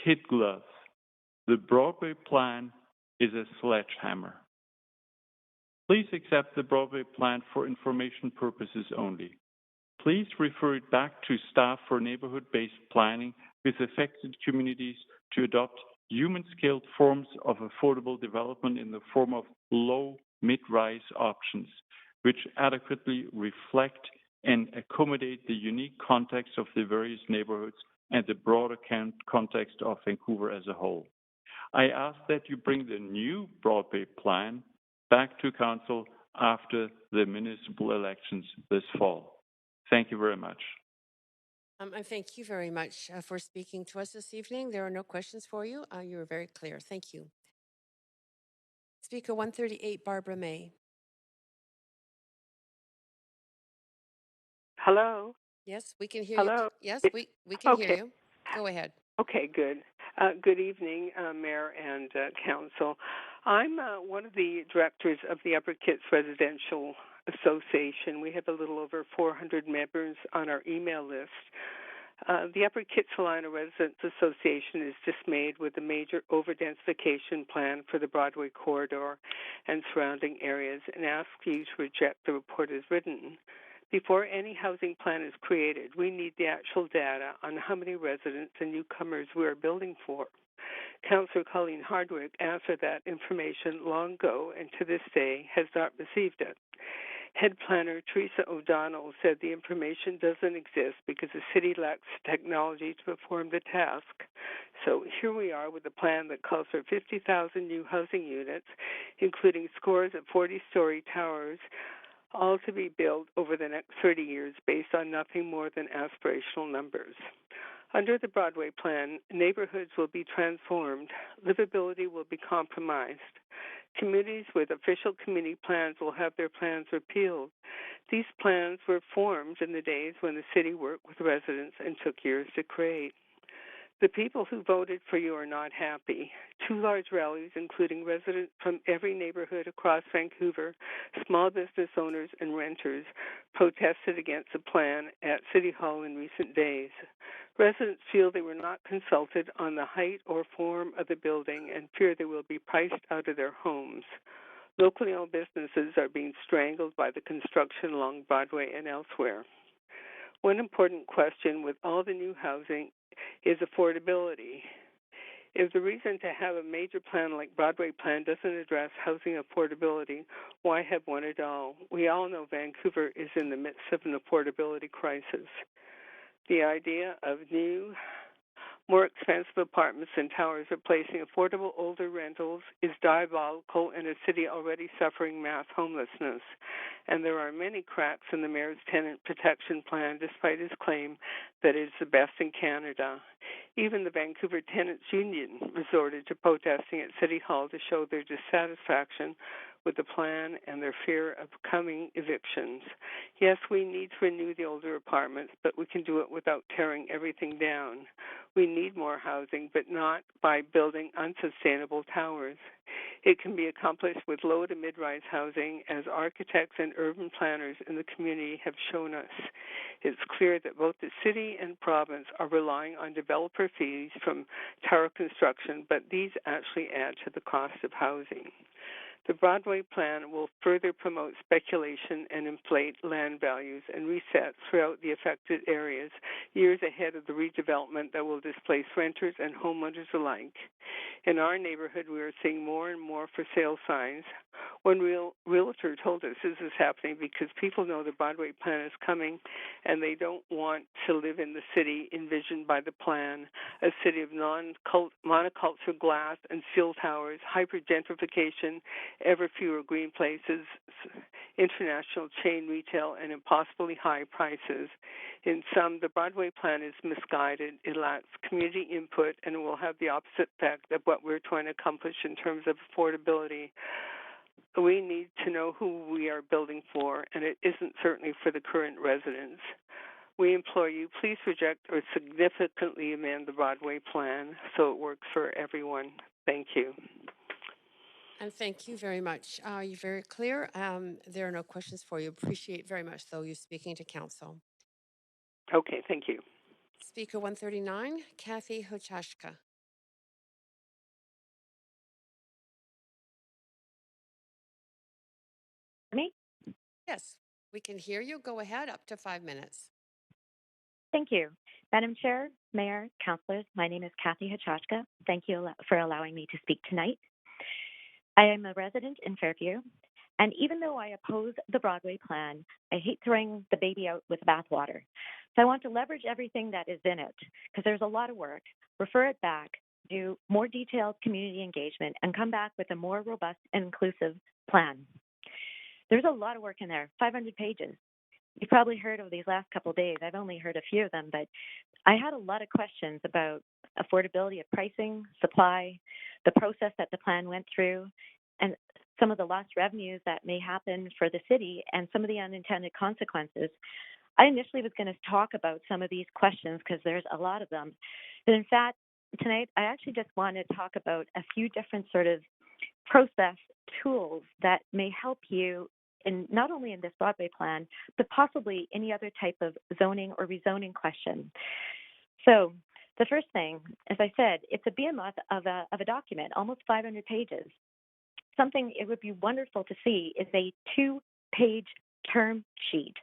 kid gloves. The Broadway plan is a sledgehammer. Please accept the Broadway plan for information purposes only. Please refer it back to staff for neighborhood-based planning with affected communities to adopt human-scaled forms of affordable development in the form of low, mid-rise options, which adequately reflect and accommodate the unique context of the various neighborhoods and the broader context of Vancouver as a whole. I ask that you bring the new Broadway plan back to Council after the municipal elections this fall. Thank you very much. And thank you very much for speaking to us this evening. There are no questions for you. You were very clear. Thank you. Speaker 138, Barbara May. Hello? Yes, we can hear Hello? you. Yes, we can hear Okay. you. Go ahead. Okay, good. Good evening, Mayor and Council. I'm one of the directors of the Upper Kitts Residential Association. We have a little over 400 members on our email list. The Upper Kitsilano Residents Association is dismayed with the major overdensification plan for the Broadway corridor and surrounding areas and asks you to reject the report as written. Before any housing plan is created, we need the actual data on how many residents and newcomers we are building for. Councillor Colleen Hardwick asked for that information long ago and to this day has not received it. Head planner Teresa O'Donnell said the information doesn't exist because the city lacks technology to perform the task. So here we are with a plan that calls for 50,000 new housing units, including scores of 40-story towers, all to be built over the next 30 years based on nothing more than aspirational numbers. Under the Broadway plan, neighborhoods will be transformed, livability will be compromised. Communities with official community plans will have their plans repealed. These plans were formed in the days when the city worked with residents and took years to create. The people who voted for you are not happy. 2 large rallies, including residents from every neighborhood across Vancouver, small business owners and renters, protested against the plan at City Hall in recent days. Residents feel they were not consulted on the height or form of the building and fear they will be priced out of their homes. Locally owned businesses are being strangled by the construction along Broadway and elsewhere. One important question with all the new housing is affordability. If the reason to have a major plan like Broadway plan doesn't address housing affordability, why have one at all? We all know Vancouver is in the midst of an affordability crisis. The idea of new, more expensive apartments and towers replacing affordable older rentals is diabolical in a city already suffering mass homelessness. And there are many cracks in the mayor's tenant protection plan, despite his claim that it is the best in Canada. Even the Vancouver Tenants Union resorted to protesting at City Hall to show their dissatisfaction with the plan and their fear of coming evictions. Yes, we need to renew the older apartments, but we can do it without tearing everything down. We need more housing, but not by building unsustainable towers. It can be accomplished with low to mid-rise housing, as architects and urban planners in the community have shown us. It's clear that both the city and province are relying on developer fees from tower construction, but these actually add to the cost of housing. The Broadway plan will further promote speculation and inflate land values and reset throughout the affected areas years ahead of the redevelopment that will displace renters and homeowners alike. In our neighborhood, we are seeing more and more for sale signs. One realtor told us this is happening because people know the Broadway plan is coming and they don't want to live in the city envisioned by the plan, a city of monoculture glass and steel towers, hyper-gentrification, ever fewer green places, international chain retail, and impossibly high prices. In sum, the Broadway plan is misguided. It lacks community input and will have the opposite effect of what we're trying to accomplish in terms of affordability. We need to know who we are building for, and it isn't certainly for the current residents. We implore you, please reject or significantly amend the Broadway plan so it works for everyone. Thank you. And thank you very much. You're very clear. There are no questions for you. Appreciate very much, though, you speaking to council. Okay, thank you. Speaker 139, Kathy Hochashka. Me? Yes, we can hear you. Go ahead, up to 5 minutes. Thank you. Madam Chair, Mayor, Councillors, my name is Kathy Hochashka. Thank you for allowing me to speak tonight. I am a resident in Fairview, and even though I oppose the Broadway plan, I hate throwing the baby out with bathwater. So I want to leverage everything that is in it, because there's a lot of work, refer it back, do more detailed community engagement, and come back with a more robust and inclusive plan. There's a lot of work in there, 500 pages. You've probably heard of these last couple of days. I've only heard a few of them, but I had a lot of questions about affordability of pricing, supply, the process that the plan went through, and some of the lost revenues that may happen for the city and some of the unintended consequences. I initially was going to talk about some of these questions because there's a lot of them. But in fact, tonight, I actually just want to talk about a few different sort of process tools that may help you in not only in this Broadway plan, but possibly any other type of zoning or rezoning question. So the first thing, as I said, it's a behemoth of a document, almost 500 pages. Something it would be wonderful to see is a 2-page term sheet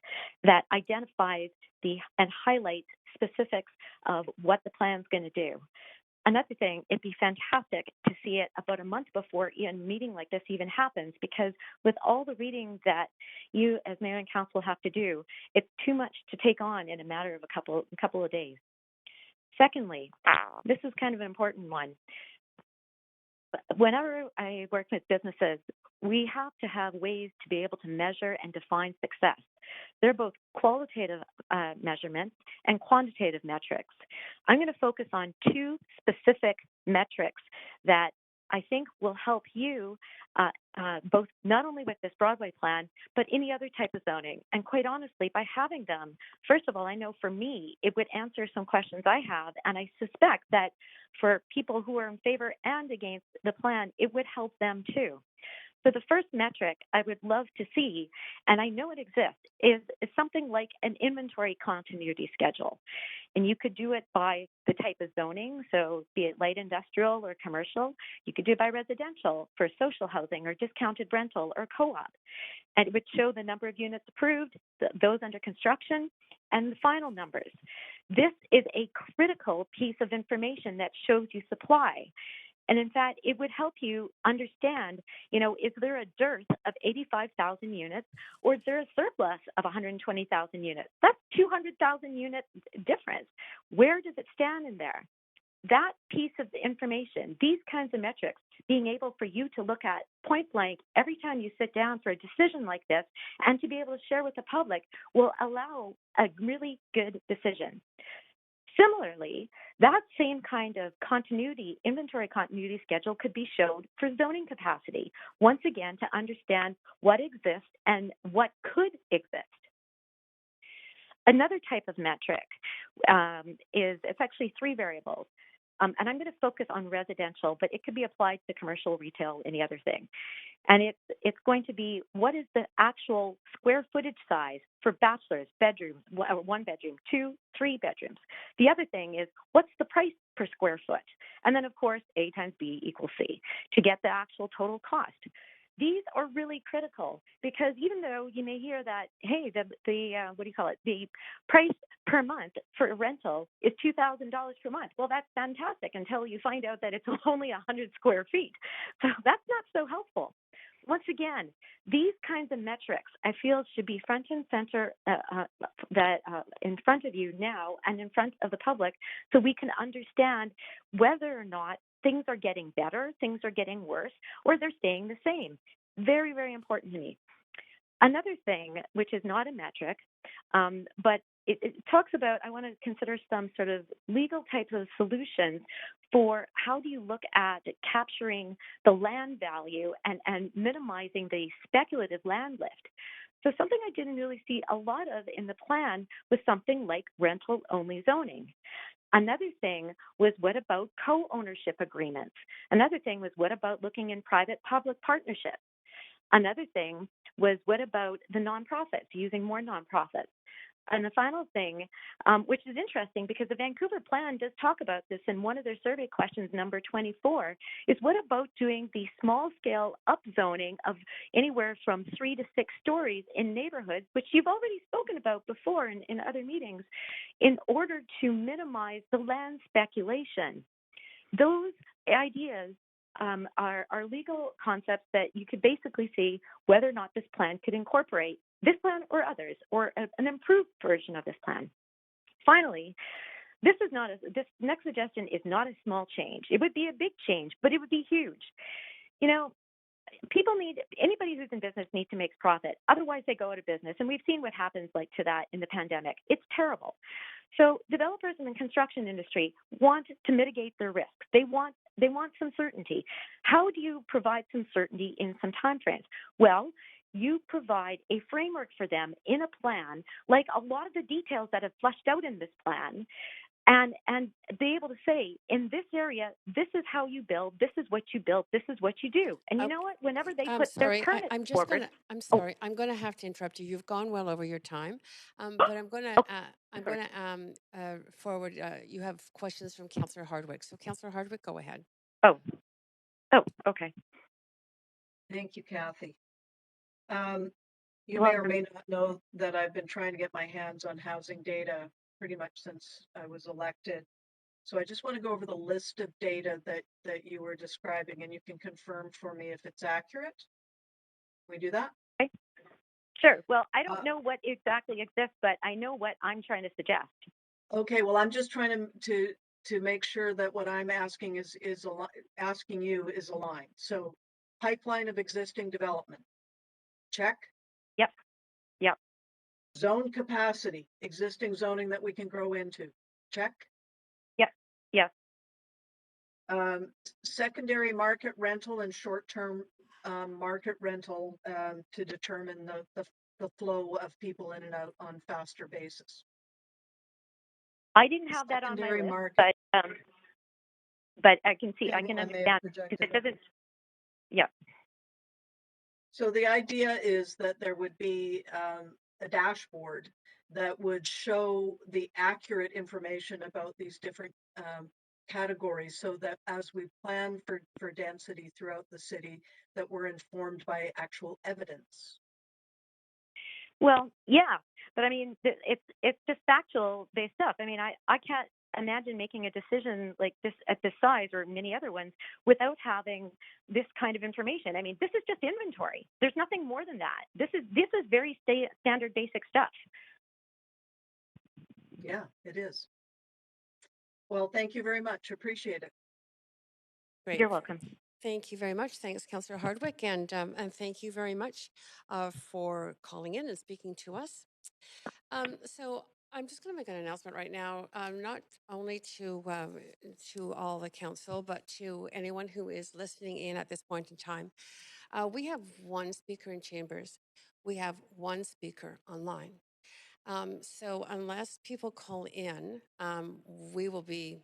that identifies and highlights specifics of what the plan's going to do. Another thing, it'd be fantastic to see it about a month before a meeting like this even happens, because with all the reading that you as mayor and council have to do, it's too much to take on in a matter of a couple of days. Secondly, this is kind of an important one. Whenever I work with businesses, we have to have ways to be able to measure and define success. They're both qualitative measurements and quantitative metrics. I'm going to focus on two specific metrics that I think will help you both not only with this Broadway plan, but any other type of zoning. And quite honestly, by having them, first of all, I know for me, it would answer some questions I have. And I suspect that for people who are in favor and against the plan, it would help them too. So the first metric I would love to see, and I know it exists, is something like an inventory continuity schedule. And you could do it by the type of zoning, so be it light industrial or commercial. You could do it by residential for social housing or discounted rental or co-op. And it would show the number of units approved, those under construction, and the final numbers. This is a critical piece of information that shows you supply. And in fact, it would help you understand, is there a dearth of 85,000 units or is there a surplus of 120,000 units? That's 200,000 unit difference. Where does it stand in there? That piece of information, these kinds of metrics, being able for you to look at point blank every time you sit down for a decision like this and to be able to share with the public will allow a really good decision. Similarly, that same kind of inventory continuity schedule could be shown for zoning capacity, once again, to understand what exists and what could exist. Another type of metric it's actually three variables. And I'm going to focus on residential, but it could be applied to commercial, retail, any other thing. And it's going to be, what is the actual square footage size for bachelors, bedrooms, 1 bedroom, 2, 3 bedrooms. The other thing is, what's the price per square foot? And then, of course, A times B equals C to get the actual total cost. These are really critical because even though you may hear that, hey, the price per month for a rental is $2,000 per month. Well, that's fantastic until you find out that it's only 100 square feet. So that's not so helpful. Once again, these kinds of metrics I feel should be front and center in front of you now and in front of the public so we can understand whether or not things are getting better, things are getting worse, or they're staying the same. Very, very important to me. Another thing, which is not a metric, but it talks about, I want to consider some sort of legal type of solutions for how do you look at capturing the land value and minimizing the speculative land lift. So something I didn't really see a lot of in the plan was something like rental-only zoning. Another thing was, what about co-ownership agreements? Another thing was, what about looking in private-public partnerships? Another thing was, what about the nonprofits, using more nonprofits? And the final thing, which is interesting because the Vancouver plan does talk about this in one of their survey questions, number 24, is what about doing the small-scale upzoning of anywhere from 3 to 6 stories in neighborhoods, which you've already spoken about before in other meetings, in order to minimize the land speculation. Those ideas are legal concepts that you could basically see whether or not this plan could incorporate this plan or others, or an improved version of this plan. Finally, this next suggestion is not a small change. It would be a big change, but it would be huge. Anybody who's in business needs to make profit. Otherwise, they go out of business. And we've seen what happens to that in the pandemic. It's terrible. So developers in the construction industry want to mitigate their risks. They want some certainty. How do you provide some certainty in some time frames? Well, you provide a framework for them in a plan, like a lot of the details that have fleshed out in this plan, and be able to say, in this area, this is how you build, this is what you build, this is what you do. And you know what? Whenever they put their permits forward, I'm going to have to interrupt you. You've gone well over your time, but I'm going to forward. You have questions from Councillor Hardwick. So, Councillor Hardwick, go ahead. Oh, okay. Thank you, Kathy. You may or may not know that I've been trying to get my hands on housing data pretty much since I was elected. So I just want to go over the list of data that you were describing, and you can confirm for me if it's accurate. Can we do that? Okay. Sure. Well, I don't know what exactly exists, but I know what I'm trying to suggest. Okay. Well, I'm just trying to make sure that what I'm asking asking you is aligned. So, pipeline of existing development. Check. Yep. Yep. Zone capacity, existing zoning that we can grow into. Check. Yep. Yes. Secondary market rental and short-term market rental to determine the flow of people in and out on faster basis. I didn't have that on my Secondary list, market. but I can see, I Okay, can I may have understand projected because it that. doesn't. Yeah. So the idea is that there would be a dashboard that would show the accurate information about these different categories, so that as we plan for density throughout the city, that we're informed by actual evidence. Well, yeah, but I mean, it's just factual based stuff. I mean, I can't imagine making a decision like this at this size or many other ones without having this kind of information. I mean, this is just inventory. There's nothing more than that. This is very standard basic stuff. Yeah, it is. Well, thank you very much. Appreciate it. Great. You're welcome. Thank you very much. Thanks, Councillor Hardwick, and thank you very much for calling in and speaking to us. So I'm just going to make an announcement right now, not only to all the council, but to anyone who is listening in at this point in time. We have one speaker in chambers. We have one speaker online. So unless people call in, we will be.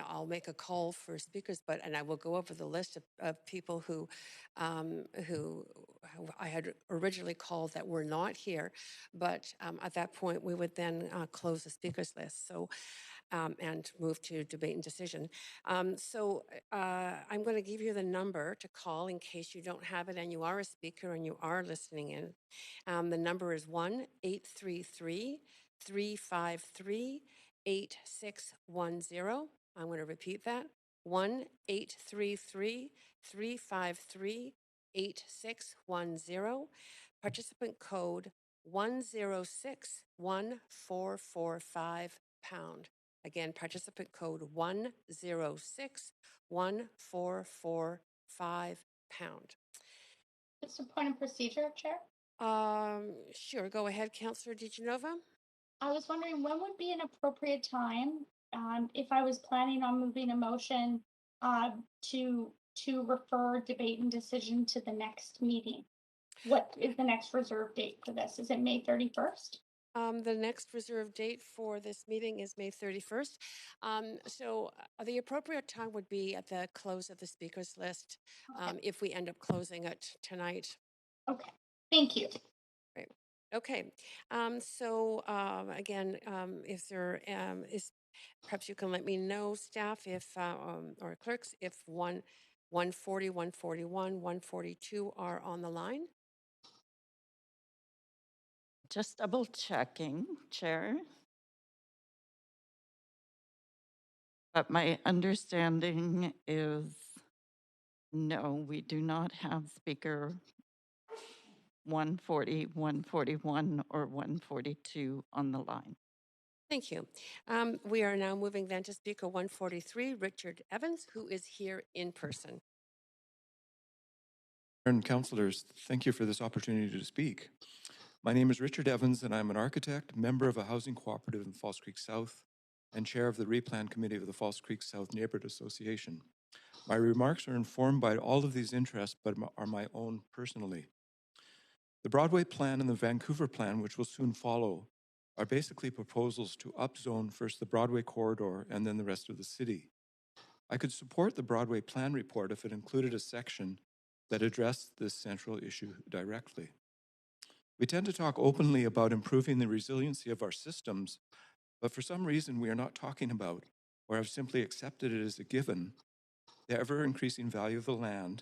I'll make a call for speakers, and I will go over the list of people who I had originally called that were not here. But at that point, we would then close the speakers list. So. And move to debate and decision. I'm going to give you the number to call in case you don't have it and you are a speaker and you are listening in. The number is 1-833-353-8610. I'm going to repeat that. 1-833-353-8610. Participant code 1061445#. Again, participant code 1061445#. Just a point of procedure, Chair. Sure. Go ahead, Councillor DiGenova. I was wondering when would be an appropriate time if I was planning on moving a motion to refer debate and decision to the next meeting. What is the next reserve date for this? Is it May 31st? The next reserve date for this meeting is May 31st. So the appropriate time would be at the close of the speakers list, if we end up closing it tonight. Okay, thank you. Great. Okay. Again, if there is, perhaps you can let me know, staff, if or clerks, if 140, 141, 142 are on the line. Just double checking, Chair. But my understanding is no, we do not have speaker 140, 141, or 142 on the line. Thank you. We are now moving then to speaker 143, Richard Evans, who is here in person. And councillors, thank you for this opportunity to speak. My name is Richard Evans, and I'm an architect, member of a housing cooperative in False Creek South, and chair of the Replan Committee of the False Creek South Neighborhood Association. My remarks are informed by all of these interests, but are my own personally. The Broadway Plan and the Vancouver Plan, which will soon follow, are basically proposals to upzone first the Broadway corridor and then the rest of the city. I could support the Broadway Plan report if it included a section that addressed this central issue directly. We tend to talk openly about improving the resiliency of our systems, but for some reason we are not talking about, or have simply accepted it as a given, the ever-increasing value of the land,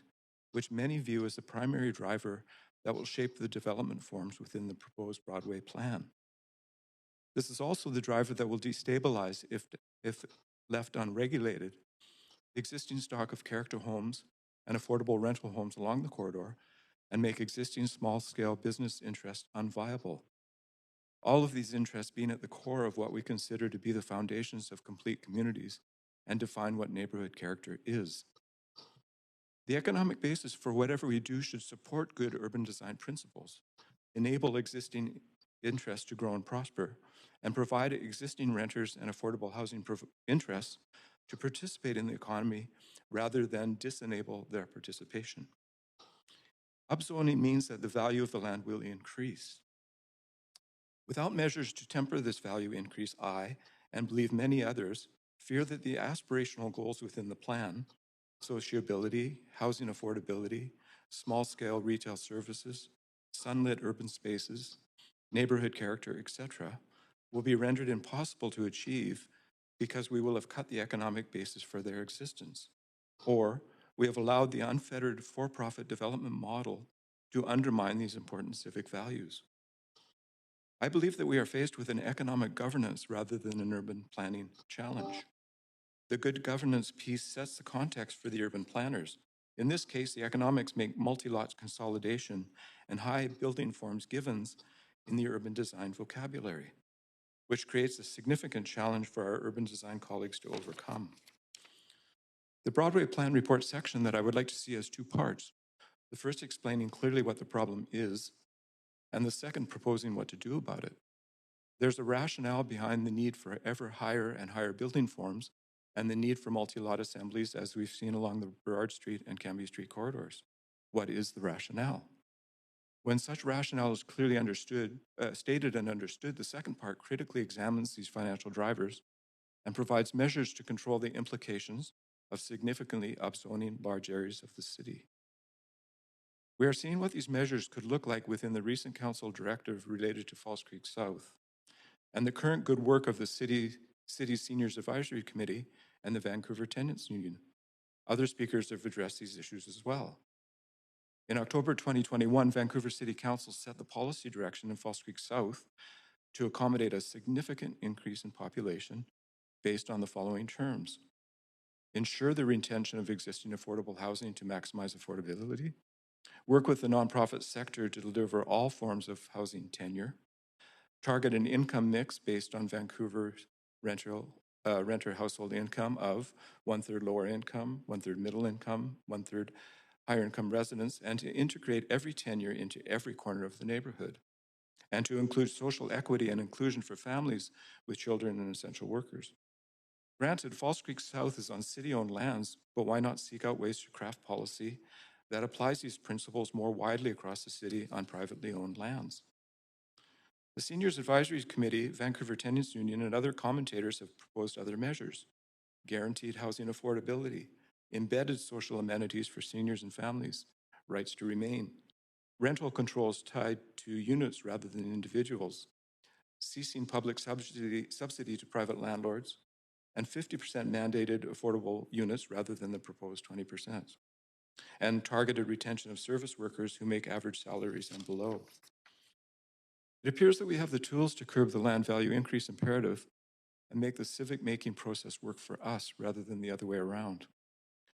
which many view as the primary driver that will shape the development forms within the proposed Broadway plan. This is also the driver that will destabilize, if left unregulated, the existing stock of character homes and affordable rental homes along the corridor and make existing small-scale business interests unviable. All of these interests being at the core of what we consider to be the foundations of complete communities and define what neighborhood character is. The economic basis for whatever we do should support good urban design principles, enable existing interests to grow and prosper, and provide existing renters and affordable housing interests to participate in the economy rather than disenable their participation. Upzoning means that the value of the land will increase. Without measures to temper this value increase, I, and believe many others, fear that the aspirational goals within the plan, sociability, housing affordability, small-scale retail services, sunlit urban spaces, neighborhood character, etc., will be rendered impossible to achieve because we will have cut the economic basis for their existence, or we have allowed the unfettered for-profit development model to undermine these important civic values. I believe that we are faced with an economic governance rather than an urban planning challenge. The good governance piece sets the context for the urban planners. In this case, the economics make multi-lot consolidation and high building forms givens in the urban design vocabulary, which creates a significant challenge for our urban design colleagues to overcome. The Broadway Plan report section that I would like to see has two parts. The first explaining clearly what the problem is, and the second proposing what to do about it. There's a rationale behind the need for ever higher and higher building forms and the need for multi-lot assemblies as we've seen along the Burrard Street and Cambie Street corridors. What is the rationale? When such rationale is clearly understood, stated and understood, the second part critically examines these financial drivers and provides measures to control the implications of significantly upzoning large areas of the city. We are seeing what these measures could look like within the recent council directive related to Falls Creek South and the current good work of the City Seniors Advisory Committee and the Vancouver Tenants Union. Other speakers have addressed these issues as well. In October 2021, Vancouver City Council set the policy direction in Falls Creek South to accommodate a significant increase in population based on the following terms. Ensure the retention of existing affordable housing to maximize affordability. Work with the nonprofit sector to deliver all forms of housing tenure. Target an income mix based on Vancouver's renter household income of 1/3 lower income, 1/3 middle income, 1/3 higher income residents, and to integrate every tenure into every corner of the neighborhood, and to include social equity and inclusion for families with children and essential workers. Granted, Falls Creek South is on city-owned lands, but why not seek out ways to craft policy that applies these principles more widely across the city on privately owned lands? The Seniors Advisory Committee, Vancouver Tenants Union, and other commentators have proposed other measures: guaranteed housing affordability, embedded social amenities for seniors and families, rights to remain, rental controls tied to units rather than individuals, ceasing public subsidy to private landlords, and 50% mandated affordable units rather than the proposed 20%, and targeted retention of service workers who make average salaries and below. It appears that we have the tools to curb the land value increase imperative and make the civic making process work for us rather than the other way around.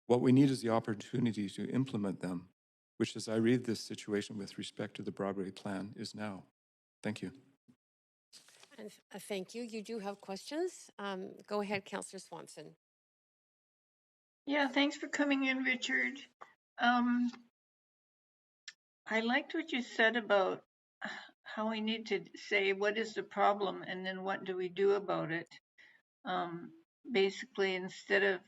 What we need is the opportunity to implement them, which, as I read this situation with respect to the Broadway plan, is now. Thank you. And thank you. You do have questions. Go ahead, Councillor Swanson. Yeah, thanks for coming in, Richard. I liked what you said about how we need to say what is the problem and then what do we do about it. Basically, instead of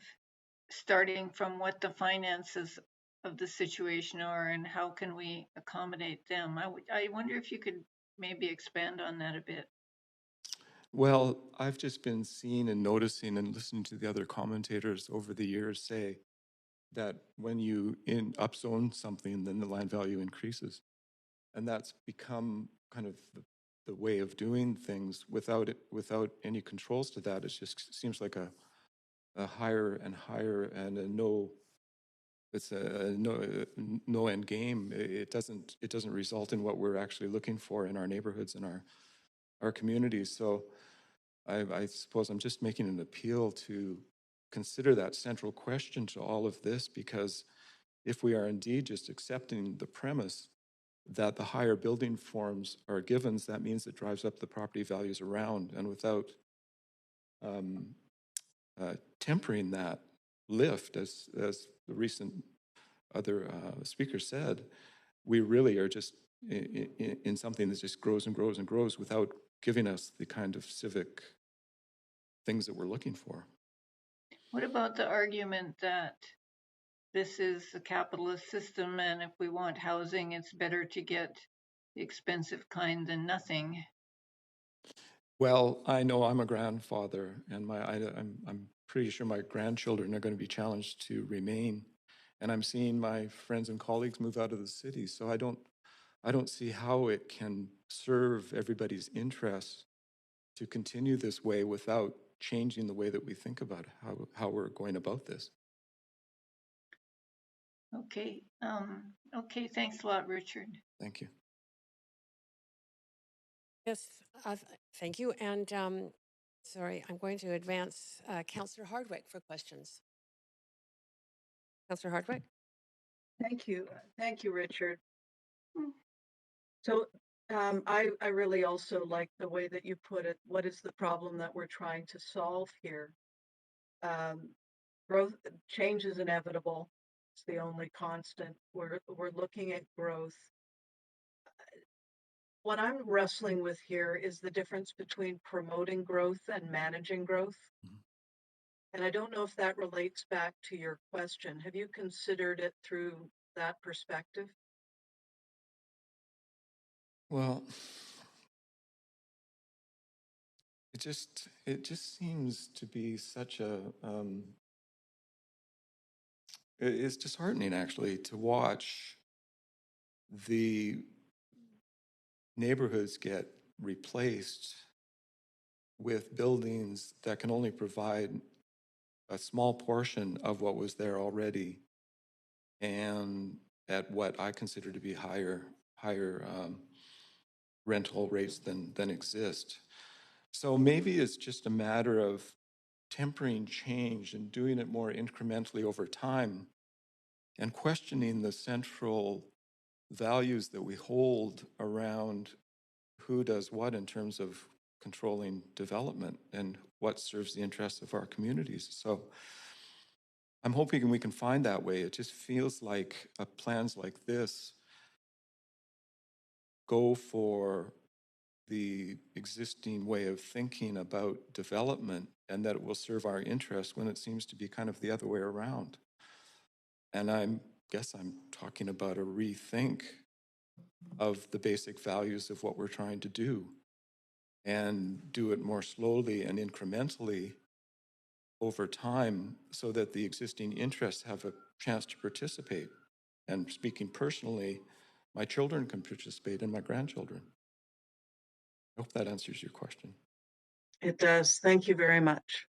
starting from what the finances of the situation are and how can we accommodate them. I wonder if you could maybe expand on that a bit. Well, I've just been seeing and noticing and listening to the other commentators over the years say that when you upzone something, then the land value increases. And that's become kind of the way of doing things without any controls to that. It just seems like a higher and higher and a no it's a no end game. It doesn't result in what we're actually looking for in our neighborhoods and our communities. So I suppose I'm just making an appeal to consider that central question to all of this, because if we are indeed just accepting the premise that the higher building forms are givens, that means it drives up the property values around, and without tempering that lift, as the recent other speaker said, we really are just in something that just grows and grows and grows without giving us the kind of civic things that we're looking for. What about the argument that this is a capitalist system, and if we want housing, it's better to get the expensive kind than nothing? Well, I know I'm a grandfather, and I'm pretty sure my grandchildren are going to be challenged to remain, and I'm seeing my friends and colleagues move out of the city. So I don't see how it can serve everybody's interests to continue this way without changing the way that we think about how we're going about this. Okay. Okay. Thanks a lot, Richard. Thank you. Yes, thank you. And sorry, I'm going to advance Councillor Hardwick for questions. Councillor Hardwick. Thank you. Thank you, Richard. So I really also like the way that you put it. What is the problem that we're trying to solve here? Growth, change is inevitable. It's the only constant. We're looking at growth. What I'm wrestling with here is the difference between promoting growth and managing growth. And I don't know if that relates back to your question. Have you considered it through that perspective? Well, it just seems to be such a it's disheartening, actually, to watch the neighborhoods get replaced with buildings that can only provide a small portion of what was there already, and at what I consider to be higher rental rates than exist. So maybe it's just a matter of tempering change and doing it more incrementally over time, and questioning the central values that we hold around who does what in terms of controlling development and what serves the interests of our communities. So I'm hoping we can find that way. It just feels like plans like this go for the existing way of thinking about development, and that it will serve our interests, when it seems to be kind of the other way around. And I guess I'm talking about a rethink of the basic values of what we're trying to do, and do it more slowly and incrementally over time, so that the existing interests have a chance to participate. And speaking personally, my children can participate and my grandchildren. I hope that answers your question. It does. Thank you very much.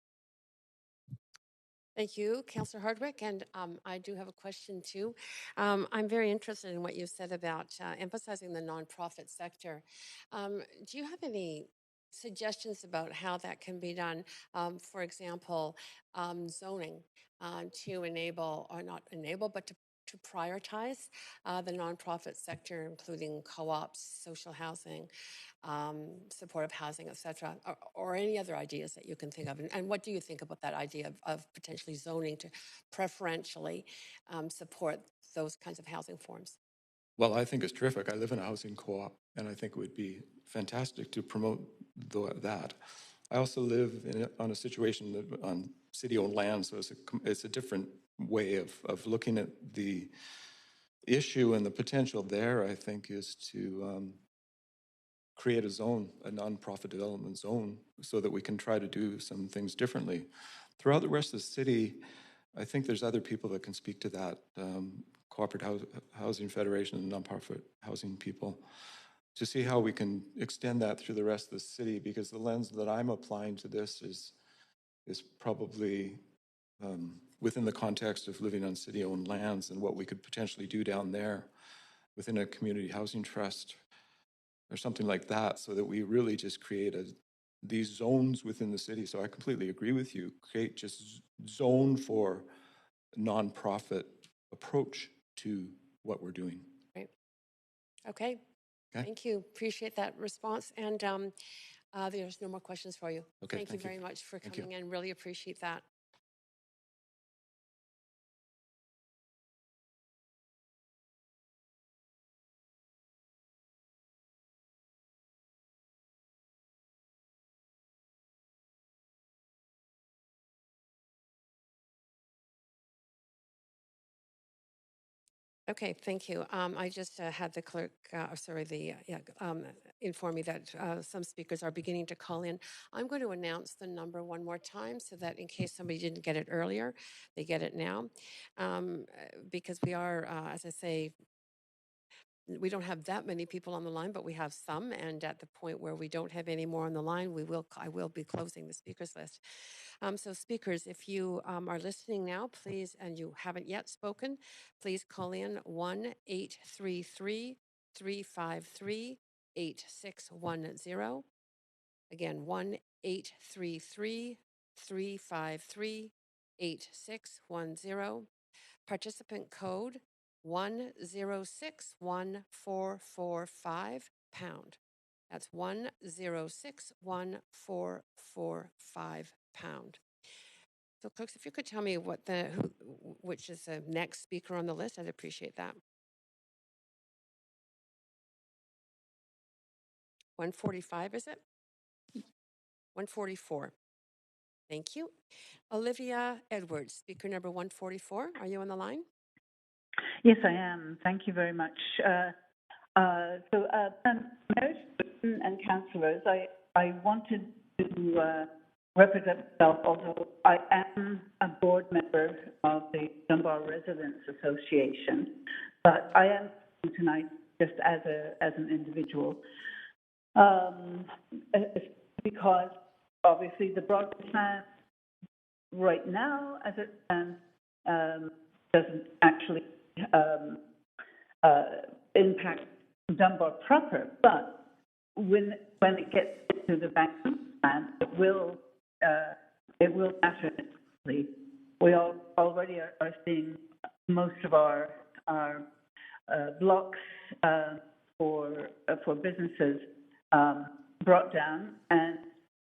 Thank you, Councillor Hardwick. And I do have a question too. I'm very interested in what you said about emphasizing the nonprofit sector. Do you have any suggestions about how that can be done? For example, zoning to enable, or not enable, but to prioritize the nonprofit sector, including co-ops, social housing, supportive housing, et cetera, or any other ideas that you can think of. And what do you think about that idea of potentially zoning to preferentially support those kinds of housing forms? Well, I think it's terrific. I live in a housing co-op, and I think it would be fantastic to promote that. I also live on a situation on city-owned land, so it's a different way of looking at the issue, and the potential there, I think, is to create a zone, a nonprofit development zone, so that we can try to do some things differently. Throughout the rest of the city, I think there's other people that can speak to that, Cooperative Housing Federation and nonprofit housing people, to see how we can extend that through the rest of the city, because the lens that I'm applying to this is probably within the context of living on city-owned lands and what we could potentially do down there within a community housing trust or something like that, so that we really just create these zones within the city. So I completely agree with you. Create just zone for nonprofit approach to what we're doing. Right. Okay. Thank you. Appreciate that response. And there's no more questions for you. Okay, Thank you very much for coming in. Really appreciate that. Okay, thank you. I just had the clerk, inform me that some speakers are beginning to call in. I'm going to announce the number one more time so that in case somebody didn't get it earlier, they get it now. Because we are, as I say, we don't have that many people on the line, but we have some. And at the point where we don't have any more on the line, I will be closing the speakers list. So speakers, if you are listening now, please, and you haven't yet spoken, please call in 1-833-353-8610. Again, 1-833-353-8610. Participant code 1061445 pound. That's 1061445 pound. So, clerks, if you could tell me which is the next speaker on the list, I'd appreciate that. 145, is it? 144. Thank you. Olivia Edwards, speaker number 144. Are you on the line? Yes, I am. Thank you very much. Mayor and councillors, I wanted to represent myself, although I am a board member of the Dunbar Residents Association, but I am tonight just as an individual, because obviously the Broadway plan right now, as it stands, doesn't actually impact Dunbar proper, but when it gets to the banking plan, it will naturally. We already are seeing most of our blocks for businesses brought down and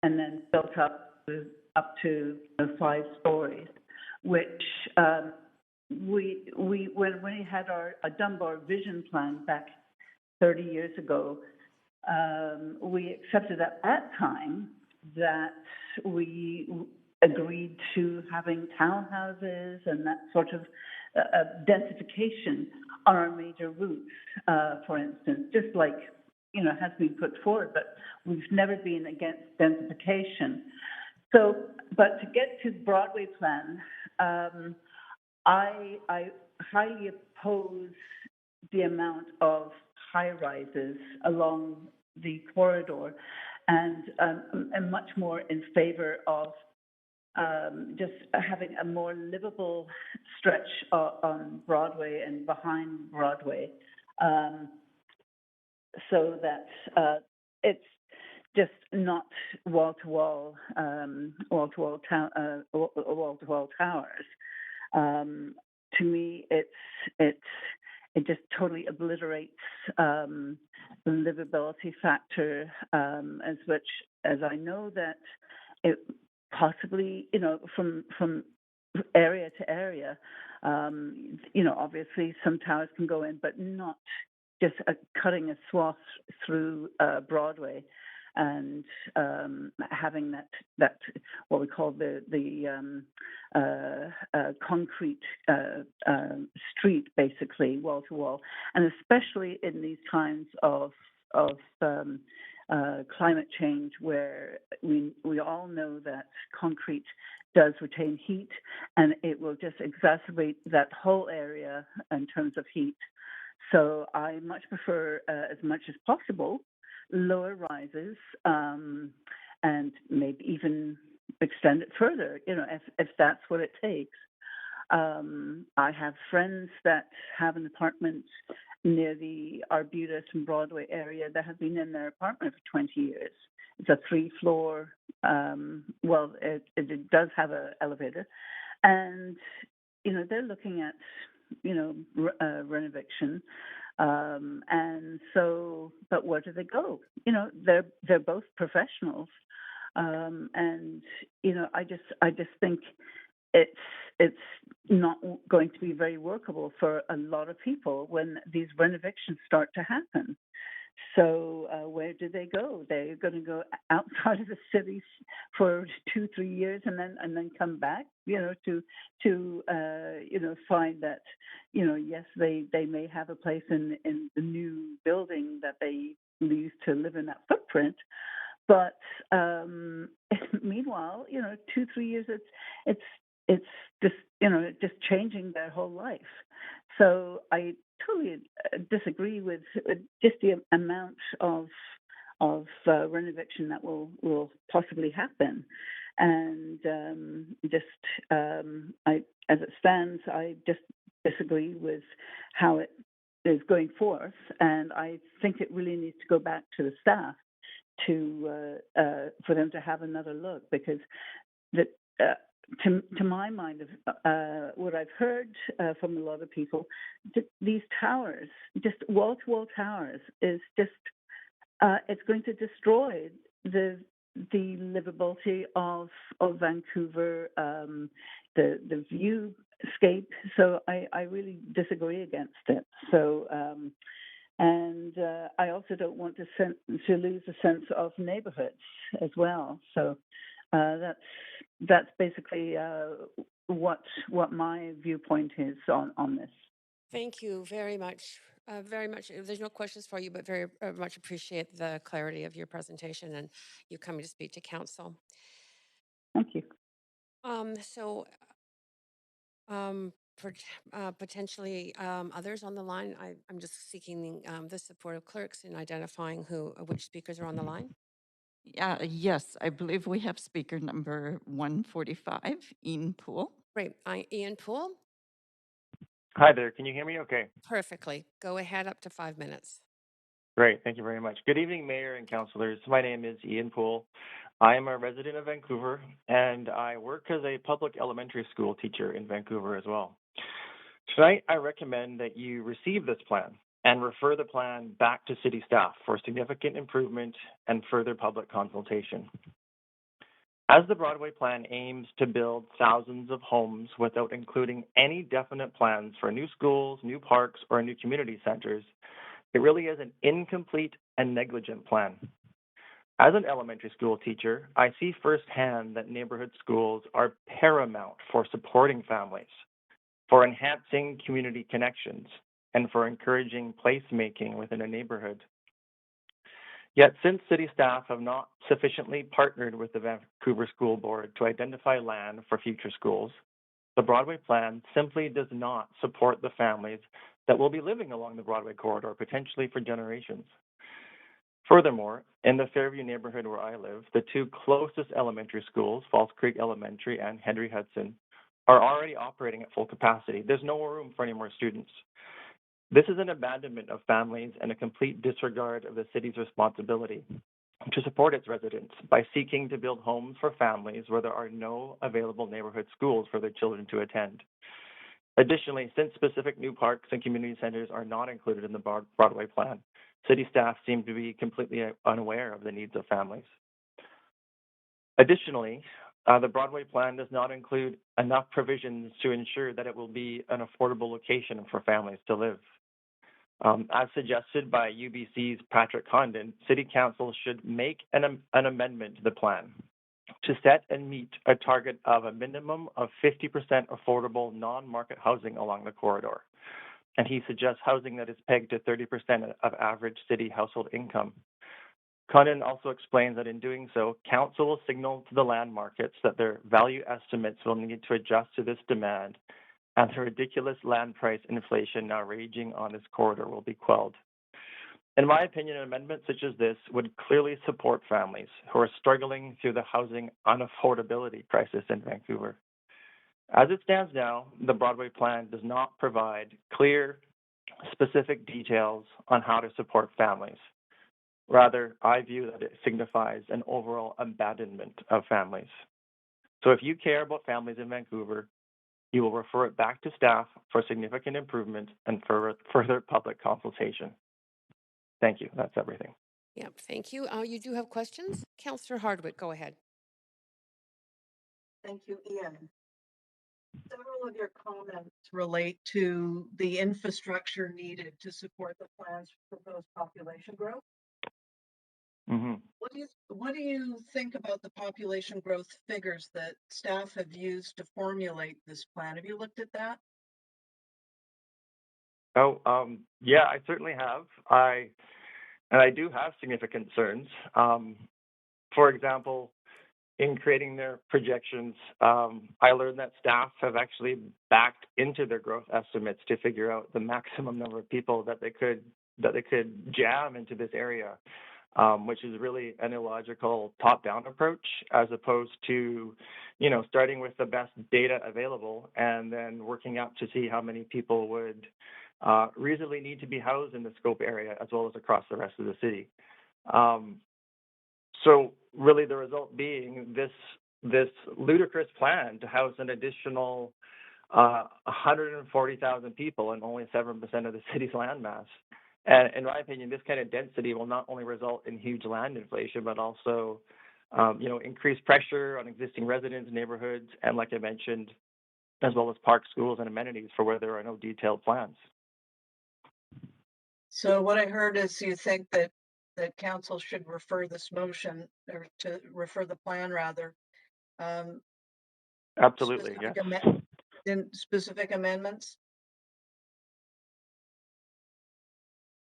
then built up to 5 stories, which when we had a Dunbar vision plan back 30 years ago, we accepted at that time that we agreed to having townhouses and that sort of densification on our major routes, for instance, just like has been put forward, but we've never been against densification. So, but to get to the Broadway plan, I highly oppose the amount of high-rises along the corridor, and am much more in favor of just having a more livable stretch on Broadway and behind Broadway, so that it's just not wall-to-wall towers. To me, it just totally obliterates the livability factor, as I know that it possibly, from area to area, obviously some towers can go in, but not just cutting a swath through Broadway and having that what we call the concrete street, basically wall to wall, and especially in these times of climate change, where we all know that concrete does retain heat, and it will just exacerbate that whole area in terms of heat. So I much prefer, as much as possible, lower rises, and maybe even extend it further, if that's what it takes. I have friends that have an apartment near the Arbutus and Broadway area that have been in their apartment for 20 years. It's a 3-floor, it does have an elevator. And, they're looking at, renoviction. And so, but where do they go? They're both professionals. And, I just think it's not going to be very workable for a lot of people when these renovations start to happen. So where do they go? They're going to go outside of the cities for 2-3 years and then come back, to find that, yes, they may have a place in the new building that they used to live in that footprint. But meanwhile, 2-3 years, it's just just changing their whole life. So I totally disagree with just the amount of renovation that will possibly happen. And I, as it stands, I just disagree with how it is going forth, and I think it really needs to go back to the staff for them to have another look, because to my mind, what I've heard from a lot of people, these towers, just wall-to-wall towers, is just it's going to destroy the livability of Vancouver, the viewscape. So I really disagree against it. So and I also don't want to lose a sense of neighborhoods as well. So that's basically what my viewpoint is on this. Thank you very much. Very much. There's no questions for you, but very much appreciate the clarity of your presentation and you coming to speak to council. Thank you. Potentially others on the line. I'm just seeking the support of clerks in identifying which speakers are on the line. Yes, I believe we have speaker number 145, Ian Poole. Great. Ian Poole. Hi there. Can you hear me okay? Perfectly. Go ahead, up to 5 minutes. Great. Thank you very much. Good evening, Mayor and councillors. My name is Ian Poole. I am a resident of Vancouver, and I work as a public elementary school teacher in Vancouver as well. Tonight, I recommend that you receive this plan and refer the plan back to city staff for significant improvement and further public consultation. As the Broadway plan aims to build thousands of homes without including any definite plans for new schools, new parks, or new community centers, it really is an incomplete and negligent plan. As an elementary school teacher, I see firsthand that neighborhood schools are paramount for supporting families, for enhancing community connections, and for encouraging placemaking within a neighborhood. Yet, since city staff have not sufficiently partnered with the Vancouver School Board to identify land for future schools, the Broadway plan simply does not support the families that will be living along the Broadway corridor, potentially for generations. Furthermore, in the Fairview neighborhood where I live, the two closest elementary schools, False Creek Elementary and Henry Hudson, are already operating at full capacity. There's no room for any more students. This is an abandonment of families and a complete disregard of the city's responsibility to support its residents by seeking to build homes for families where there are no available neighborhood schools for their children to attend. Additionally, since specific new parks and community centers are not included in the Broadway plan, city staff seem to be completely unaware of the needs of families. Additionally, the Broadway plan does not include enough provisions to ensure that it will be an affordable location for families to live. As suggested by UBC's Patrick Condon, City Council should make an amendment to the plan to set and meet a target of a minimum of 50% affordable non-market housing along the corridor. And he suggests housing that is pegged to 30% of average city household income. Condon also explains that in doing so, Council will signal to the land markets that their value estimates will need to adjust to this demand, and the ridiculous land price inflation now raging on this corridor will be quelled. In my opinion, an amendment such as this would clearly support families who are struggling through the housing unaffordability crisis in Vancouver. As it stands now, the Broadway plan does not provide clear, specific details on how to support families. Rather, I view that it signifies an overall abandonment of families. So if you care about families in Vancouver, you will refer it back to staff for significant improvement and for further public consultation. Thank you. That's everything. Yeah, thank you. You do have questions? Councillor Hardwick, go ahead. Thank you, Ian. Several of your comments relate to the infrastructure needed to support the plan's proposed population growth. Mm-hmm. What do you think about the population growth figures that staff have used to formulate this plan? Have you looked at that? Oh, yeah, I certainly have. I do have significant concerns. For example, in creating their projections, I learned that staff have actually backed into their growth estimates to figure out the maximum number of people that they could jam into this area, which is really an illogical top-down approach, as opposed to, starting with the best data available and then working up to see how many people would reasonably need to be housed in the scope area as well as across the rest of the city. So really the result being this ludicrous plan to house an additional 140,000 people and only 7% of the city's landmass. And in my opinion, this kind of density will not only result in huge land inflation, but also, increased pressure on existing residents, neighborhoods, and like I mentioned, as well as parks, schools, and amenities for where there are no detailed plans. So what I heard is you think that council should refer this motion, or to refer the plan rather. Absolutely, yeah. In specific amendments?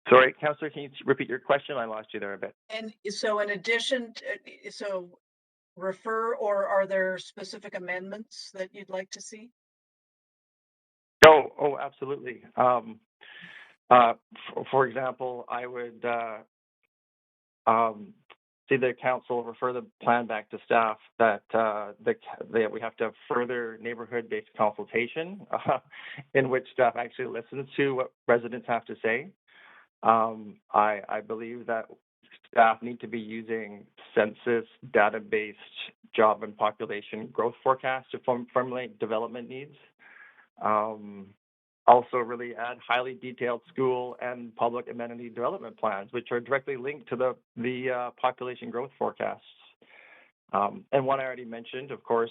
Sorry, Councillor, can you repeat your question? I lost you there a bit. And so in addition to, refer, or are there specific amendments that you'd like to see? Oh, absolutely. For example, I would see the council refer the plan back to staff that we have to have further neighborhood-based consultation in which staff actually listens to what residents have to say. I believe that staff need to be using census data-based job and population growth forecasts to formulate development needs. Also really add highly detailed school and public amenity development plans, which are directly linked to the population growth forecasts. And one I already mentioned, of course,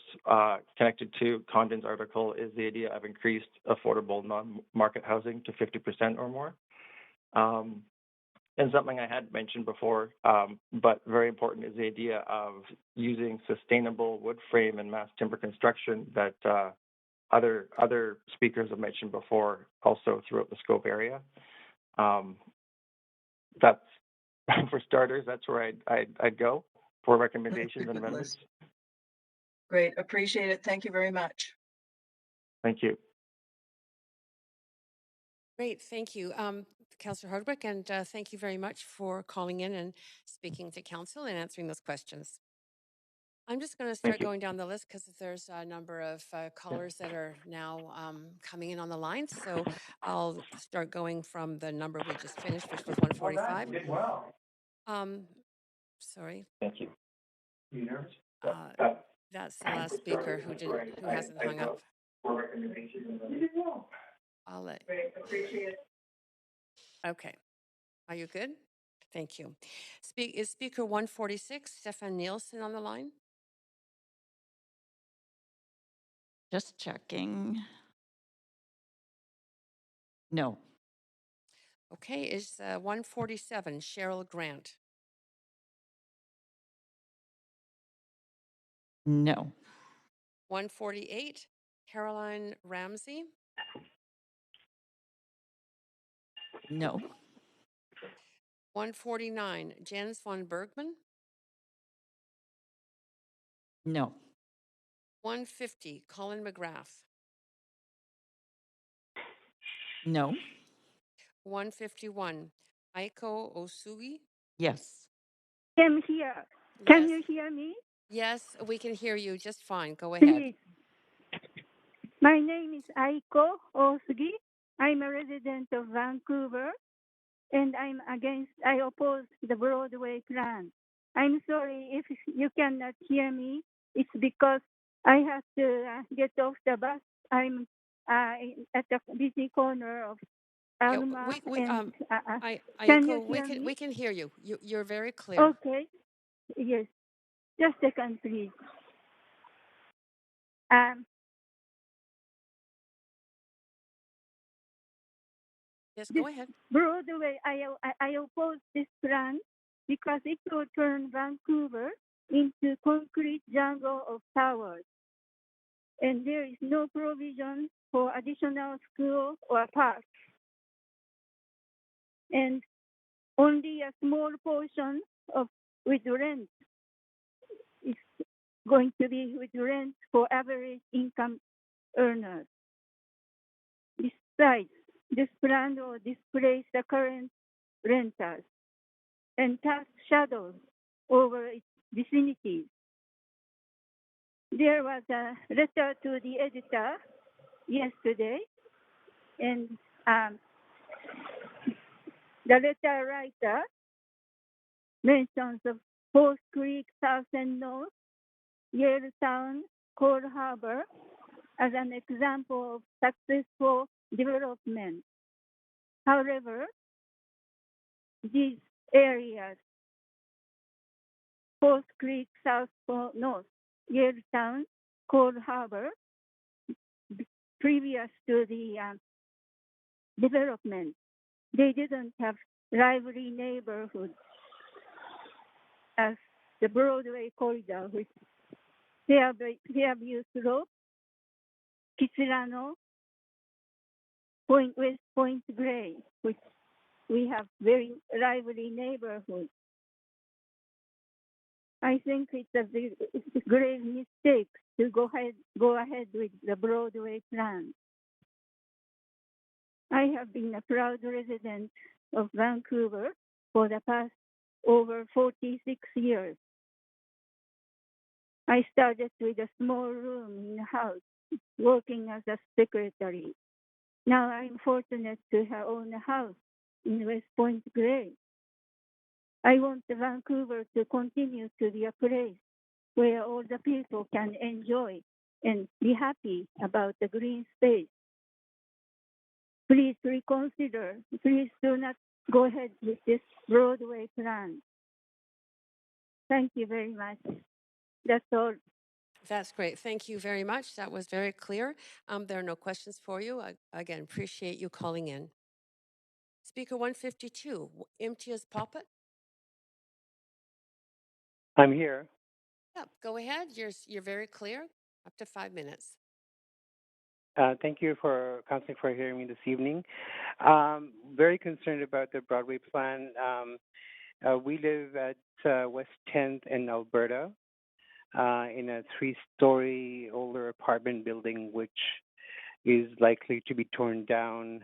connected to Condon's article, is the idea of increased affordable non-market housing to 50% or more. And something I had mentioned before, but very important, is the idea of using sustainable wood frame and mass timber construction that other speakers have mentioned before, also throughout the scope area. That's, for starters, that's where I'd go for recommendations and amendments. Great, appreciate it. Thank you very much. Thank you. Great, thank you, Councillor Hardwick, and thank you very much for calling in and speaking to council and answering those questions. I'm just going to start going down the list because there's a number of callers that are now coming in on the line. So I'll start going from the number we just finished, which was 145. Wow. Sorry. Thank you. Are you nervous? That's the last speaker who hasn't hung up. I'll let. Appreciate it. Okay. Are you good? Thank you. Is speaker 146, Stefan Nielsen, on the line? Just checking. No. Okay, is 147, Cheryl Grant? No. 148, Caroline Ramsey? No. 149, Jens von Bergman? No. 150, Colin McGrath? No. 151, Aiko Osugi? Yes. I'm here. Yes. Can you hear me? Yes, we can hear you just fine. Go ahead. Please. My name is Aiko Osugi. I'm a resident of Vancouver, and I oppose the Broadway plan. I'm sorry if you cannot hear me. It's because I have to get off the bus. I'm at the busy corner of Yeah, Alma, we and can you Aiko, hear me? we can hear you. You're very clear. Okay. Yes. Just a second, please. Um, Yes, go ahead. Broadway, I oppose this plan because it will turn Vancouver into concrete jungle of towers, and there is no provision for additional school or parks, and only a small portion of with rent is going to be with rent for average income earners. Besides, this plan will displace the current renters and cast shadows over its vicinity. There was a letter to the editor yesterday, and the letter writer mentions of Post Creek, South and North, Yaletown, Coal Harbor as an example of successful development. However, these areas, Post Creek, South North, Yaletown, Coal Harbor, previous to the development, they didn't have lively neighborhoods as the Broadway corridor with Fairview Slope, Kitsilano, West Point Gray, which we have very lively neighborhoods. I think it's a grave mistake to go ahead with the Broadway plan. I have been a proud resident of Vancouver for the past over 46 years. I started with a small room in the house, working as a secretary. Now I'm fortunate to own a house in West Point Gray. I want Vancouver to continue to be a place where all the people can enjoy and be happy about the green space. Please reconsider. Please do not go ahead with this Broadway plan. Thank you very much. That's all. That's great. Thank you very much. That was very clear. There are no questions for you. Again, appreciate you calling in. Speaker 152, Imtiaz Poppet. I'm here. Yeah, go ahead. You're very clear. Up to 5 minutes. Thank you for Councilor for hearing me this evening. Very concerned about the Broadway plan. We live at West 10th in Alberta in a 3-story older apartment building, which is likely to be torn down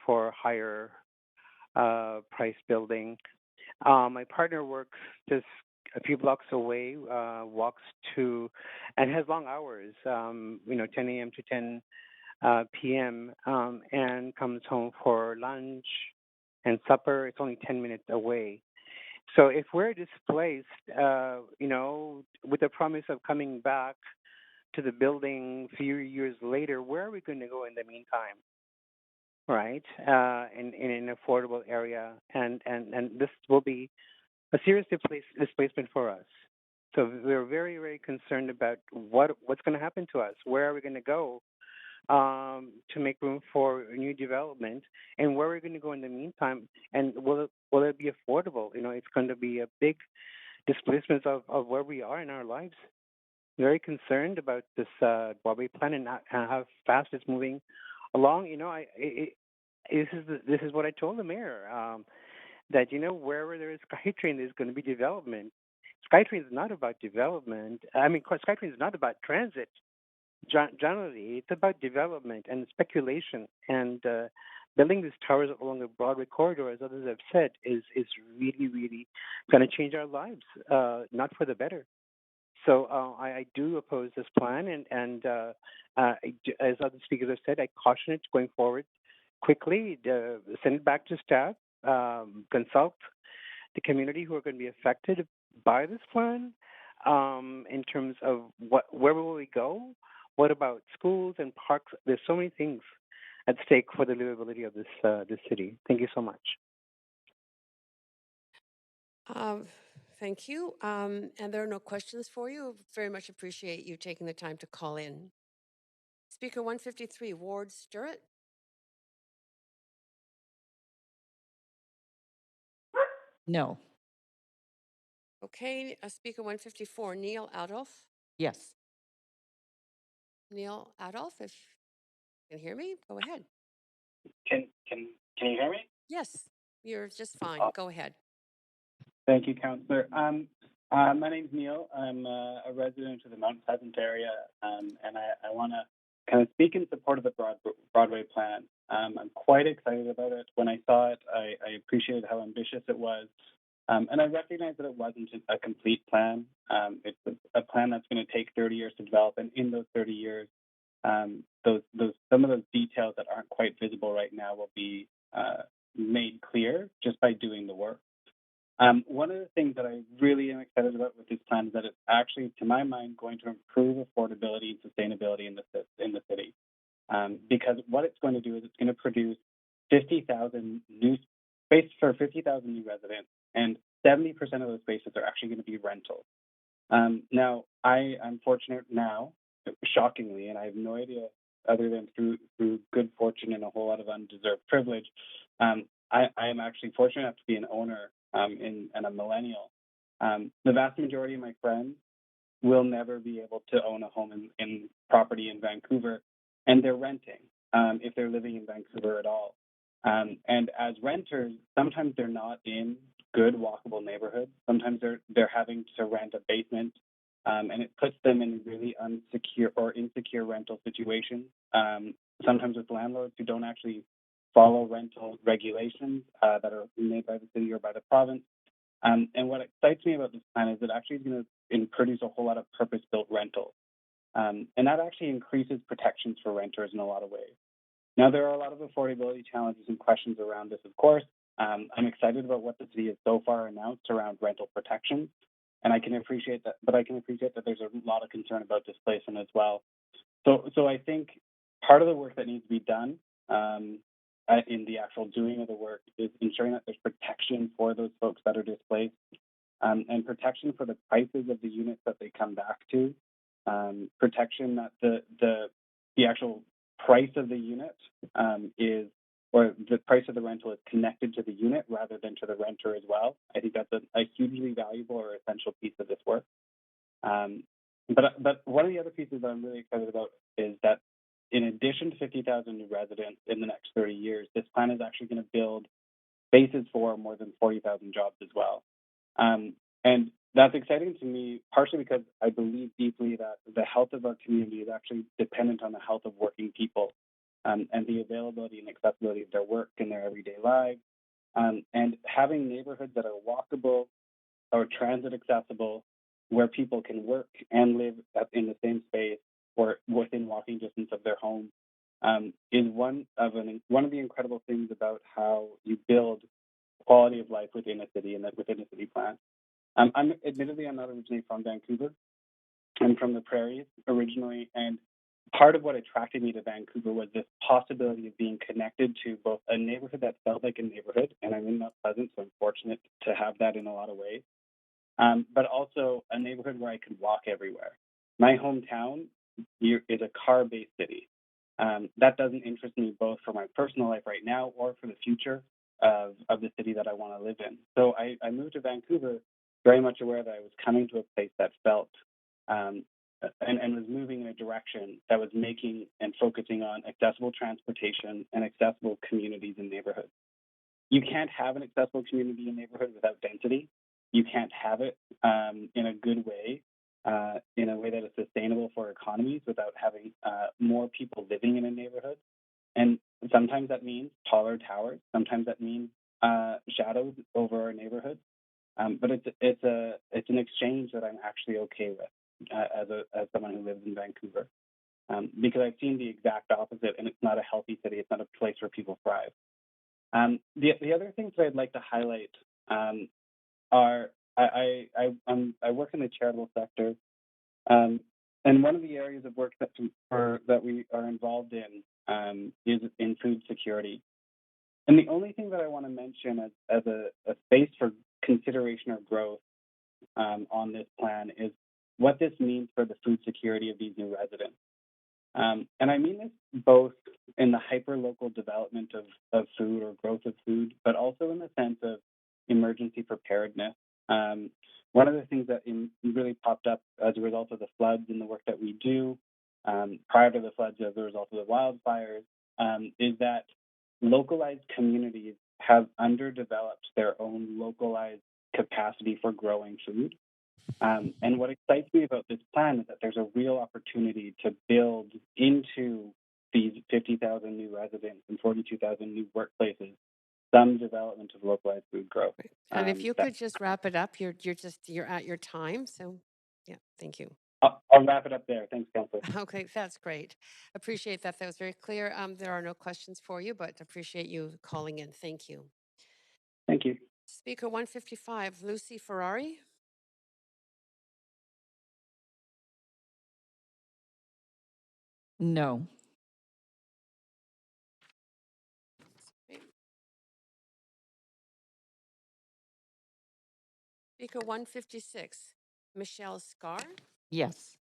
for a higher price building. My partner works just a few blocks away, walks to, and has long hours, 10 a.m. to 10 p.m., and comes home for lunch and supper. It's only 10 minutes away. So if we're displaced, with the promise of coming back to the building a few years later, where are we going to go in the meantime? Right, in an affordable area, and this will be a serious displacement for us. So we're very, very concerned about what's going to happen to us. Where are we going to go to make room for new development, and where are we going to go in the meantime? And will it be affordable? It's going to be a big displacement of where we are in our lives. Very concerned about this Broadway plan and how fast it's moving along. This is what I told the mayor, that wherever there is SkyTrain, there's going to be development. SkyTrain is not about development. I mean, SkyTrain is not about transit. Generally, it's about development and speculation. And building these towers along the Broadway corridor, as others have said, is really, really going to change our lives, not for the better. So I do oppose this plan, and as other speakers have said, I caution it going forward quickly. Send it back to staff, consult the community who are going to be affected by this plan in terms of where will we go? What about schools and parks? There's so many things at stake for the livability of this city. Thank you so much. Thank you. And there are no questions for you. Very much appreciate you taking the time to call in. Speaker 153, Ward Sturrett. No. Okay, Speaker 154, Neil Adolph. Yes. Neil Adolph, if you can hear me, go ahead. Can you hear me? Yes, you're just fine. Go ahead. Thank you, Councillor. My name's Neil. I'm a resident of the Mount Pleasant area, and I want to kind of speak in support of the Broadway plan. I'm quite excited about it. When I saw it, I appreciated how ambitious it was, and I recognize that it wasn't a complete plan. It's a plan that's going to take 30 years to develop, and in those 30 years, some of those details that aren't quite visible right now will be made clear just by doing the work. One of the things that I really am excited about with this plan is that it's actually, to my mind, going to improve affordability and sustainability in the city. Because what it's going to do is it's going to produce 50,000 new space for 50,000 new residents, and 70% of those spaces are actually going to be rentals. Now, I'm fortunate now, shockingly, and I have no idea other than through good fortune and a whole lot of undeserved privilege. I am actually fortunate enough to be an owner and a millennial. The vast majority of my friends will never be able to own a home in property in Vancouver, and they're renting if they're living in Vancouver at all. And as renters, sometimes they're not in good walkable neighborhoods. Sometimes they're having to rent a basement, and it puts them in really unsecure or insecure rental situations. Sometimes with landlords who don't actually follow rental regulations that are made by the city or by the province. And what excites me about this plan is it actually is going to produce a whole lot of purpose-built rentals. And that actually increases protections for renters in a lot of ways. Now, there are a lot of affordability challenges and questions around this, of course. I'm excited about what the city has so far announced around rental protections, and I can appreciate that, but I can appreciate that there's a lot of concern about displacement as well. So I think part of the work that needs to be done in the actual doing of the work is ensuring that there's protection for those folks that are displaced, and protection for the prices of the units that they come back to, protection that the actual price of the unit is, or the price of the rental is connected to the unit rather than to the renter as well. I think that's a hugely valuable or essential piece of this work. But one of the other pieces that I'm really excited about is that in addition to 50,000 new residents in the next 30 years, this plan is actually going to build bases for more than 40,000 jobs as well. And that's exciting to me, partially because I believe deeply that the health of our community is actually dependent on the health of working people, and the availability and accessibility of their work in their everyday lives. And having neighborhoods that are walkable or transit accessible, where people can work and live in the same space or within walking distance of their home, is one of the incredible things about how you build quality of life within a city and within a city plan. I'm not originally from Vancouver. I'm from the prairies originally, and part of what attracted me to Vancouver was this possibility of being connected to both a neighborhood that felt like a neighborhood, and I'm in Mount Pleasant, so I'm fortunate to have that in a lot of ways, but also a neighborhood where I could walk everywhere. My hometown is a car-based city. That doesn't interest me both for my personal life right now or for the future of the city that I want to live in. So I moved to Vancouver very much aware that I was coming to a place that felt and was moving in a direction that was making and focusing on accessible transportation and accessible communities and neighborhoods. You can't have an accessible community and neighborhood without density. You can't have it in a good way, in a way that is sustainable for economies without having more people living in a neighborhood. And sometimes that means taller towers. Sometimes that means shadows over our neighborhoods. But it's an exchange that I'm actually okay with. as someone who lives in Vancouver, because I've seen the exact opposite, and it's not a healthy city. It's not a place where people thrive. The other things that I'd like to highlight are I work in the charitable sector, and one of the areas of work that we are involved in is in food security. And the only thing that I want to mention as a space for consideration or growth on this plan is what this means for the food security of these new residents. And I mean this both in the hyper-local development of food or growth of food, but also in the sense of emergency preparedness. One of the things that really popped up as a result of the floods and the work that we do, prior to the floods as a result of the wildfires, is that localized communities have underdeveloped their own localized capacity for growing food. And what excites me about this plan is that there's a real opportunity to build into these 50,000 new residents and 42,000 new workplaces some development of localized food growth. And if you could just wrap it up, you're at your time. So, yeah, thank you. I'll wrap it up there. Thanks, Councillor. Okay, that's great. Appreciate that. That was very clear. There are no questions for you, but appreciate you calling in. Thank you. Thank you. Speaker 155, Lucy Ferrari. No. Speaker 156, Michelle Scar. Yes.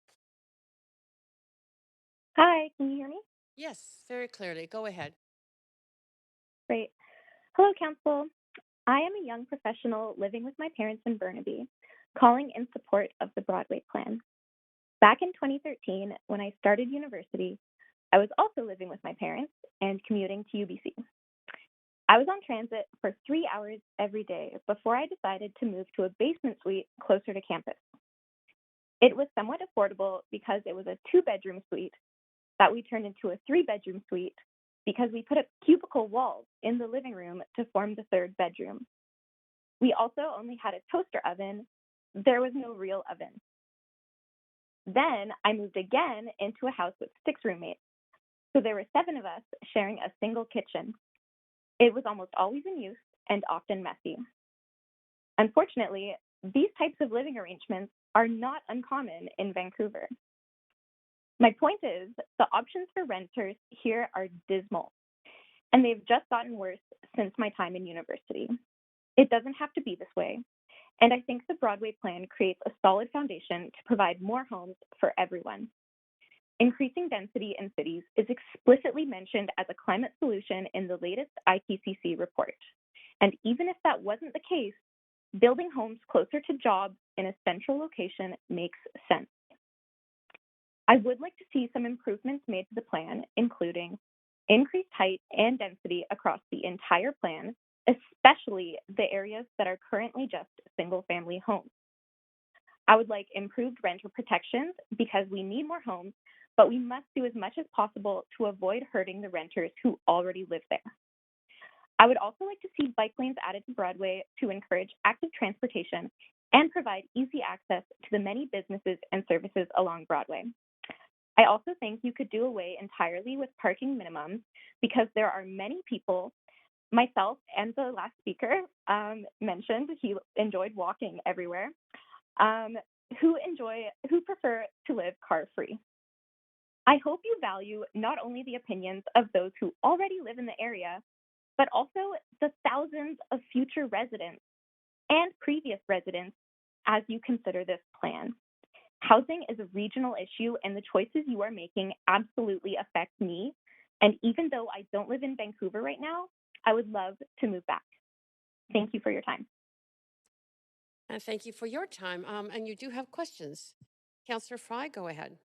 Hi, can you hear me? Yes, very clearly. Go ahead. Great. Hello, Council. I am a young professional living with my parents in Burnaby, calling in support of the Broadway Plan. Back in 2013, when I started university, I was also living with my parents and commuting to UBC. I was on transit for 3 hours every day before I decided to move to a basement suite closer to campus. It was somewhat affordable because it was a 2-bedroom suite that we turned into a 3-bedroom suite because we put up cubicle walls in the living room to form the 3rd bedroom. We also only had a toaster oven. There was no real oven. Then I moved again into a house with 6 roommates. So there were 7 of us sharing a single kitchen. It was almost always in use and often messy. Unfortunately, these types of living arrangements are not uncommon in Vancouver. My point is, the options for renters here are dismal, and they've just gotten worse since my time in university. It doesn't have to be this way, and I think the Broadway Plan creates a solid foundation to provide more homes for everyone. Increasing density in cities is explicitly mentioned as a climate solution in the latest IPCC report. And even if that wasn't the case, building homes closer to jobs in a central location makes sense. I would like to see some improvements made to the plan, including increased height and density across the entire plan, especially the areas that are currently just single-family homes. I would like improved renter protections because we need more homes, but we must do as much as possible to avoid hurting the renters who already live there. I would also like to see bike lanes added to Broadway to encourage active transportation and provide easy access to the many businesses and services along Broadway. I also think you could do away entirely with parking minimums because there are many people, myself and the last speaker mentioned he enjoyed walking everywhere, who prefer to live car-free. I hope you value not only the opinions of those who already live in the area, but also the thousands of future residents and previous residents as you consider this plan. Housing is a regional issue, and the choices you are making absolutely affect me. And even though I don't live in Vancouver right now, I would love to move back. Thank you for your time. And thank you for your time. And you do have questions. Councillor Fry, go ahead.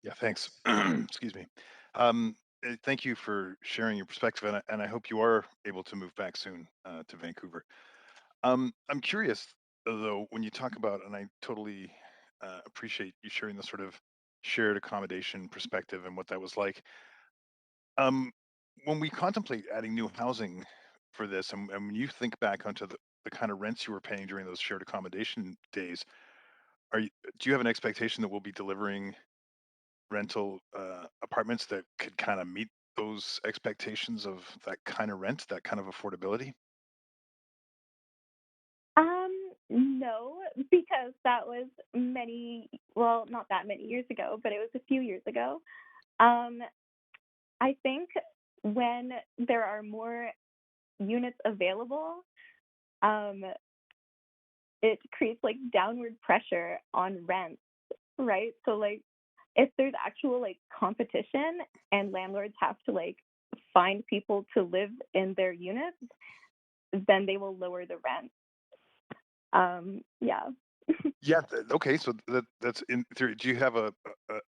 Yeah, thanks. Excuse me. Thank you for sharing your perspective, and I hope you are able to move back soon to Vancouver. I'm curious, though, when you talk about, and I totally appreciate you sharing the sort of shared accommodation perspective and what that was like. When we contemplate adding new housing for this, and when you think back onto the kind of rents you were paying during those shared accommodation days, do you have an expectation that we'll be delivering rental apartments that could kind of meet those expectations of that kind of rent, that kind of affordability? No, because that was well, not that many years ago, but it was a few years ago. Um, I think when there are more units available, um, it creates like downward pressure on rents, right? So like if there's actual like competition and landlords have to like find people to live in their units, then they will lower the rent. Yeah. Yeah. Okay. So that's in theory. Do you have a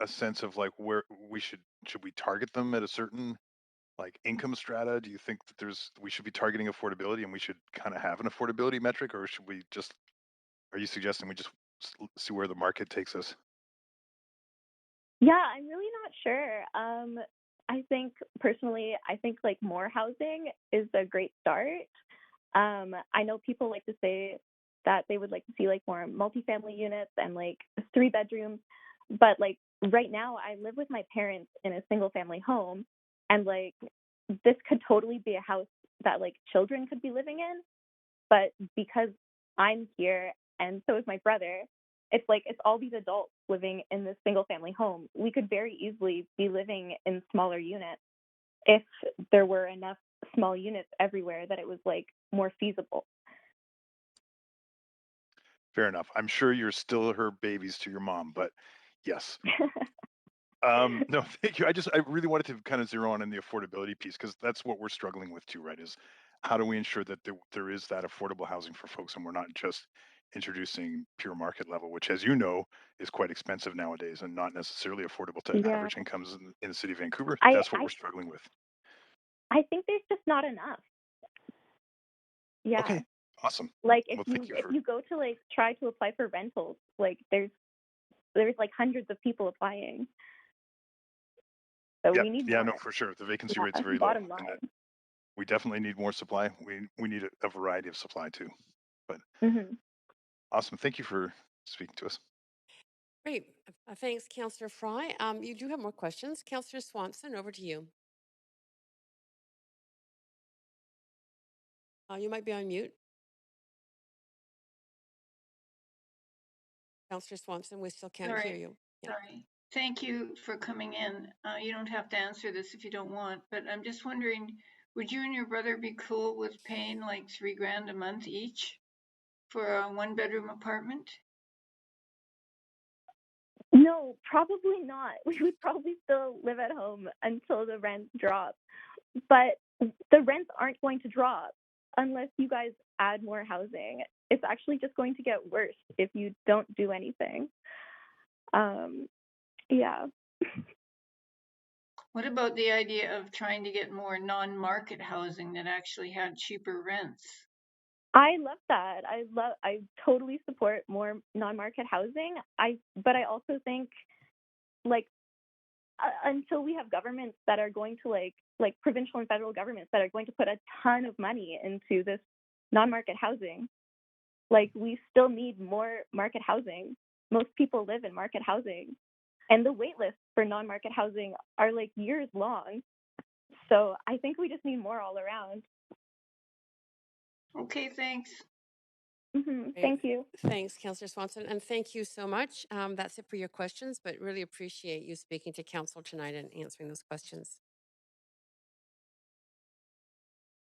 sense of like where should we target them at a certain like income strata? Do you think that we should be targeting affordability and we should kind of have an affordability metric, or should we just? Are you suggesting we just see where the market takes us? Yeah, I'm really not sure. I think personally, I think like more housing is a great start. I know people like to say that they would like to see like more multifamily units and like 3 bedrooms, but like right now I live with my parents in a single family home, and like this could totally be a house that like children could be living in, but because I'm here and so is my brother, it's like it's all these adults living in this single family home. We could very easily be living in smaller units if there were enough small units everywhere that it was like more feasible. Fair enough. I'm sure you're still her babies to your mom, but yes. No, thank you. I really wanted to kind of zero in the affordability piece because that's what we're struggling with too, right? Is how do we ensure that there is that affordable housing for folks and we're not just introducing pure market level, which, as you know, is quite expensive nowadays and not necessarily affordable to Yeah. average incomes in the city of Vancouver. I, That's what I we're struggling with. I think there's just not enough. Yeah. Okay, awesome. Like if Well, you thank you if for. you go to like try to apply for rentals, like there's like hundreds of people applying. So Yeah, we need yeah, more. no, for sure. The vacancy rate's Yeah, very low, bottom and line. we definitely need more supply. We need a variety of supply too. But Hmm. awesome. Thank you for speaking to us. Great. Thanks, Councillor Fry. You do have more questions. Councillor Swanson, over to you. You might be on mute. Councillor Swanson, we still can't hear you. Yeah. Sorry. Thank you for coming in. You don't have to answer this if you don't want, but I'm just wondering, would you and your brother be cool with paying like $3,000 a month each for a 1-bedroom apartment? No, probably not. We would probably still live at home until the rent drops. But the rents aren't going to drop unless you guys add more housing. It's actually just going to get worse if you don't do anything. Yeah. What about the idea of trying to get more non-market housing that actually had cheaper rents? I love that. I totally support more non-market housing. But I also think like until we have governments that are going to like provincial and federal governments that are going to put a ton of money into this non-market housing, like we still need more market housing. Most people live in market housing, and the wait lists for non-market housing are like years long. So I think we just need more all around. Okay, thanks. Thank you. Thanks, Councillor Swanson, and thank you so much. That's it for your questions, but really appreciate you speaking to Council tonight and answering those questions.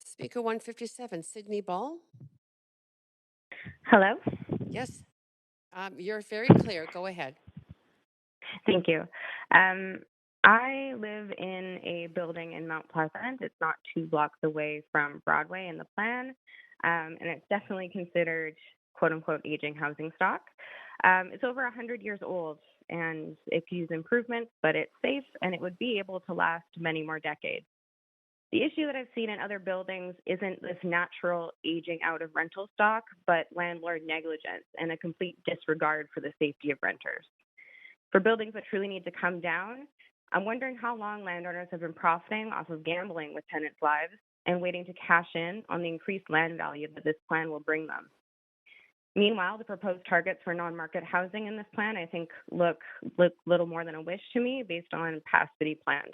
Speaker 157, Sydney Ball. Hello? Yes, you're very clear. Go ahead. Thank you. I live in a building in Mount Pleasant. It's not 2 blocks away from Broadway in the plan, and it's definitely considered quote unquote aging housing stock. It's over 100 years old and it needs improvements, but it's safe and it would be able to last many more decades. The issue that I've seen in other buildings isn't this natural aging out of rental stock, but landlord negligence and a complete disregard for the safety of renters. For buildings that truly need to come down, I'm wondering how long landowners have been profiting off of gambling with tenants' lives and waiting to cash in on the increased land value that this plan will bring them. Meanwhile, the proposed targets for non-market housing in this plan, I think, look little more than a wish to me based on past city plans.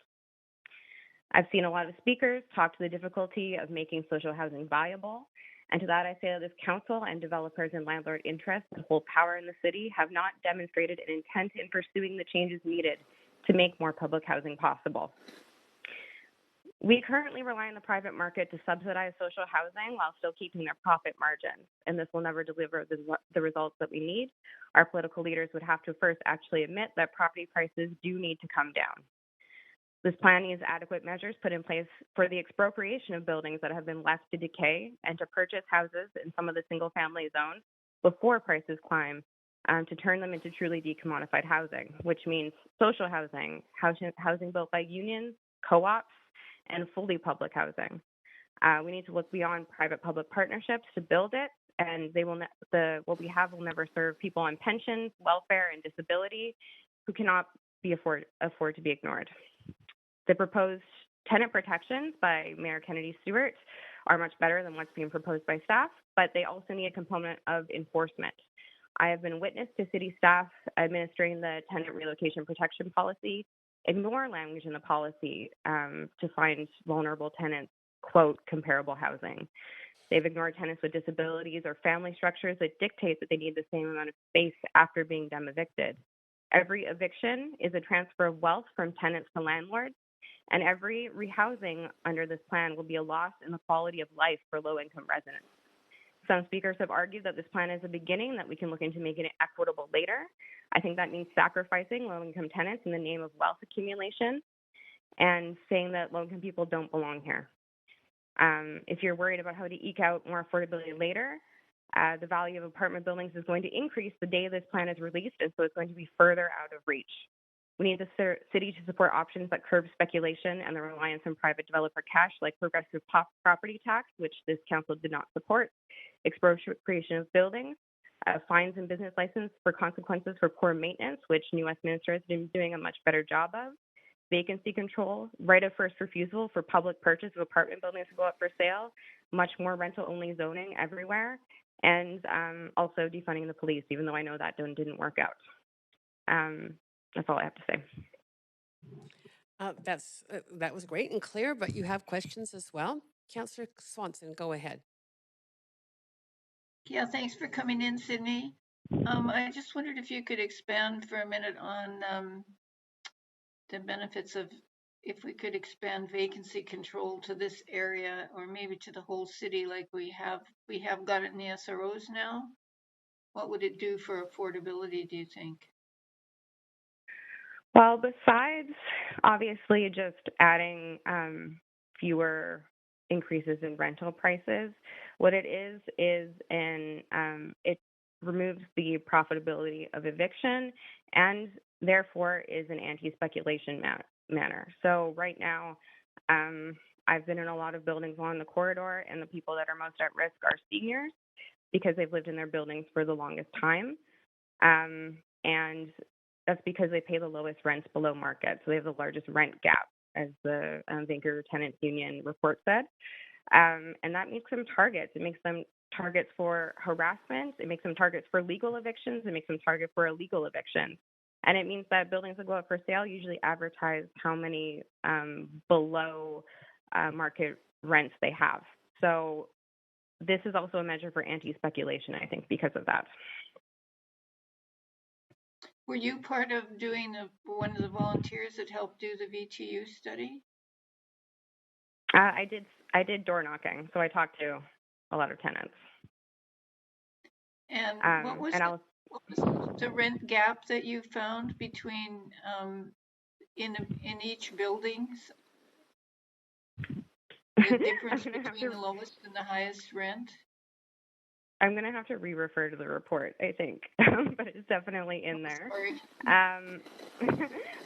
I've seen a lot of speakers talk to the difficulty of making social housing viable. And to that, I say that this council and developers and landlord interests that hold power in the city have not demonstrated an intent in pursuing the changes needed to make more public housing possible. We currently rely on the private market to subsidize social housing while still keeping their profit margins, and this will never deliver the results that we need. Our political leaders would have to first actually admit that property prices do need to come down. This plan needs adequate measures put in place for the expropriation of buildings that have been left to decay and to purchase houses in some of the single-family zones before prices climb, to turn them into truly decommodified housing, which means social housing, housing built by unions, co-ops, and fully public housing. We need to look beyond private-public partnerships to build it, and what we have will never serve people on pensions, welfare, and disability who cannot afford to be ignored. The proposed tenant protections by Mayor Kennedy Stewart are much better than what's being proposed by staff, but they also need a component of enforcement. I have been witness to city staff administering the tenant relocation protection policy ignore language in the policy to find vulnerable tenants, quote, comparable housing. They've ignored tenants with disabilities or family structures that dictate that they need the same amount of space after being them evicted. Every eviction is a transfer of wealth from tenants to landlords, and every rehousing under this plan will be a loss in the quality of life for low-income residents. Some speakers have argued that this plan is a beginning, that we can look into making it equitable later. I think that means sacrificing low-income tenants in the name of wealth accumulation and saying that low-income people don't belong here. If you're worried about how to eke out more affordability later, the value of apartment buildings is going to increase the day this plan is released, and so it's going to be further out of reach. We need the city to support options that curb speculation and the reliance on private developer cash, like progressive property tax, which this council did not support, expropriation of buildings, fines and business license for consequences for poor maintenance, which New Westminster has been doing a much better job of, vacancy control, right of first refusal for public purchase of apartment buildings to go up for sale, much more rental-only zoning everywhere, and also defunding the police, even though I know that didn't work out. That's all I have to say. That was great and clear, but you have questions as well. Councillor Swanson, go ahead. Yeah, thanks for coming in, Sydney. I just wondered if you could expand for a minute on the benefits of if we could expand vacancy control to this area or maybe to the whole city like we have got it in the SROs now. What would it do for affordability, do you think? Well, besides obviously just adding fewer increases in rental prices, what it is it removes the profitability of eviction and therefore is an anti-speculation manner. So right now, I've been in a lot of buildings along the corridor, and the people that are most at risk are seniors because they've lived in their buildings for the longest time. And that's because they pay the lowest rents below market. So they have the largest rent gap, as the Vancouver Tenants Union report said. And that makes them targets. It makes them targets for harassment. It makes them targets for legal evictions. It makes them targets for illegal evictions. And it means that buildings that go up for sale usually advertise how many below market rents they have. So this is also a measure for anti-speculation, I think, because of that. Were you part of doing one of the volunteers that helped do the VTU study? I did door knocking, so I talked to a lot of tenants. And what was the rent gap that you found between in each building? The difference between the lowest and the highest rent? I'm going to have to re-refer to the report, I think, but it's definitely in there.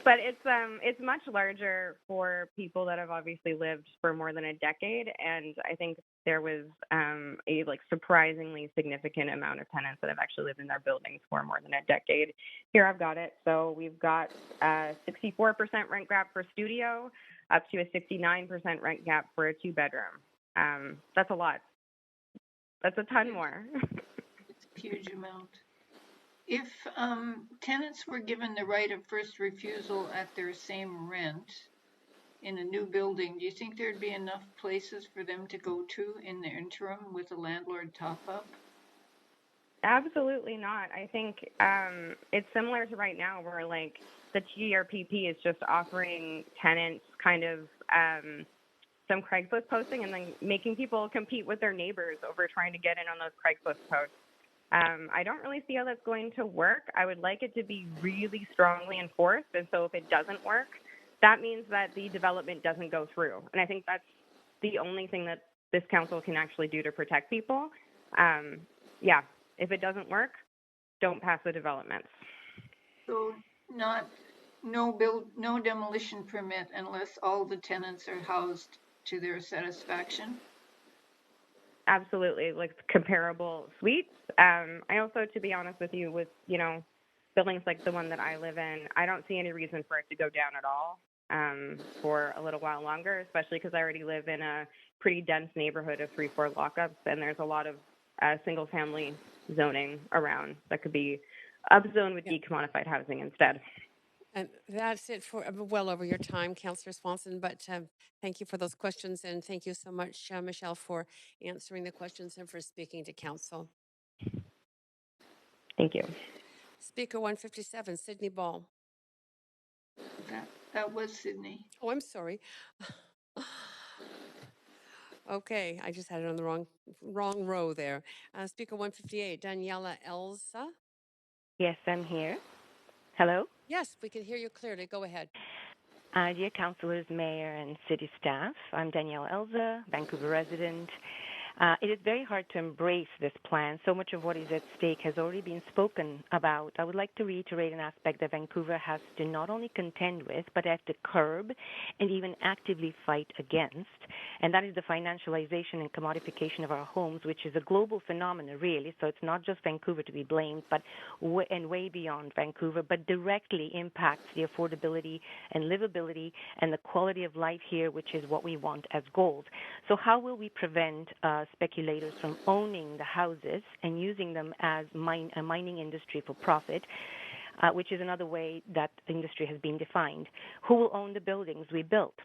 But it's much larger for people that have obviously lived for more than a decade, and I think there was a surprisingly significant amount of tenants that have actually lived in their buildings for more than a decade. Here I've got it. So we've got 64% rent gap for studio, up to a 69% rent gap for a 2-bedroom. That's a lot. That's a ton more. Huge amount. If tenants were given the right of first refusal at their same rent in a new building, do you think there'd be enough places for them to go to in the interim with a landlord top-up? Absolutely not. I think it's similar to right now where like the TRPP is just offering tenants kind of some Craigslist posting and then making people compete with their neighbors over trying to get in on those Craigslist posts. I don't really see how that's going to work. I would like it to be really strongly enforced. And so if it doesn't work, that means that the development doesn't go through. And I think that's the only thing that this council can actually do to protect people. Yeah, if it doesn't work, don't pass the developments. So no demolition permit unless all the tenants are housed to their satisfaction? Absolutely, like comparable suites. I also, to be honest with you, with, buildings like the one that I live in, I don't see any reason for it to go down at all for a little while longer, especially because I already live in a pretty dense neighborhood of 3-4 lockups, and there's a lot of single-family zoning around that could be upzoned with decommodified housing instead. And that's it for well over your time, Councillor Swanson. But thank you for those questions, and thank you so much, Michelle, for answering the questions and for speaking to council. Thank you. Speaker 157, Sydney Ball. That was Sydney. Oh, I'm sorry. Okay, I just had it on the wrong row there. Speaker 158, Daniela Elsa. Yes, I'm here. Hello? Yes, we can hear you clearly. Go ahead. Dear councillors, mayor, and city staff, I'm Danielle Elza, Vancouver resident. It is very hard to embrace this plan. So much of what is at stake has already been spoken about. I would like to reiterate an aspect that Vancouver has to not only contend with, but have to curb and even actively fight against. And that is the financialization and commodification of our homes, which is a global phenomenon, really. So it's not just Vancouver to be blamed, but way beyond Vancouver, but directly impacts the affordability and livability and the quality of life here, which is what we want as goals. So how will we prevent speculators from owning the houses and using them as a mining industry for profit, which is another way that the industry has been defined? Who will own the buildings we built?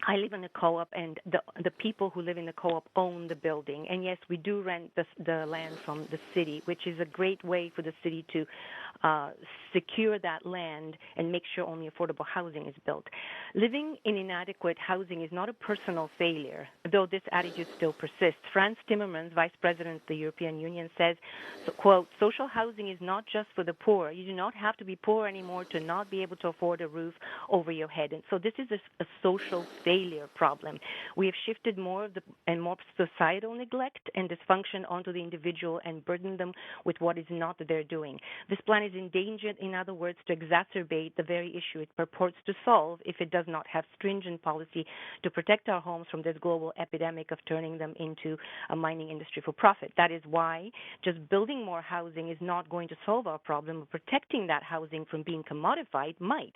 I live in a co-op, and the people who live in the co-op own the building. And yes, we do rent the land from the city, which is a great way for the city to secure that land and make sure only affordable housing is built. Living in inadequate housing is not a personal failure, though this attitude still persists. Frans Timmermans, Vice President of the European Union, says, quote, social housing is not just for the poor. You do not have to be poor anymore to not be able to afford a roof over your head. And so this is a social failure problem. We have shifted more societal neglect and dysfunction onto the individual and burdened them with what is not their doing. This plan is endangered, in other words, to exacerbate the very issue it purports to solve if it does not have stringent policy to protect our homes from this global epidemic of turning them into a mining industry for profit. That is why just building more housing is not going to solve our problem. Protecting that housing from being commodified might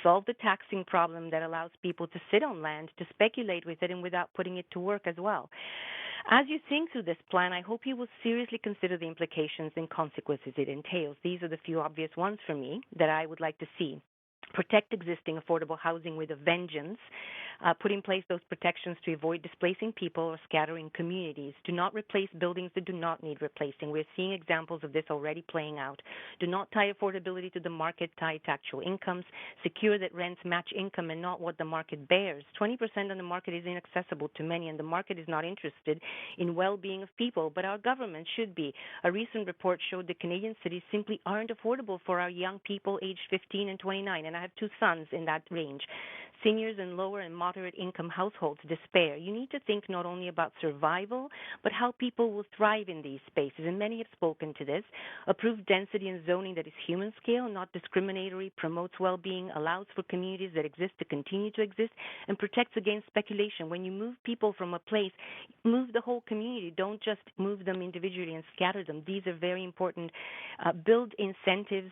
solve the taxing problem that allows people to sit on land, to speculate with it, and without putting it to work as well. As you think through this plan, I hope you will seriously consider the implications and consequences it entails. These are the few obvious ones for me that I would like to see. Protect existing affordable housing with a vengeance. Put in place those protections to avoid displacing people or scattering communities. Do not replace buildings that do not need replacing. We're seeing examples of this already playing out. Do not tie affordability to the market, tie it to actual incomes. Secure that rents match income and not what the market bears. 20% on the market is inaccessible to many, and the market is not interested in well-being of people, but our government should be. A recent report showed that Canadian cities simply aren't affordable for our young people aged 15 and 29, and I have 2 sons in that range. Seniors in lower and moderate income households despair. You need to think not only about survival, but how people will thrive in these spaces, and many have spoken to this. Approve density and zoning that is human scale, not discriminatory, promotes well-being, allows for communities that exist to continue to exist, and protects against speculation. When you move people from a place, move the whole community. Don't just move them individually and scatter them. These are very important. Build incentives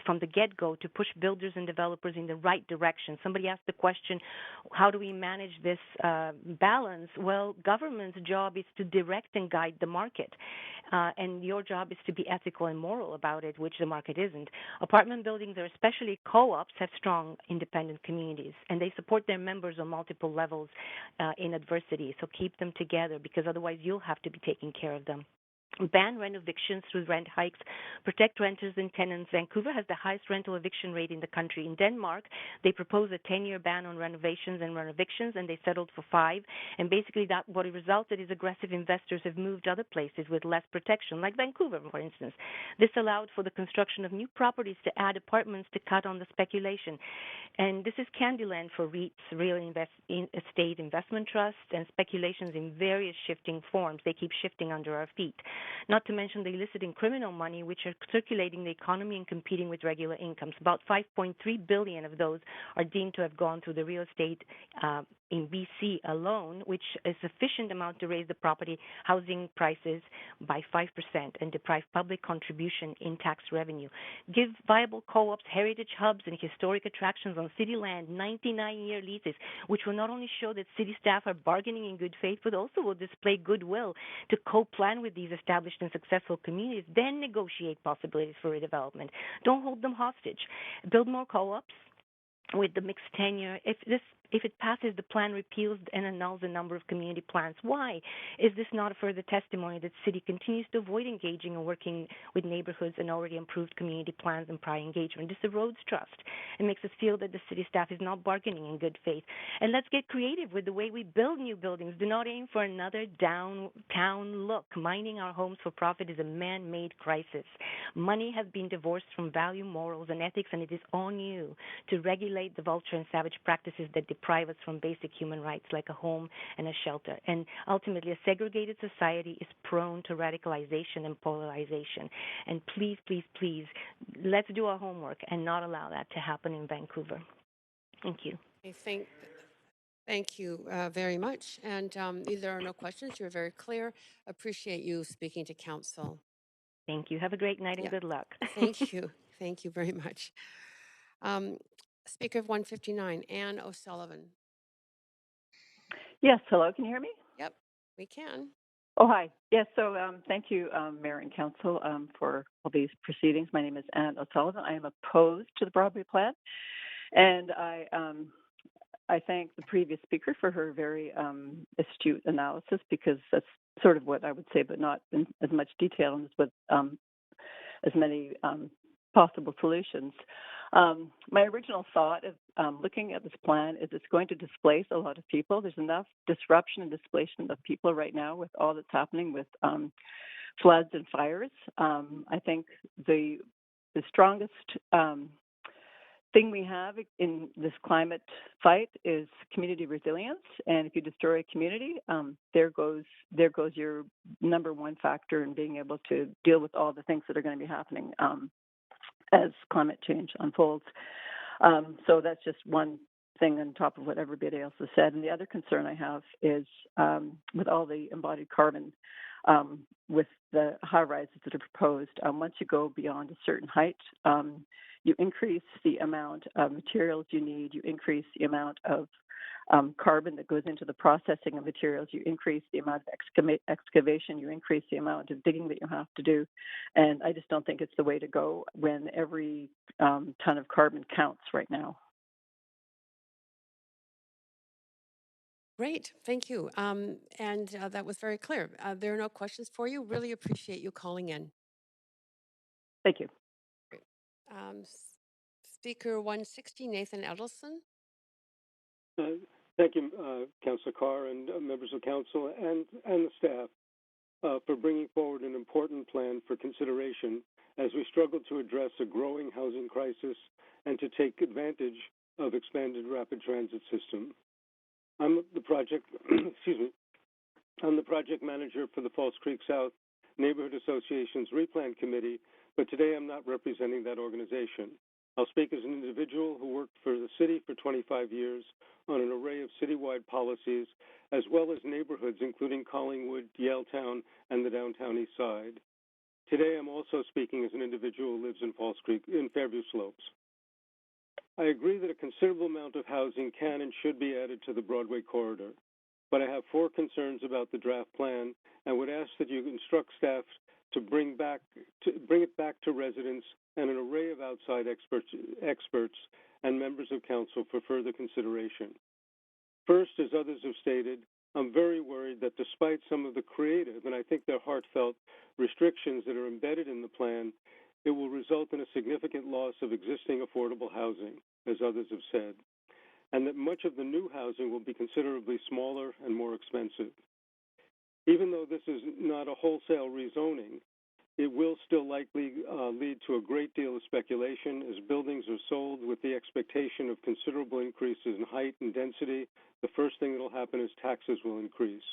from the get-go to push builders and developers in the right direction. Somebody asked the question, how do we manage this balance? Well, government's job is to direct and guide the market. And your job is to be ethical and moral about it, which the market isn't. Apartment buildings, or especially co-ops, have strong independent communities, and they support their members on multiple levels in adversity. So keep them together, because otherwise you'll have to be taking care of them. Ban rent evictions through rent hikes, protect renters and tenants. Vancouver has the highest rental eviction rate in the country. In Denmark, they proposed a 10-year ban on renovations and rent evictions, and they settled for 5. And basically, that what it resulted is aggressive investors have moved other places with less protection, like Vancouver, for instance. This allowed for the construction of new properties to add apartments to cut on the speculation. And this is Candyland for REITs, real estate investment trusts, and speculations in various shifting forms. They keep shifting under our feet. Not to mention the illicit and criminal money, which are circulating the economy and competing with regular incomes. About $5.3 billion of those are deemed to have gone through the real estate in BC alone, which is sufficient amount to raise the property housing prices by 5% and deprive public contribution in tax revenue. Give viable co-ops, heritage hubs, and historic attractions on city land 99-year leases, which will not only show that city staff are bargaining in good faith, but also will display goodwill to co-plan with these established and successful communities, then negotiate possibilities for redevelopment. Don't hold them hostage. Build more co-ops with the mixed tenure. If it passes, the plan repeals and annuls a number of community plans. Why? Is this not a further testimony that the city continues to avoid engaging and working with neighborhoods and already improved community plans and prior engagement? This erodes trust and makes us feel that the city staff is not bargaining in good faith. And let's get creative with the way we build new buildings. Do not aim for another downtown look. Mining our homes for profit is a man-made crisis. Money has been divorced from value, morals, and ethics, and it is on you to regulate the vulture and savage practices that deprive us from basic human rights like a home and a shelter. And ultimately, a segregated society is prone to radicalization and polarization. And please, please, please, let's do our homework and not allow that to happen in Vancouver. Thank you. Thank you very much. And there are no questions. You're very clear. Appreciate you speaking to council. Thank you. Have a great night and good luck. Thank you. Thank you very much. Speaker of 159, Anne O'Sullivan. Yes, hello, can you hear me? Yep, we can. Oh, hi. Yes, so thank you, Mayor and Council, for all these proceedings. My name is Anne O'Sullivan. I am opposed to the Broadway plan, and I thank the previous speaker for her very astute analysis, because that's sort of what I would say, but not in as much detail and with as many possible solutions. My original thought of looking at this plan is it's going to displace a lot of people. There's enough disruption and displacement of people right now with all that's happening with floods and fires. I think the strongest thing we have in this climate fight is community resilience. And if you destroy a community, there goes your number one factor in being able to deal with all the things that are going to be happening as climate change unfolds. So that's just one thing on top of what everybody else has said. And the other concern I have is with all the embodied carbon, with the high rises that are proposed, once you go beyond a certain height, you increase the amount of materials you need, you increase the amount of carbon that goes into the processing of materials, you increase the amount of excavation, you increase the amount of digging that you have to do. And I just don't think it's the way to go when every ton of carbon counts right now. Great, thank you. And that was very clear. There are no questions for you. Really appreciate you calling in. Thank you. Speaker 160, Nathan Edelson. Thank you, Councillor Carr and members of council and the staff for bringing forward an important plan for consideration as we struggle to address a growing housing crisis and to take advantage of expanded rapid transit system. I'm the project, I'm the project manager for the False Creek South Neighborhood Association's Replan Committee, but today I'm not representing that organization. I'll speak as an individual who worked for the city for 25 years on an array of citywide policies, as well as neighborhoods including Collingwood, Yaletown, and the downtown east side. Today, I'm also speaking as an individual who lives in Falls Creek, in Fairview Slopes. I agree that a considerable amount of housing can and should be added to the Broadway corridor, but I have 4 concerns about the draft plan and would ask that you instruct staff to bring it back to residents and an array of outside experts and members of council for further consideration. First, as others have stated, I'm very worried that despite some of the creative, and I think they're heartfelt, restrictions that are embedded in the plan, it will result in a significant loss of existing affordable housing, as others have said, and that much of the new housing will be considerably smaller and more expensive. Even though this is not a wholesale rezoning, it will still likely lead to a great deal of speculation as buildings are sold with the expectation of considerable increases in height and density. The first thing that will happen is taxes will increase.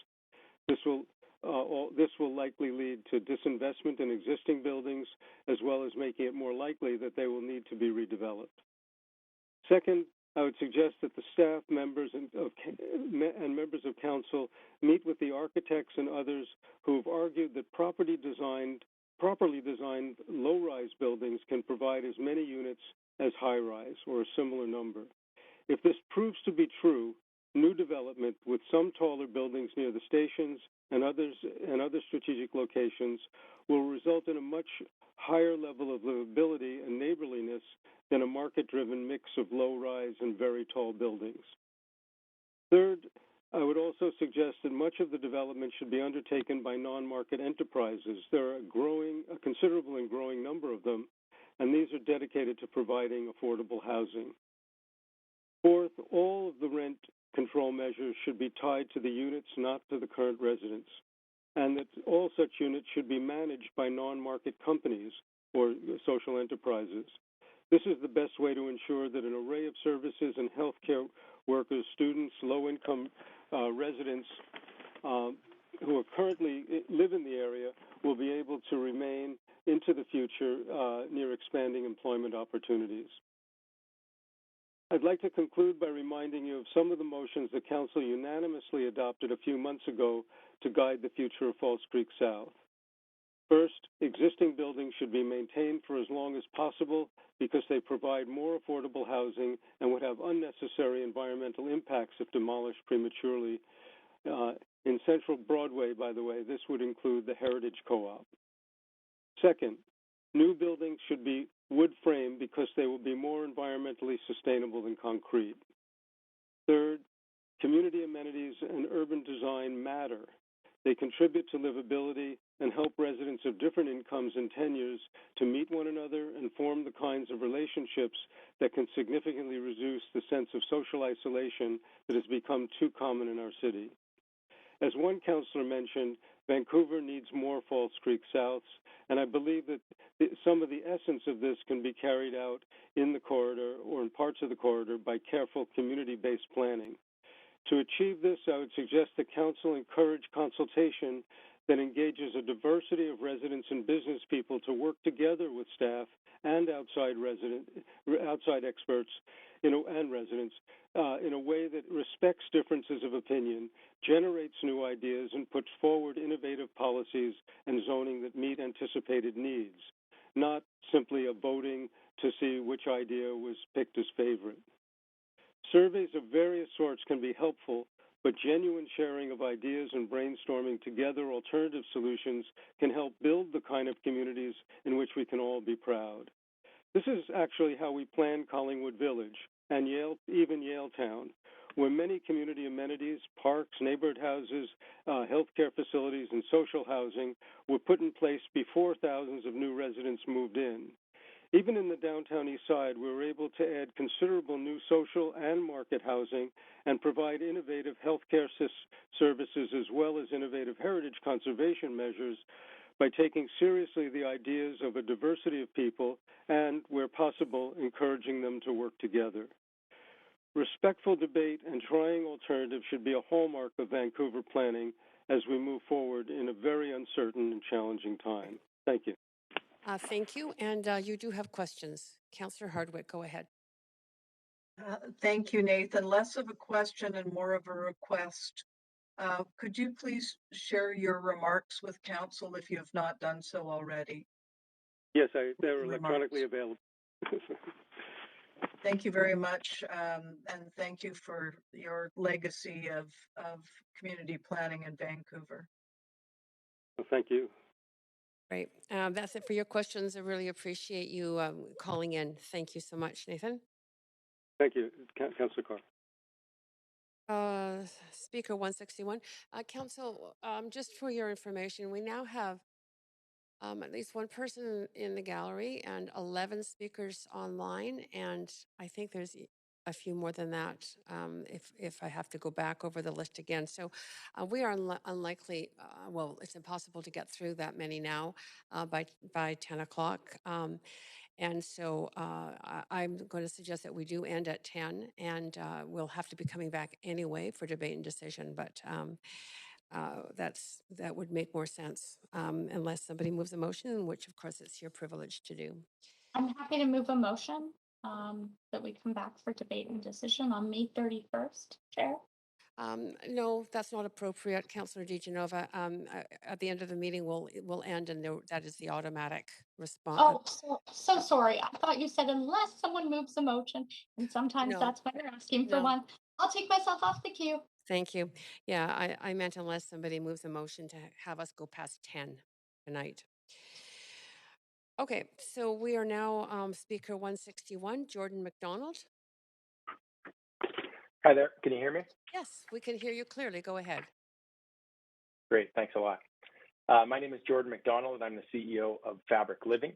This will likely lead to disinvestment in existing buildings, as well as making it more likely that they will need to be redeveloped. Second, I would suggest that the staff members and members of council meet with the architects and others who have argued that properly designed low-rise buildings can provide as many units as high-rise or a similar number. If this proves to be true, new development with some taller buildings near the stations and other strategic locations will result in a much higher level of livability and neighborliness than a market-driven mix of low-rise and very tall buildings. Third, I would also suggest that much of the development should be undertaken by non-market enterprises. There are a considerable and growing number of them, and these are dedicated to providing affordable housing. Fourth, all of the rent control measures should be tied to the units, not to the current residents, and that all such units should be managed by non-market companies or social enterprises. This is the best way to ensure that an array of services and healthcare workers, students, low-income residents who are currently live in the area will be able to remain into the future near expanding employment opportunities. I'd like to conclude by reminding you of some of the motions the Council unanimously adopted a few months ago to guide the future of Falls Creek South. First, existing buildings should be maintained for as long as possible because they provide more affordable housing and would have unnecessary environmental impacts if demolished prematurely. In Central Broadway, by the way, this would include the Heritage Co-op. Second, new buildings should be wood frame because they will be more environmentally sustainable than concrete. Third, community amenities and urban design matter. They contribute to livability and help residents of different incomes and tenures to meet one another and form the kinds of relationships that can significantly reduce the sense of social isolation that has become too common in our city. As one councillor mentioned, Vancouver needs more Falls Creek Souths, and I believe that some of the essence of this can be carried out in the corridor or in parts of the corridor by careful community-based planning. To achieve this, I would suggest the Council encourage consultation that engages a diversity of residents and business people to work together with staff and outside experts and residents in a way that respects differences of opinion, generates new ideas, and puts forward innovative policies and zoning that meet anticipated needs, not simply a voting to see which idea was picked as favorite. Surveys of various sorts can be helpful, but genuine sharing of ideas and brainstorming together alternative solutions can help build the kind of communities in which we can all be proud. This is actually how we planned Collingwood Village and even Yaletown, where many community amenities, parks, neighborhood houses, healthcare facilities, and social housing were put in place before thousands of new residents moved in. Even in the downtown east side, we were able to add considerable new social and market housing and provide innovative healthcare services as well as innovative heritage conservation measures by taking seriously the ideas of a diversity of people and, where possible, encouraging them to work together. Respectful debate and trying alternatives should be a hallmark of Vancouver planning as we move forward in a very uncertain and challenging time. Thank you. Thank you. And you do have questions. Councillor Hardwick, go ahead. Thank you, Nathan. Less of a question and more of a request. Could you please share your remarks with council if you have not done so already? Yes, they're electronically available. Thank you very much, and thank you for your legacy of community planning in Vancouver. Well, thank you. Great. That's it for your questions. I really appreciate you calling in. Thank you so much, Nathan. Thank you, Councillor Carr. Speaker 161. Council, just for your information, we now have at least one person in the gallery and 11 speakers online, and I think there's a few more than that if I have to go back over the list again. So we are unlikely, well, it's impossible to get through that many now by 10 o'clock. And so I'm going to suggest that we do end at 10, and we'll have to be coming back anyway for debate and decision, but that would make more sense unless somebody moves a motion, which of course it's your privilege to do. I'm happy to move a motion that we come back for debate and decision on May 31st, Chair. No, that's not appropriate, Councillor DiGenova. At the end of the meeting, we'll end, and that is the automatic response. Oh, so sorry. I thought you said unless someone moves a motion, and sometimes that's why they're asking for one. I'll take myself off the queue. Thank you. Yeah, I meant unless somebody moves a motion to have us go past 10 tonight. Okay, so we are now Speaker 161, Jordan McDonald. Hi there. Can you hear me? Yes, we can hear you clearly. Go ahead. Great. Thanks a lot. My name is Jordan McDonald, and I'm the CEO of Fabric Living.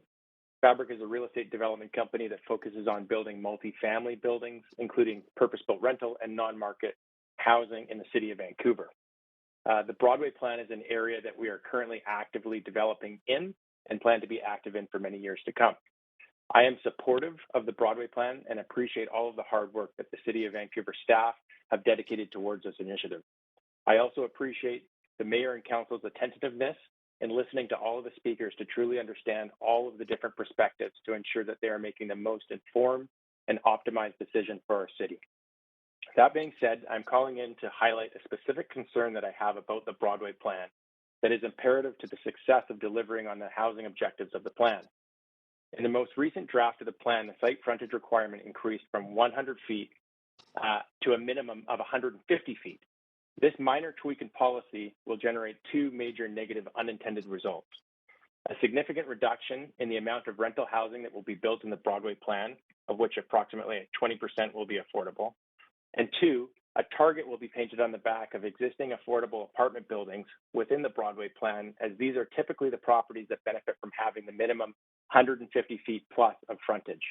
Fabric is a real estate development company that focuses on building multifamily buildings, including purpose-built rental and non-market housing in the city of Vancouver. The Broadway plan is an area that we are currently actively developing in and plan to be active in for many years to come. I am supportive of the Broadway plan and appreciate all of the hard work that the City of Vancouver staff have dedicated towards this initiative. I also appreciate the Mayor and Council's attentiveness in listening to all of the speakers to truly understand all of the different perspectives to ensure that they are making the most informed and optimized decision for our city. That being said, I'm calling in to highlight a specific concern that I have about the Broadway plan that is imperative to the success of delivering on the housing objectives of the plan. In the most recent draft of the plan, the site frontage requirement increased from 100 feet to a minimum of 150 feet. This minor tweak in policy will generate two major negative unintended results. A significant reduction in the amount of rental housing that will be built in the Broadway plan, of which approximately 20% will be affordable. And two, a target will be painted on the back of existing affordable apartment buildings within the Broadway plan, as these are typically the properties that benefit from having the minimum 150 feet plus of frontage.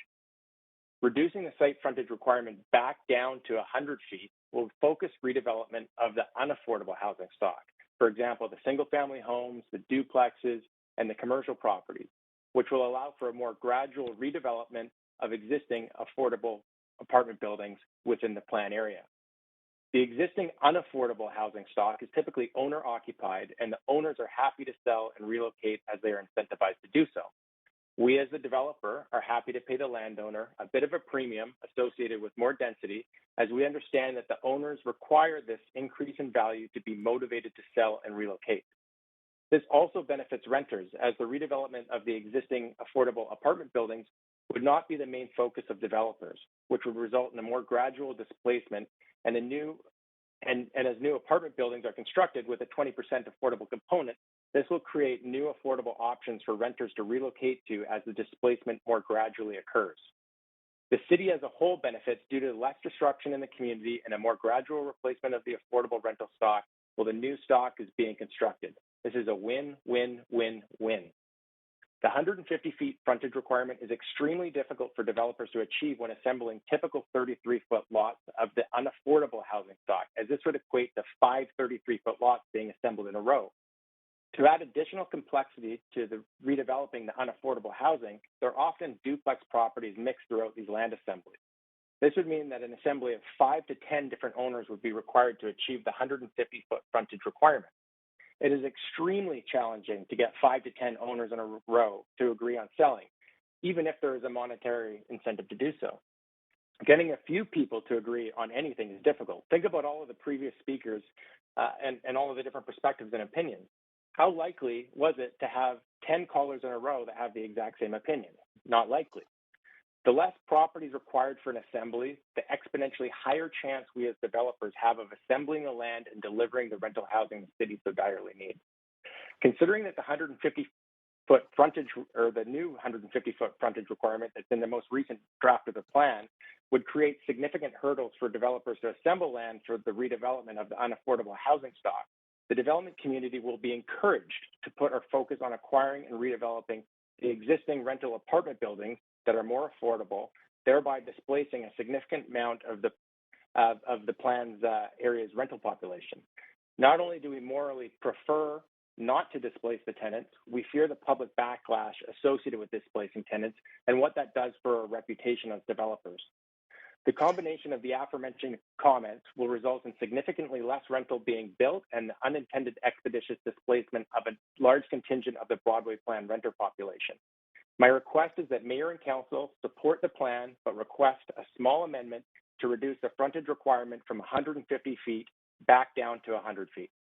Reducing the site frontage requirement back down to 100 feet will focus redevelopment of the unaffordable housing stock. For example, the single-family homes, the duplexes, and the commercial properties, which will allow for a more gradual redevelopment of existing affordable apartment buildings within the plan area. The existing unaffordable housing stock is typically owner-occupied, and the owners are happy to sell and relocate as they are incentivized to do so. We, as the developer, are happy to pay the landowner a bit of a premium associated with more density, as we understand that the owners require this increase in value to be motivated to sell and relocate. This also benefits renters, as the redevelopment of the existing affordable apartment buildings would not be the main focus of developers, which would result in a more gradual displacement and as new apartment buildings are constructed with a 20% affordable component, this will create new affordable options for renters to relocate to as the displacement more gradually occurs. The city as a whole benefits due to less disruption in the community and a more gradual replacement of the affordable rental stock while the new stock is being constructed. This is a win-win-win-win. The 150 feet frontage requirement is extremely difficult for developers to achieve when assembling typical 33-foot lots of the unaffordable housing stock, as this would equate to 5 33-foot lots being assembled in a row. To add additional complexity to the redeveloping the unaffordable housing, there are often duplex properties mixed throughout these land assemblies. This would mean that an assembly of 5 to 10 different owners would be required to achieve the 150-foot frontage requirement. It is extremely challenging to get 5 to 10 owners in a row to agree on selling, even if there is a monetary incentive to do so. Getting a few people to agree on anything is difficult. Think about all of the previous speakers and all of the different perspectives and opinions. How likely was it to have 10 callers in a row that have the exact same opinion? Not likely. The less properties required for an assembly, the exponentially higher chance we as developers have of assembling the land and delivering the rental housing the city so direly needs. Considering that the 150-foot frontage, or the new 150-foot frontage requirement that's in the most recent draft of the plan, would create significant hurdles for developers to assemble land for the redevelopment of the unaffordable housing stock, the development community will be encouraged to put our focus on acquiring and redeveloping the existing rental apartment buildings that are more affordable, thereby displacing a significant amount of the plan's area's rental population. Not only do we morally prefer not to displace the tenants, we fear the public backlash associated with displacing tenants and what that does for our reputation as developers. The combination of the aforementioned comments will result in significantly less rental being built and the unintended expeditious displacement of a large contingent of the Broadway Plan renter population. My request is that Mayor and Council support the plan, but request a small amendment to reduce the frontage requirement from 150 feet back down to 100 feet.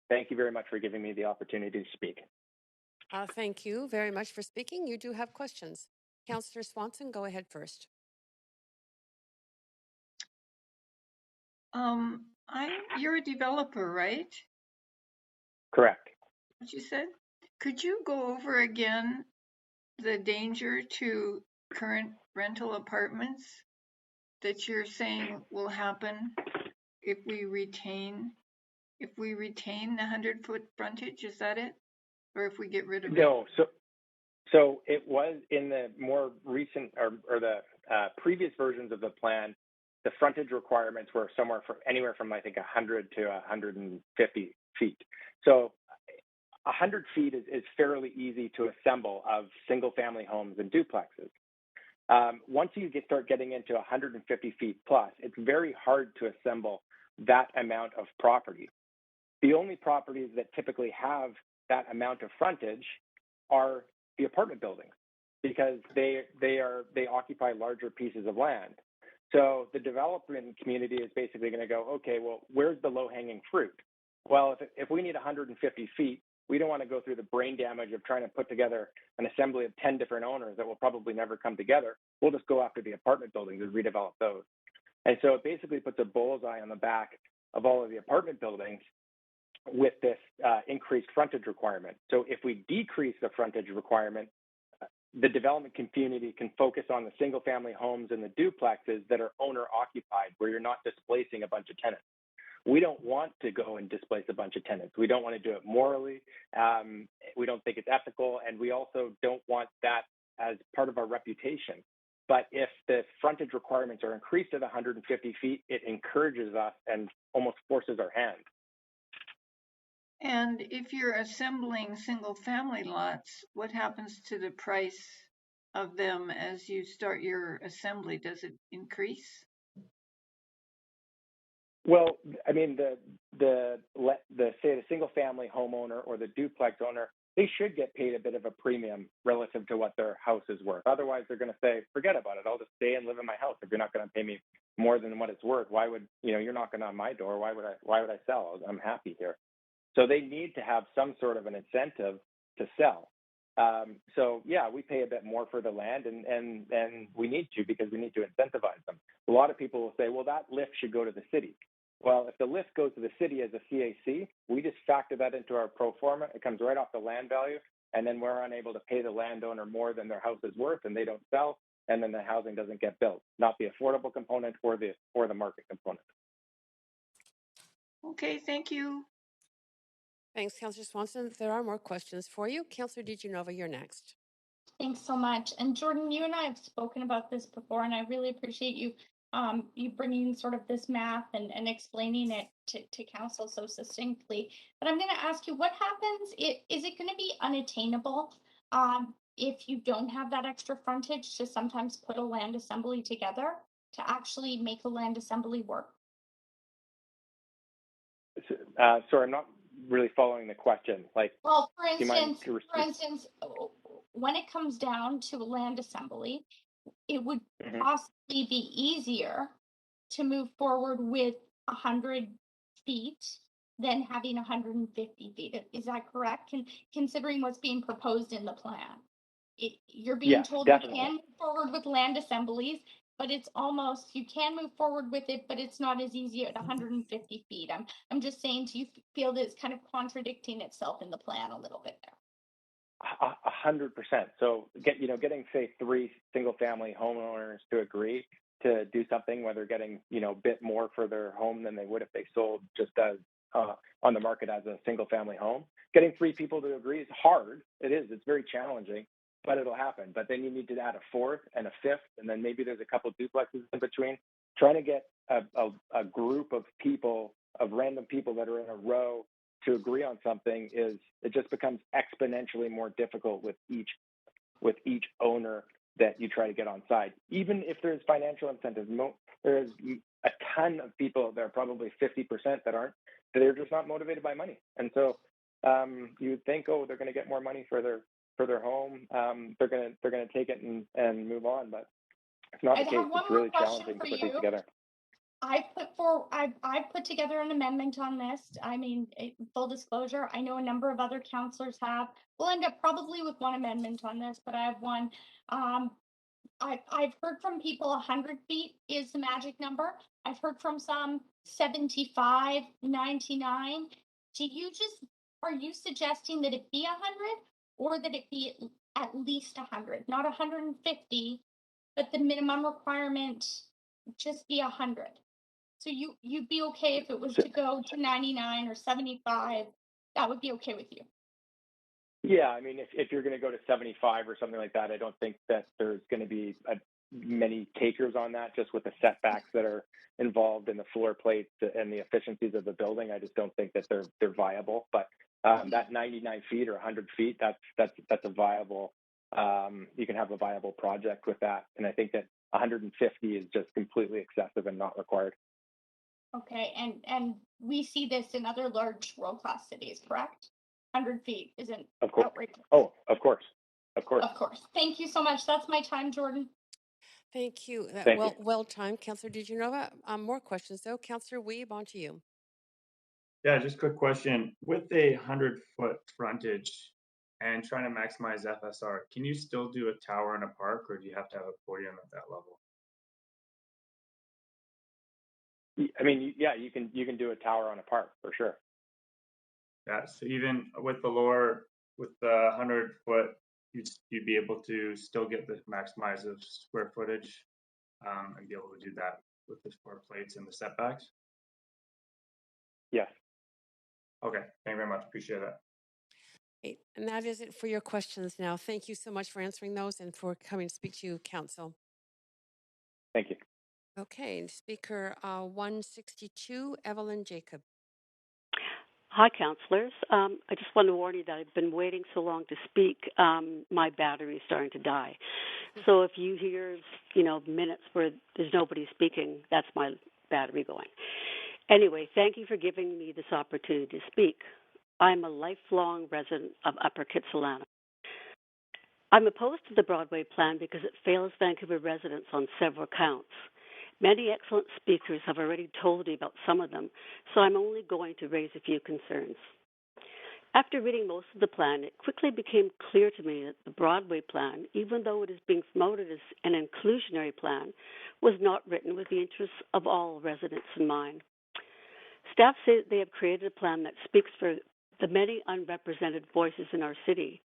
Thank you very much for giving me the opportunity to speak. Thank you very much for speaking. You do have questions. Councillor Swanson, go ahead first. You're a developer, right? Correct. What you said? Could you go over again the danger to current rental apartments that you're saying will happen if we retain the 100-foot frontage? Is that it? Or if we get rid of it? No, so it was in the more recent or the previous versions of the plan, the frontage requirements were anywhere from I think 100 to 150 feet. So 100 feet is fairly easy to assemble of single family homes and duplexes. Once you start getting into 150 feet plus, it's very hard to assemble that amount of property. The only properties that typically have that amount of frontage are the apartment buildings because they occupy larger pieces of land. So the development community is basically going to go, okay, well, where's the low-hanging fruit? Well, if we need 150 feet, we don't want to go through the brain damage of trying to put together an assembly of 10 different owners that will probably never come together. We'll just go after the apartment buildings and redevelop those. And so it basically puts a bullseye on the back of all of the apartment buildings with this increased frontage requirement. So if we decrease the frontage requirement, the development community can focus on the single family homes and the duplexes that are owner occupied, where you're not displacing a bunch of tenants. We don't want to go and displace a bunch of tenants. We don't want to do it morally. We don't think it's ethical. And we also don't want that as part of our reputation. But if the frontage requirements are increased to the 150 feet, it encourages us and almost forces our hand. And if you're assembling single family lots, what happens to the price of them as you start your assembly? Does it increase? Well, I mean, the single family homeowner or the duplex owner, they should get paid a bit of a premium relative to what their house is worth. Otherwise, they're going to say, forget about it. I'll just stay and live in my house. If you're not going to pay me more than what it's worth, why would, you're knocking on my door. Why would I sell? I'm happy here. So they need to have some sort of an incentive to sell. So yeah, we pay a bit more for the land and we need to because we need to incentivize them. A lot of people will say, well, that lift should go to the city. Well, if the lift goes to the city as a CAC, we just factor that into our pro forma. It comes right off the land value, and then we're unable to pay the landowner more than their house is worth, and they don't sell, and then the housing doesn't get built, not the affordable component or the market component. Okay, thank you. Thanks, Councillor Swanson. There are more questions for you. Councillor DiGenova, you're next. Thanks so much. And Jordan, you and I have spoken about this before, and I really appreciate you bringing sort of this math and explaining it to council so succinctly. But I'm going to ask you, what happens? Is it going to be unattainable if you don't have that extra frontage to sometimes put a land assembly together to actually make a land assembly work? Sorry, I'm not really following the question. Well, for instance, when it comes down to a land assembly, it would possibly be easier to move forward with 100 feet than having 150 feet. Is that correct? Considering what's being proposed in the plan, you're being Yes, told definitely. you can move forward with land assemblies, but it's almost, you can move forward with it, but it's not as easy at 150 feet. I'm just saying, do you feel that it's kind of contradicting itself in the plan a little bit there? 100%. So getting say 3 single-family homeowners to agree to do something, whether getting a bit more for their home than they would if they sold just as on the market as a single-family home. Getting 3 people to agree is hard. It is. It's very challenging, but it'll happen. But then you need to add a 4th and a 5th, and then maybe there's a couple duplexes in between. Trying to get a group of people, of random people that are in a row to agree on something it just becomes exponentially more difficult with each owner that you try to get on side. Even if there's financial incentives, there's a ton of people, there are probably 50% they're just not motivated by money. And so you would think, oh, they're going to get more money for their home. They're going to take it and move on, but it's not the case. It's really challenging to put these together. I've put together an amendment on this. I mean, full disclosure, I know a number of other counselors have. We'll end up probably with one amendment on this, but I have one. I've heard from people 100 feet is the magic number. I've heard from some 75, 99. Are you suggesting that it be 100 or that it be at least 100, not 150, but the minimum requirement just be 100? So you'd be okay if it was to go to 99 or 75, that would be okay with you? Yeah, I mean, if you're going to go to 75 or something like that, I don't think that there's going to be many takers on that, just with the setbacks that are involved in the floor plates and the efficiencies of the building. I just don't think that they're viable. But that 99 feet or 100 feet, that's a viable. You can have a viable project with that, and I think that 150 is just completely excessive and not required. Okay, and we see this in other large world-class cities, correct? 100 feet isn't outrageous. Oh, of course. Of course. Of course. Thank you so much. That's my time, Jordan. Thank you. Thank you. Well timed, Councillor. Did you know more questions though? Councillor Weeb, on to you. Yeah, just a quick question. With a 100-foot frontage and trying to maximize FSR, can you still do a tower in a park, or do you have to have a podium at that level? I mean, yeah, you can do a tower on a park for sure. Yeah, so even with the 100-foot, you'd be able to still get the maximize of square footage and be able to do that with the floor plates and the setbacks? Yes. Okay, thank you very much. Appreciate that. Great. And that is it for your questions now. Thank you so much for answering those and for coming to speak to you, Council. Thank you. Okay, Speaker 162, Evelyn Jacob. Hi, councillors. I just want to warn you that I've been waiting so long to speak. My battery is starting to die. So if you hear, minutes where there's nobody speaking, that's my battery going. Anyway, thank you for giving me this opportunity to speak. I'm a lifelong resident of Upper Kitsilano. I'm opposed to the Broadway plan because it fails Vancouver residents on several counts. Many excellent speakers have already told you about some of them, so I'm only going to raise a few concerns. After reading most of the plan, it quickly became clear to me that the Broadway plan, even though it is being promoted as an inclusionary plan, was not written with the interests of all residents in mind. Staff say that they have created a plan that speaks for the many unrepresented voices in our city.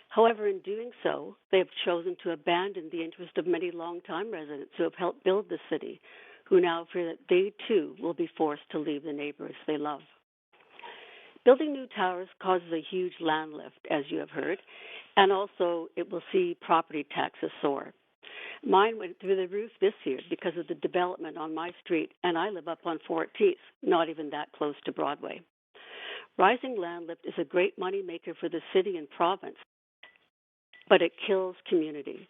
However, in doing so, they have chosen to abandon the interest of many longtime residents who have helped build the city, who now fear that they too will be forced to leave the neighbors they love. Building new towers causes a huge land lift, as you have heard, and also it will see property taxes soar. Mine went through the roof this year because of the development on my street, and I live up on 14th, not even that close to Broadway. Rising land lift is a great money maker for the city and province, but it kills community.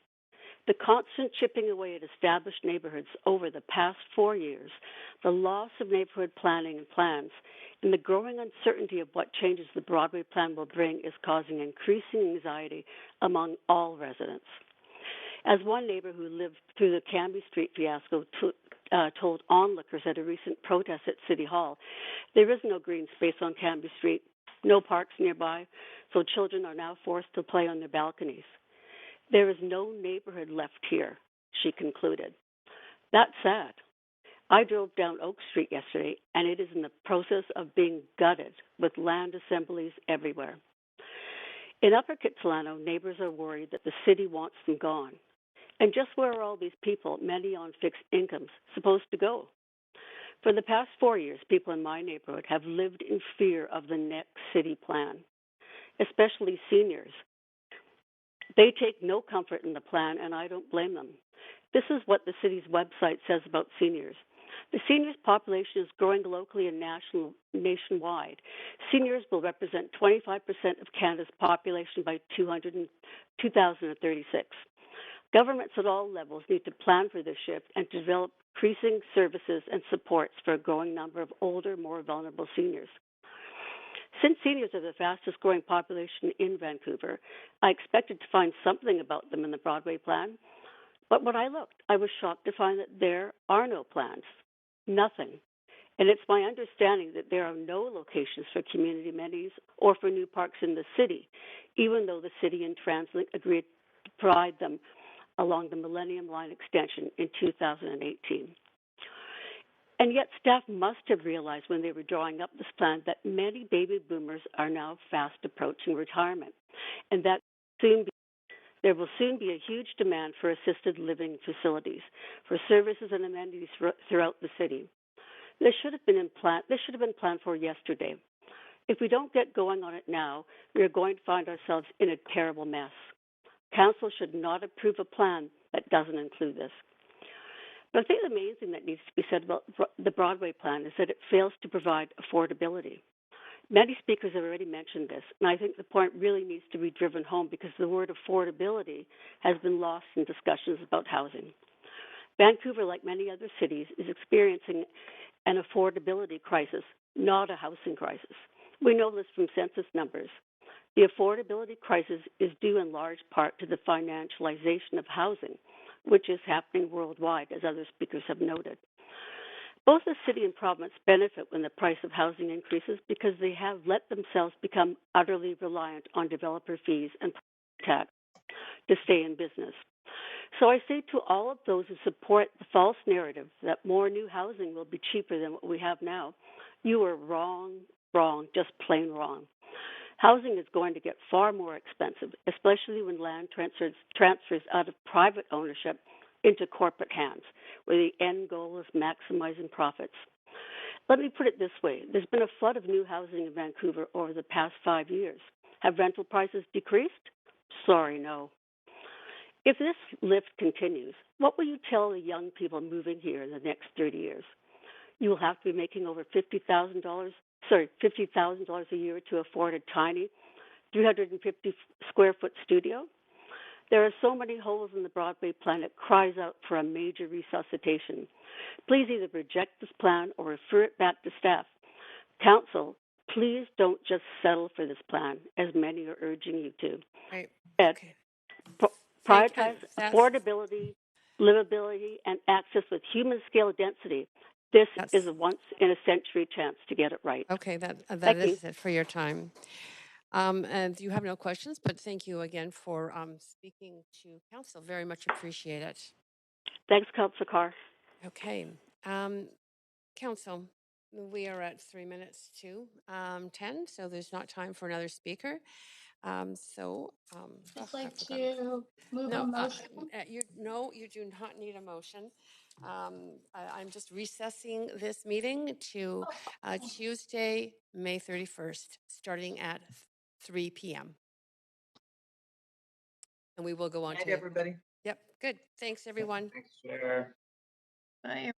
The constant chipping away at established neighborhoods over the past 4 years, the loss of neighborhood planning and plans, and the growing uncertainty of what changes the Broadway plan will bring is causing increasing anxiety among all residents. As one neighbor who lived through the Cambie Street fiasco told onlookers at a recent protest at City Hall. There is no green space on Canby Street, no parks nearby, so children are now forced to play on their balconies. There is no neighborhood left here, she concluded. That's sad. I drove down Oak Street yesterday, and it is in the process of being gutted with land assemblies everywhere. In Upper Kitsilano, neighbors are worried that the city wants them gone. And just where are all these people, many on fixed incomes, supposed to go? For the past 4 years, people in my neighborhood have lived in fear of the next city plan, especially seniors. They take no comfort in the plan, and I don't blame them. This is what the city's website says about seniors. The seniors' population is growing locally and nationwide. Seniors will represent 25% of Canada's population by 2036. Governments at all levels need to plan for this shift and to develop increasing services and supports for a growing number of older, more vulnerable seniors. Since seniors are the fastest growing population in Vancouver, I expected to find something about them in the Broadway plan. But when I looked, I was shocked to find that there are no plans, nothing. And it's my understanding that there are no locations for community amenities or for new parks in the city, even though the city and TransLink agreed to provide them along the Millennium Line extension in 2018. And yet staff must have realized when they were drawing up this plan that many baby boomers are now fast approaching retirement, and that there will soon be a huge demand for assisted living facilities, for services and amenities throughout the city. This should have been planned for yesterday. If we don't get going on it now, we are going to find ourselves in a terrible mess. Council should not approve a plan that doesn't include this. But I think the main thing that needs to be said about the Broadway plan is that it fails to provide affordability. Many speakers have already mentioned this, and I think the point really needs to be driven home because the word affordability has been lost in discussions about housing. Vancouver, like many other cities, is experiencing an affordability crisis, not a housing crisis. We know this from census numbers. The affordability crisis is due in large part to the financialization of housing, which is happening worldwide, as other speakers have noted. Both the city and province benefit when the price of housing increases because they have let themselves become utterly reliant on developer fees and tax to stay in business. So I say to all of those who support the false narrative that more new housing will be cheaper than what we have now, you are wrong, just plain wrong. Housing is going to get far more expensive, especially when land transfers out of private ownership into corporate hands, where the end goal is maximizing profits. Let me put it this way. There's been a flood of new housing in Vancouver over the past 5 years. Have rental prices decreased? Sorry, no. If this lift continues, what will you tell the young people moving here in the next 30 years? You will have to be making over $50,000 a year to afford a tiny 350 square foot studio. There are so many holes in the Broadway plan it cries out for a major resuscitation. Please either reject this plan or refer it back to staff. Council, please don't just settle for this plan, as many are urging you to. Right. Okay. Prioritize affordability, livability, and access with human scale density. This is a once-in-a-century chance to get it right. Okay, that Thank is you. it for your time. And you have no questions, but thank you again for speaking to council. Very much appreciate it. Thanks, Councillor Carr. Okay. Council, we are at 3 minutes to 10, so there's not time for another speaker. Just like to move a motion. You do not need a motion. I'm just recessing this meeting to Tuesday, May 31st, starting at 3 p.m. And we will go on Night, to everybody. Yep, good. Thanks, everyone. Thanks, Chair. Bye,